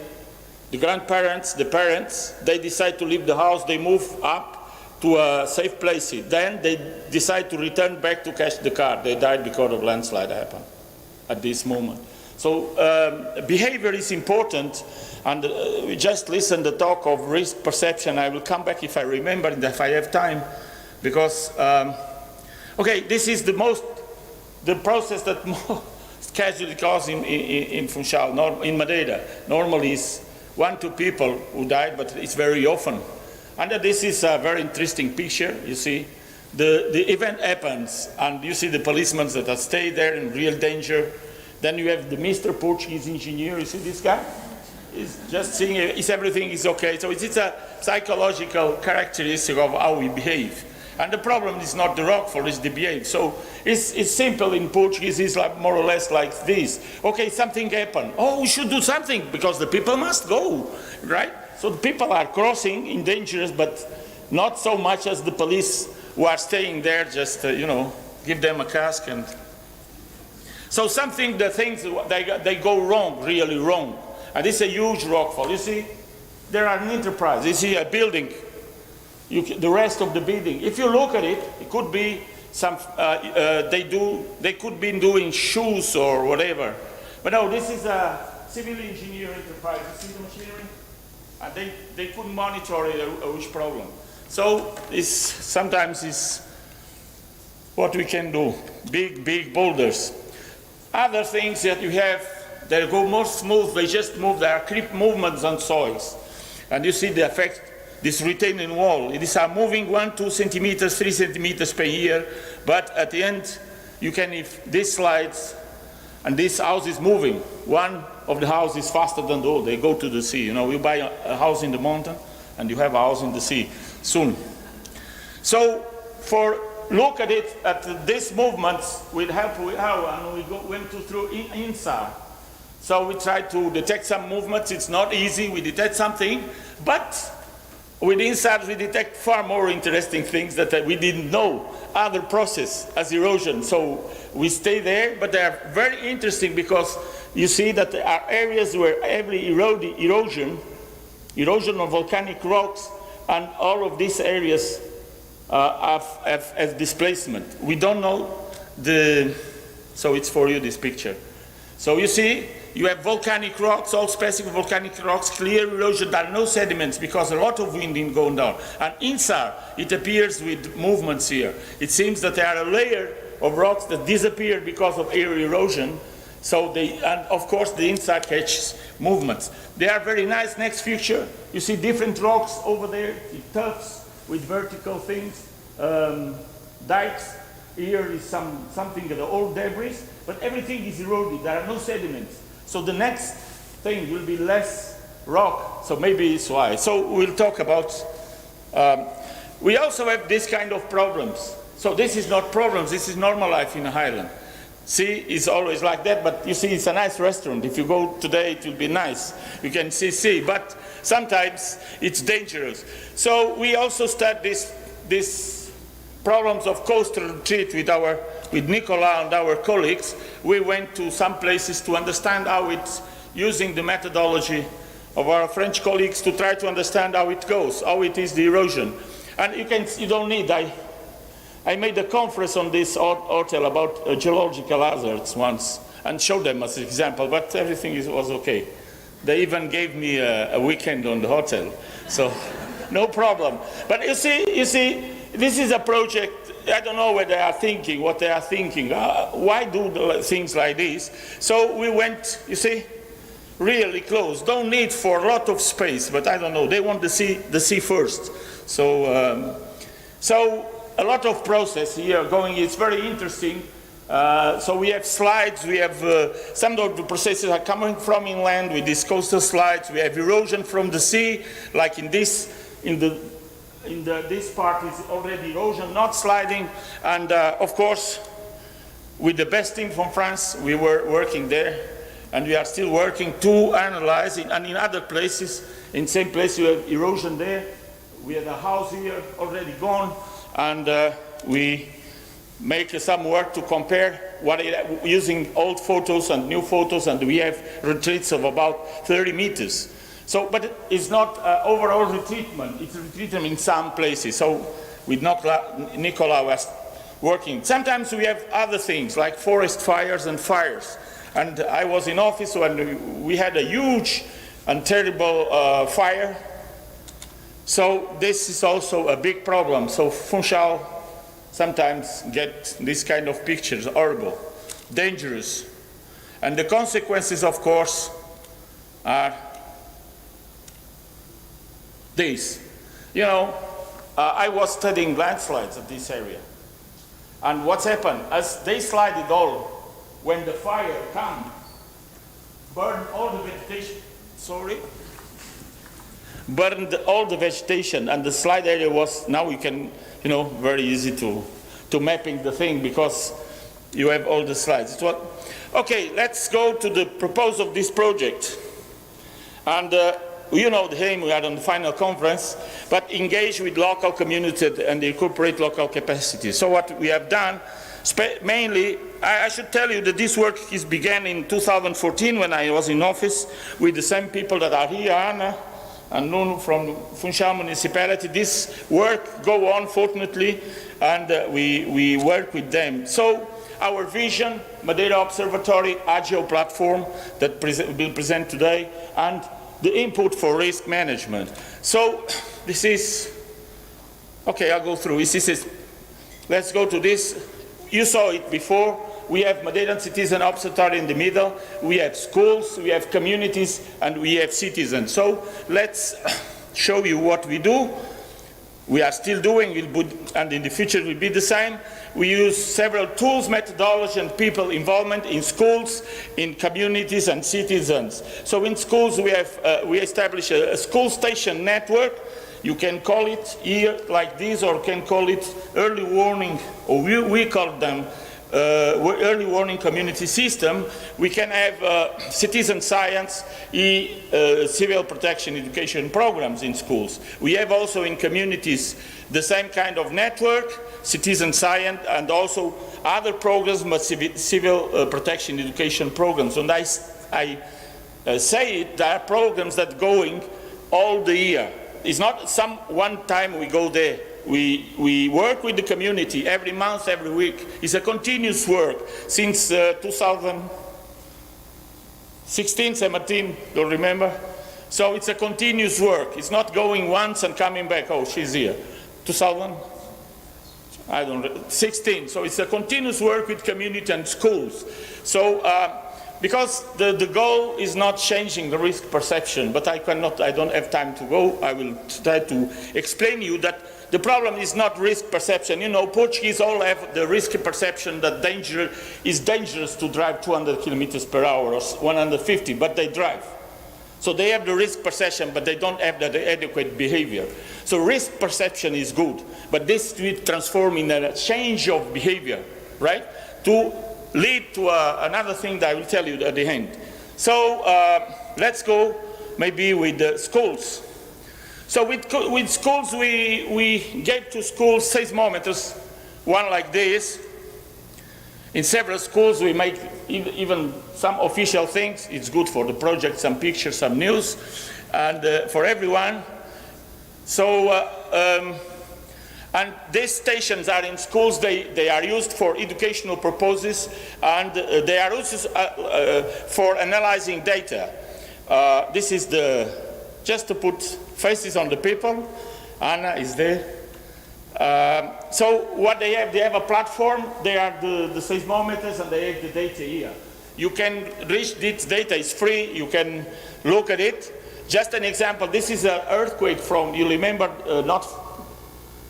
the grandparents, the parents, they decide to leave the house, they move up to a safe place. Then they decide to return back to catch the car. They died because of landslide happened at this moment. So behavior is important, and we just listen the talk of risk perception. I will come back if I remember and if I have time, because, okay, this is the process that casualty cause in Funchal, in Madeira. Normally it's 1-2 people who died, but it's very often. And this is a very interesting picture, you see. The event happens, and you see the policemen that have stayed there in real danger. Then you have the Mr. Portuguese engineer, you see this guy? He's just seeing if everything is okay. So it's a psychological characteristic of how we behave. And the problem is not the rockfall, it's the behavior. So it's simple in Portuguese, it's like more or less like this. Okay, something happened. Oh, we should do something because the people must go, right? So the people are crossing in dangerous, but not so much as the police who are staying there, just, you know, give them a cask. And so the things, they go wrong, really wrong. And this is a huge rockfall. You see, there are an enterprise. You see a building. The rest of the building, if you look at it, it could be some, they could be doing shoes or whatever. But no, this is a civil engineer enterprise. You see the machinery? And they couldn't monitor a huge problem. So sometimes it's what we can do, big boulders. Other things that you have, they go more smooth, they just move, there are creep movements on soils. And you see the effect. This retaining wall, it is moving 1-2 centimeters, 3 centimeters per year, but at the end, you can, if this slides and this house is moving, one of the houses is faster than the other, they go to the sea. You know, you buy a house in the mountain and you have a house in the sea soon. So, look at it, at these movements will help with how, and we went through INSAR. So we try to detect some movements, it's not easy, we detect something, but with INSAR, we detect far more interesting things that we didn't know, other process as erosion. So we stay there, but they are very interesting because you see that there are areas where every erosion of volcanic rocks, and all of these areas have displacement. We don't know so it's for you, this picture. So you see, you have volcanic rocks, all specific volcanic rocks, clear erosion, there are no sediments because a lot of wind is going down. And INSAR, it appears with movements here. It seems that there are a layer of rocks that disappeared because of air erosion. So and of course the INSAR catches movements. They are very nice. Next picture, you see different rocks over there, tuffs. with vertical things, dikes. Here is something of the old debris, but everything is eroded. There are no sediments. So the next thing will be less rock. So maybe it's why. So we'll talk about. We also have this kind of problems. So this is not problems. This is normal life in a highland. Sea is always like that, but you see, it's a nice restaurant. If you go today, it will be nice. You can see sea, but sometimes it's dangerous. So we also start this problems of coastal retreat with Nicola and our colleagues. We went to some places to understand how it's using the methodology of our French colleagues to try to understand how it goes, how it is the erosion. And you don't need, I made a conference on this hotel about geological hazards once and showed them as an example, but everything was okay. They even gave me a weekend on the hotel, so no problem. But you see, this is a project, I don't know what they are thinking, why do things like this? So we went, you see, really close. Don't need for a lot of space, but I don't know, they want the sea first. So, so a lot of process here going, it's very interesting. So we have slides, we have some of the processes are coming from inland with these coastal slides. We have erosion from the sea, like this part is already erosion, not sliding. And of course, with the best team from France, we were working there, and we are still working to analyze it. And in other places, in same place, you have erosion there. We have a house here already gone, and we make some work to compare using old photos and new photos, and we have retreats of about 30 meters. So, but it's not overall retreatment, it's retreatment in some places. So with Nicola was working. Sometimes we have other things like forest fires and fires. And I was in office when we had a huge and terrible fire. So this is also a big problem. So Funchal sometimes get this kind of pictures, horrible, dangerous. And the consequences, of course, are this. You know, I was studying landslides at this area. And what's happened, as they slide it all, when the fire comes, burn all the vegetation, burned all the vegetation, and the slide area was, now you can, you know, very easy to mapping the thing because you have all the slides. Okay, let's go to the proposal of this project. And you know the aim, we are on the final conference, but engage with local community and incorporate local capacity. So what we have done, mainly, I should tell you that this work began in 2014 when I was in office with the same people that are here, Anna and Nuno from Funchal municipality. This work go on, fortunately, and we work with them. So our vision, Madeira Observatory, AGEO platform that will present today, and the input for risk management. So this is, okay, I'll go through. Let's go to this. You saw it before. We have Madeiran Citizen Observatory in the middle. We have schools, we have communities, and we have citizens. So let's show you what we do. We are still doing, and in the future will be the same. We use several tools, methodology, and people involvement in schools, in communities, and citizens. So in schools, we establish a school station network. You can call it here like this, or can call it early warning, or we call them early warning community system. We can have citizen science, civil protection education programs in schools. We have also in communities the same kind of network, citizen science, and also other programs, but civil protection education programs. And I say it, there are programs that are going all the year. It's not one time we go there. We work with the community every month, every week. It's a continuous work since 2016, 17, don't remember. So it's a continuous work. It's not going once and coming back, oh, she's here. 16. So it's a continuous work with community and schools. So because the goal is not changing the risk perception, but I don't have time to go. I will try to explain you that the problem is not risk perception. You know, Portuguese all have the risk perception that is dangerous to drive 200 kilometers per hour or 150, but they drive. So they have the risk perception, but they don't have the adequate behavior. So risk perception is good, but this will transform in a change of behavior, right? To lead to another thing that I will tell you at the end. So let's go maybe with the schools. So with schools, we gave to schools seismometers, one like this. In several schools, we make even some official things. It's good for the project, some pictures, some news, and for everyone. So, and these stations are in schools. They are used for educational purposes, and they are used for analyzing data. This is just to put faces on the people. Anna is there. So what they have a platform. They are the seismometers, and they have the data here. You can reach this data. It's free. You can look at it. Just an example. This is an earthquake from, you remember,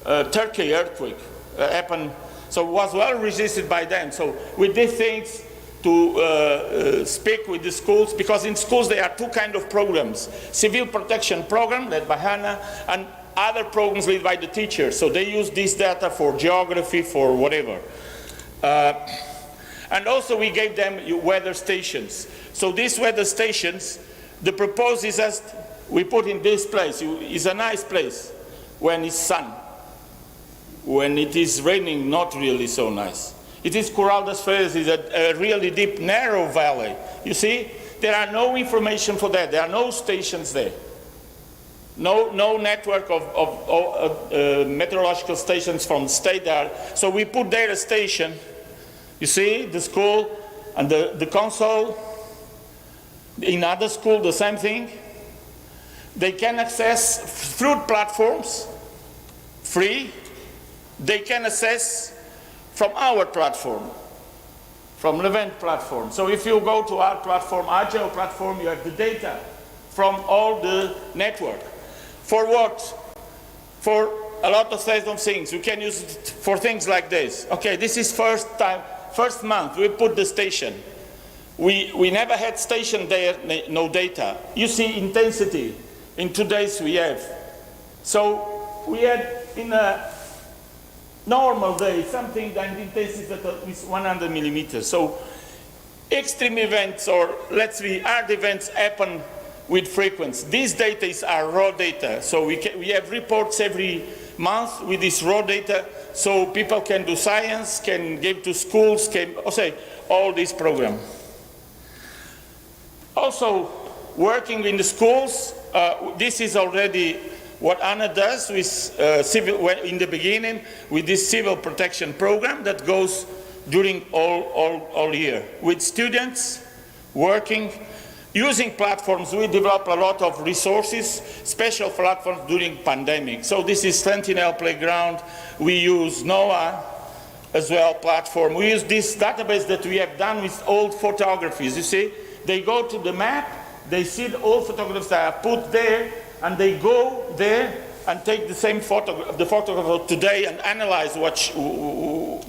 Turkey earthquake happened. So it was well resisted by them. So with these things, to speak with the schools, because in schools there are two kinds of programs: civil protection program led by Hannah, and other programs led by the teachers. So they use this data for geography, for whatever. And also we gave them weather stations. So these weather stations, the purpose is just we put in this place. It's a nice place when it's sun. When it is raining, not really so nice. It is Curral das Freiras, is a really deep, narrow valley. You see, there are no information for that. There are no stations there. No network of meteorological stations from the state there. So we put there a station. You see, the school and the console. In other school, the same thing. They can access through platforms, free. They can access from our platform, from Levent platform. So if you go to our platform, AGEO platform, you have the data from all the network. For what? For a lot of things. We can use it for things like this. Okay, this is first month we put the station. We never had station there, no data. You see intensity. In 2 days we have. So we had in a normal day something that intensity that is 100 millimeters. So extreme events, or let's say hard events, happen with frequency. These data are raw data. So we have reports every month with this raw data, so people can do science, can give to schools, can say all this program. Also, working in the schools, this is already what Anna does with in the beginning with this civil protection program that goes during all year. With students working, using platforms, we develop a lot of resources, special platforms during pandemic. So this is Sentinel Playground. We use NOAA as well platform. We use this database that we have done with old photographies. You see, they go to the map, they see the old photographs that are put there, and they go there and take the same photograph of today and analyze what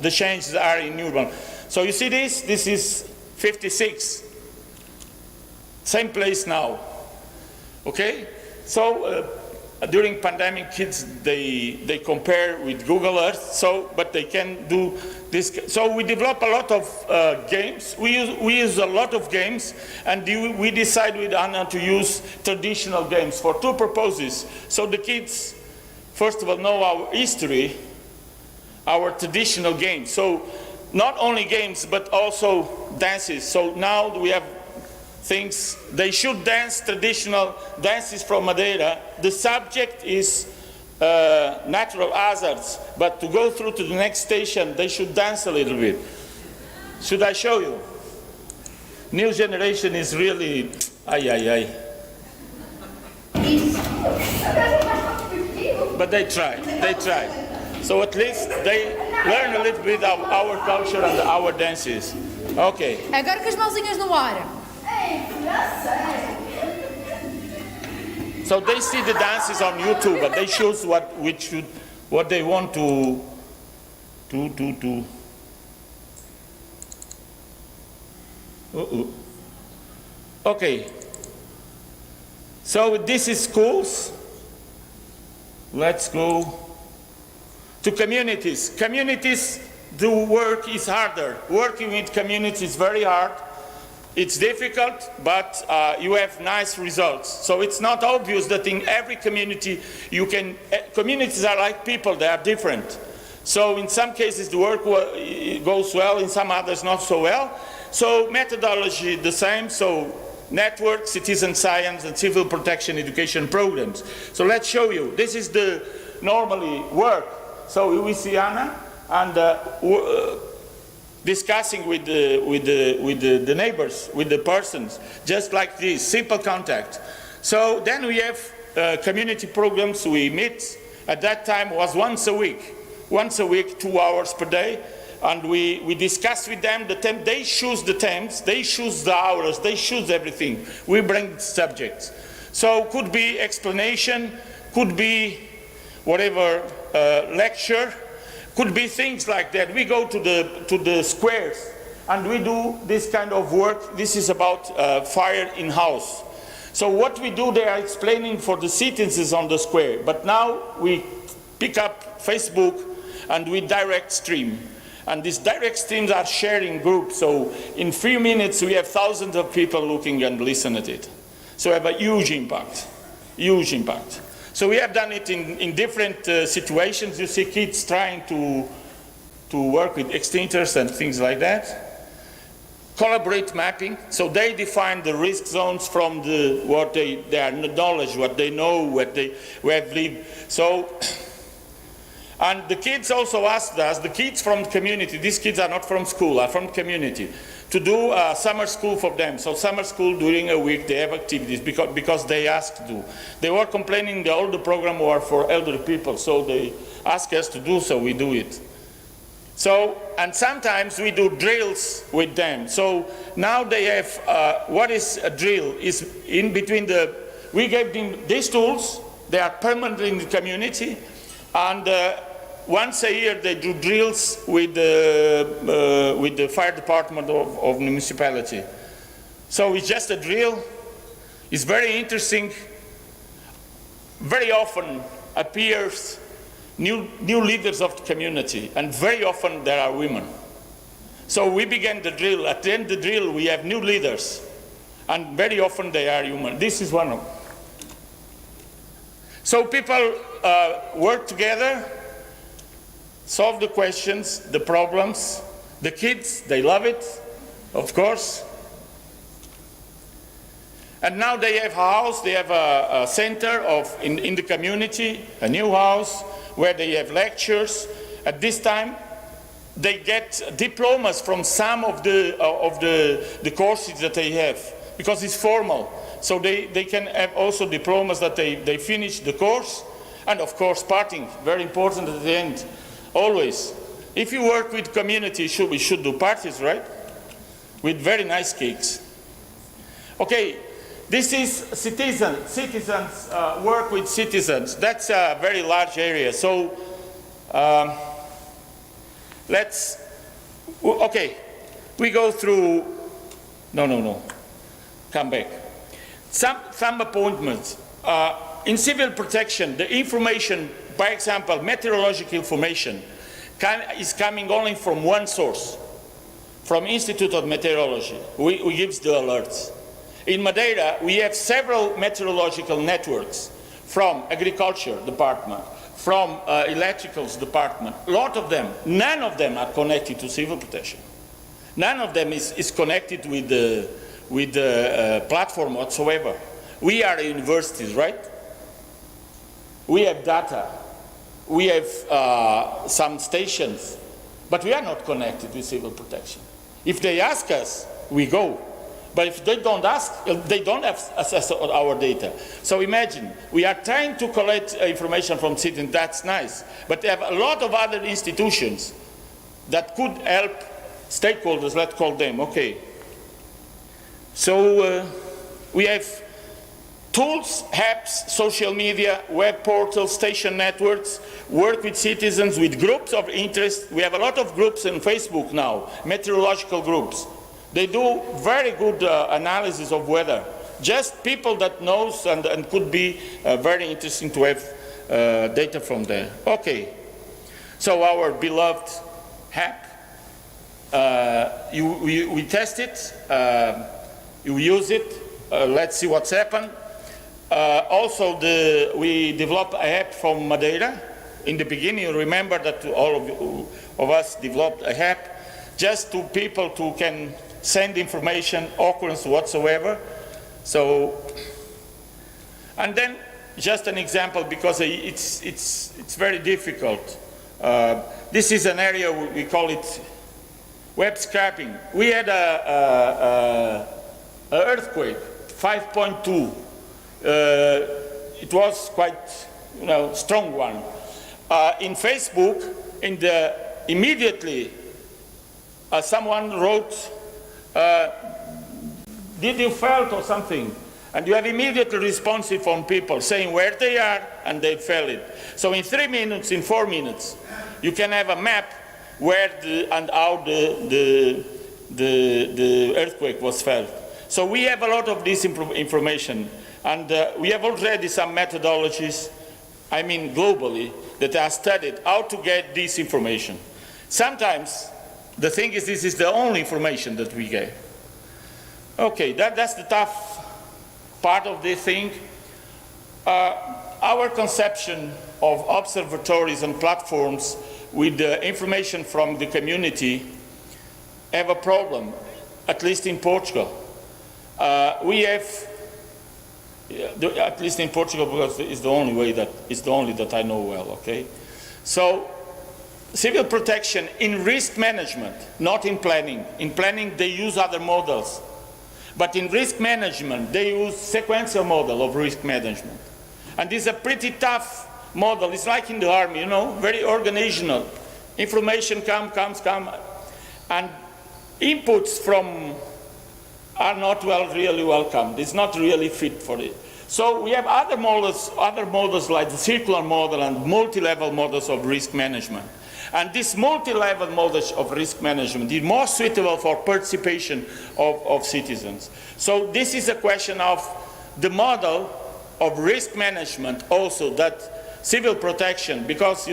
the changes are in Newborn. So you see this is 56. Same place now. Okay? So during pandemic, kids, they compare with Google Earth, but they can do this. So we develop a lot of games. We use a lot of games, and we decide with Anna to use traditional games for two purposes. So the kids, first of all, know our history, our traditional games. So not only games, but also dances. So now we have things, they should dance traditional dances from Madeira. The subject is natural hazards, but to go through to the next station, they should dance a little bit. Should I show you? New generation is really, ay. But they try. So at least they learn a little bit of our culture and our dances. Okay. Agora com as mãozinhas no ar. So they see the dances on YouTube, but they choose what they want to Okay, so this is schools. Let's go to communities. Communities do work is harder. Working with communities is very hard. It's difficult, but you have nice results. So it's not obvious that in every community you can, communities are like people, they are different. So in some cases the work goes well, in some others not so well. So methodology the same, so network, citizen science and civil protection education programs. So let's show you. This is the normally work. So we see Anna and discussing with the neighbors, with the persons, just like this, simple contact. So then we have community programs. We meet, at that time was once a week, 2 hours per day, and we discuss with them the theme. They choose the themes, they choose the hours, they choose everything. We bring subjects. So could be explanation, could be whatever lecture, could be things like that. We go to the squares and we do this kind of work. This is about fire in house. So what we do, they are explaining for the citizens on the square. But now we pick up Facebook and we direct stream. And these direct streams are sharing groups. So in 3 minutes we have thousands of people looking and listening at it. So we have a huge impact, huge impact. So we have done it in different situations. You see kids trying to work with extinctors and things like that. Collaborate mapping. So they define the risk zones from their knowledge, what they know, where have lived. So, and the kids also asked us, the kids from the community, these kids are not from school, are from community, to do a summer school for them. So summer school during a week, they have activities because they asked to do. They were complaining that all the program were for elderly people, so they asked us to do so, we do it. So, and sometimes we do drills with them. So now they have, what is a drill? Is in between we gave them these tools, they are permanently in the community, and once a year they do drills with the fire department of the municipality. So it's just a drill. It's very interesting. Very often appears new leaders of the community, and very often there are women. So we began the drill. At the end of the drill we have new leaders, and very often they are women. This is one of them. So people work together, solve the questions, the problems. The kids, they love it, of course. And now they have a house, they have a center in the community, a new house, where they have lectures. At this time, they get diplomas from some of the courses that they have, because it's formal. So they can have also diplomas that they finish the course. And of course, partying, very important at the end. Always. If you work with community, we should do parties, right? With very nice cakes. Okay, this is citizens work with citizens. That's a very large area. So okay, we go through, no, come back. Some appointments. In civil protection, the information, by example, meteorological information is coming only from one source, from Institute of Meteorology, who gives the alerts. In Madeira, we have several meteorological networks from Agriculture Department, from Electricals Department. A lot of them, none of them are connected to civil protection. None of them is connected with the platform whatsoever. We are universities, right? We have data. We have some stations, but we are not connected with civil protection. If they ask us, we go. But if they don't ask, they don't have access to our data. So imagine, we are trying to collect information from citizens, that's nice. But they have a lot of other institutions that could help stakeholders, let's call them, okay. So we have tools, apps, social media, web portals, station networks. work with citizens, with groups of interest. We have a lot of groups on Facebook now, meteorological groups. They do very good analysis of weather. Just people that knows and could be very interesting to have data from there. Okay, so our beloved app, we test it, you use it, let's see what's happened. Also, we developed an app from Madeira. In the beginning, remember that all of us developed a app just to people who can send information, occurrence whatsoever. So, and then just an example, because it's very difficult. This is an area we call it web scraping. We had a earthquake, 5.2. It was quite, strong one. In Facebook, immediately, someone wrote, "Did you felt or something?" And you have immediately responsive from people saying where they are, and they felt it. So in 3 minutes, in 4 minutes, you can have a map where and how the earthquake was felt. So we have a lot of this information. And we have already some methodologies, I mean globally, that are studied how to get this information. Sometimes the thing is this is the only information that we get. Okay, that's the tough part of the thing. Our conception of observatories and platforms with the information from the community have a problem, at least in Portugal. We have at least in Portugal, because it's the only that I know well, okay? So, civil protection in risk management, not in planning. In planning, they use other models. But in risk management, they use sequential model of risk management. And this is a pretty tough model. It's like in the army, very organizational. Information comes, and inputs from are not really welcomed. It's not really fit for it. So we have other models like the circular model and multi-level models of risk management. And this multi-level models of risk management is more suitable for participation of citizens. So this is a question of the model of risk management also that civil protection, because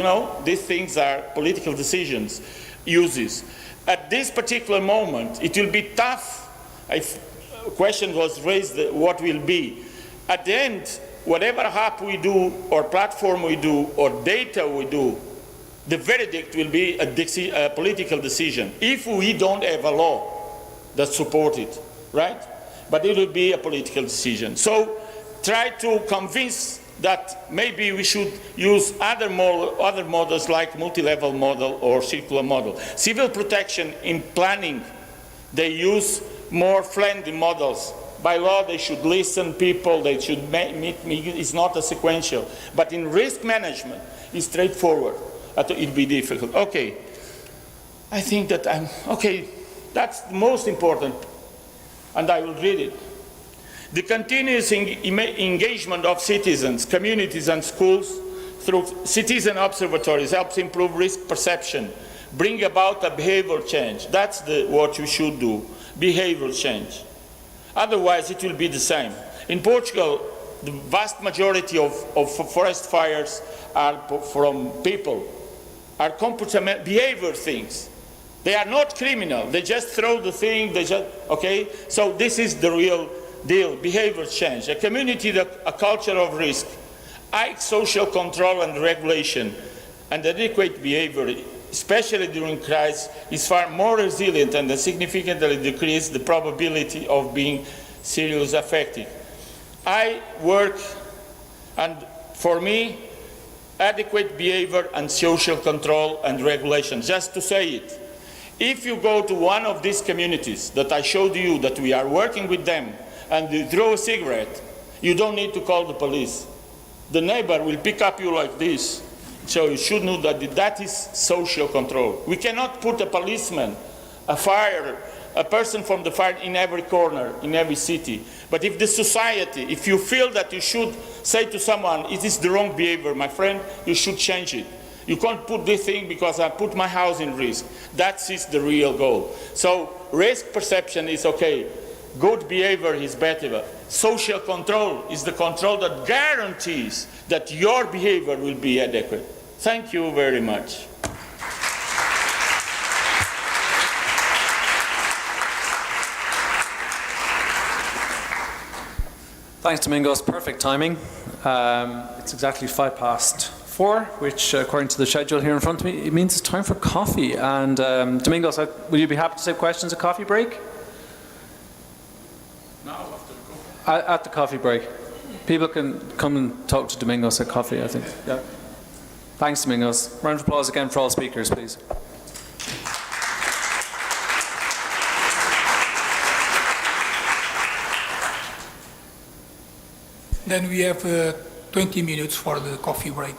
these things are political decisions, uses. At this particular moment, it will be tough. If a question was raised, what will be? At the end, whatever app we do, or platform we do, or data we do, the verdict will be a political decision. If we don't have a law that supports it, right? But it will be a political decision. So try to convince that maybe we should use other models like multi-level model or circular model. Civil protection in planning, they use more friendly models. By law, they should listen people, they should meet, it's not a sequential. But in risk management, it's straightforward. It'll be difficult. Okay, I think that that's the most important, and I will read it. The continuous engagement of citizens, communities and schools through citizen observatories helps improve risk perception, bring about a behavioral change. That's what you should do. Behavioral change. Otherwise, it will be the same. In Portugal, the vast majority of forest fires are from people, are behavior things. They are not criminal. They just throw the thing, okay? So this is the real deal, behavior change. A community, a culture of risk, high social control and regulation, and adequate behavior, especially during crisis, is far more resilient and significantly decreases the probability of being seriously affected. I work, and for me, adequate behavior and social control and regulation, just to say it. If you go to one of these communities that I showed you, that we are working with them, and you throw a cigarette, you don't need to call the police. The neighbor will pick up you like this. So you should know that that is social control. We cannot put a policeman, a person from the fire in every corner, in every city. But if the society, if you feel that you should say to someone, it is the wrong behavior, my friend, you should change it. You can't put this thing because I put my house in risk. That is the real goal. So risk perception is okay. Good behavior is better. Social control is the control that guarantees that your behavior will be adequate. Thank you very much. Thanks, Domingos. Perfect timing. It's exactly 4:05, which, according to the schedule here in front of me, it means it's time for coffee. And Domingos, will you be happy to take questions at coffee break? No, after the coffee. At the coffee break. People can come and talk to Domingos at coffee, I think. Yeah. Thanks, Domingos. Round of applause again for all speakers, please. Then we have 20 minutes for the coffee break.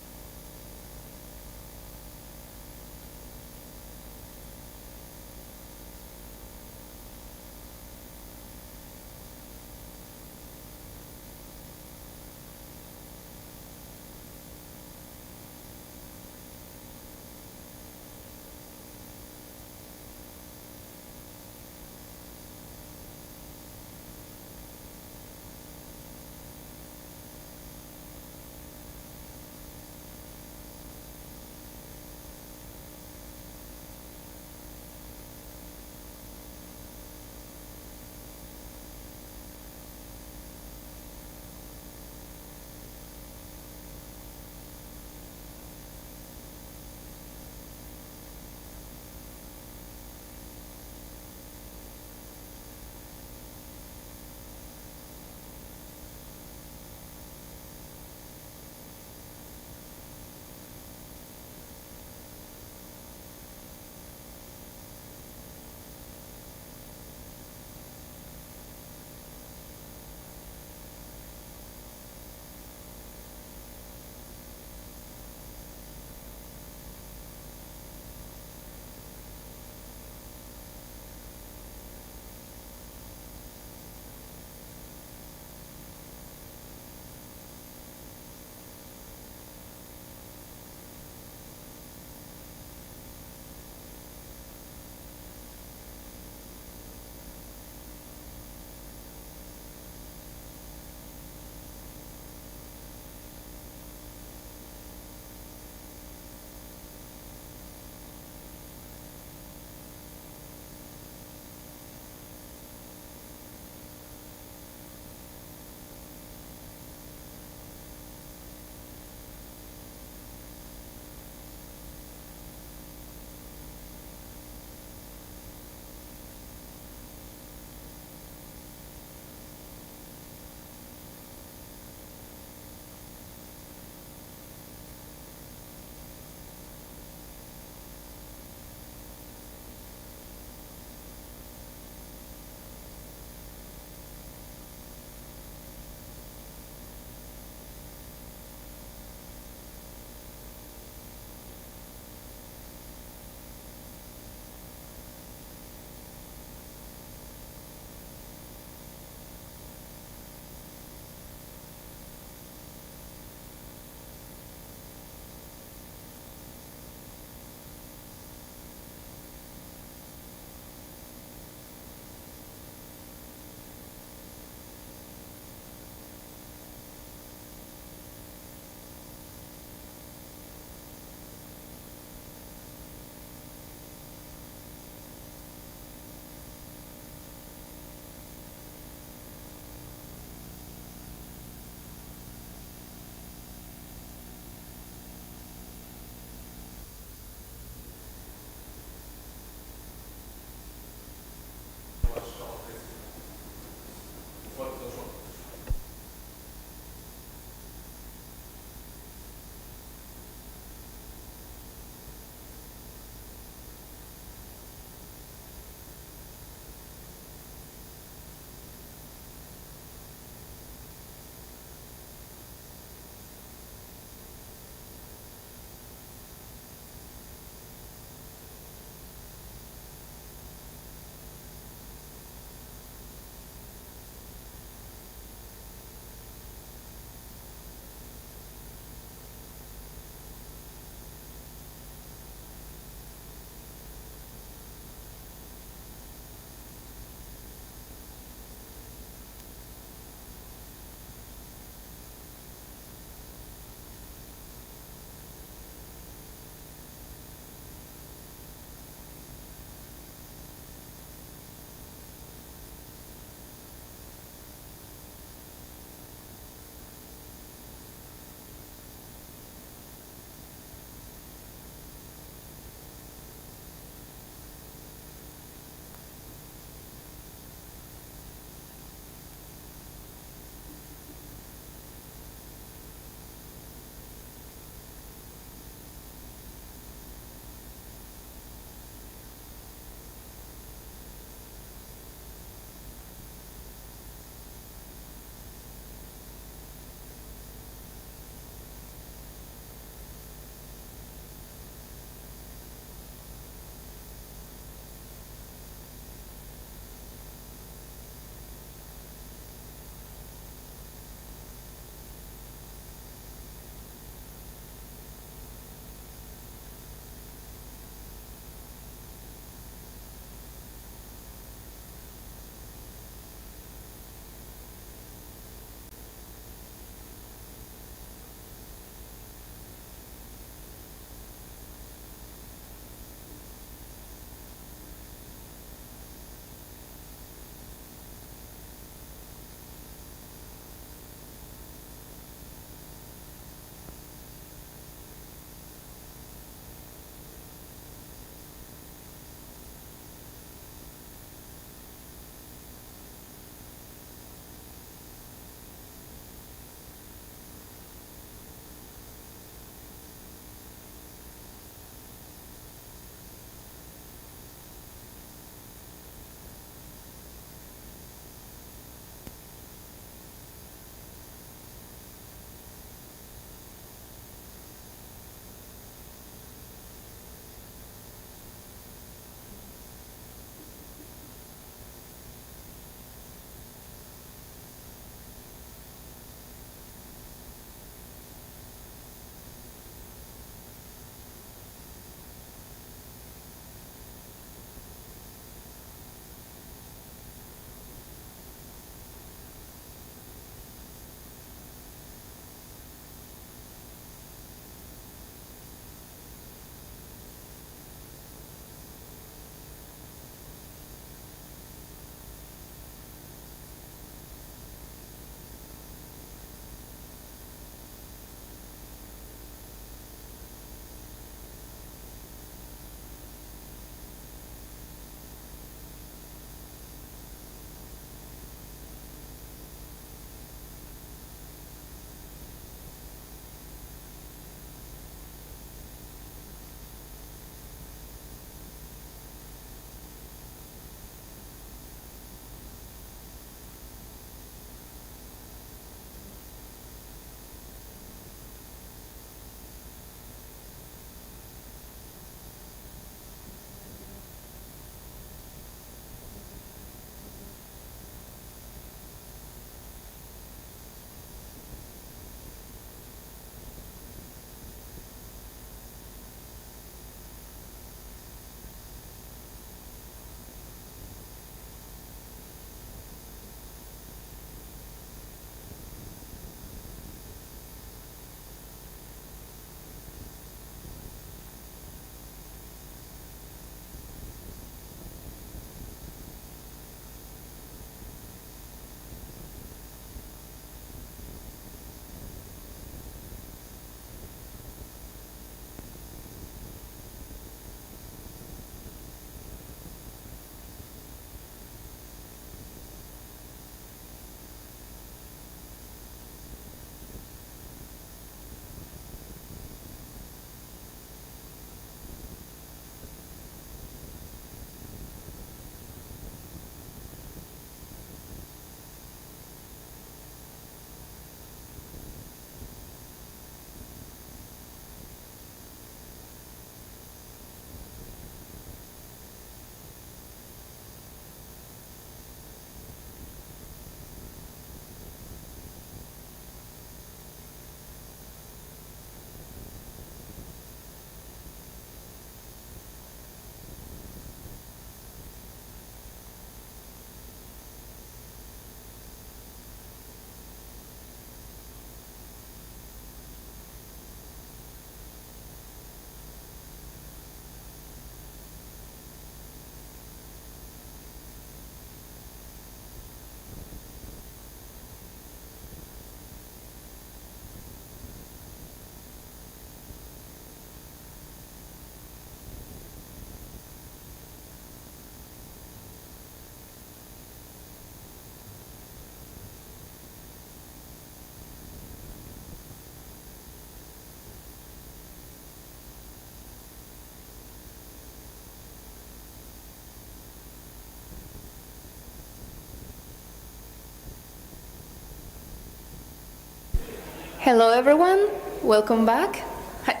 Hello everyone, welcome back. Hi.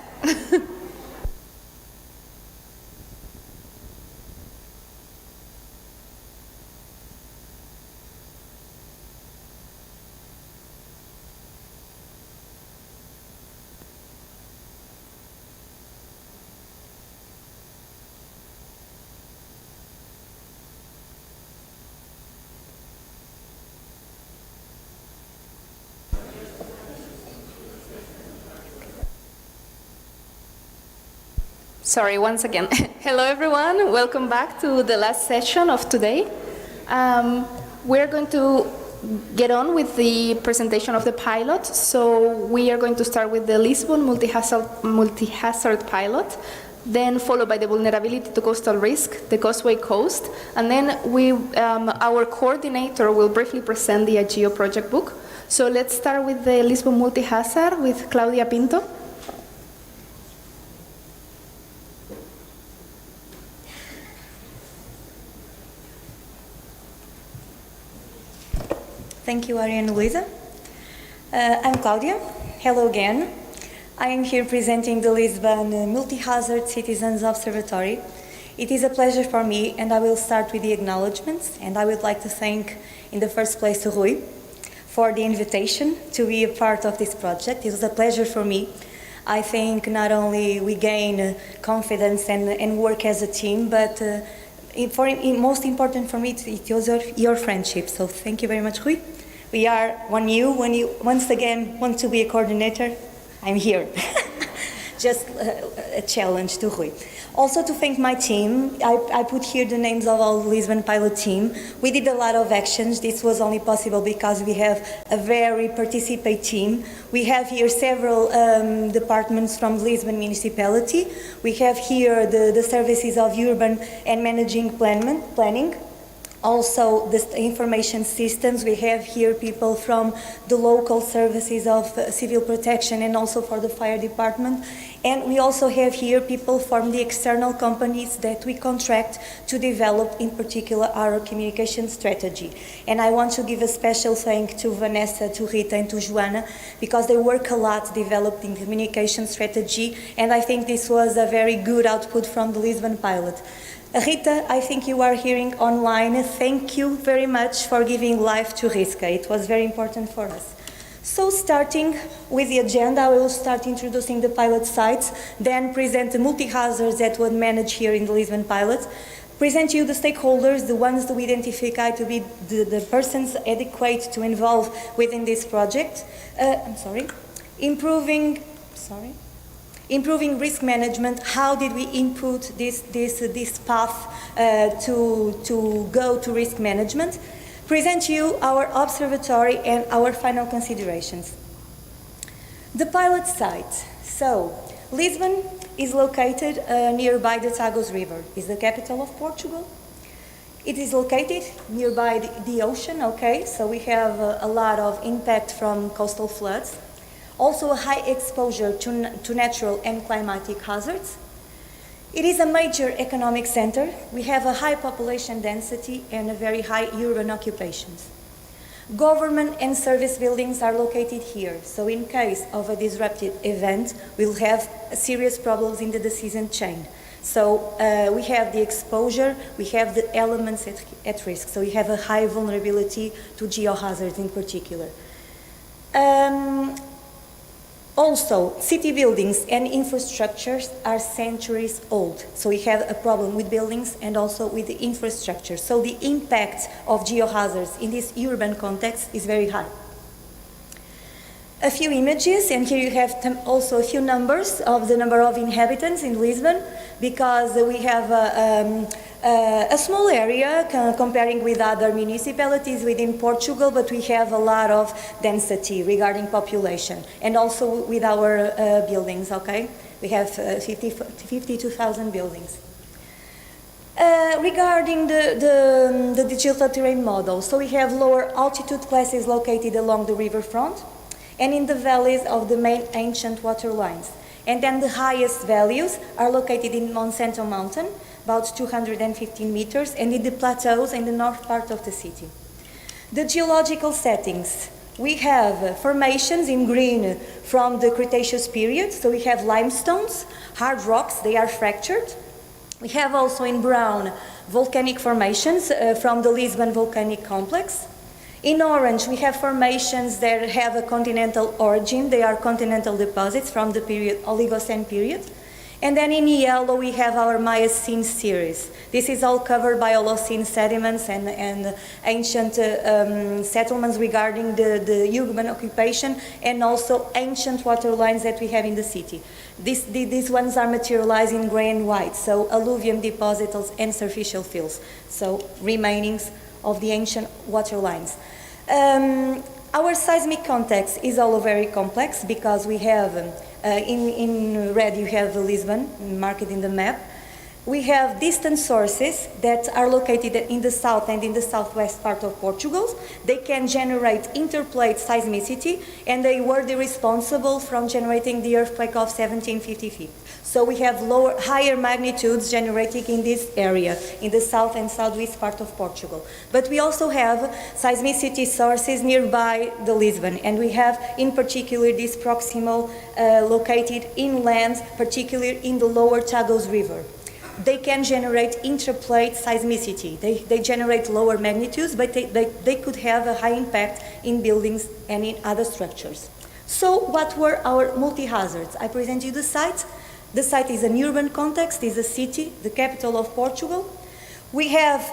Sorry, once again. Hello everyone, welcome back to the last session of today. We're going to get on with the presentation of the pilot. So we are going to start with the Lisbon multi-hazard pilot, then followed by the vulnerability to coastal risk, the Causeway Coast, and then our coordinator will briefly present the AGEO project book. So let's start with the Lisbon multi-hazard with Claudia Pinto. Thank you, Ari and Luisa. I'm Claudia. Hello again. I am here presenting the Lisbon Multi-Hazard Citizens Observatory. It is a pleasure for me, and I will start with the acknowledgements. And I would like to thank, in the first place, Rui for the invitation to be a part of this project. It was a pleasure for me. I think not only we gain confidence and work as a team, but most important for me, it was your friendship. So thank you very much, Rui. We are, when you once again want to be a coordinator, I'm here. Just a challenge to Rui. Also to thank my team. I put here the names of all Lisbon pilot team. We did a lot of actions. This was only possible because we have a very participative team. We have here several departments from Lisbon municipality. We have here the services of urban and managing planning. Also, the information systems, we have here people from the local services of civil protection and also for the fire department. And we also have here people from the external companies that we contract to develop, in particular, our communication strategy. And I want to give a special thank to Vanessa, to Rita, and to Joana, because they work a lot developing communication strategy, and I think this was a very good output from the Lisbon pilot. Rita, I think you are hearing online. Thank you very much for giving life to Risca. It was very important for us. So starting with the agenda, I will start introducing the pilot sites, then present the multi-hazards that would manage here in the Lisbon pilot, present you the stakeholders, the ones that we identify to be the persons adequate to involve within this project. Improving risk management. How did we input this path to go to risk management? Present you our observatory and our final considerations. The pilot site. So, Lisbon is located nearby the Tagus River. It's the capital of Portugal. It is located nearby the ocean, okay? So we have a lot of impact from coastal floods. Also a high exposure to natural and climatic hazards. It is a major economic center. We have a high population density and a very high urban occupations. Government and service buildings are located here. So in case of a disruptive event, we'll have serious problems in the decision chain. So we have the exposure, we have the elements at risk. So we have a high vulnerability to geohazards in particular. Also, city buildings and infrastructures are centuries old. So we have a problem with buildings and also with the infrastructure. So the impact of geohazards in this urban context is very high. A few images, and here you have also a few numbers of the number of inhabitants in Lisbon, because we have a small area comparing with other municipalities within Portugal, but we have a lot of density regarding population, and also with our buildings, okay? We have 52,000 buildings. Regarding the digital terrain model, so we have lower altitude classes located along the riverfront and in the valleys of the main ancient water lines. And then the highest values are located in Monsanto Mountain, about 215 meters, and in the plateaus in the north part of the city. The geological settings. We have formations in green from the Cretaceous period, so we have limestones, hard rocks, they are fractured. We have also in brown volcanic formations from the Lisbon volcanic complex. In orange, we have formations that have a continental origin. They are continental deposits from the period Oligocene period. And then in yellow, we have our Miocene series. This is all covered by Holocene sediments and ancient settlements regarding the urban occupation and also ancient water lines that we have in the city. These ones are materialized in gray and white, so alluvium deposits and superficial fills, so remainings of the ancient water lines. Our seismic context is all very complex because we have, in red you have Lisbon marked in the map. We have distant sources that are located in the south and in the southwest part of Portugal. They can generate interplate seismicity, and they were responsible from generating the earthquake of 1755. So we have higher magnitudes generated in this area, in the south and southwest part of Portugal. But we also have seismicity sources nearby the Lisbon, and we have in particular this proximal located inland, particularly in the lower Tagus River. They can generate intraplate seismicity. They generate lower magnitudes, but they could have a high impact in buildings and in other structures. So what were our multi-hazards? I present you the site. The site is an urban context, is a city, the capital of Portugal. We have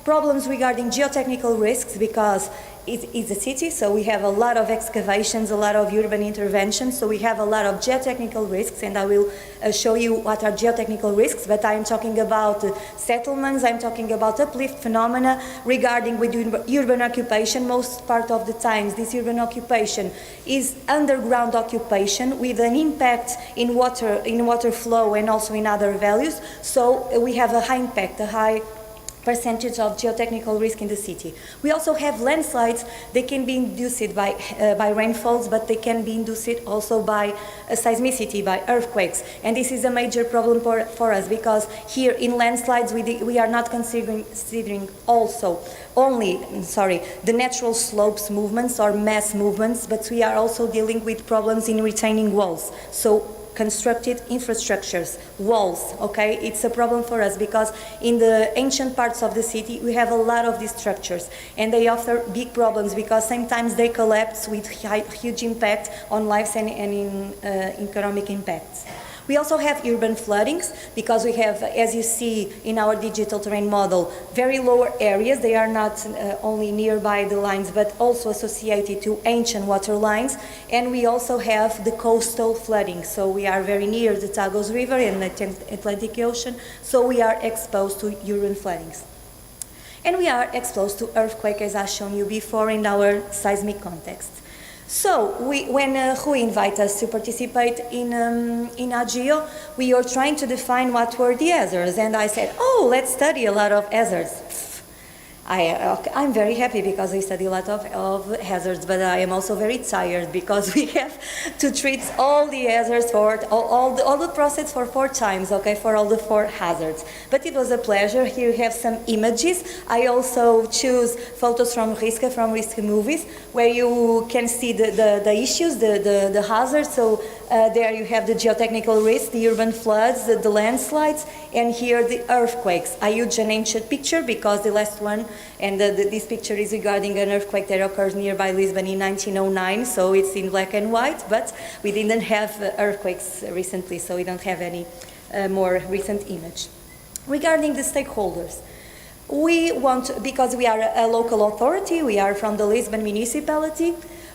problems regarding geotechnical risks because it is a city, so we have a lot of excavations, a lot of urban interventions, so we have a lot of geotechnical risks, and I will show you what are geotechnical risks, but I'm talking about settlements, I'm talking about uplift phenomena regarding with urban occupation. Most part of the times this urban occupation is underground occupation with an impact in water flow and also in other values, so we have a high impact, a high percentage of geotechnical risk in the city. We also have landslides. They can be induced by rainfalls, but they can be induced also by seismicity, by earthquakes. And this is a major problem for us because here in landslides we are not considering also only the natural slopes movements or mass movements, but we are also dealing with problems in retaining walls. So constructed infrastructures, walls, okay? It's a problem for us because in the ancient parts of the city we have a lot of these structures and they offer big problems because sometimes they collapse with huge impact on lives and in economic impacts. We also have urban floodings because we have, as you see in our digital terrain model, very lower areas. They are not only nearby the lines but also associated to ancient water lines. And we also have the coastal flooding. So we are very near the Tagus River and the Atlantic Ocean, so we are exposed to urban floodings. And we are exposed to earthquake, as I've shown you before in our seismic context. So when Rui invited us to participate in AGEO, we were trying to define what were the hazards, and I said, oh, let's study a lot of hazards. I'm very happy because we study a lot of hazards, but I am also very tired because we have to treat all the hazards for all the process for 4 times, okay, for all the 4 hazards. But it was a pleasure. Here you have some images. I also choose photos from Risca, from Risca movies, where you can see the issues, the hazards. So there you have the geotechnical risk, the urban floods, the landslides, and here the earthquakes. I use an ancient picture because the last one, and this picture is regarding an earthquake that occurred nearby Lisbon in 1909, so it's in black and white, but we didn't have earthquakes recently, so we don't have any more recent image. Regarding the stakeholders, we want, because we are a local authority, we are from the Lisbon municipality,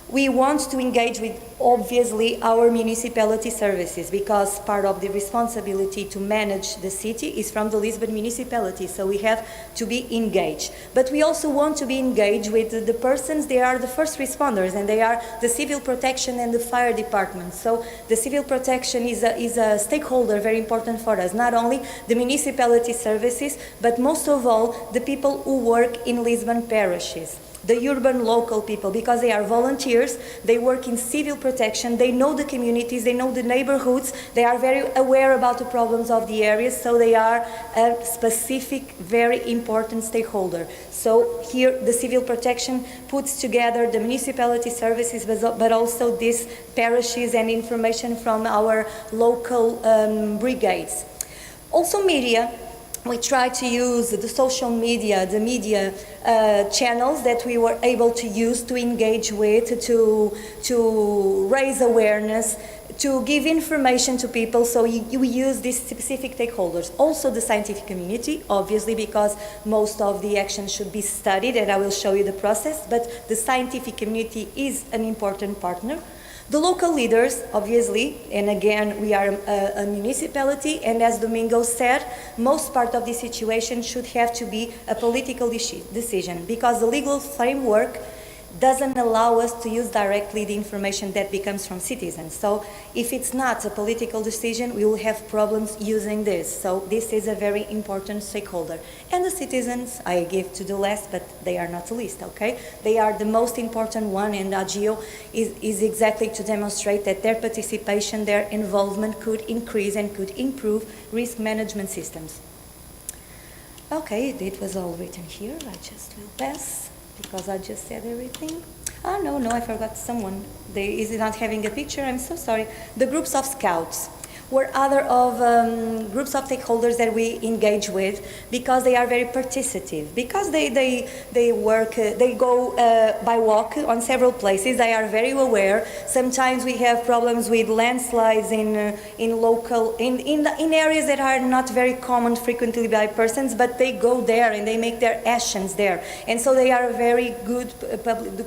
we want to engage with, obviously, our municipality services because part of the responsibility to manage the city is from the Lisbon municipality, so we have to be engaged. But we also want to be engaged with the persons, they are the first responders, and they are the civil protection and the fire department. So the civil protection is a stakeholder very important for us, not only the municipality services, but most of all, the people who work in Lisbon parishes. the urban local people, because they are volunteers, they work in civil protection, they know the communities, they know the neighborhoods, they are very aware about the problems of the areas, so they are a specific, very important stakeholder. So here the civil protection puts together the municipality services, but also these parishes and information from our local brigades. Also media. We try to use the social media, the media channels that we were able to use to engage with, to raise awareness, to give information to people, so we use these specific stakeholders. Also the scientific community, obviously, because most of the actions should be studied, and I will show you the process, but the scientific community is an important partner. The local leaders, obviously, and again, we are a municipality, and as Domingo said, most part of this situation should have to be a political decision, because the legal framework doesn't allow us to use directly the information that becomes from citizens. So if it's not a political decision, we will have problems using this. So this is a very important stakeholder. And the citizens, I give to the last, but they are not the least, okay? They are the most important one, and AGEO is exactly to demonstrate that their participation, their involvement could increase and could improve risk management systems. Okay, it was all written here. I just will pass, because I just said everything. Oh, no, I forgot someone. Is not having a picture, I'm so sorry. The groups of scouts were other of groups of stakeholders that we engage with, because they are very participative, because they work, they go by walk on several places, they are very aware. Sometimes we have problems with landslides in areas that are not very common frequently by persons, but they go there and they make their actions there, and so they are a very good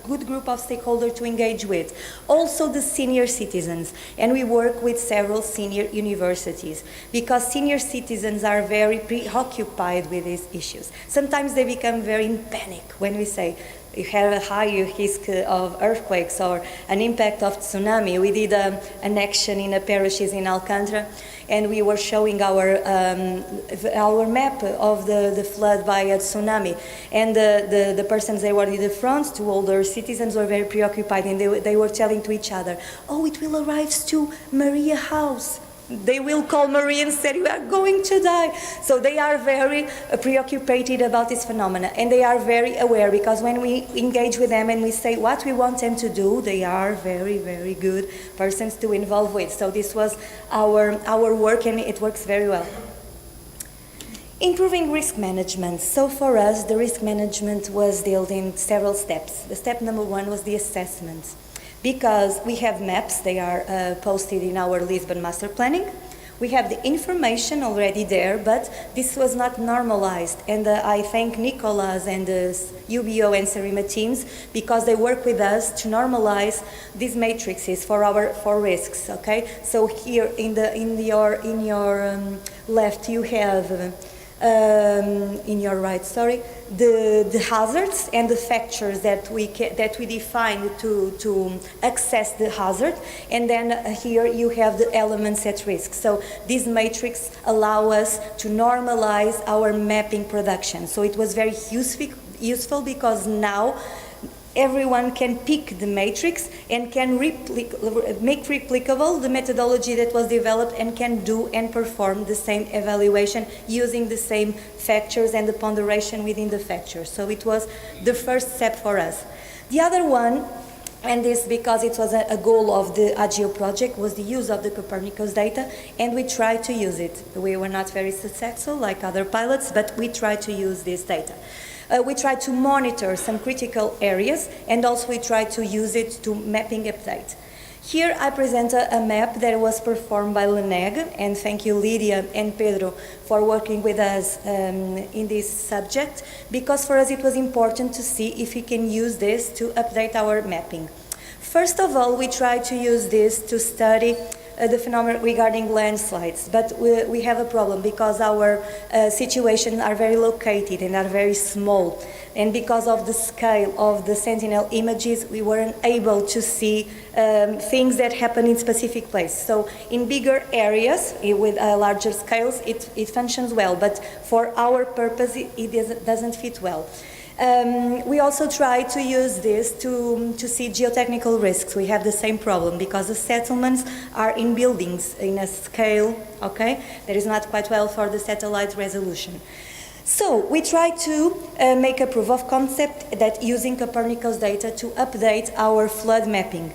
good group of stakeholders to engage with. Also the senior citizens, and we work with several senior universities, because senior citizens are very preoccupied with these issues. Sometimes they become very in panic when we say you have a higher risk of earthquakes or an impact of tsunami. We did an action in a parishes in Alcântara, and we were showing our map of the flood by a tsunami. And the persons that were in the front, to older citizens, were very preoccupied, and they were telling to each other, oh, it will arrive to Maria House. They will call Maria and say, we are going to die. So they are very preoccupied about this phenomena, and they are very aware, because when we engage with them and we say what we want them to do, they are very, very good persons to involve with. So this was our work, and it works very well. Improving risk management. So for us, the risk management was dealt in several steps. The step number one was the assessment. Because we have maps, they are posted in our Lisbon master planning. We have the information already there, but this was not normalized. And I thank Nicolas and the UBO and Serima teams, because they work with us to normalize these matrices for risks. Okay, so here in your left you have. In your right, sorry, the hazards and the factors that we define to access the hazard, and then here you have the elements at risk. So these matrix allow us to normalize our mapping production. So it was very useful, because now everyone can pick the matrix and can make replicable the methodology that was developed, and can do and perform the same evaluation using the same factors and the ponderation within the factors. So it was the first step for us. The other one, and this because it was a goal of the AGEO project, was the use of the Copernicus data, and we tried to use it. We were not very successful like other pilots, but we tried to use this data. We tried to monitor some critical areas, and also we tried to use it to mapping update. Here I present a map that was performed by LENEG, and thank you Lydia and Pedro for working with us in this subject, because for us it was important to see if we can use this to update our mapping. First of all, we tried to use this to study the phenomena regarding landslides, but we have a problem, because our situations are very located and are very small, and because of the scale of the Sentinel images, we weren't able to see things that happen in specific places. So in bigger areas with larger scales, it functions well, but for our purpose it doesn't fit well. We also try to use this to see geotechnical risks. We have the same problem because the settlements are in buildings in a scale, okay, that is not quite well for the satellite resolution. So we try to make a proof of concept that using Copernicus data to update our flood mapping.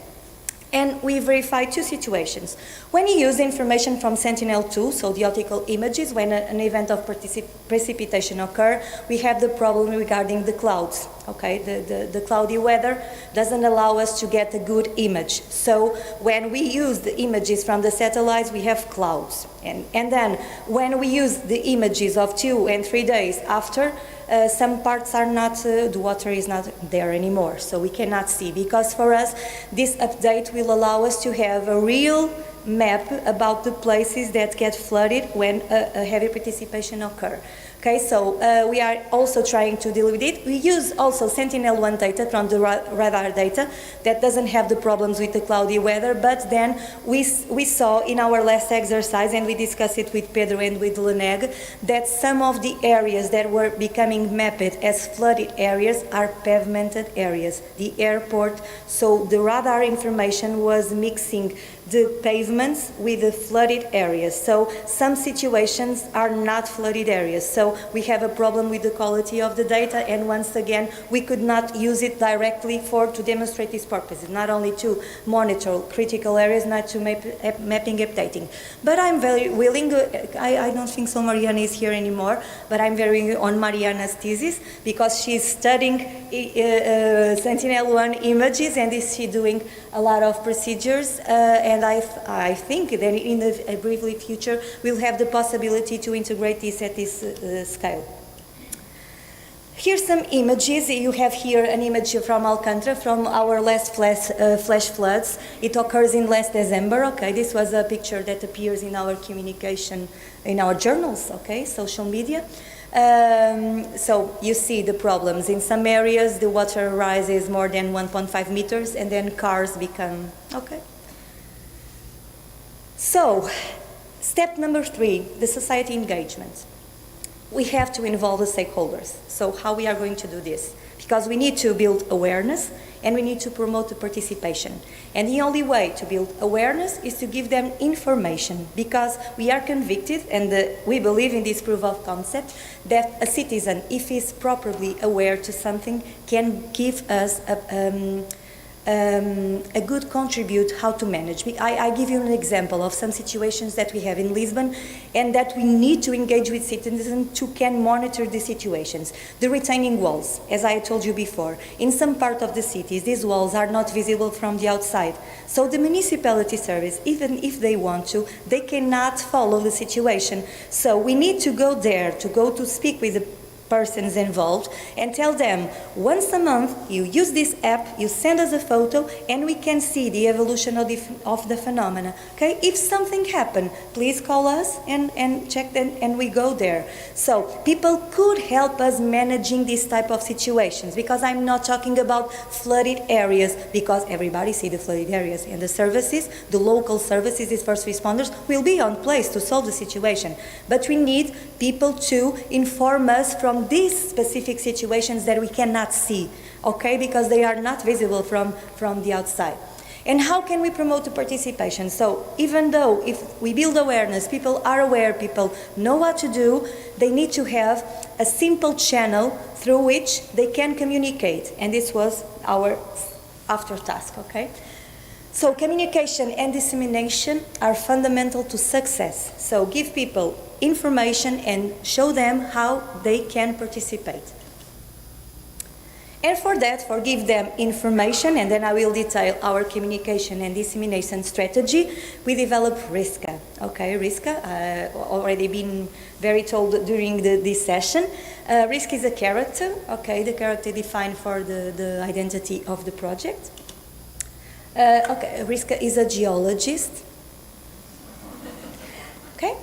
And we verify two situations. When you use information from Sentinel-2, so the optical images, when an event of precipitation occurs, we have the problem regarding the clouds. Okay, the cloudy weather doesn't allow us to get a good image. So when we use the images from the satellites, we have clouds. And then when we use the images of 2 and 3 days after, some parts are not, the water is not there anymore, so we cannot see. Because for us, this update will allow us to have a real map about the places that get flooded when a heavy precipitation occurs. Okay, so we are also trying to deal with it. We use also Sentinel-1 data from the radar data that doesn't have the problems with the cloudy weather, but then we saw in our last exercise, and we discussed it with Pedro and with Leneg, that some of the areas that were becoming mapped as flooded areas are pavimented areas, the airport. So the radar information was mixing the pavements with the flooded areas. So some situations are not flooded areas. So we have a problem with the quality of the data, and once again, we could not use it directly to demonstrate these purposes, not only to monitor critical areas, not to mapping updating. But I'm very willing, I don't think so Mariana is here anymore, but I'm very on Mariana's thesis because she's studying Sentinel-1 images, and is she doing a lot of procedures, and I think that in the briefly future we'll have the possibility to integrate this at this scale. Here's some images. You have here an image from Alcantara from our last flash floods. It occurs in last December. Okay, this was a picture that appears in our communication, in our journals, okay, social media. So you see the problems. In some areas the water rises more than 1.5 meters and then cars become, okay. So, step number 3, the society engagement. We have to involve the stakeholders. So how we are going to do this? Because we need to build awareness and we need to promote the participation. And the only way to build awareness is to give them information, because we are convicted, and we believe in this proof of concept, that a citizen, if he is properly aware to something, can give us a good contribute how to manage. I give you an example of some situations that we have in Lisbon and that we need to engage with citizens to can monitor the situations. The retaining walls, as I told you before, in some part of the cities these walls are not visible from the outside. So the municipality service, even if they want to, they cannot follow the situation. So we need to go there, to speak with the persons involved and tell them, once a month you use this app, you send us a photo, and we can see the evolution of the phenomena. Okay, if something happened, please call us and check them, and we go there. So people could help us managing these type of situations, because I'm not talking about flooded areas, because everybody see the flooded areas, and the services, the local services, these first responders will be on place to solve the situation. But we need people to inform us from these specific situations that we cannot see, okay, because they are not visible from the outside. And how can we promote the participation? So even though if we build awareness, people are aware, people know what to do, they need to have a simple channel through which they can communicate. And this was our after task, okay? So communication and dissemination are fundamental to success. So give people information and show them how they can participate. And for that, give them information, and then I will detail our communication and dissemination strategy. We develop RISCA. Okay, RISCA, already been very told during this session. RISCA is a character, okay, the character defined for the identity of the project. Okay, RISCA is a geologist. Okay,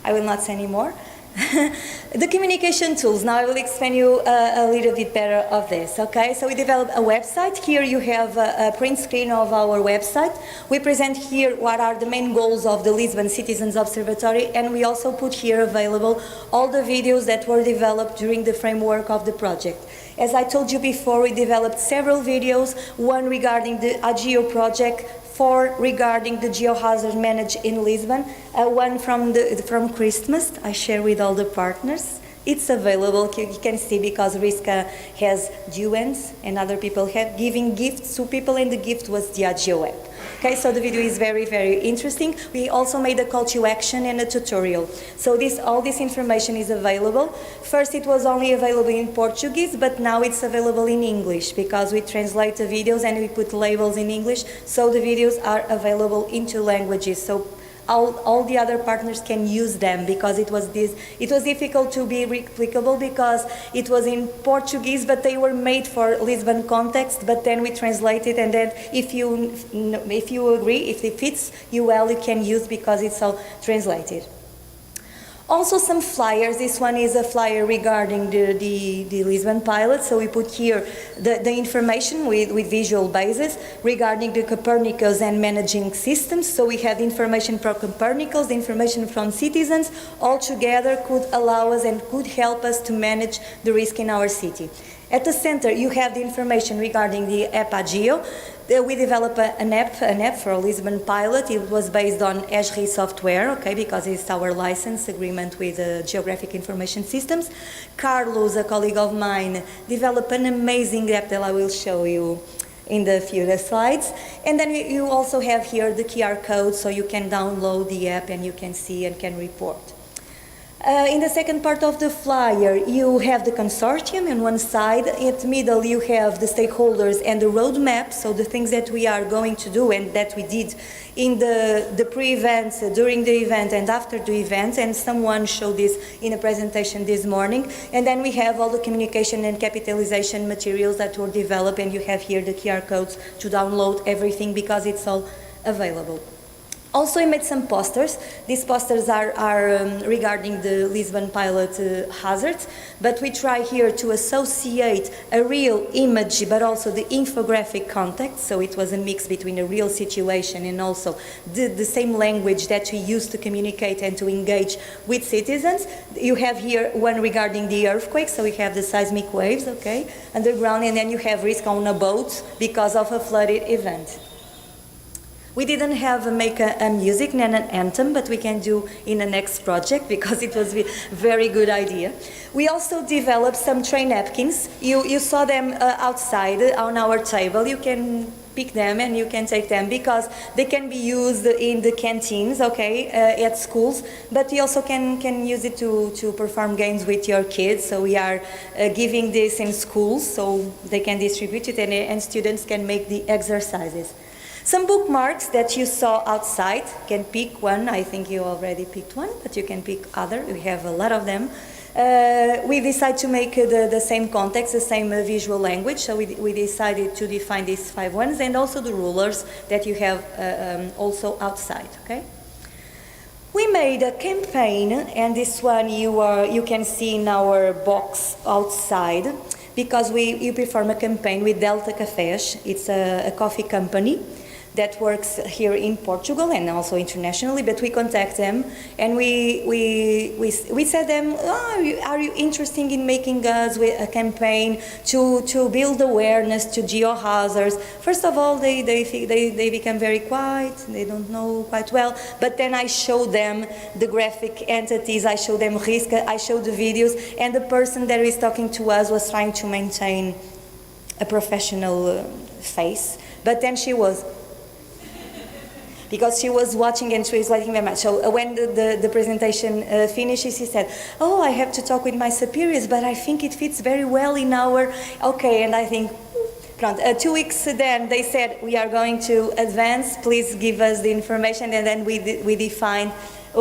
I will not say any more. The communication tools. Now I will explain you a little bit better of this, okay? So we developed a website. Here you have a print screen of our website. We present here what are the main goals of the Lisbon Citizens Observatory, and we also put here available all the videos that were developed during the framework of the project. As I told you before, we developed several videos, one regarding the AGEO project, 4 regarding the geohazard managed in Lisbon, one from Christmas I share with all the partners. It's available, you can see, because Risca has duets and other people have giving gifts to people, and the gift was the AGEO app. Okay, so the video is very, very interesting. We also made a call to action and a tutorial. So all this information is available. First it was only available in Portuguese, but now it's available in English because we translate the videos and we put labels in English. So the videos are available in 2 languages. So all the other partners can use them, because it was difficult to be replicable because it was in Portuguese, but they were made for Lisbon context, but then we translated, and then if you agree, if it fits you well, you can use because it's all translated. Also some flyers. This one is a flyer regarding the Lisbon pilot. So we put here the information with visual basis regarding the Copernicus and managing systems. So we have information from Copernicus, the information from citizens, all together could allow us and could help us to manage the risk in our city. At the center, you have the information regarding the app AGEO. We developed an app for Lisbon pilot. It was based on AGEO software, okay, because it's our license agreement with Geographic Information Systems. Carlos, a colleague of mine, developed an amazing app that I will show you in the future slides. And then you also have here the QR code, so you can download the app and you can see and can report. In the second part of the flyer, you have the consortium on one side. At the middle, you have the stakeholders and the roadmap, so the things that we are going to do and that we did in the pre-events, during the event and after the event, and someone showed this in a presentation this morning. And then we have all the communication and capitalization materials that were developed, and you have here the QR codes to download everything because it's all available. Also, we made some posters. These posters are regarding the Lisbon pilot hazards, but we try here to associate a real image, but also the infographic context. So it was a mix between a real situation and also the same language that we use to communicate and to engage with citizens. You have here one regarding the earthquake, so we have the seismic waves, okay, underground, and then you have risk on a boat because of a flooded event. We didn't make a music and an anthem, but we can do in the next project because it was a very good idea. We also developed some tray napkins. You saw them outside on our table. You can pick them and you can take them because they can be used in the canteens, okay, at schools, but you also can use it to perform games with your kids. So we are giving this in schools so they can distribute it and students can make the exercises. Some bookmarks that you saw outside, can pick one. I think you already picked one, but you can pick other. We have a lot of them. We decided to make the same context, the same visual language, so we decided to define these 5 ones, and also the rulers that you have also outside, okay? We made a campaign, and this one you can see in our box outside, because you perform a campaign with Delta Cafés. It's a coffee company that works here in Portugal and also internationally, but we contact them and we said them, are you interested in making us a campaign to build awareness to geohazards? First of all, they become very quiet, they don't know quite well, but then I showed them the graphic entities, I showed them risk, I showed the videos, and the person that is talking to us was trying to maintain a professional face, but then she was, because she was watching and translating very much. So when the presentation finished, she said, oh, I have to talk with my superiors, but I think it fits very well in our, okay, and I think, 2 weeks then they said, we are going to advance, please give us the information, and then we defined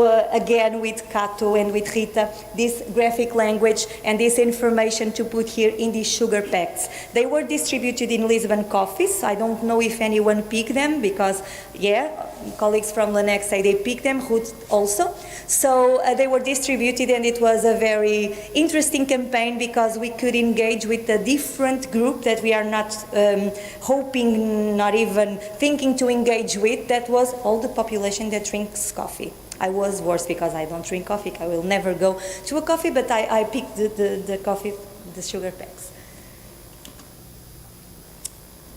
again with Cato and with Rita, this graphic language and this information to put here in these sugar packs. They were distributed in Lisbon coffees. I don't know if anyone picked them because, colleagues from Lanex say they picked them, Ruth also. So they were distributed, and it was a very interesting campaign because we could engage with a different group that we are not hoping, not even thinking to engage with. That was all the population that drinks coffee. I was worse because I don't drink coffee. I will never go to a coffee, but I picked the coffee, the sugar packs.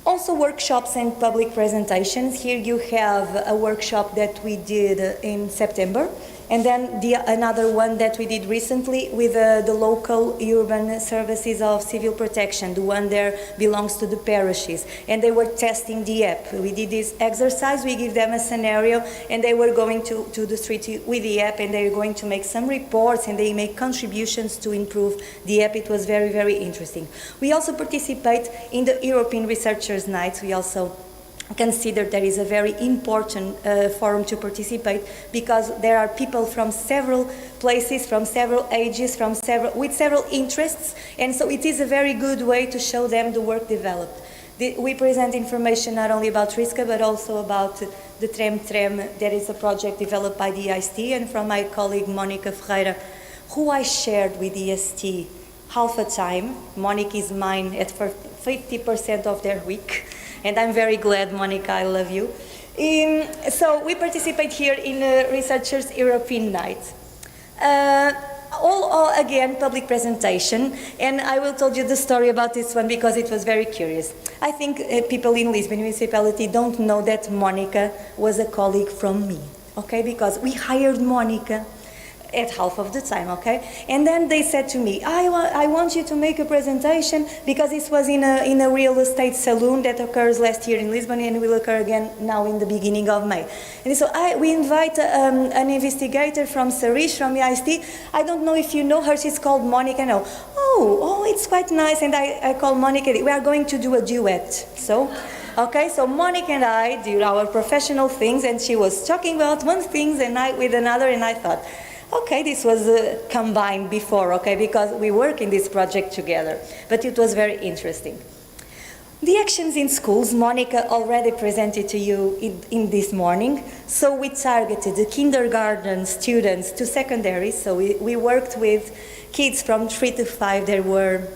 Also workshops and public presentations. Here you have a workshop that we did in September, and then another one that we did recently with the local urban services of civil protection. The one there belongs to the parishes, and they were testing the app. We did this exercise, we give them a scenario, and they were going to the street with the app, and they were going to make some reports, and they make contributions to improve the app. It was very, very interesting. We also participate in the European Researchers' Nights. We also consider that is a very important forum to participate because there are people from several places, from several ages, with several interests, and so it is a very good way to show them the work developed. We present information not only about RISCA but also about the Trem. There is a project developed by the IST and from my colleague Monica Ferreira, who I shared with the IST half a time. Monica is mine at 50% of their week. And I'm very glad, Monica, I love you. So we participate here in Researchers European Night. All again, public presentation, and I will tell you the story about this one because it was very curious. I think people in Lisbon municipality don't know that Monica was a colleague from me, okay? Because we hired Monica at half of the time, okay? And then they said to me, I want you to make a presentation because this was in a real estate saloon that occurs last year in Lisbon and will occur again now in the beginning of May. And so we invite an investigator from Sarish, from the IST. I don't know if you know her, she's called Monica. No. Oh, it's quite nice. And I call Monica, we are going to do a duet. So, okay, so Monica and I did our professional things, and she was talking about one thing and I with another, and I thought, okay, this was combined before, okay, because we work in this project together, but it was very interesting. The actions in schools, Monica already presented to you in this morning. So we targeted the kindergarten students to secondary, so we worked with kids from 3 to 5. They were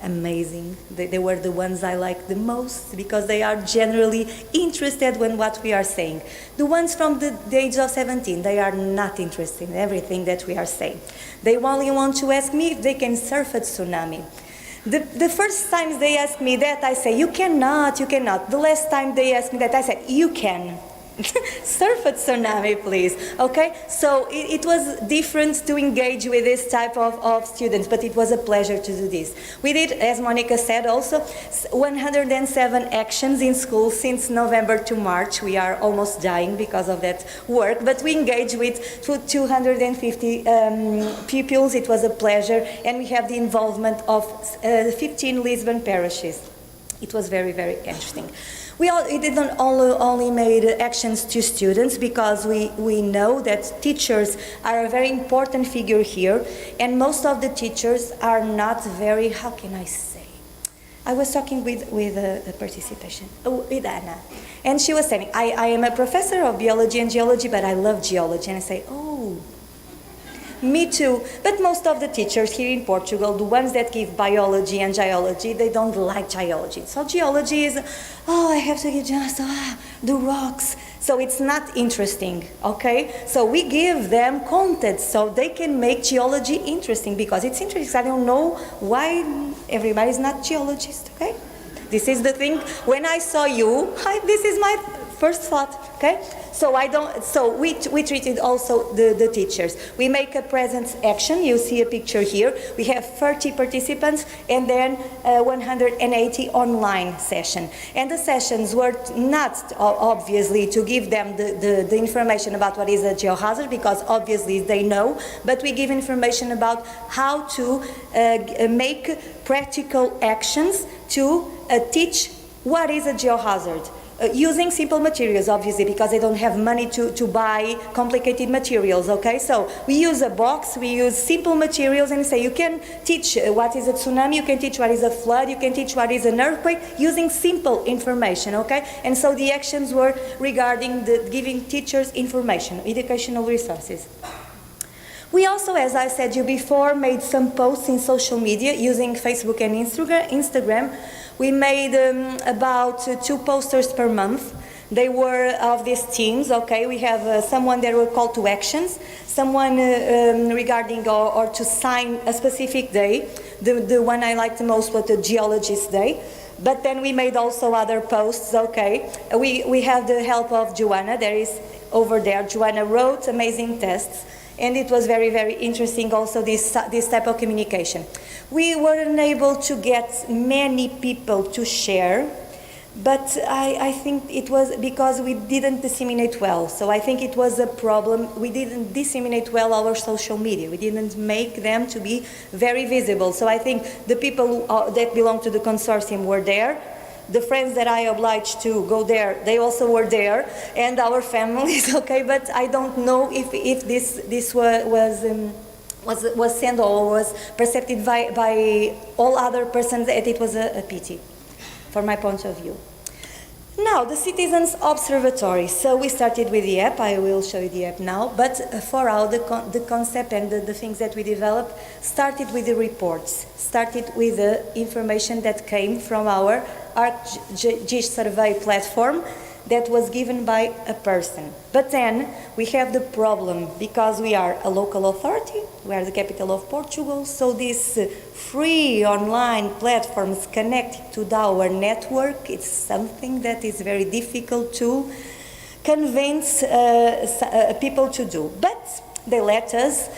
amazing. They were the ones I liked the most because they are generally interested in what we are saying. The ones from the age of 17, they are not interested in everything that we are saying. They only want to ask me if they can surf a tsunami. The first times they asked me that, I say, you cannot. The last time they asked me that, I said, you can. Surf a tsunami, please. Okay, so it was different to engage with this type of students, but it was a pleasure to do this. We did, as Monica said, also 107 actions in school since November to March. We are almost dying because of that work, but we engaged with 250 pupils. It was a pleasure, and we have the involvement of 15 Lisbon parishes. It was very, very interesting. We didn't only made actions to students because we know that teachers are a very important figure here, and most of the teachers are not very, how can I say? I was talking with a participation, with Anna, and she was saying, I am a professor of biology and geology, but I love geology. And I say, oh, me too. But most of the teachers here in Portugal, the ones that give biology and geology, they don't like geology. So geology is, I have to give just the rocks. So it's not interesting, okay? So we give them content so they can make geology interesting because it's interesting. I don't know why everybody's not geologist, okay? This is the thing. When I saw you, this is my first thought, okay? So we treated also the teachers. We make a presence action. You see a picture here. We have 30 participants and then 180 online session. And the sessions were not obviously to give them the information about what is a geohazard because obviously they know, but we give information about how to make practical actions to teach what is a geohazard. using simple materials, obviously, because they don't have money to buy complicated materials, okay? So we use a box, we use simple materials, and say you can teach what is a tsunami, you can teach what is a flood, you can teach what is an earthquake, using simple information, okay? And so the actions were regarding giving teachers information, educational resources. We also, as I said you before, made some posts in social media using Facebook and Instagram. We made about 2 posters per month. They were of these themes, okay? We have someone that were call to actions, someone regarding or to sign a specific day. The one I liked the most was the Geologist Day. But then we made also other posts, okay? We have the help of Joanna, there is over there. Joanna wrote amazing tests. And it was very, very interesting also this type of communication. We were unable to get many people to share, but I think it was because we didn't disseminate well. So I think it was a problem. We didn't disseminate well our social media. We didn't make them to be very visible. So I think the people that belong to the consortium were there. The friends that I obliged to go there, they also were there, and our families, okay, but I don't know if this was sent or was perceived by all other persons that it was a pity, from my point of view. Now, the Citizens Observatory. So we started with the app. I will show you the app now. But for now, the concept and the things that we developed started with the reports, started with the information that came from our ArcGIS survey platform that was given by a person. But then we have the problem, because we are a local authority, we are the capital of Portugal, so these free online platforms connected to our network, it's something that is very difficult to convince people to do. But they let us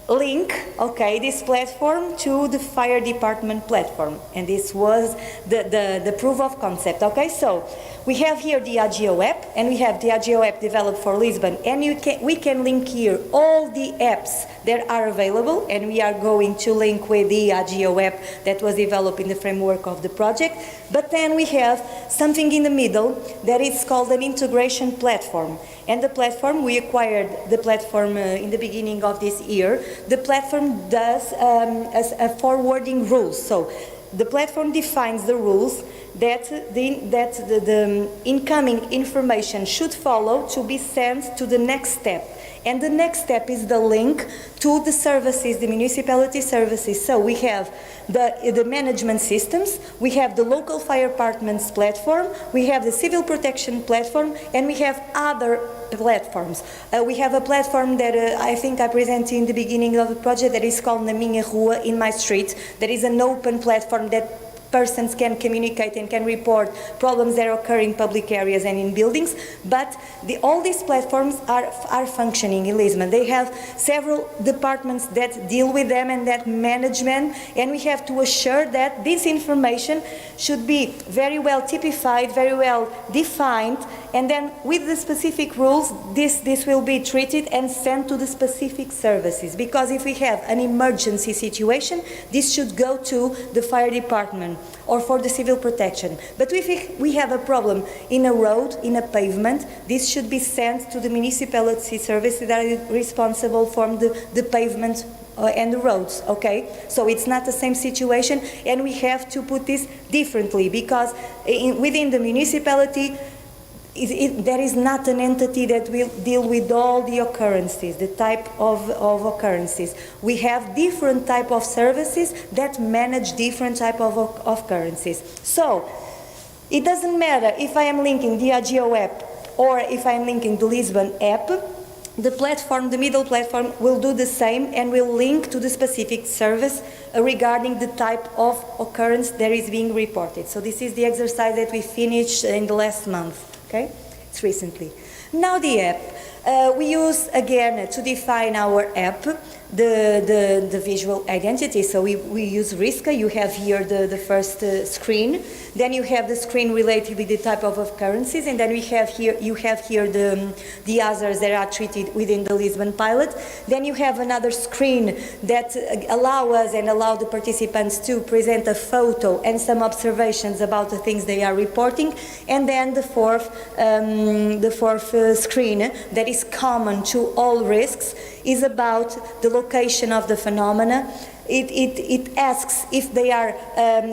link, okay, this platform to the fire department platform, and this was the proof of concept, okay? So we have here the AGEO app, and we have the AGEO app developed for Lisbon, and we can link here all the apps that are available, and we are going to link with the AGEO app that was developed in the framework of the project. But then we have something in the middle that is called an integration platform. And the platform, we acquired the platform in the beginning of this year. The platform does a forwarding rules. So the platform defines the rules that the incoming information should follow to be sent to the next step. And the next step is the link to the services, the municipality services. So we have the management systems, we have the local fire departments platform, we have the civil protection platform, and we have other platforms. We have a platform that I think I presented in the beginning of the project that is called Na Minha Rua, in my street. That is an open platform that persons can communicate and can report problems that occur in public areas and in buildings, but all these platforms are functioning in Lisbon. They have several departments that deal with them and that management, and we have to assure that this information should be very well typified, very well defined, and then with the specific rules, this will be treated and sent to the specific services. Because if we have an emergency situation, this should go to the fire department or for the civil protection. But if we have a problem in a road, in a pavement, this should be sent to the municipality services that are responsible for the pavement and the roads, okay? So it's not the same situation, and we have to put this differently, because within the municipality, there is not an entity that will deal with all the occurrences, the type of occurrences. We have different type of services that manage different type of occurrences. So it doesn't matter if I am linking the AGEO app or if I am linking the Lisbon app, the platform, the middle platform, will do the same and will link to the specific service regarding the type of occurrence that is being reported. So this is the exercise that we finished in the last month. Okay, it's recently. Now the app. We use, again, to define our app, the visual identity. So we use Risca. You have here the first screen. Then you have the screen related with the type of currencies, and then you have here the others that are treated within the Lisbon pilot. Then you have another screen that allow the participants to present a photo and some observations about the things they are reporting. And then the fourth screen that is common to all risks is about the location of the phenomena. It asks if they are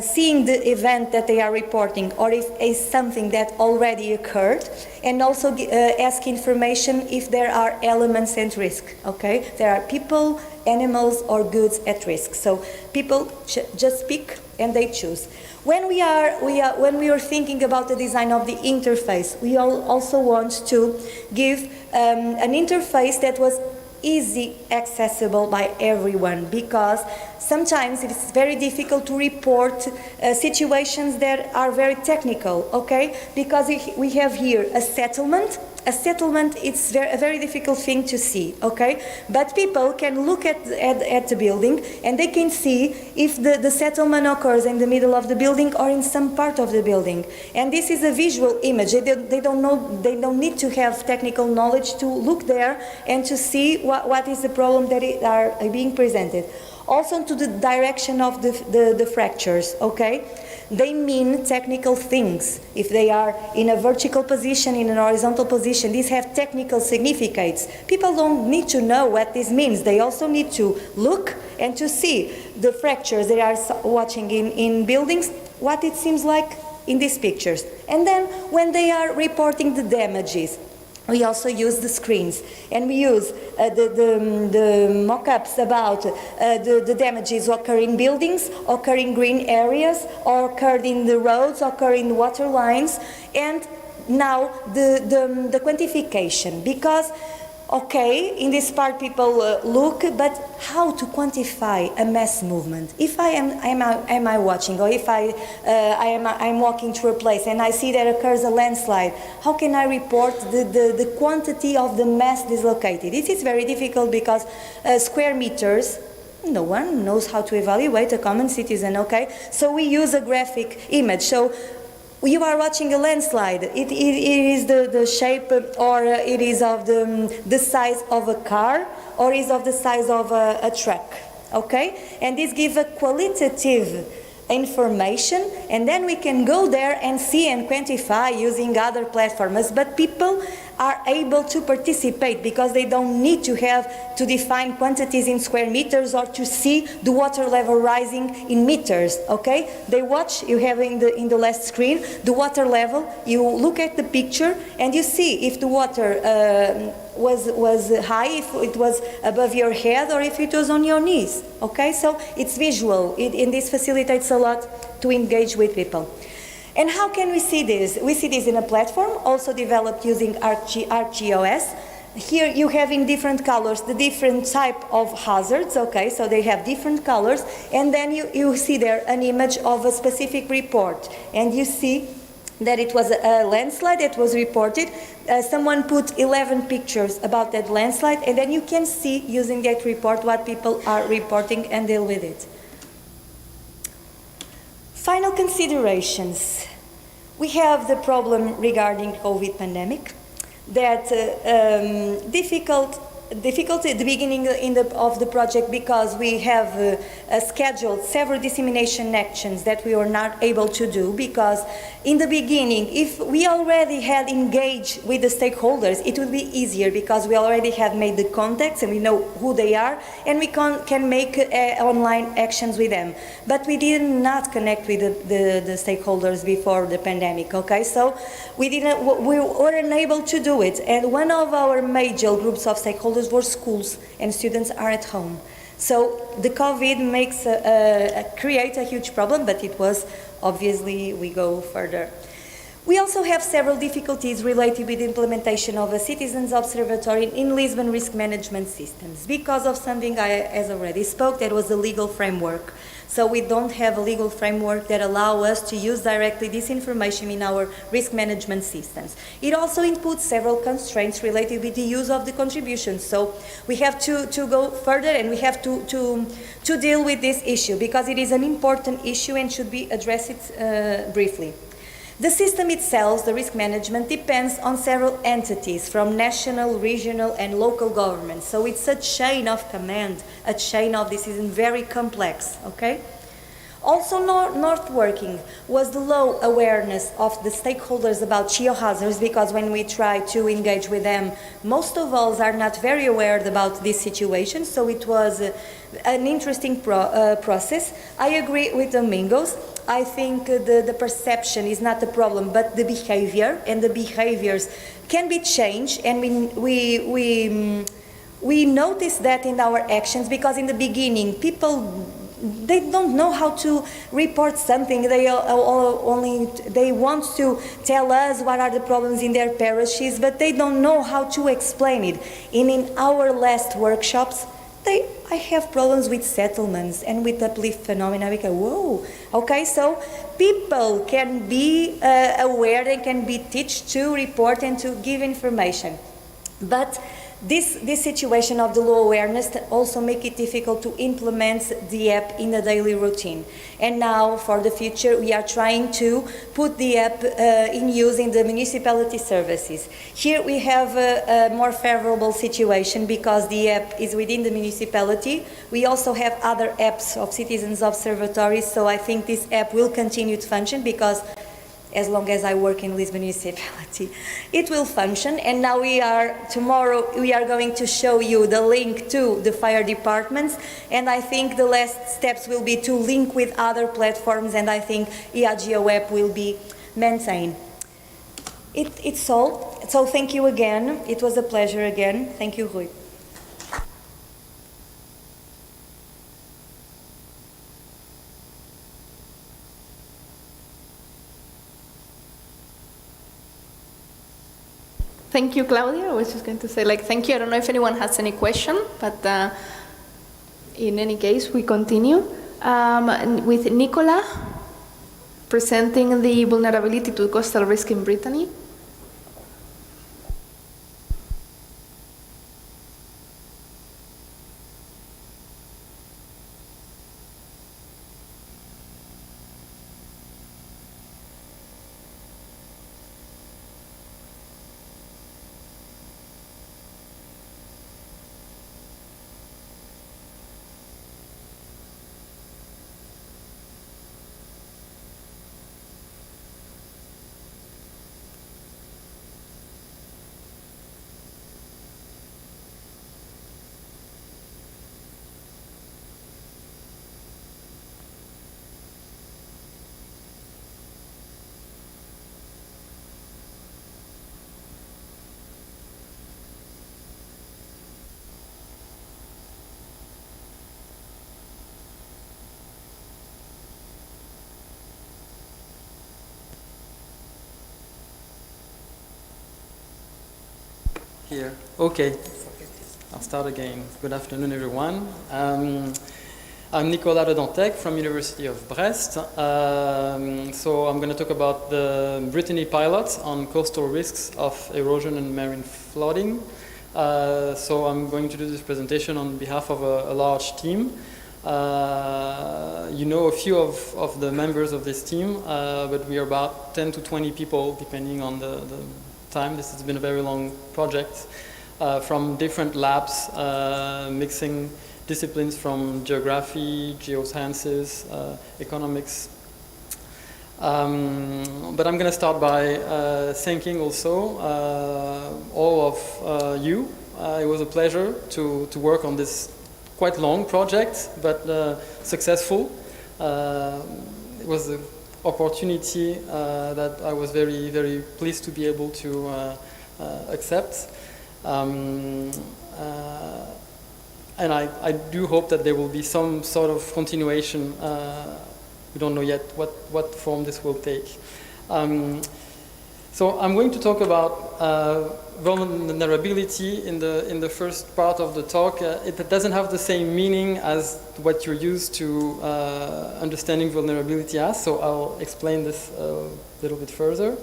seeing the event that they are reporting or if it's something that already occurred, and also ask information if there are elements at risk. Okay, there are people, animals, or goods at risk. So people just pick and they choose. When we are thinking about the design of the interface, we also want to give an interface that was easy accessible by everyone, because sometimes it's very difficult to report situations that are very technical, okay? Because we have here a settlement. A settlement, it's a very difficult thing to see, okay? But people can look at the building and they can see if the settlement occurs in the middle of the building or in some part of the building. And this is a visual image. They don't need to have technical knowledge to look there and to see what is the problem that are being presented. Also to the direction of the fractures, okay? They mean technical things. If they are in a vertical position, in an horizontal position, these have technical significance. People don't need to know what this means. They also need to look and to see the fractures they are watching in buildings, what it seems like in these pictures. And then when they are reporting the damages, we also use the screens, and we use the mock-ups about the damages occur in buildings, occur in green areas, or occurred in the roads, occur in water lines, and now the quantification. Because, okay, in this part people look, but how to quantify a mass movement? If am I watching, or if I'm walking through a place and I see there occurs a landslide, how can I report the quantity of the mass dislocated? It is very difficult because square meters, no one knows how to evaluate, a common citizen, okay? So we use a graphic image. So you are watching a landslide. It is the shape, or it is of the size of a car, or is of the size of a truck, okay? And this gives a qualitative information, and then we can go there and see and quantify using other platforms. But people are able to participate because they don't need to have to define quantities in square meters or to see the water level rising in meters, okay? They watch, you have in the last screen, the water level, you look at the picture and you see if the water was high, if it was above your head, or if it was on your knees, okay? So it's visual, and this facilitates a lot to engage with people. And how can we see this? We see this in a platform, also developed using ArcGIS. Here you have in different colors the different type of hazards, okay, so they have different colors, and then you see there an image of a specific report, and you see that it was a landslide that was reported. Someone put 11 pictures about that landslide, and then you can see using that report what people are reporting and deal with it. Final considerations. We have the problem regarding COVID pandemic, that difficulty at the beginning of the project, because we have scheduled several dissemination actions that we were not able to do, because in the beginning, if we already had engaged with the stakeholders, it would be easier because we already have made the contacts and we know who they are, and we can make online actions with them. But we did not connect with the stakeholders before the pandemic, okay? So we were unable to do it, and one of our major groups of stakeholders were schools, and students are at home. So the COVID creates a huge problem, but it was, obviously, we go further. We also have several difficulties related with the implementation of a citizens observatory in Lisbon risk management systems because of something as already spoke, that was the legal framework. So we don't have a legal framework that allow us to use directly this information in our risk management systems. It also inputs several constraints related with the use of the contributions. So we have to go further, and we have to deal with this issue because it is an important issue and should be addressed briefly. The system itself, the risk management, depends on several entities from national, regional and local governments. So it's a chain of command, a chain of decision, very complex, okay? Also not working was the low awareness of the stakeholders about geohazards, because when we try to engage with them, most of us are not very aware about this situation, so it was an interesting process. I agree with Domingos. I think the perception is not the problem, but the behavior, and the behaviors can be changed, and we notice that in our actions, because in the beginning people, they don't know how to report something. They want to tell us what are the problems in their parishes, but they don't know how to explain it. And in our last workshops, I have problems with settlements and with uplift phenomena. We go, whoa, okay, so people can be aware, they can be taught to report and to give information. But this situation of the low awareness also make it difficult to implement the app in a daily routine. And now for the future we are trying to put the app in use in the municipality services. Here we have a more favorable situation because the app is within the municipality. We also have other apps of citizens observatories, so I think this app will continue to function because as long as I work in Lisbon municipality, it will function. And now tomorrow we are going to show you the link to the fire departments, and I think the last steps will be to link with other platforms, and I think AGEO app will be maintained. It's all. So thank you again. It was a pleasure again. Thank you, Rui. Thank you, Claudia. I was just going to say, thank you. I don't know if anyone has any question, but in any case, we continue with Nicola presenting the vulnerability to coastal risk in Brittany. Here. Okay. I'll start again. Good afternoon, everyone. I'm Nicolas Redantec from University of Brest. So I'm going to talk about the Brittany pilot on coastal risks of erosion and marine flooding. So I'm going to do this presentation on behalf of a large team. You know a few of the members of this team, but we are about 10 to 20 people depending on the time. This has been a very long project from different labs, mixing disciplines from geography, geosciences, economics. But I'm going to start by thanking also all of you. It was a pleasure to work on this quite long project, but successful. It was an opportunity that I was very, very pleased to be able to accept. And I do hope that there will be some sort of continuation. We don't know yet what form this will take. So I'm going to talk about vulnerability in the first part of the talk. It doesn't have the same meaning as what you're used to understanding vulnerability as, so I'll explain this a little bit further.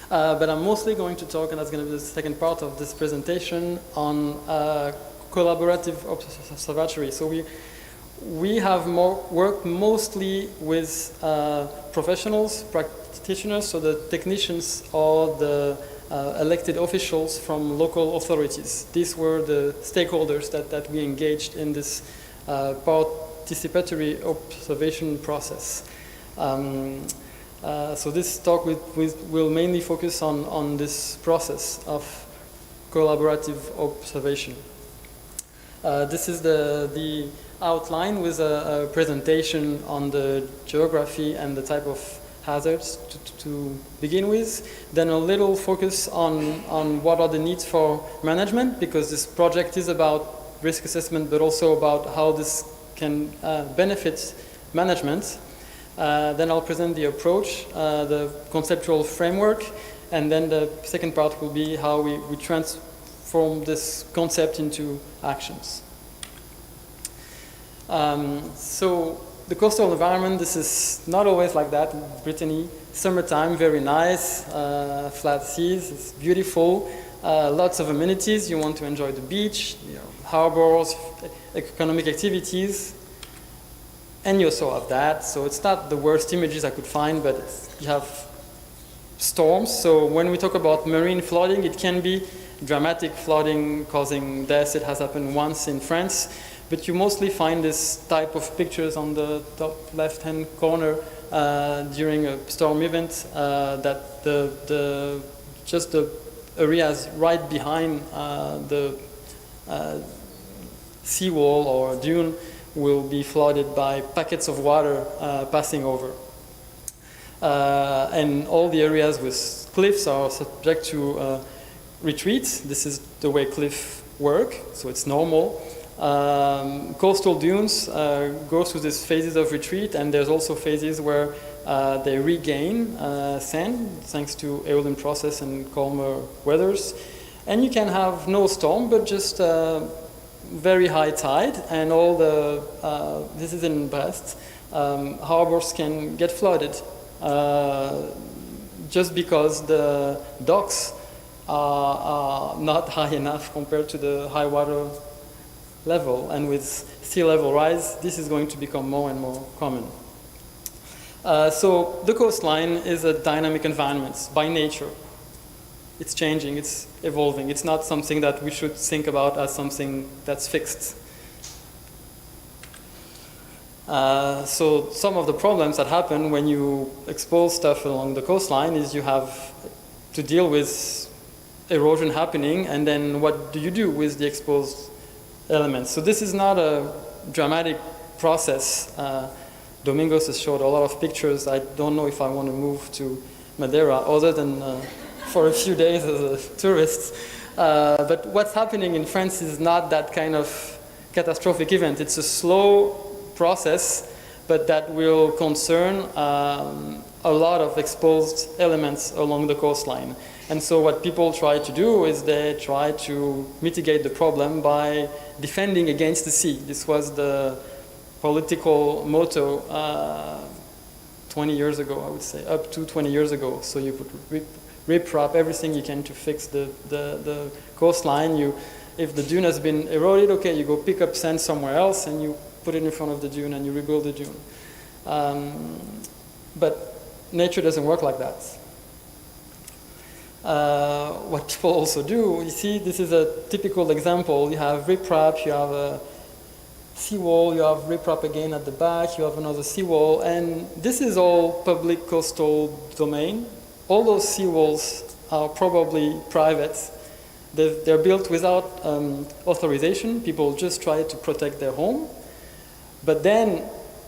But I'm mostly going to talk, and that's going to be the second part of this presentation, on collaborative observatory. So we have worked mostly with professionals, practitioners, so the technicians or the elected officials from local authorities. These were the stakeholders that we engaged in this participatory observation process. So this talk will mainly focus on this process of collaborative observation. This is the outline with a presentation on the geography and the type of hazards to begin with. Then a little focus on what are the needs for management, because this project is about risk assessment, but also about how this can benefit management. Then I'll present the approach, the conceptual framework, and then the second part will be how we transform this concept into actions. So the coastal environment, this is not always like that in Brittany. Summertime, very nice, flat seas, it's beautiful, lots of amenities. You want to enjoy the beach, harbors, economic activities. And you also have that, so it's not the worst images I could find, but you have storms. So when we talk about marine flooding, it can be dramatic flooding causing deaths. It has happened once in France, but you mostly find this type of pictures on the top left-hand corner during a storm event, that just the areas right behind the seawall or dune will be flooded by packets of water passing over. And all the areas with cliffs are subject to retreats. This is the way cliffs work, so it's normal. Coastal dunes go through these phases of retreat, and there's also phases where they regain sand thanks to erosion process and calmer weathers. And you can have no storm, but just very high tide, and all the, this is in Brest, harbors can get flooded just because the docks are not high enough compared to the high water level, and with sea level rise, this is going to become more and more common. So the coastline is a dynamic environment by nature. It's changing, it's evolving. It's not something that we should think about as something that's fixed. So some of the problems that happen when you expose stuff along the coastline is you have to deal with erosion happening, and then what do you do with the exposed elements? So this is not a dramatic process. Domingos has showed a lot of pictures. I don't know if I want to move to Madeira other than for a few days as a tourist. But what's happening in France is not that kind of catastrophic event. It's a slow process, but that will concern a lot of exposed elements along the coastline. And so what people try to do is they try to mitigate the problem by defending against the sea. This was the political motto 20 years ago, I would say, up to 20 years ago. So you could rip-wrap everything you can to fix the coastline. If the dune has been eroded, okay, you go pick up sand somewhere else and you put it in front of the dune and you rebuild the dune. But nature doesn't work like that. What people also do, you see, this is a typical example. You have riprap, you have a seawall, you have riprap again at the back, you have another seawall, and this is all public coastal domain. All those seawalls are probably private. They're built without authorization. People just try to protect their home. But then,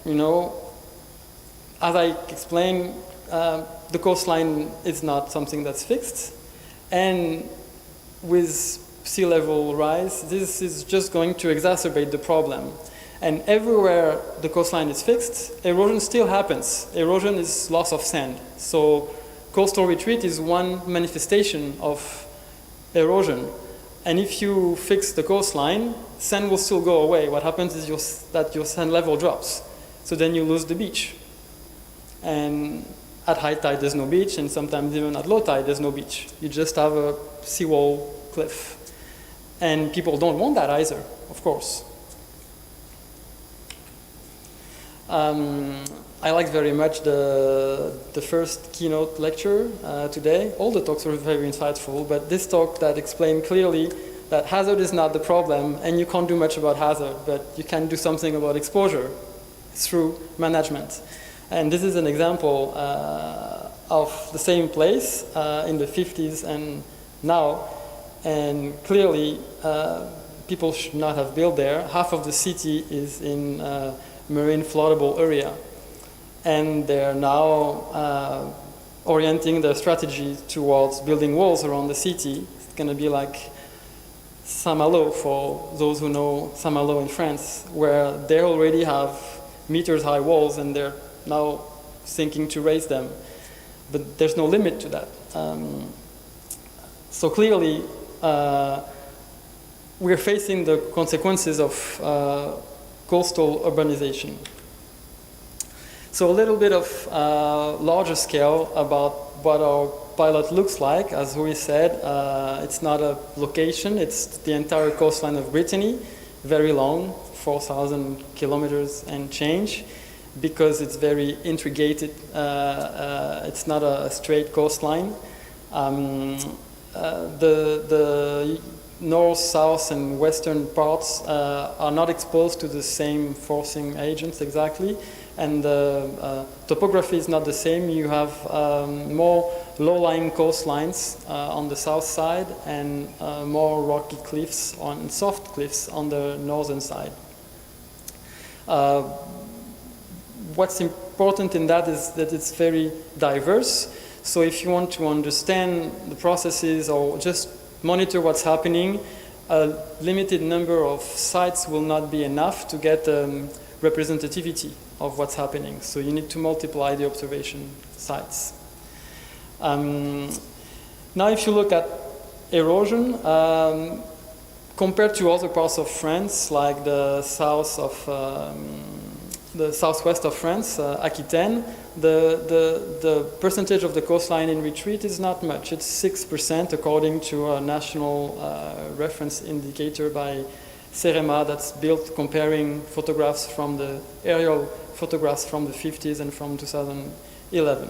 you know, as I explained, the coastline is not something that's fixed. And with sea level rise, this is just going to exacerbate the problem. And everywhere the coastline is fixed, erosion still happens. Erosion is loss of sand. So coastal retreat is one manifestation of erosion. And if you fix the coastline, sand will still go away. What happens is that your sand level drops. So then you lose the beach. And at high tide, there's no beach, and sometimes even at low tide, there's no beach. You just have a seawall cliff. And people don't want that either, of course. I liked very much the first keynote lecture today. All the talks were very insightful, but this talk that explained clearly that hazard is not the problem, and you can't do much about hazard, but you can do something about exposure through management. And this is an example of the same place in the 50s and now. And clearly, people should not have built there. Half of the city is in marine floodable area. And they're now orienting their strategy towards building walls around the city. It's going to be like Saint-Malo, for those who know Saint-Malo in France, where they already have meters high walls and they're now thinking to raise them. But there's no limit to that. So clearly, we're facing the consequences of coastal urbanization. So a little bit of larger scale about what our pilot looks like. As Rui said, it's not a location, it's the entire coastline of Brittany, very long, 4,000 kilometers and change, because it's very intricated. It's not a straight coastline. The north, south, and western parts are not exposed to the same forcing agents exactly, and the topography is not the same. You have more low-lying coastlines on the south side and more rocky cliffs and soft cliffs on the northern side. What's important in that is that it's very diverse. So if you want to understand the processes or just monitor what's happening, a limited number of sites will not be enough to get representativity of what's happening. So you need to multiply the observation sites. Now if you look at erosion, compared to other parts of France, like the southwest of France, Aquitaine, the percentage of the coastline in retreat is not much. It's 6% according to a national reference indicator by CEREMA that's built comparing photographs from the aerial photographs from the 50s and from 2011.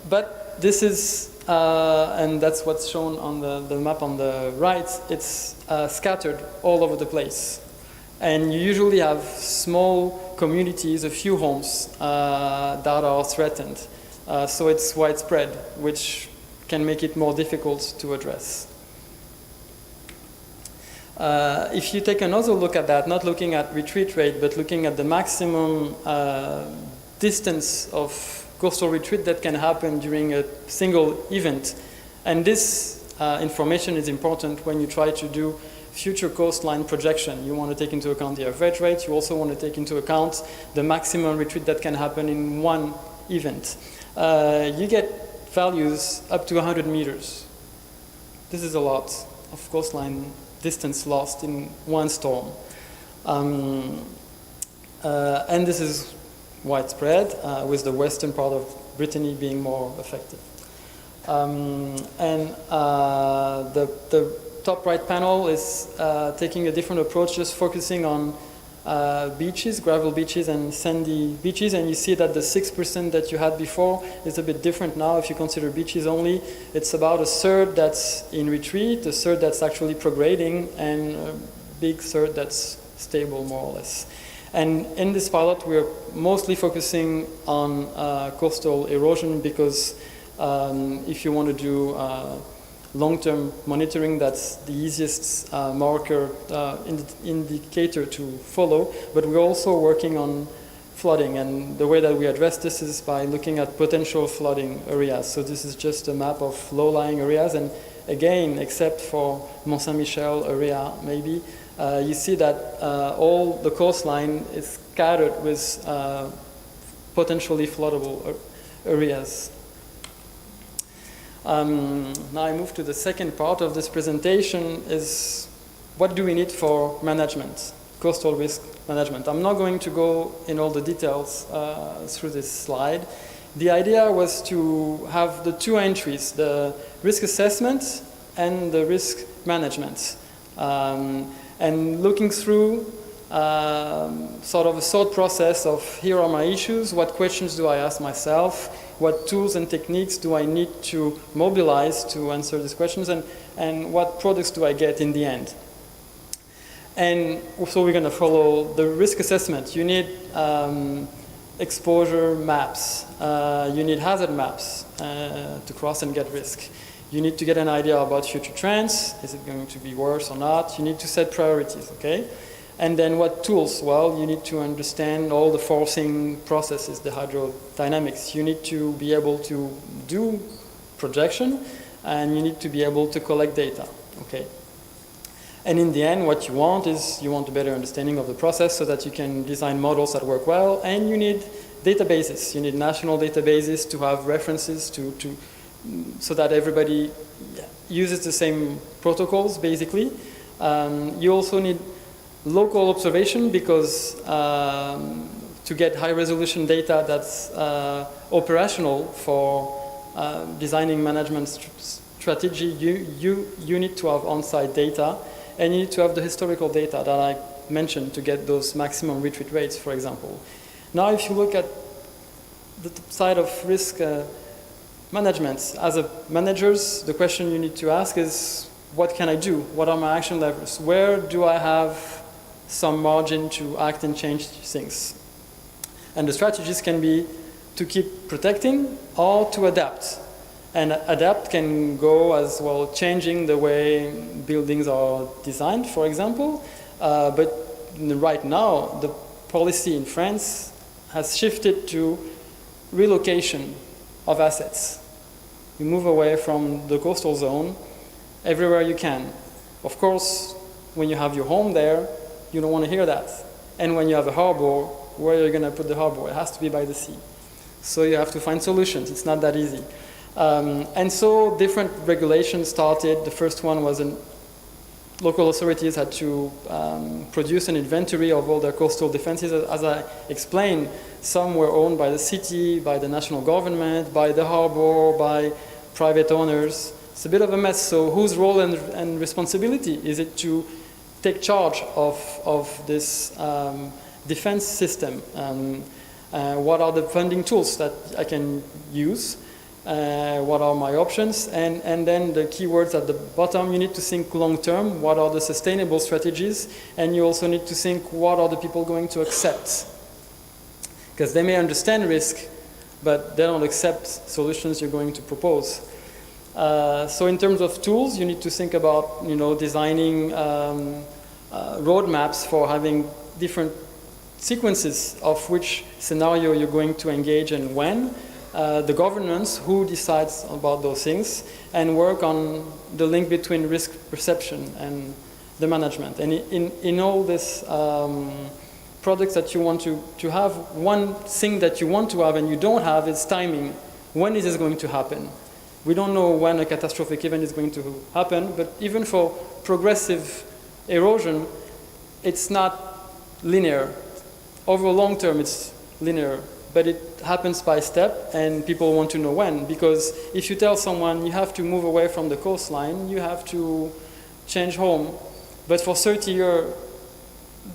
But this is, and that's what's shown on the map on the right, it's scattered all over the place. And you usually have small communities, a few homes that are threatened. So it's widespread, which can make it more difficult to address. If you take another look at that, not looking at retreat rate, but looking at the maximum distance of coastal retreat that can happen during a single event, and this information is important when you try to do future coastline projection. You want to take into account the average rate. You also want to take into account the maximum retreat that can happen in one event. You get values up to 100 meters. This is a lot of coastline distance lost in one storm. And this is widespread, with the western part of Brittany being more affected. The top right panel is taking a different approach, just focusing on beaches, gravel beaches and sandy beaches, and you see that the 6% that you had before is a bit different now. If you consider beaches only, it's about a third that's in retreat, a third that's actually prograding, and a big third that's stable, more or less. And in this pilot, we're mostly focusing on coastal erosion because if you want to do long-term monitoring, that's the easiest marker, indicator to follow. But we're also working on flooding, and the way that we address this is by looking at potential flooding areas. So this is just a map of low-lying areas, and again, except for Mont Saint-Michel area, maybe, you see that all the coastline is scattered with potentially floodable areas. Now I move to the second part of this presentation is what do we need for management, coastal risk management. I'm not going to go in all the details through this slide. The idea was to have the two entries, the risk assessment and the risk management. And looking through sort of a thought process of here are my issues, what questions do I ask myself, what tools and techniques do I need to mobilize to answer these questions, and what products do I get in the end. And so we're going to follow the risk assessment. You need exposure maps. You need hazard maps to cross and get risk. You need to get an idea about future trends. Is it going to be worse or not? You need to set priorities, okay? And then what tools? Well, you need to understand all the forcing processes, the hydrodynamics. You need to be able to do projection, and you need to be able to collect data, okay? And in the end, what you want is you want a better understanding of the process so that you can design models that work well, and you need databases. You need national databases to have references so that everybody uses the same protocols, basically. You also need local observation because to get high resolution data that's operational for designing management strategy, you need to have on-site data, and you need to have the historical data that I mentioned to get those maximum retreat rates, for example. Now, if you look at the side of risk management, as a managers, the question you need to ask is, what can I do? What are my action levers? Where do I have some margin to act and change things? And the strategies can be to keep protecting or to adapt. And adapt can go as well changing the way buildings are designed, for example. But right now, the policy in France has shifted to relocation of assets. You move away from the coastal zone everywhere you can. Of course, when you have your home there, you don't want to hear that. And when you have a harbor, where are you going to put the harbor? It has to be by the sea. So you have to find solutions. It's not that easy. And so different regulations started. The first one was local authorities had to produce an inventory of all their coastal defenses. As I explained, some were owned by the city, by the national government, by the harbor, by private owners. It's a bit of a mess. So whose role and responsibility is it to take charge of this defense system? What are the funding tools that I can use? What are my options? And then the keywords at the bottom, you need to think long term. What are the sustainable strategies? And you also need to think, what are the people going to accept? Because they may understand risk, but they don't accept solutions you're going to propose. So in terms of tools, you need to think about, designing roadmaps for having different sequences of which scenario you're going to engage and when. The governance, who decides about those things, and work on the link between risk perception and the management. And in all this products that you want to have, one thing that you want to have and you don't have is timing. When is this going to happen? We don't know when a catastrophic event is going to happen, but even for progressive erosion, it's not linear. Over long term, it's linear, but it happens by step, and people want to know when, because if you tell someone you have to move away from the coastline, you have to change home, but for 30 years,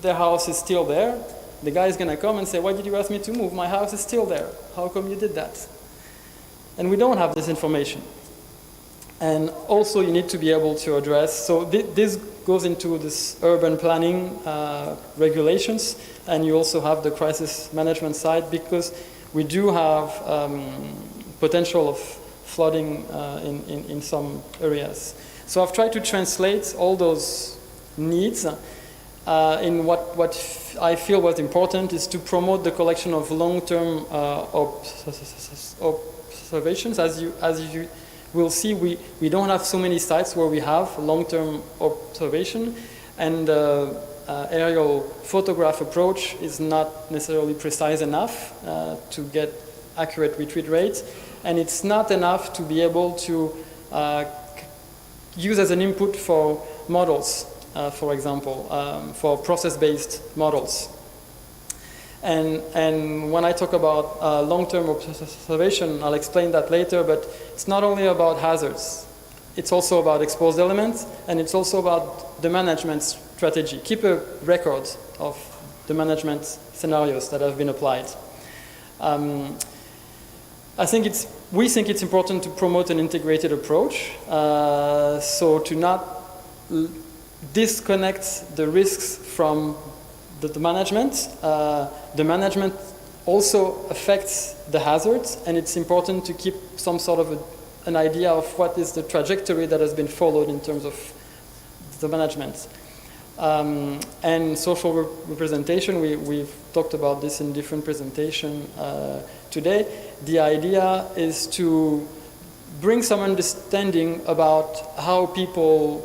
the house is still there, the guy is going to come and say, why did you ask me to move? My house is still there. How come you did that? And we don't have this information. And also you need to be able to address, so this goes into this urban planning regulations, and you also have the crisis management side, because we do have potential of flooding in some areas. So I've tried to translate all those needs in what I feel was important is to promote the collection of long-term observations. As you will see, we don't have so many sites where we have long-term observation, and aerial photograph approach is not necessarily precise enough to get accurate retreat rate, and it's not enough to be able to use as an input for models, for example, for process-based models. And when I talk about long-term observation, I'll explain that later, but it's not only about hazards. It's also about exposed elements, and it's also about the management strategy. Keep a record of the management scenarios that have been applied. We think it's important to promote an integrated approach, so to not disconnect the risks from the management. The management also affects the hazards, and it's important to keep some sort of an idea of what is the trajectory that has been followed in terms of the management. And social representation, we've talked about this in different presentations today. The idea is to bring some understanding about how people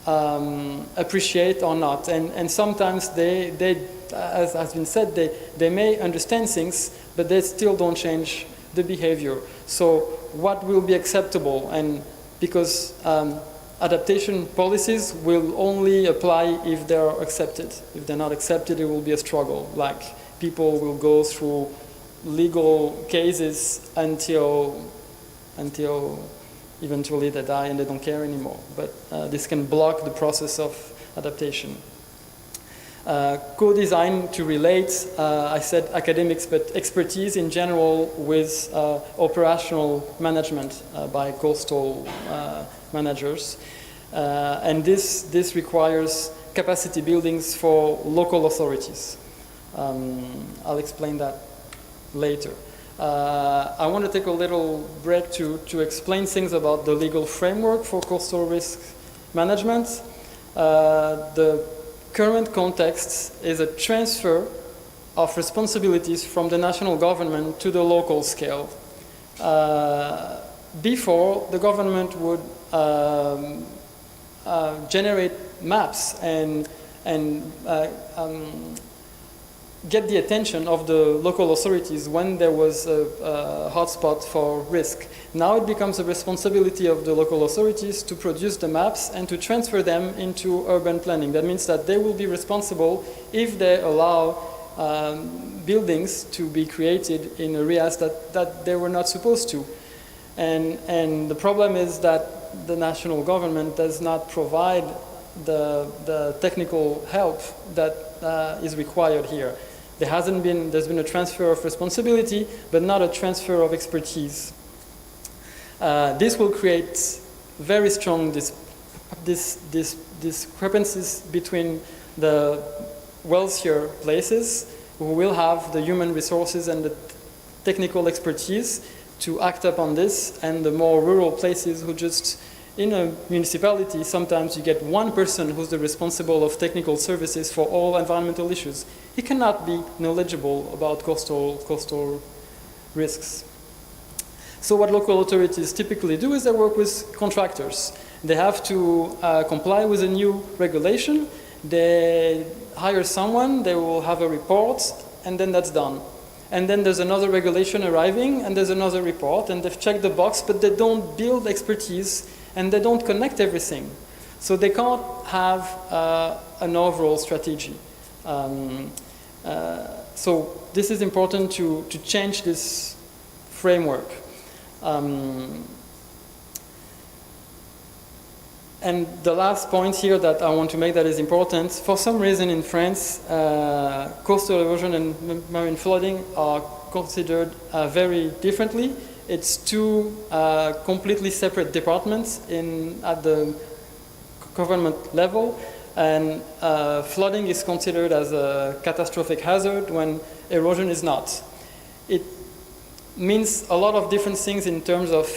appreciate or not. And sometimes they, as has been said, they may understand things, but they still don't change the behavior. So what will be acceptable? And because adaptation policies will only apply if they are accepted. If they're not accepted, it will be a struggle. Like people will go through legal cases until eventually they die and they don't care anymore. But this can block the process of adaptation. Co-design to relate, I said academics, but expertise in general with operational management by coastal managers. And this requires capacity buildings for local authorities. I'll explain that later. I want to take a little break to explain things about the legal framework for coastal risk management. The current context is a transfer of responsibilities from the national government to the local scale. Before, the government would generate maps and get the attention of the local authorities when there was a hotspot for risk. Now it becomes a responsibility of the local authorities to produce the maps and to transfer them into urban planning. That means that they will be responsible if they allow buildings to be created in areas that they were not supposed to. And the problem is that the national government does not provide the technical help that is required here. There's been a transfer of responsibility, but not a transfer of expertise. This will create very strong discrepancies between the wealthier places who will have the human resources and the technical expertise to act upon this, and the more rural places who just, in a municipality, sometimes you get one person who's the responsible of technical services for all environmental issues. He cannot be knowledgeable about coastal risks. So what local authorities typically do is they work with contractors. They have to comply with a new regulation. They hire someone, they will have a report, and then that's done. And then there's another regulation arriving, and there's another report, and they've checked the box, but they don't build expertise, and they don't connect everything. So they can't have an overall strategy. So this is important to change this framework. And the last point here that I want to make that is important, for some reason in France, coastal erosion and marine flooding are considered very differently. It's two completely separate departments at the government level, and flooding is considered as a catastrophic hazard when erosion is not. It means a lot of different things in terms of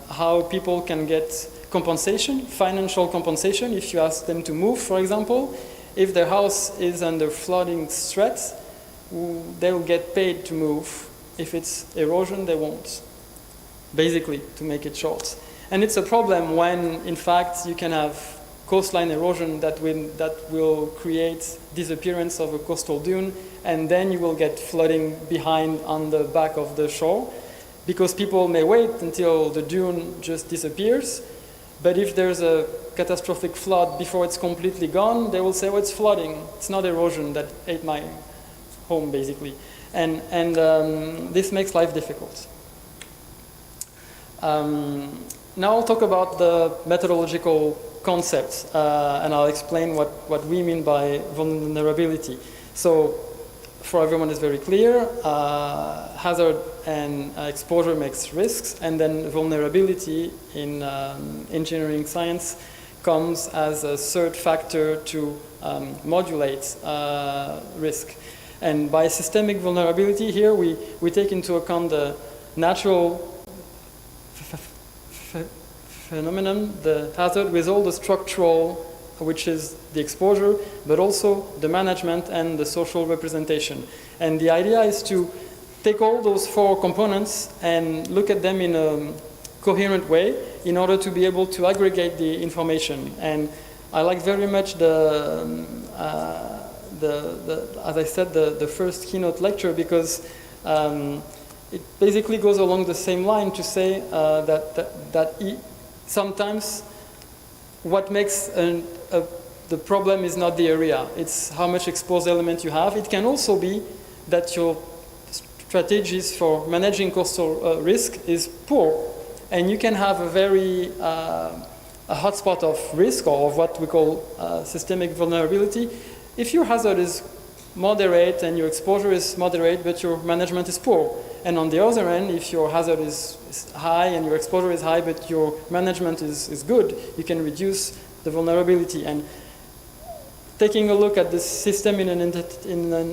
how people can get compensation, financial compensation, if you ask them to move, for example. If their house is under flooding threat, they will get paid to move. If it's erosion, they won't, basically, to make it short. And it's a problem when, in fact, you can have coastline erosion that will create disappearance of a coastal dune, and then you will get flooding behind on the back of the shore, because people may wait until the dune just disappears, but if there's a catastrophic flood before it's completely gone, they will say, oh, it's flooding, it's not erosion that ate my home, basically. And this makes life difficult. Now I'll talk about the methodological concepts, and I'll explain what we mean by vulnerability. So, for everyone it's very clear, hazard and exposure makes risks, and then vulnerability in engineering science comes as a third factor to modulate risk. And by systemic vulnerability here, we take into account the natural phenomenon, the hazard, with all the structural, which is the exposure, but also the management and the social representation. And the idea is to take all those four components and look at them in a coherent way in order to be able to aggregate the information. And I like very much as I said, the first keynote lecture, because it basically goes along the same line to say that sometimes what makes the problem is not the area, it's how much exposed element you have. It can also be that your strategies for managing coastal risk is poor, and you can have a very a hotspot of risk, or of what we call systemic vulnerability, if your hazard is moderate and your exposure is moderate, but your management is poor. And on the other end, if your hazard is high and your exposure is high, but your management is good, you can reduce the vulnerability. And taking a look at this system in an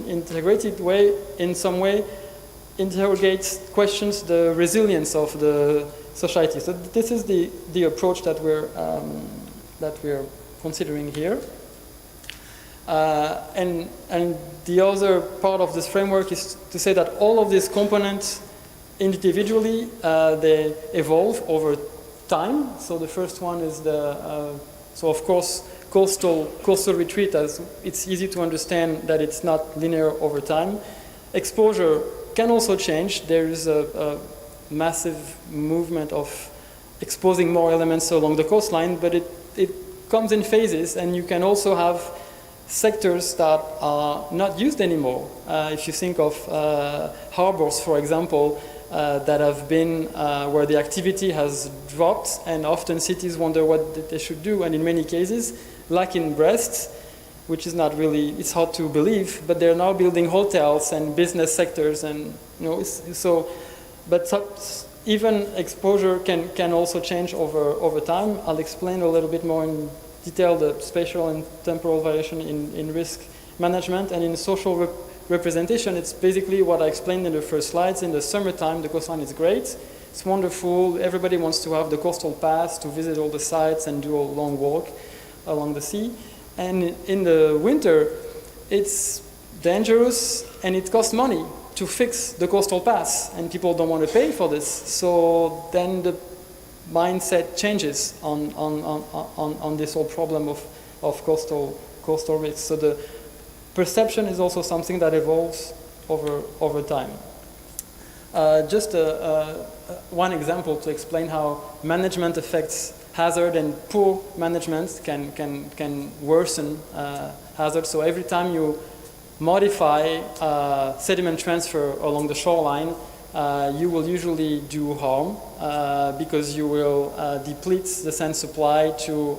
integrated way, in some way, interrogates, questions the resilience of the society. So this is the approach that we're considering here. And the other part of this framework is to say that all of these components individually, they evolve over time. So the first one is so of course, coastal retreat, as it's easy to understand that it's not linear over time. Exposure can also change. There is a massive movement of exposing more elements along the coastline, but it comes in phases, and you can also have sectors that are not used anymore. If you think of harbors, for example, that have been where the activity has dropped, and often cities wonder what they should do, and in many cases, like in Brest, which is not really, it's hard to believe, but they're now building hotels and business sectors, and even exposure can also change over time. I'll explain a little bit more in detail the spatial and temporal variation in risk management. And in social representation, it's basically what I explained in the first slides. In the summertime, the coastline is great. It's wonderful. Everybody wants to have the coastal pass to visit all the sites and do a long walk along the sea. And in the winter, it's dangerous and it costs money to fix the coastal pass, and people don't want to pay for this. So then the mindset changes on this whole problem of coastal risk. So the perception is also something that evolves over time. Just one example to explain how management affects hazard, and poor management can worsen hazard. So every time you modify sediment transfer along the shoreline, you will usually do harm because you will deplete the sand supply to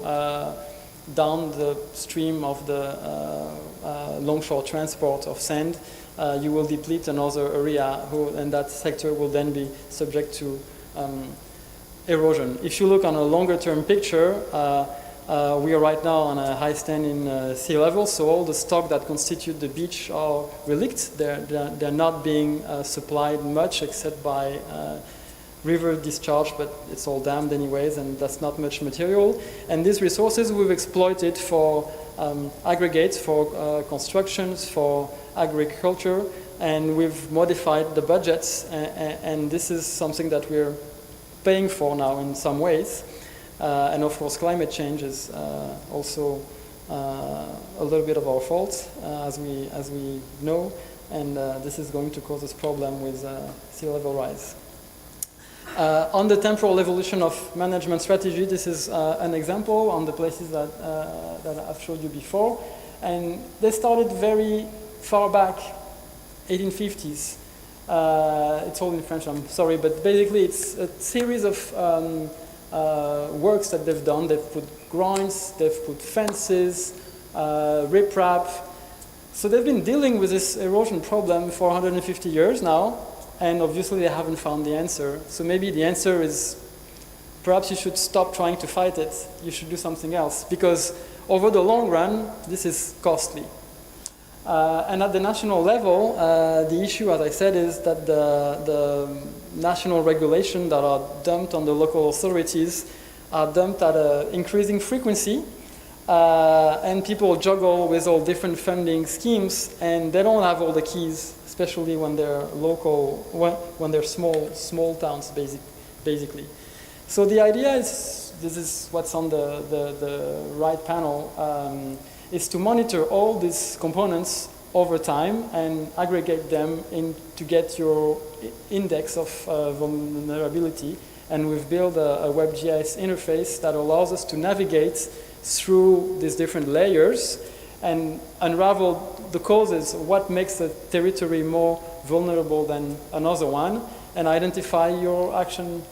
down the stream of the longshore transport of sand. You will deplete another area, and that sector will then be subject to erosion. If you look on a longer term picture, we are right now on a high stand in sea level, so all the stock that constitute the beach are relict. They're not being supplied much except by river discharge, but it's all dammed anyways, and that's not much material. And these resources we've exploited for aggregates, for constructions, for agriculture, and we've modified the budgets, and this is something that we're paying for now in some ways. And of course, climate change is also a little bit of our fault, as we know, and this is going to cause us problem with sea level rise. On the temporal evolution of management strategy, this is an example on the places that I've showed you before, and they started very far back, 1850s. It's all in French, I'm sorry, but basically it's a series of works that they've done. They've put groins, they've put fences, riprap. So they've been dealing with this erosion problem for 150 years now, and obviously they haven't found the answer. So maybe the answer is perhaps you should stop trying to fight it. You should do something else, because over the long run, this is costly. And at the national level, the issue, as I said, is that the national regulation that are dumped on the local authorities are dumped at an increasing frequency, and people juggle with all different funding schemes, and they don't have all the keys, especially when they're local, when they're small towns, basically. So the idea is, this is what's on the right panel, is to monitor all these components over time and aggregate them to get your index of vulnerability. And we've built a WebGIS interface that allows us to navigate through these different layers and unravel the causes, what makes a territory more vulnerable than another one, and identify your action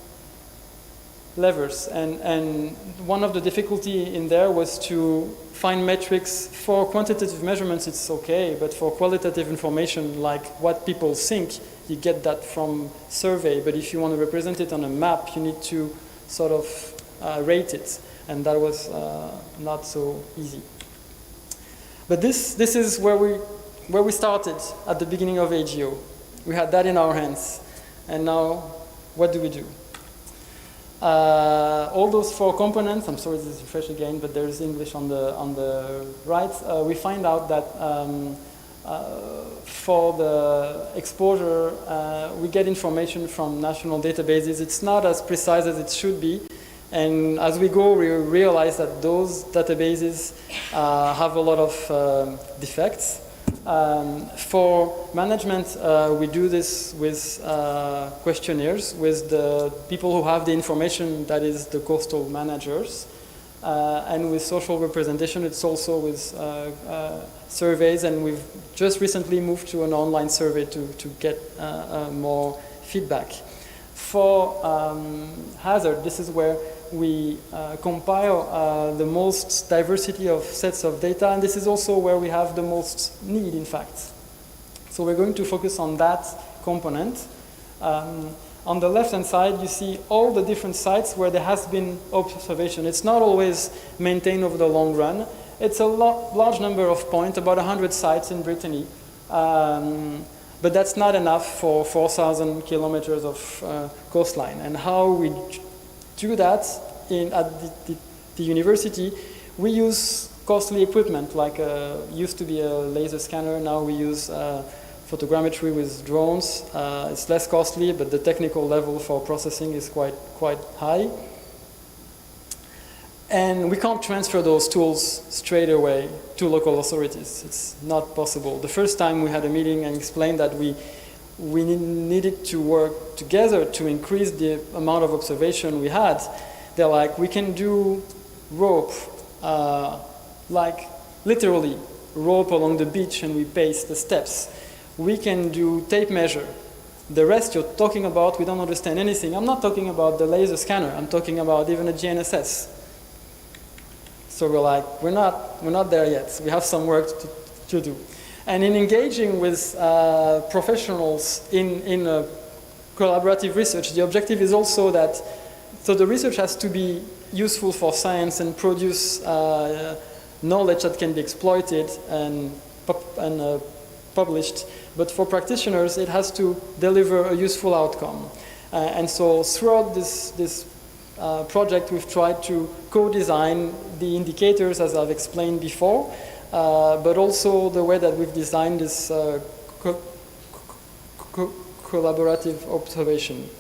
levers. And one of the difficulty in there was to find metrics. For quantitative measurements it's okay, but for qualitative information like what people think, you get that from survey, but if you want to represent it on a map, you need to sort of rate it, and that was not so easy. But this is where we started at the beginning of AGEO. We had that in our hands, and now what do we do? All those four components, I'm sorry this is fresh again, but there's English on the right. We find out that for the exposure, we get information from national databases. It's not as precise as it should be. And as we go, we realize that those databases have a lot of defects. For management, we do this with questionnaires, with the people who have the information, that is the coastal managers. And with social representation, it's also with surveys, and we've just recently moved to an online survey to get more feedback. For hazard, this is where we compile the most diversity of sets of data, and this is also where we have the most need, in fact. So we're going to focus on that component. On the left-hand side, you see all the different sites where there has been observation. It's not always maintained over the long run. It's a large number of points, about 100 sites in Brittany. But that's not enough for 4,000 kilometers of coastline. And how we do that at the university, we use costly equipment, like used to be a laser scanner. Now we use photogrammetry with drones. It's less costly, but the technical level for processing is quite high. And we can't transfer those tools straight away to local authorities. It's not possible. The first time we had a meeting and explained that we needed to work together to increase the amount of observation we had. They're like, we can do rope, like literally rope along the beach, and we pace the steps. We can do tape measure. The rest you're talking about, we don't understand anything. I'm not talking about the laser scanner. I'm talking about even a GNSS. So we're like, we're not there yet. We have some work to do. And in engaging with professionals in collaborative research, the objective is also that, so the research has to be useful for science and produce knowledge that can be exploited and published. But for practitioners, it has to deliver a useful outcome. And so throughout this project, we've tried to co-design the indicators, as I've explained before, but also the way that we've designed this collaborative observation.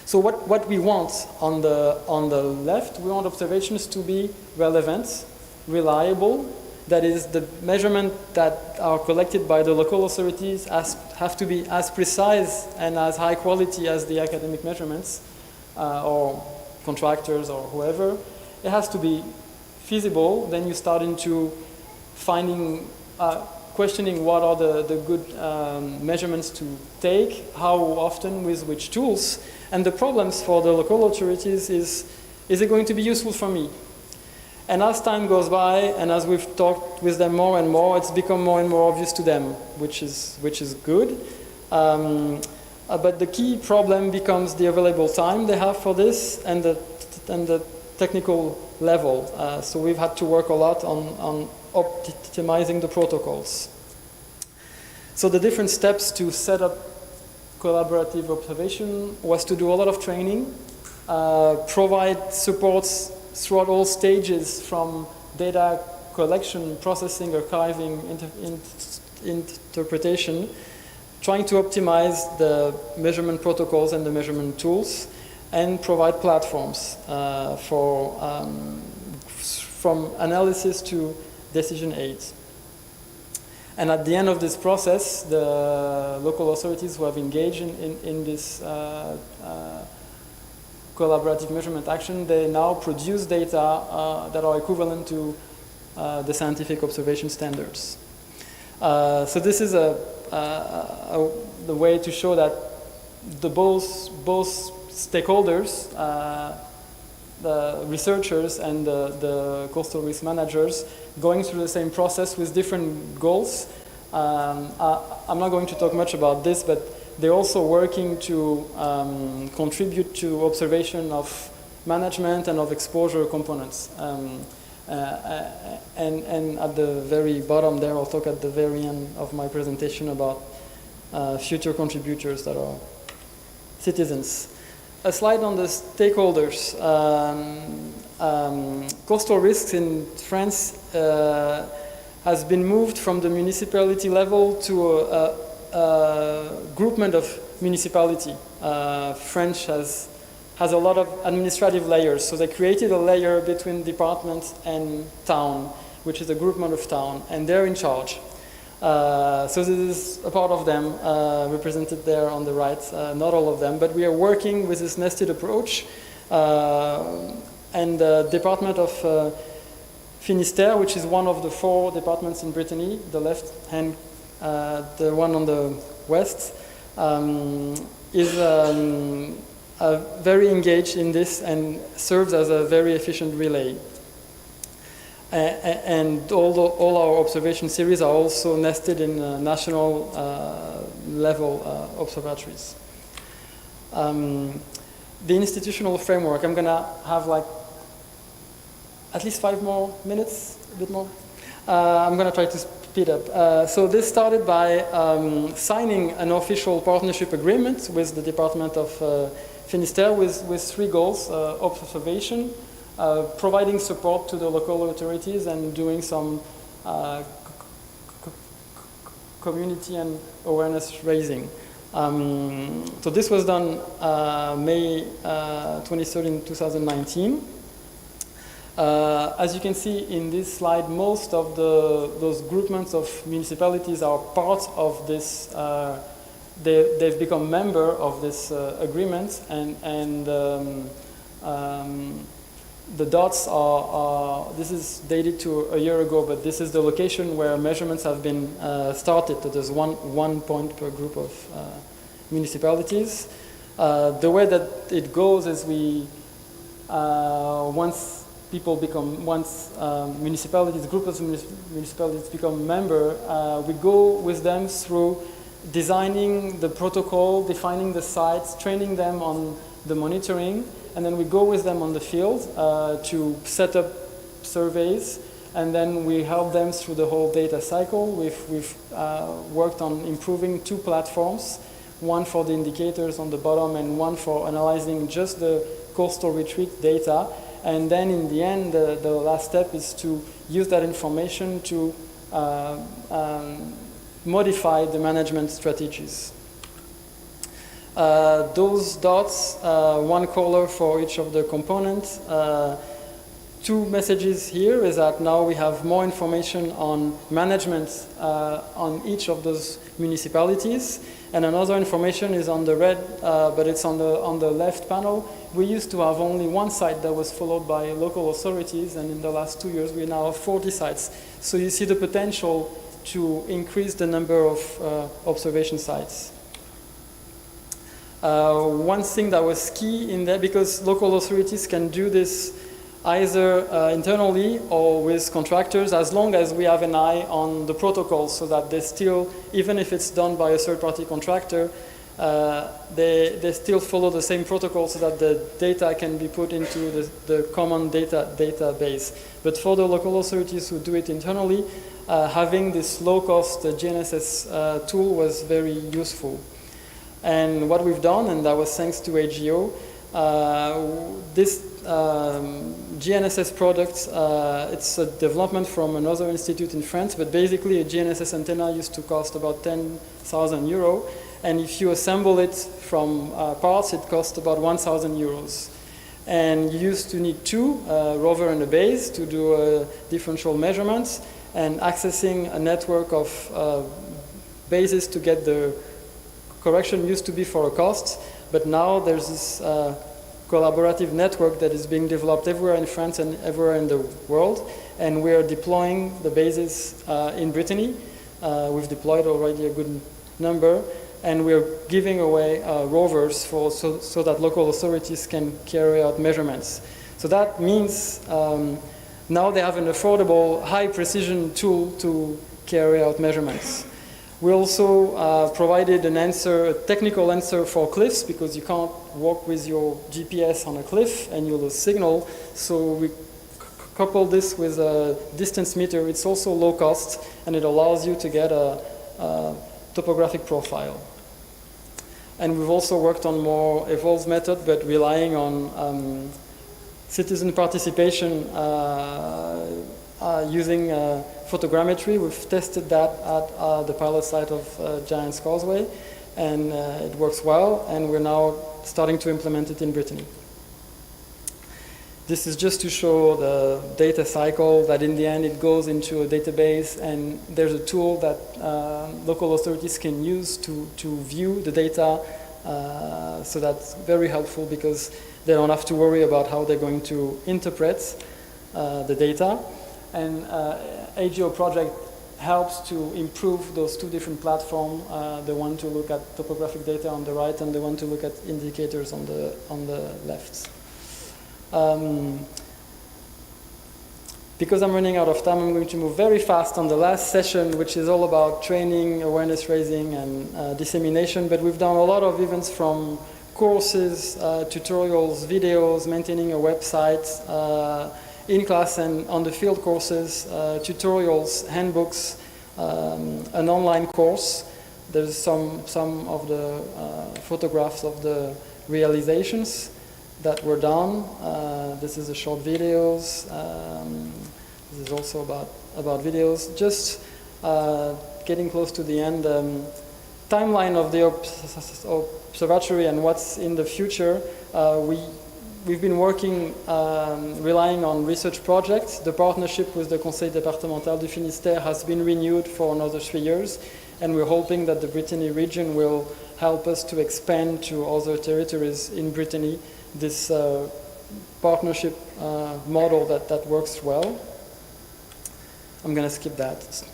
So what we want on the left, we want observations to be relevant, reliable. That is, the measurement that are collected by the local authorities have to be as precise and as high quality as the academic measurements or contractors or whoever. It has to be feasible. Then you start into questioning what are the good measurements to take, how often, with which tools. And the problems for the local authorities is it going to be useful for me? And as time goes by, and as we've talked with them more and more, it's become more and more obvious to them, which is good. But the key problem becomes the available time they have for this and the technical level. So we've had to work a lot on optimizing the protocols. So the different steps to set up collaborative observation was to do a lot of training, provide supports throughout all stages from data collection, processing, archiving, interpretation, trying to optimize the measurement protocols and the measurement tools, and provide platforms from analysis to decision aids. And at the end of this process, the local authorities who have engaged in this collaborative measurement action, they now produce data that are equivalent to the scientific observation standards. So this is the way to show that both stakeholders, the researchers and the coastal risk managers, going through the same process with different goals. I'm not going to talk much about this, but they're also working to contribute to observation of management and of exposure components. And at the very bottom there, I'll talk at the very end of my presentation about future contributors that are citizens. A slide on the stakeholders. Coastal risks in France has been moved from the municipality level to a groupment of municipality. French has a lot of administrative layers, so they created a layer between department and town, which is a groupment of town, and they're in charge. So this is a part of them represented there on the right, not all of them, but we are working with this nested approach. And the Department of Finistère, which is one of the 4 departments in Brittany, the left hand, the one on the west, is very engaged in this and serves as a very efficient relay. And all our observation series are also nested in national level observatories. The institutional framework, I'm going to have like at least 5 more minutes, a bit more. I'm going to try to speed up. So this started by signing an official partnership agreement with the Department of Finistère with 3 goals: observation, providing support to the local authorities, and doing some community and awareness raising. So this was done May 23rd in 2019. As you can see in this slide, most of those groupments of municipalities are part of this. They've become member of this agreement, and the dots are, this is dated to a year ago, but this is the location where measurements have been started. So there's one point per group of municipalities. The way that it goes is once municipalities, groups of municipalities become member, we go with them through designing the protocol, defining the sites, training them on the monitoring, and then we go with them on the field to set up surveys, and then we help them through the whole data cycle. We've worked on improving 2 platforms, one for the indicators on the bottom and one for analyzing just the coastal retreat data. And then in the end, the last step is to use that information to modify the management strategies. Those dots, one color for each of the components. Two messages here is that now we have more information on management on each of those municipalities, and another information is on the red, but it's on the left panel. We used to have only one site that was followed by local authorities, and in the last 2 years we now have 40 sites. So you see the potential to increase the number of observation sites. One thing that was key in there, because local authorities can do this either internally or with contractors, as long as we have an eye on the protocol, so that they still, even if it's done by a third-party contractor, they still follow the same protocol so that the data can be put into the common database. But for the local authorities who do it internally, having this low-cost GNSS tool was very useful. And what we've done, and that was thanks to AGEO, this GNSS product, it's a development from another institute in France, but basically a GNSS antenna used to cost about 10,000 euro, and if you assemble it from parts, it costs about 1,000 euros. And you used to need two, a rover and a base, to do differential measurements, and accessing a network of bases to get the correction used to be for a cost, but now there's this collaborative network that is being developed everywhere in France and everywhere in the world, and we are deploying the bases in Brittany. We've deployed already a good number, and we're giving away rovers so that local authorities can carry out measurements. So that means now they have an affordable, high-precision tool to carry out measurements. We also provided an answer, a technical answer for cliffs, because you can't walk with your GPS on a cliff and you'll lose signal. So we couple this with a distance meter. It's also low cost, and it allows you to get a topographic profile. And we've also worked on more evolved method, but relying on citizen participation using photogrammetry. We've tested that at the pilot site of Giant's Causeway, and it works well, and we're now starting to implement it in Brittany. This is just to show the data cycle, that in the end it goes into a database, and there's a tool that local authorities can use to view the data, so that's very helpful because they don't have to worry about how they're going to interpret the data. And AGEO project helps to improve those two different platforms, the one to look at topographic data on the right and the one to look at indicators on the left. Because I'm running out of time, I'm going to move very fast on the last session, which is all about training, awareness raising, and dissemination. But we've done a lot of events, from courses, tutorials, videos, maintaining a website, in class and on the field courses, tutorials, handbooks, an online course. There's some of the photographs of the realizations that were done. This is the short videos. This is also about videos. Just getting close to the end. Timeline of the observatory and what's in the future. We've been working, relying on research projects. The partnership with the Conseil départemental du Finistère has been renewed for another 3 years, and we're hoping that the Brittany region will help us to expand to other territories in Brittany, this partnership model that works well. I'm going to skip that. It's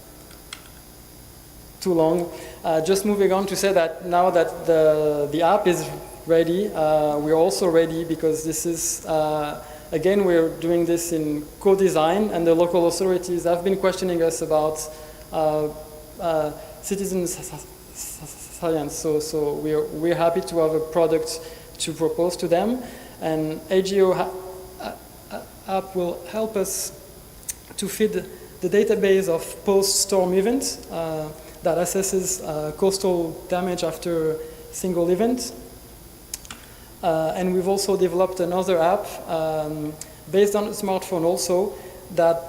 too long. Just moving on to say that now that the app is ready, we're also ready, because this is, again, we're doing this in co-design, and the local authorities have been questioning us about citizen science. So we're happy to have a product to propose to them, and AGEO app will help us to feed the database of post-storm events that assesses coastal damage after single event. And we've also developed another app based on a smartphone also, that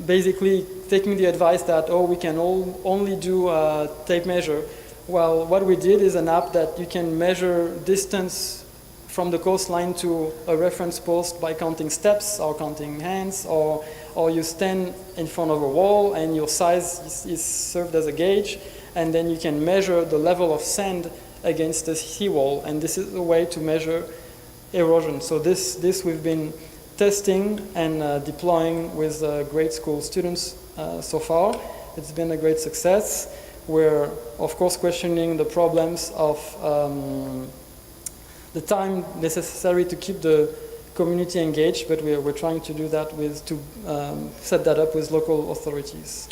basically taking the advice that, we can only do a tape measure. Well, what we did is an app that you can measure distance from the coastline to a reference post by counting steps or counting hands, or you stand in front of a wall and your size is served as a gauge, and then you can measure the level of sand against the seawall, and this is a way to measure erosion. So this we've been testing and deploying with grade school students so far. It's been a great success. We're, of course, questioning the problems of the time necessary to keep the community engaged, but we're trying to do that to set that up with local authorities.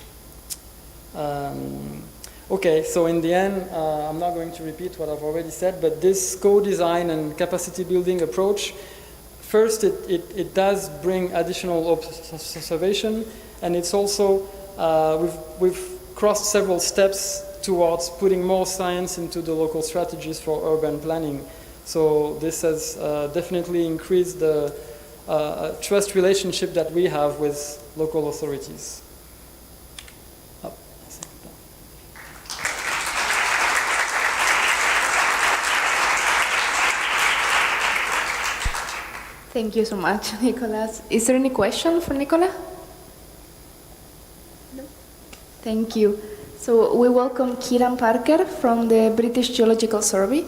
Okay, so in the end, I'm not going to repeat what I've already said, but this co-design and capacity building approach, first it does bring additional observation, and it's also, we've crossed several steps towards putting more science into the local strategies for urban planning. So this has definitely increased the trust relationship that we have with local authorities. Thank you so much, Nicolas. Is there any question for Nicolas? No? Thank you. So we welcome Kieran Parker from the British Geological Survey.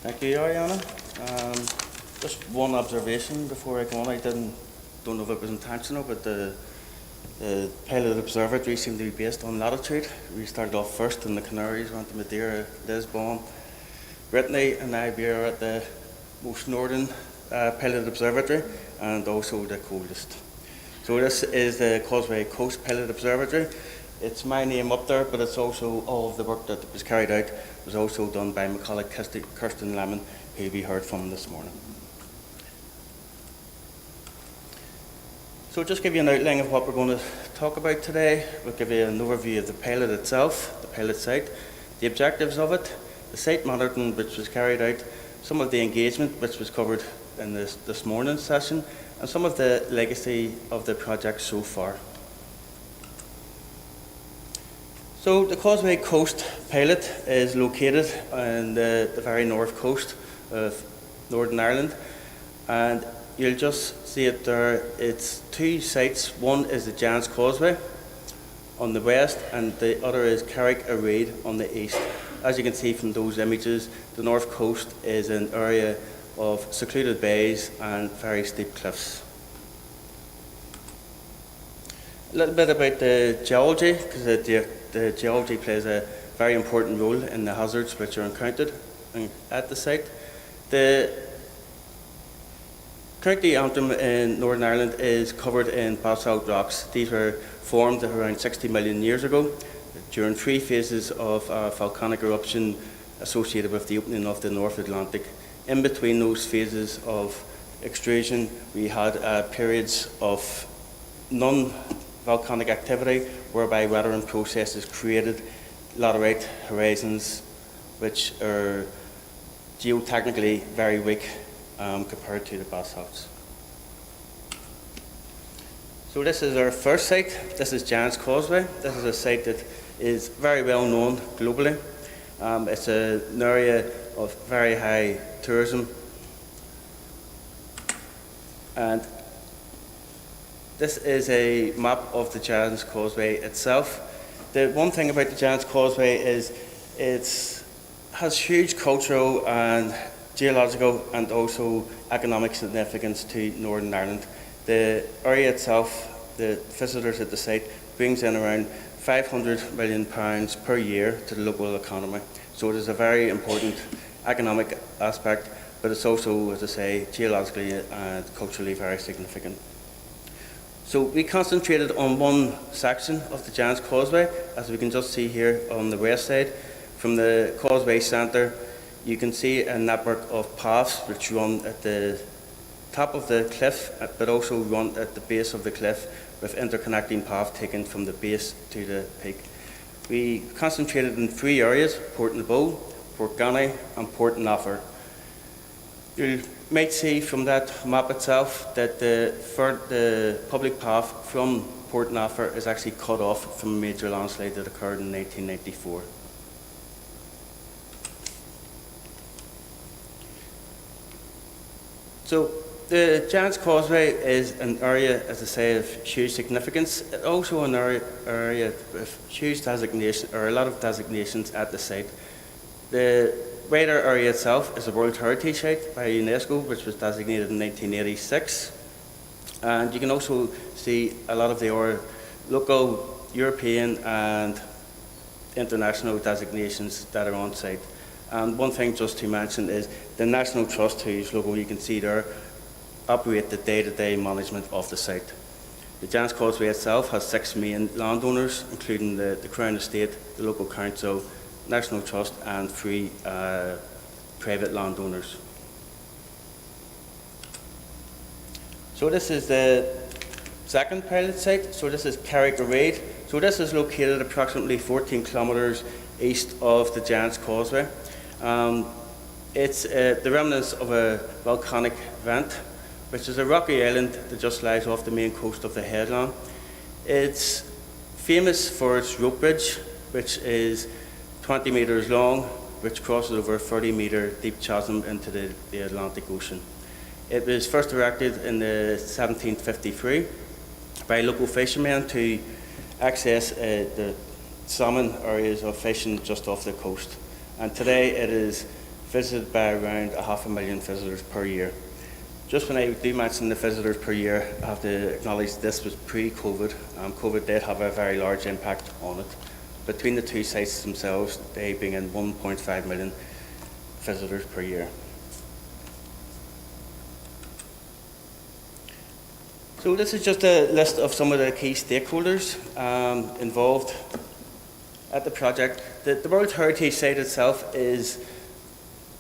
Thank you, Ariana. Just one observation before I go on. Don't know if it was intentional, but the pilot observatory seemed to be based on latitude. We started off first in the Canaries, went to Madeira, Lisbon, Brittany, and now we are at the most northern pilot observatory and also the coldest. So this is the Causeway Coast Pilot Observatory. It's my name up there, but it's also all of the work that was carried out was also done by my colleague Kirsten Lemon, who we heard from this morning. So just give you an outline of what we're going to talk about today. We'll give you an overview of the pilot itself, the pilot site, the objectives of it, the site monitoring which was carried out, some of the engagement which was covered in this morning's session, and some of the legacy of the project so far. So the Causeway Coast pilot is located on the very north coast of Northern Ireland, and you'll just see it there. It's two sites. One is the Giant's Causeway on the west, and the other is Carrick-a-Reid on the east. As you can see from those images, the north coast is an area of secluded bays and very steep cliffs. A little bit about the geology, because the geology plays a very important role in the hazards which are encountered at the site. The County Antrim in Northern Ireland is covered in basalt rocks. These were formed around 60 million years ago during three phases of volcanic eruption associated with the opening of the North Atlantic. In between those phases of extrusion, we had periods of non-volcanic activity whereby weathering processes created laterite horizons which are geotechnically very weak compared to the basalts. So this is our first site. This is Giant's Causeway. This is a site that is very well known globally. It's an area of very high tourism, and this is a map of the Giant's Causeway itself. The one thing about the Giant's Causeway is it has huge cultural and geological and also economic significance to Northern Ireland. The area itself, the visitors at the site, brings in around £500 million per year to the local economy. So it is a very important economic aspect, but it's also, as I say, geologically and culturally very significant. So we concentrated on one section of the Giant's Causeway, as we can just see here on the west side, From the causeway centre, you can see a network of paths which run at the top of the cliff, but also run at the base of the cliff, with interconnecting paths taken from the base to the peak. We concentrated in 3 areas: Port na Bow, Port Gunny and Port Noffer. You might see from that map itself that the public path from Port Noffer is actually cut off from a major landslide that occurred in 1994. So the Giant's Causeway is an area, as I say, of huge significance. It's also an area with huge designation, or a lot of designations at the site. The wider area itself is a World Heritage Site by UNESCO, which was designated in 1986. And you can also see a lot of the local, European and international designations that are on site. And one thing just to mention is the National Trust, whose logo you can see there, operate the day-to-day management of the site. The Giant's Causeway itself has 6 main landowners, including the Crown Estate, the local council, National Trust and 3 private landowners. So this is the second pilot site. So this is Carrick-a-Reid. So this is located approximately 14 kilometres east of the Giant's Causeway. It's the remnants of a volcanic vent, which is a rocky island that just lies off the main coast of the headland. It's famous for its rope bridge, which is 20 metres long, which crosses over a 30-metre deep chasm into the Atlantic Ocean. It was first erected in 1753 by local fishermen to access the salmon areas of fishing just off the coast. And today it is visited by around 500,000 visitors per year. Just when I do mention the visitors per year, I have to acknowledge this was pre-COVID. COVID did have a very large impact on it. Between the 2 sites themselves, they bring in 1.5 million visitors per year. So this is just a list of some of the key stakeholders involved at the project. The World Heritage Site itself is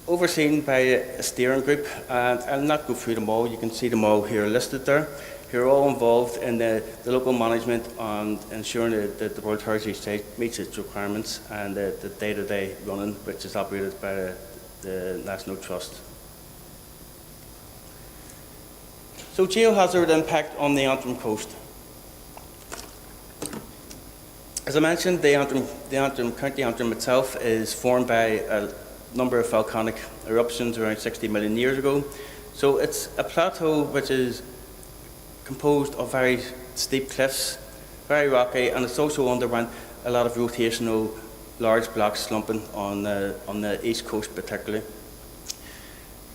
overseen by a steering group, and I'll not go through them all. You can see them all here listed there. Who are all involved in the local management and ensuring that the World Heritage Site meets its requirements, and the day-to-day running, which is operated by the National Trust. So geohazard impact on the Antrim coast. As I mentioned, County Antrim itself is formed by a number of volcanic eruptions around 60 million years ago. So it's a plateau which is composed of very steep cliffs, very rocky, and it's also underwent a lot of rotational large blocks slumping on the east coast particularly.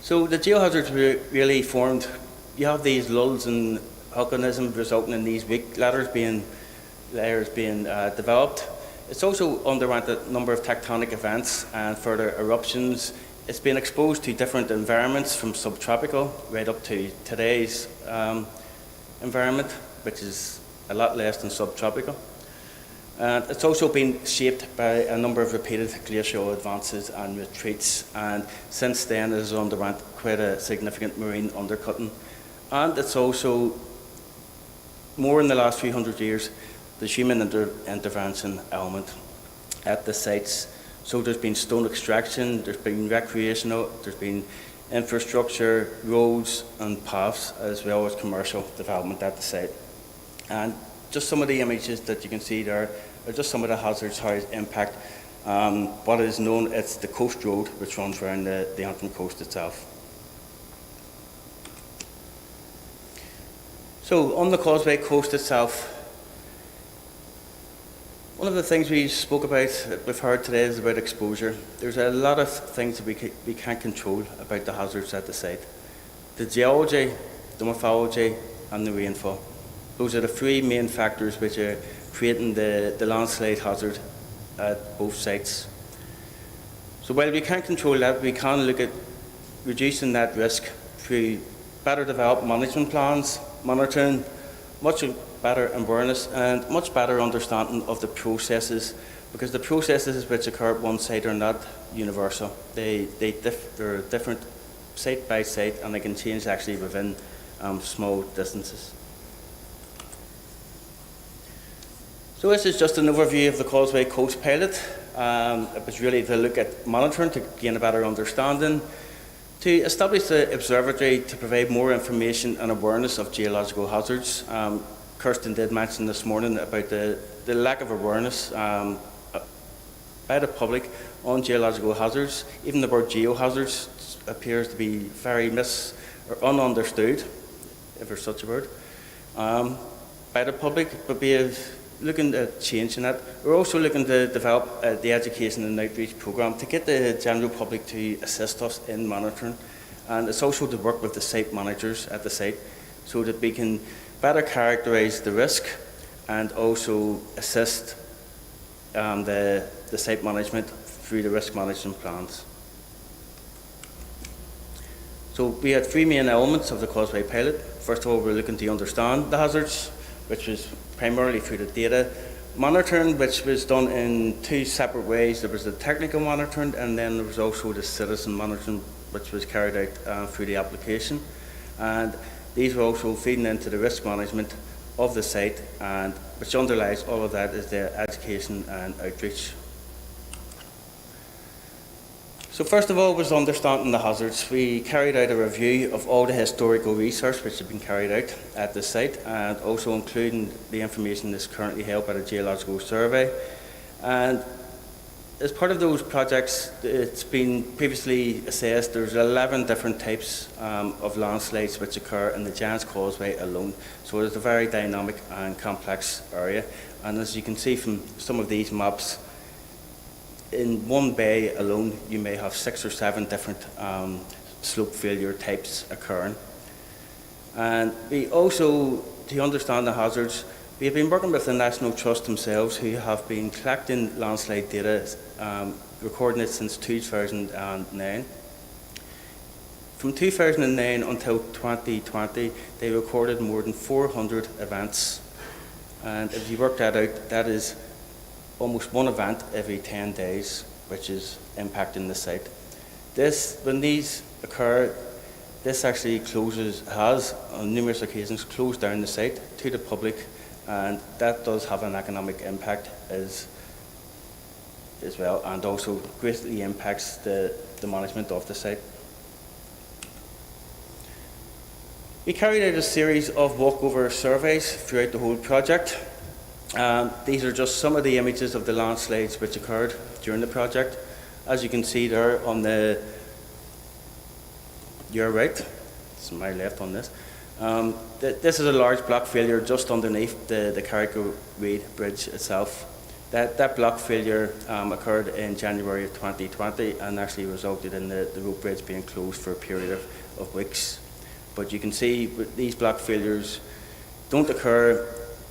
So the geohazards were really formed. You have these lulls in volcanism resulting in these weak layers being developed. It's also underwent a number of tectonic events and further eruptions. It's been exposed to different environments from subtropical right up to today's environment, which is a lot less than subtropical. And it's also been shaped by a number of repeated glacial advances and retreats, and since then it has underwent quite a significant marine undercutting. And it's also, more in the last few hundred years, the human intervention element at the sites. So there's been stone extraction, there's been recreational, there's been infrastructure, roads and paths, as well as commercial development at the site. And just some of the images that you can see there are just some of the hazards, how it impact what is known as the coast road, which runs around the Antrim coast itself. So on the Causeway coast itself, one of the things we spoke about, we've heard today, is about exposure. There's a lot of things that we can't control about the hazards at the site. The geology, the morphology and the rainfall. Those are the 3 main factors which are creating the landslide hazard at both sites. So while we can't control that, we can look at reducing that risk through better developed management plans, monitoring, much better awareness and much better understanding of the processes because the processes which occur at one site are not universal. They're different site by site, and they can change actually within small distances. So this is just an overview of the Causeway Coast pilot. It was really to look at monitoring to gain a better understanding, to establish the observatory to provide more information and awareness of geological hazards. Kirsten did mention this morning about the lack of awareness by the public on geological hazards. Even the word geohazards appears to be very ununderstood, if there's such a word, by the public, but we have looking at changing that. We're also looking to develop the education and outreach programme to get the general public to assist us in monitoring, and it's also to work with the site managers at the site so that we can better characterise the risk and also assist the site management through the risk management plans. So we had three main elements of the Causeway pilot. First of all, we're looking to understand the hazards, which was primarily through the data monitoring, which was done in two separate ways. There was the technical monitoring, and then there was also the citizen monitoring, which was carried out through the application. And these were also feeding into the risk management of the site, and which underlies all of that is the education and outreach. So first of all was understanding the hazards. We carried out a review of all the historical research which had been carried out at the site, and also including the information that's currently held by the Geological Survey. And as part of those projects, it's been previously assessed there's 11 different types of landslides which occur in the Giant's Causeway alone. So it's a very dynamic and complex area. And as you can see from some of these maps, in one bay alone, you may have 6 or 7 different slope failure types occurring. And we also, to understand the hazards, we have been working with the National Trust themselves, who have been collecting landslide data, recording it since 2009. From 2009 until 2020, they recorded more than 400 events. And if you work that out, that is almost one event every 10 days, which is impacting the site. When these occur, this actually has on numerous occasions closed down the site to the public, and that does have an economic impact as well, and also greatly impacts the management of the site. We carried out a series of walkover surveys throughout the whole project. These are just some of the images of the landslides which occurred during the project. As you can see there on your right, it's my left on this. This is a large block failure just underneath the Carrick-Reid Bridge itself. That block failure occurred in January of 2020 and actually resulted in the road bridge being closed for a period of weeks. But you can see these block failures don't occur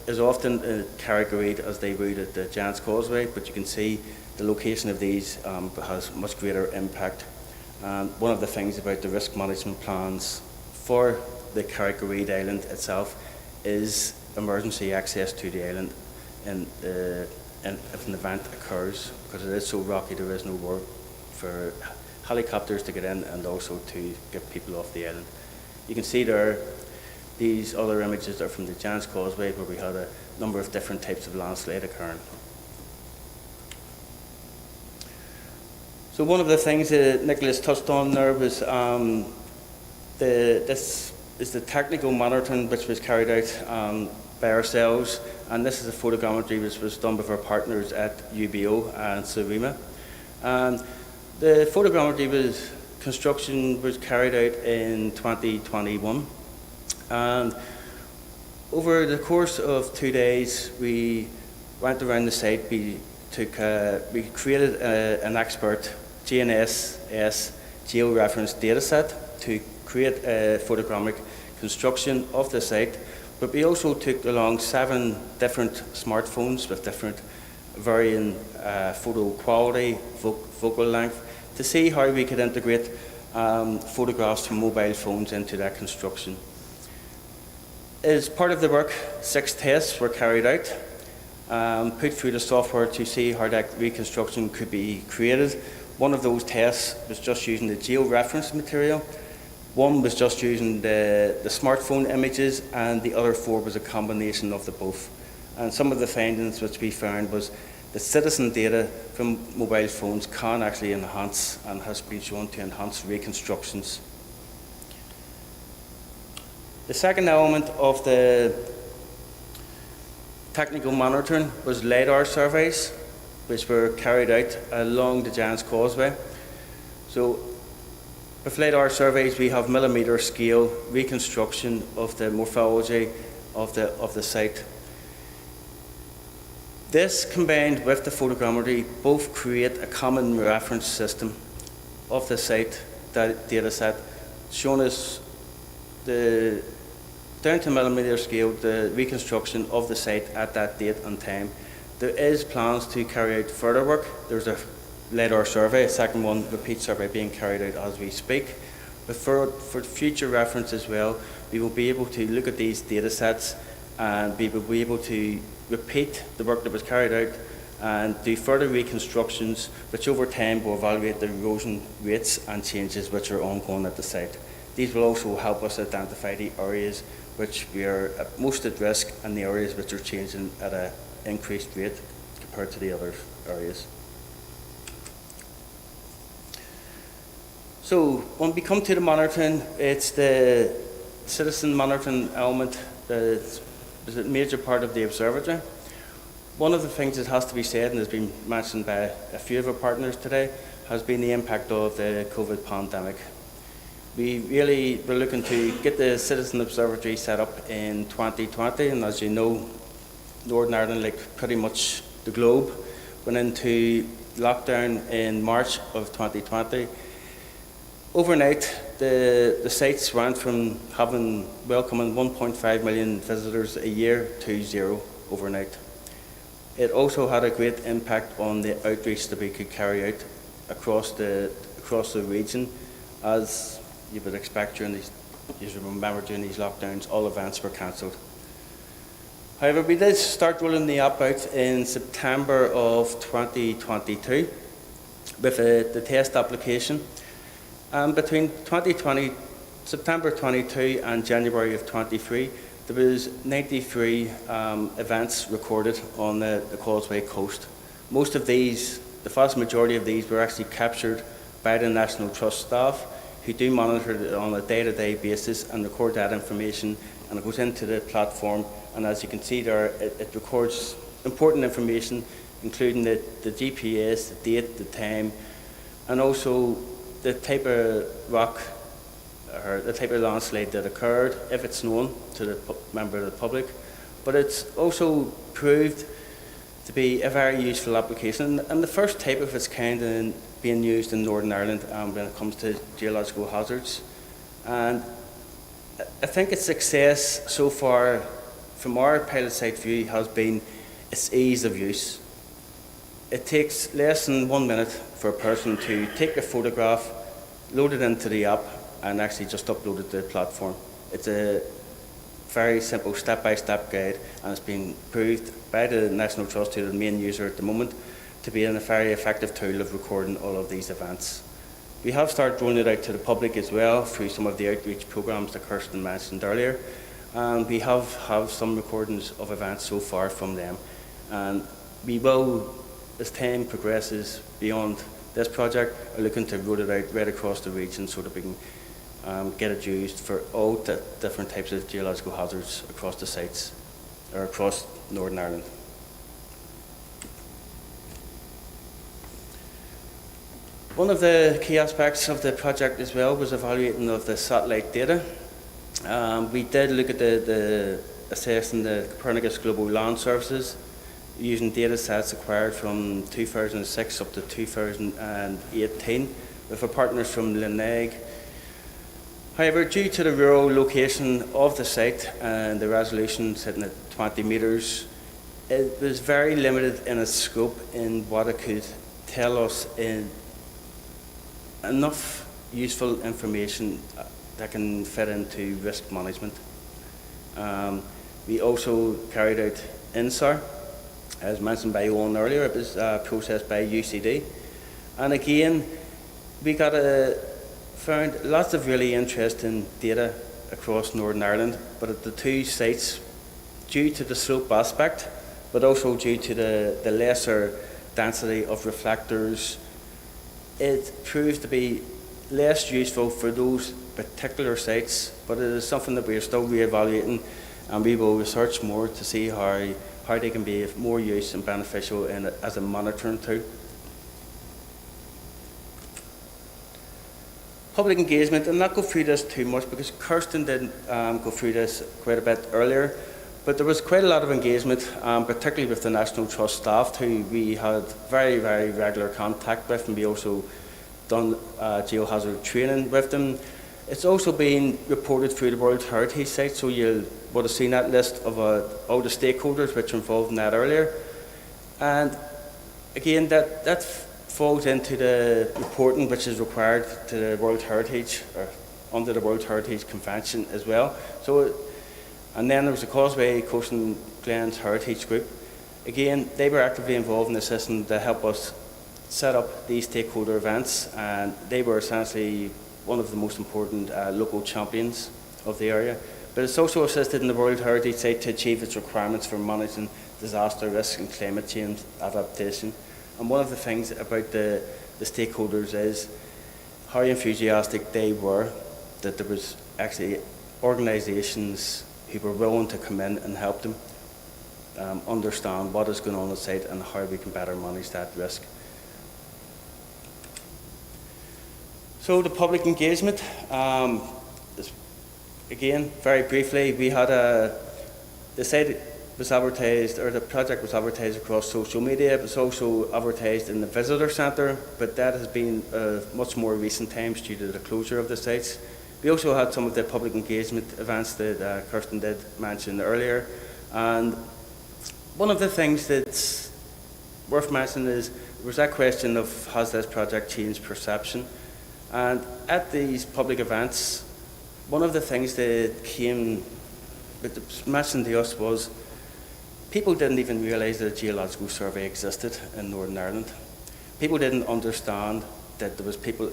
as often at Carrick-Reid as they would at the Giant's Causeway, but you can see the location of these has much greater impact. One of the things about the risk management plans for the Carrick-Reid Island itself is emergency access to the island if an event occurs, because it is so rocky there is no way for helicopters to get in and also to get people off the island. You can see there these other images are from the Giant's Causeway, where we had a number of different types of landslide occurring. So one of the things that Nicholas touched on there was this is the technical monitoring which was carried out by ourselves, and this is a photogrammetry which was done with our partners at AGEO and Surima. And the photogrammetry construction was carried out in 2021. And over the course of 2 days, we went around the site. We created an expert GNSS georeference data set to create a photogrammic construction of the site. But we also took along 7 different smartphones with different varying photo quality, focal length, to see how we could integrate photographs from mobile phones into that construction. As part of the work, 6 tests were carried out, put through the software to see how that reconstruction could be created. One of those tests was just using the AGEO reference material. One was just using the smartphone images, and the other 4 was a combination of the both. And some of the findings which we found was the citizen data from mobile phones can actually enhance and has been shown to enhance reconstructions. The second element of the technical monitoring was LiDAR surveys, which were carried out along the Giant's Causeway. So with LiDAR surveys, we have millimetre scale reconstruction of the morphology of the site. This, combined with the photogrammetry, both create a common reference system of the site data set, showing us the down to millimetre scale the reconstruction of the site at that date and time. There is plans to carry out further work. There's a LiDAR survey, a second one, repeat survey being carried out as we speak. But for future reference as well, we will be able to look at these data sets and we will be able to repeat the work that was carried out and do further reconstructions, which over time will evaluate the erosion rates and changes which are ongoing at the site. These will also help us identify the areas which we are most at risk and the areas which are changing at an increased rate compared to the other areas. So when we come to the monitoring, it's the citizen monitoring element that is a major part of the observatory. One of the things that has to be said and has been mentioned by a few of our partners today has been the impact of the COVID pandemic. We really were looking to get the Citizen Observatory set up in 2020, and as you know, Northern Ireland, like pretty much the globe, went into lockdown in March of 2020. Overnight, the sites went from welcoming 1.5 million visitors a year to 0 overnight. It also had a great impact on the outreach that we could carry out across the region. As you would expect during these lockdowns, all events were cancelled. However, we did start rolling the app out in September of 2022 with the test application. Between September 22 and January of 23, there was 93 events recorded on the Causeway coast. Most of these, the vast majority of these, were actually captured by the National Trust staff, who do monitor it on a day-to-day basis and record that information, and it goes into the platform, and as you can see there, it records important information, including the GPS, the date, the time, and also the type of rock or the type of landslide that occurred, if it's known to the member of the public. But it's also proved to be a very useful application, and the first type of its kind being used in Northern Ireland when it comes to geological hazards. And I think its success so far, from our pilot site view, has been its ease of use. It takes less than 1 minute for a person to take a photograph, load it into the app, and actually just upload it to the platform. It's a very simple step-by-step guide, and it's been proved by the National Trust, who are the main user at the moment, to be a very effective tool of recording all of these events. We have started rolling it out to the public as well through some of the outreach programs that Kirsten mentioned earlier, and we have some recordings of events so far from them. And we will, as time progresses beyond this project, are looking to roll it out right across the region so that we can get it used for all the different types of geological hazards across the sites, or across Northern Ireland. One of the key aspects of the project as well was evaluating of the satellite data. We did look at assessing the Copernicus Global Land Services using data sets acquired from 2006 up to 2018 with our partners from LINEG. However, due to the rural location of the site and the resolution sitting at 20 metres, it was very limited in its scope in what it could tell us in enough useful information that can fit into risk management. We also carried out INSAR, As mentioned by Owen earlier, it was processed by UCD. And again, we found lots of really interesting data across Northern Ireland, but at the two sites, due to the slope aspect, but also due to the lesser density of reflectors, it proves to be less useful for those particular sites, but it is something that we are still re-evaluating, and we will research more to see how they can be of more use and beneficial as a monitoring tool. Public engagement, and not go through this too much because Kirsten did go through this quite a bit earlier, but there was quite a lot of engagement, particularly with the National Trust staff, who we had very, very regular contact with, and we also done geohazard training with them. It's also been reported through the World Heritage site, so you would have seen that list of all the stakeholders which are involved in that earlier. And again, that falls into the reporting which is required to the World Heritage, or under the World Heritage Convention as well. So, and then there was the Causeway Coast and Glens Heritage Group. Again, they were actively involved in the system to help us set up these stakeholder events, and they were essentially one of the most important local champions of the area. But it's also assisted in the World Heritage Site to achieve its requirements for managing disaster risk and climate change adaptation. And one of the things about the stakeholders is how enthusiastic they were that there was actually organisations who were willing to come in and help them understand what is going on the site and how we can better manage that risk. So the public engagement, again, very briefly, we had the site was advertised, or the project was advertised across social media. It was also advertised in the visitor centre, but that has been much more recent times due to the closure of the sites. We also had some of the public engagement events that Kirsten did mention earlier, and one of the things that's worth mentioning is there was that question of has this project changed perception. And at these public events, one of the things that was mentioned to us was people didn't even realise that a geological survey existed in Northern Ireland. People didn't understand that there was people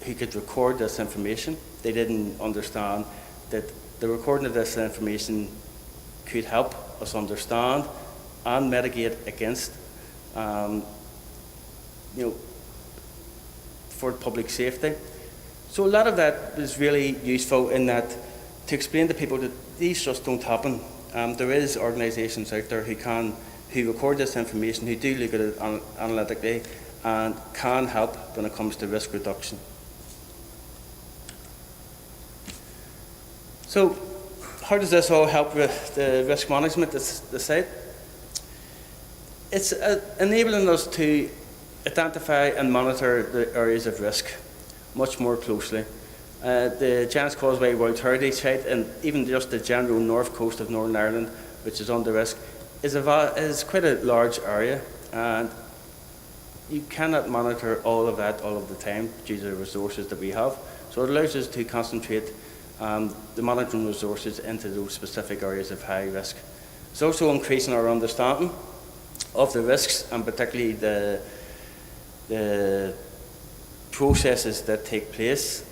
who could record this information. They didn't understand that the recording of this information could help us understand and mitigate against, for public safety. So a lot of that was really useful in that to explain to people that these just don't happen. There is organisations out there who record this information, who do look at it analytically and can help when it comes to risk reduction. So how does this all help with the risk management at the site? It's enabling us to identify and monitor the areas of risk much more closely. The Giant's Causeway World Heritage Site, and even just the general north coast of Northern Ireland, which is under risk, is quite a large area, and you cannot monitor all of that all of the time due to the resources that we have. So it allows us to concentrate the monitoring resources into those specific areas of high risk. It's also increasing our understanding of the risks, and particularly the processes that take place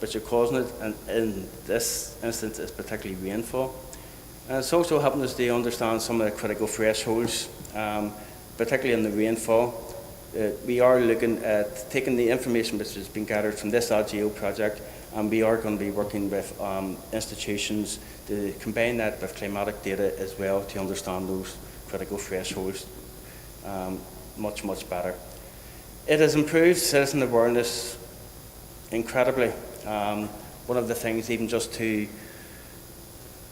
which are causing it, and in this instance it's particularly rainfall. And it's also helping us to understand some of the critical thresholds, particularly in the rainfall. We are looking at taking the information which has been gathered from this AGEO project, and we are going to be working with institutions to combine that with climatic data as well to understand those critical thresholds much, much better. It has improved citizen awareness incredibly. One of the things, even just to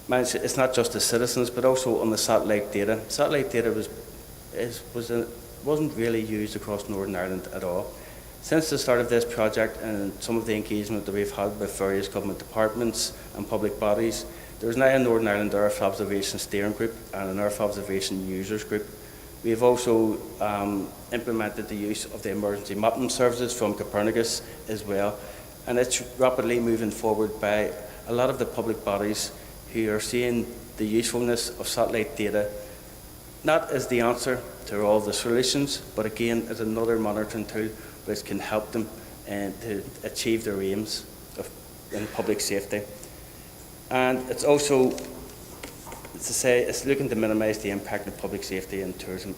mention, it's not just the citizens, but also on the satellite data. Satellite data wasn't really used across Northern Ireland at all. Since the start of this project and some of the engagement that we've had with various government departments and public bodies, there is now a Northern Ireland Earth Observation Steering Group and an Earth Observation Users Group. We have also implemented the use of the emergency mapping services from Copernicus as well, and it's rapidly moving forward by a lot of the public bodies who are seeing the usefulness of satellite data not as the answer to all the solutions, but again, as another monitoring tool which can help them to achieve their aims in public safety. And it's also, to say, it's looking to minimise the impact of public safety and tourism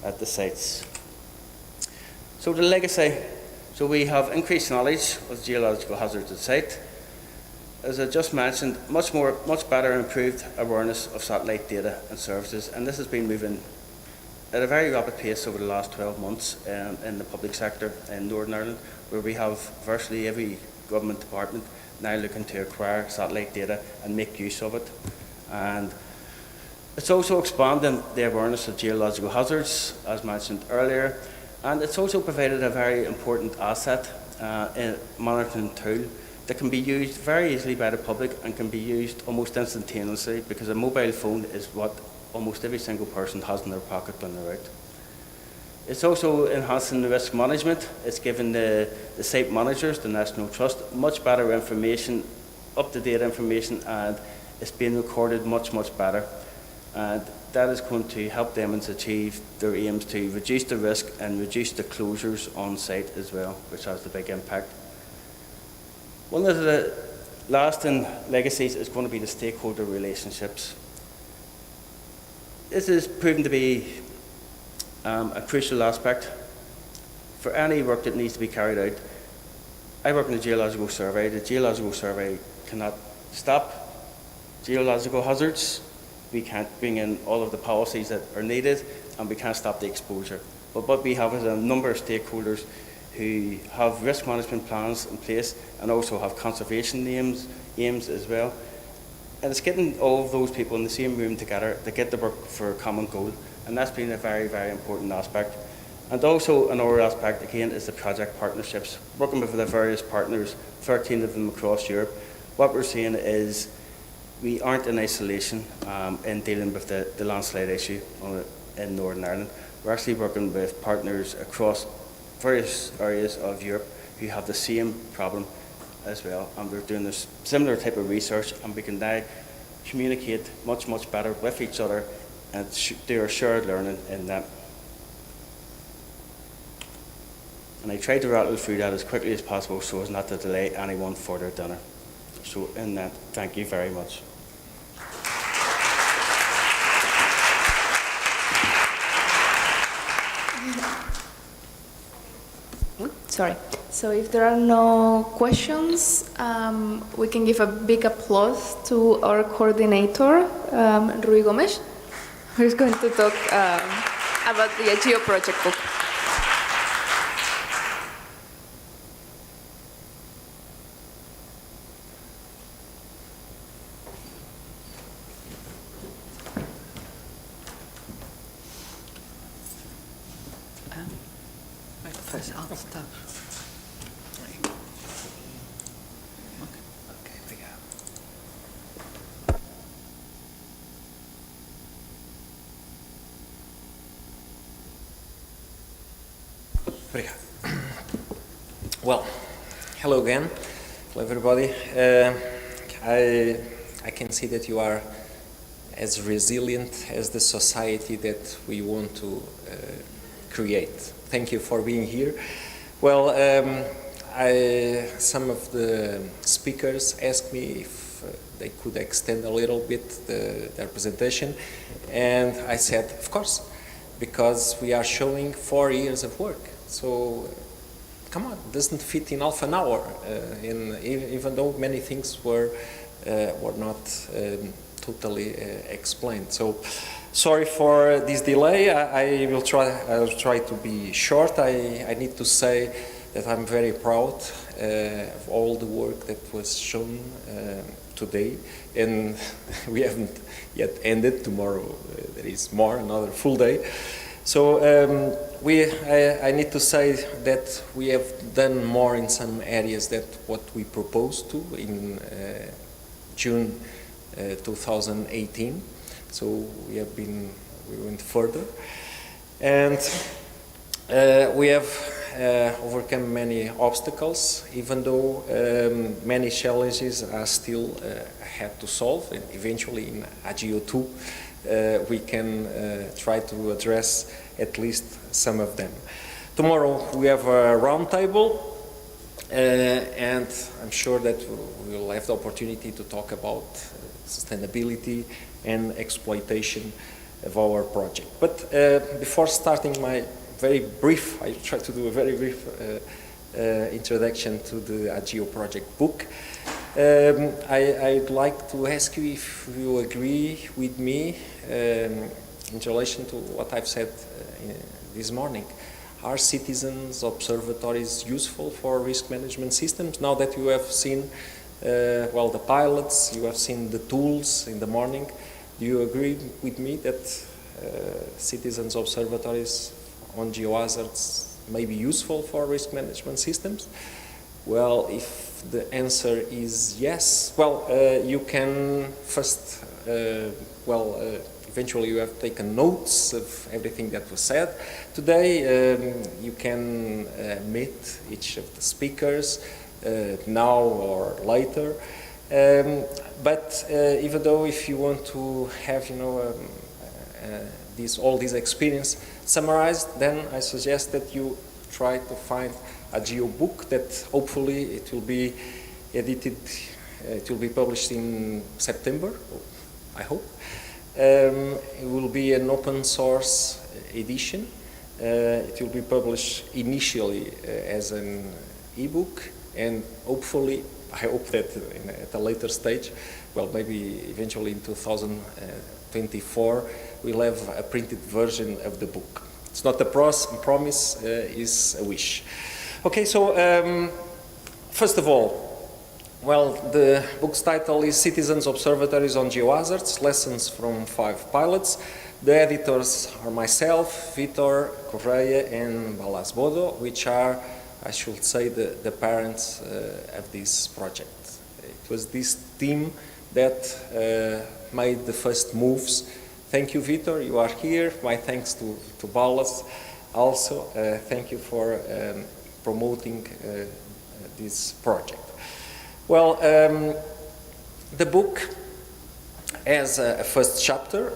at the sites. So the legacy, so we have increased knowledge of geological hazards at site. As I just mentioned, much better improved awareness of satellite data and services, and this has been moving at a very rapid pace over the last 12 months in the public sector in Northern Ireland, where we have virtually every government department now looking to acquire satellite data and make use of it. And it's also expanding the awareness of geological hazards, as mentioned earlier, and it's also provided a very important asset in monitoring tool that can be used very easily by the public and can be used almost instantaneously, because a mobile phone is what almost every single person has in their pocket when they're out. It's also enhancing the risk management. It's giving the site managers, the National Trust, much better information, up-to-date information, and it's being recorded much better. And that is going to help them to achieve their aims to reduce the risk and reduce the closures on site as well, which has the big impact. One of the lasting legacies is going to be the stakeholder relationships. This is proven to be a crucial aspect for any work that needs to be carried out. I work in the Geological Survey. The Geological Survey cannot stop geological hazards. We can't bring in all of the policies that are needed, and we can't stop the exposure. But what we have is a number of stakeholders who have risk management plans in place and also have conservation aims as well. And it's getting all of those people in the same room together to get to work for a common goal. And that's been a very important aspect. And also another aspect, again, is the project partnerships. Working with the various partners, 13 of them across Europe, what we're seeing is we aren't in isolation in dealing with the landslide issue in Northern Ireland. We're actually working with partners across various areas of Europe who have the same problem as well, and we're doing this similar type of research, and we can now communicate much better with each other and do our shared learning in that. And I tried to rattle through that as quickly as possible so as not to delay anyone for their dinner. So in that, thank you very much. Sorry. So if there are no questions, we can give a big applause to our coordinator, Rui Gomes, who is going to talk about the AGEO project book. First, I'll stop. Well, hello again. Hello everybody. I can see that you are as resilient as the society that we want to create. Thank you for being here. Well, some of the speakers asked me if they could extend a little bit their presentation, and I said, of course, because we are showing 4 years of work. So, come on, it doesn't fit in half an hour, even though many things were not totally explained. So, sorry for this delay. I will try to be short. I need to say that I'm very proud of all the work that was shown today, and we haven't yet ended. Tomorrow there is another full day. So I need to say that we have done more in some areas than what we proposed to in June 2018. So we went further, and we have overcome many obstacles, even though many challenges are still had to solve, and eventually in AGEO 2 we can try to address at least some of them. Tomorrow we have a roundtable, and I'm sure that we will have the opportunity to talk about sustainability and exploitation of our project. But before starting my very brief, I try to do a very brief introduction to the AGEO project book. I'd like to ask you if you agree with me in relation to what I've said this morning. Are citizens' observatories useful for risk management systems? Now that you have seen, well, the pilots, you have seen the tools in the morning, do you agree with me that citizens' observatories on geohazards may be useful for risk management systems? Well, if the answer is yes, well, you can first, eventually you have taken notes of everything that was said today. You can meet each of the speakers now or later. But even though if you want to have, all this experience summarized, then I suggest that you try to find a AGEO book that hopefully it will be edited, it will be published in September, I hope. It will be an open source edition. It will be published initially as an ebook, and hopefully, I hope that at a later stage, well, maybe eventually in 2024, we'll have a printed version of the book. It's not a promise, it's a wish. Okay, so first of all, well, the book's title is Citizens' Observatories on Geohazards, Lessons from 5 Pilots. The editors are myself, Vitor Correia, and Balas Bodo, which are, I should say, the parents of this project. It was this team that made the first moves. Thank you, Vitor, you are here. My thanks to Balas also. Thank you for promoting this project. Well, the book has a first chapter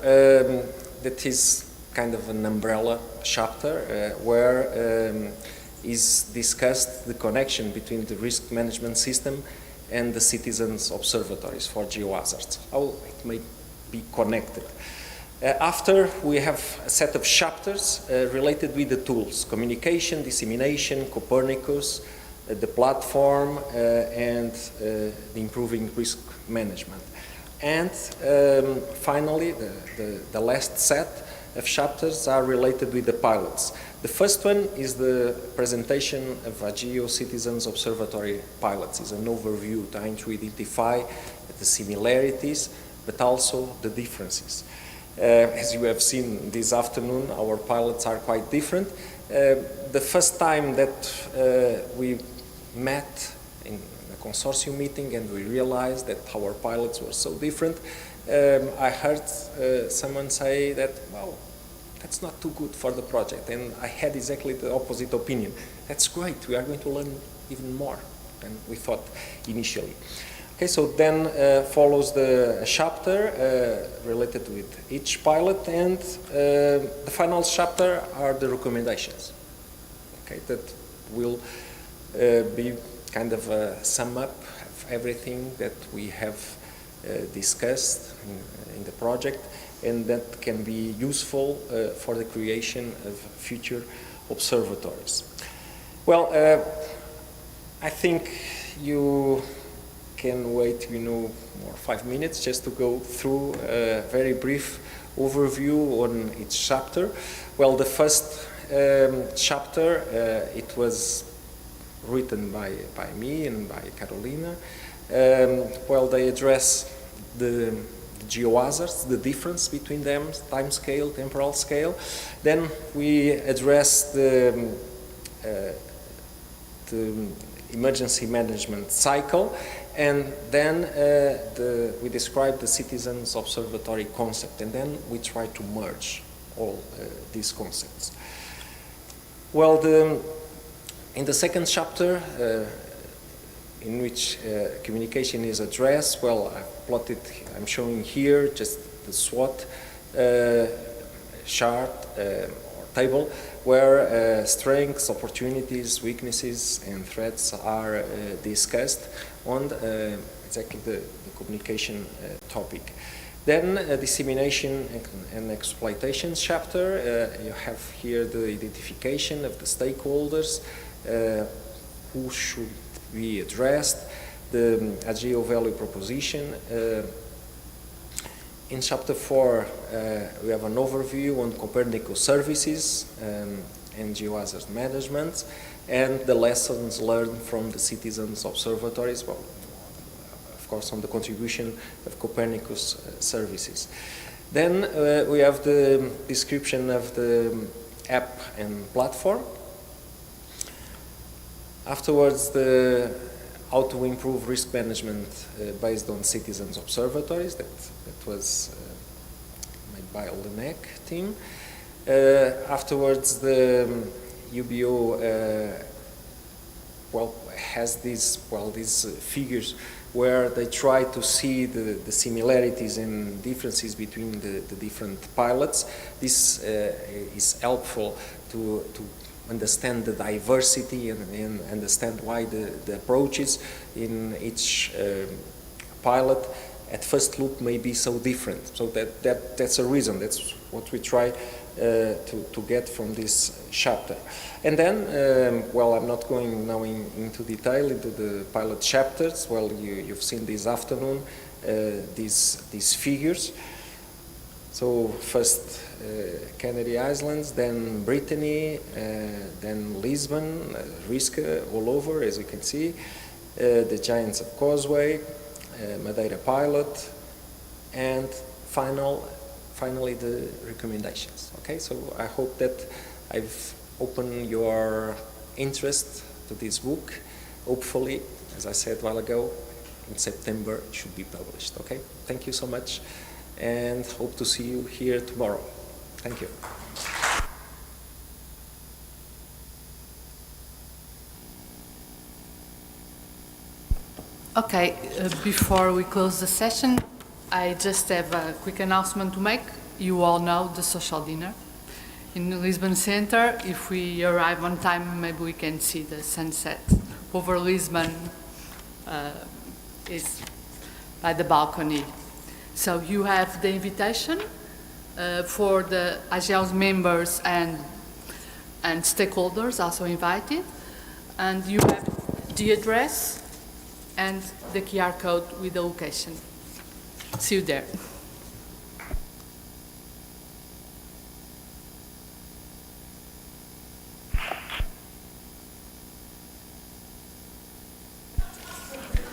that is kind of an umbrella chapter where is discussed the connection between the risk management system and the citizens' observatories for geohazards, how it may be connected. After, we have a set of chapters related with the tools, communication, dissemination, Copernicus, the platform, and the improving risk management. And finally, the last set of chapters are related with the pilots. The first one is the presentation of AGEO Citizens Observatory pilots. It's an overview trying to identify the similarities, but also the differences. As you have seen this afternoon, our pilots are quite different. The first time that we met in a consortium meeting and we realized that our pilots were so different, I heard someone say that, well, that's not too good for the project. And I had exactly the opposite opinion. That's great, we are going to learn even more than we thought initially. Okay, so then follows the chapter related with each pilot, and the final chapter are the recommendations. Okay, that will be kind of a sum up of everything that we have discussed in the project, and that can be useful for the creation of future observatories. Well, I think you can wait, more 5 minutes just to go through a very brief overview on each chapter. Well, the first chapter, it was written by me and by Carolina. Well, they address the geohazards, the difference between them, time scale, temporal scale. Then we address the emergency management cycle, and then we describe the citizens' observatory concept, and then we try to merge all these concepts. Well, In the second chapter, in which communication is addressed, well, I've plotted, I'm showing here just the SWOT chart or table where strengths, opportunities, weaknesses, and threats are discussed on exactly the communication topic. Then dissemination and exploitation chapter. You have here the identification of the stakeholders, who should be addressed, the AGEO value proposition. In chapter 4, we have an overview on Copernicus services and geohazard management, and the lessons learned from the citizens' observatories, well, of course, on the contribution of Copernicus services. Then we have the description of the app and platform. Afterwards, how to improve risk management based on citizens' observatories. That was made by Olenek team. Afterwards, the UBO has these figures where they try to see the similarities and differences between the different pilots. This is helpful to understand the diversity and understand why the approaches in each pilot at first look may be so different. So that's a reason. That's what we try to get from this chapter. And then, well, I'm not going now into detail into the pilot chapters. Well, you've seen this afternoon these figures. So first Canary Islands, then Brittany, then Lisbon, Risca all over, as you can see, the Giants of Causeway, Madeira pilot, and finally the recommendations. Okay, so I hope that I've opened your interest to this book. Hopefully, as I said a while ago, in September it should be published. Okay, thank you so much, and hope to see you here tomorrow. Thank you. Okay, before we close the session, I just have a quick announcement to make. You all know the social dinner in the Lisbon Center. If we arrive on time, maybe we can see the sunset over Lisbon. Is by the balcony. So you have the invitation for the AGEO's members and stakeholders also invited, and you have the address and the QR code with the location. See you there.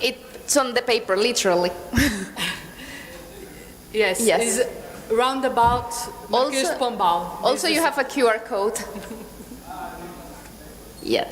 It's on the paper, literally. Yes. It's roundabout Marquês de Pombal. Also, you have a QR code. Yeah.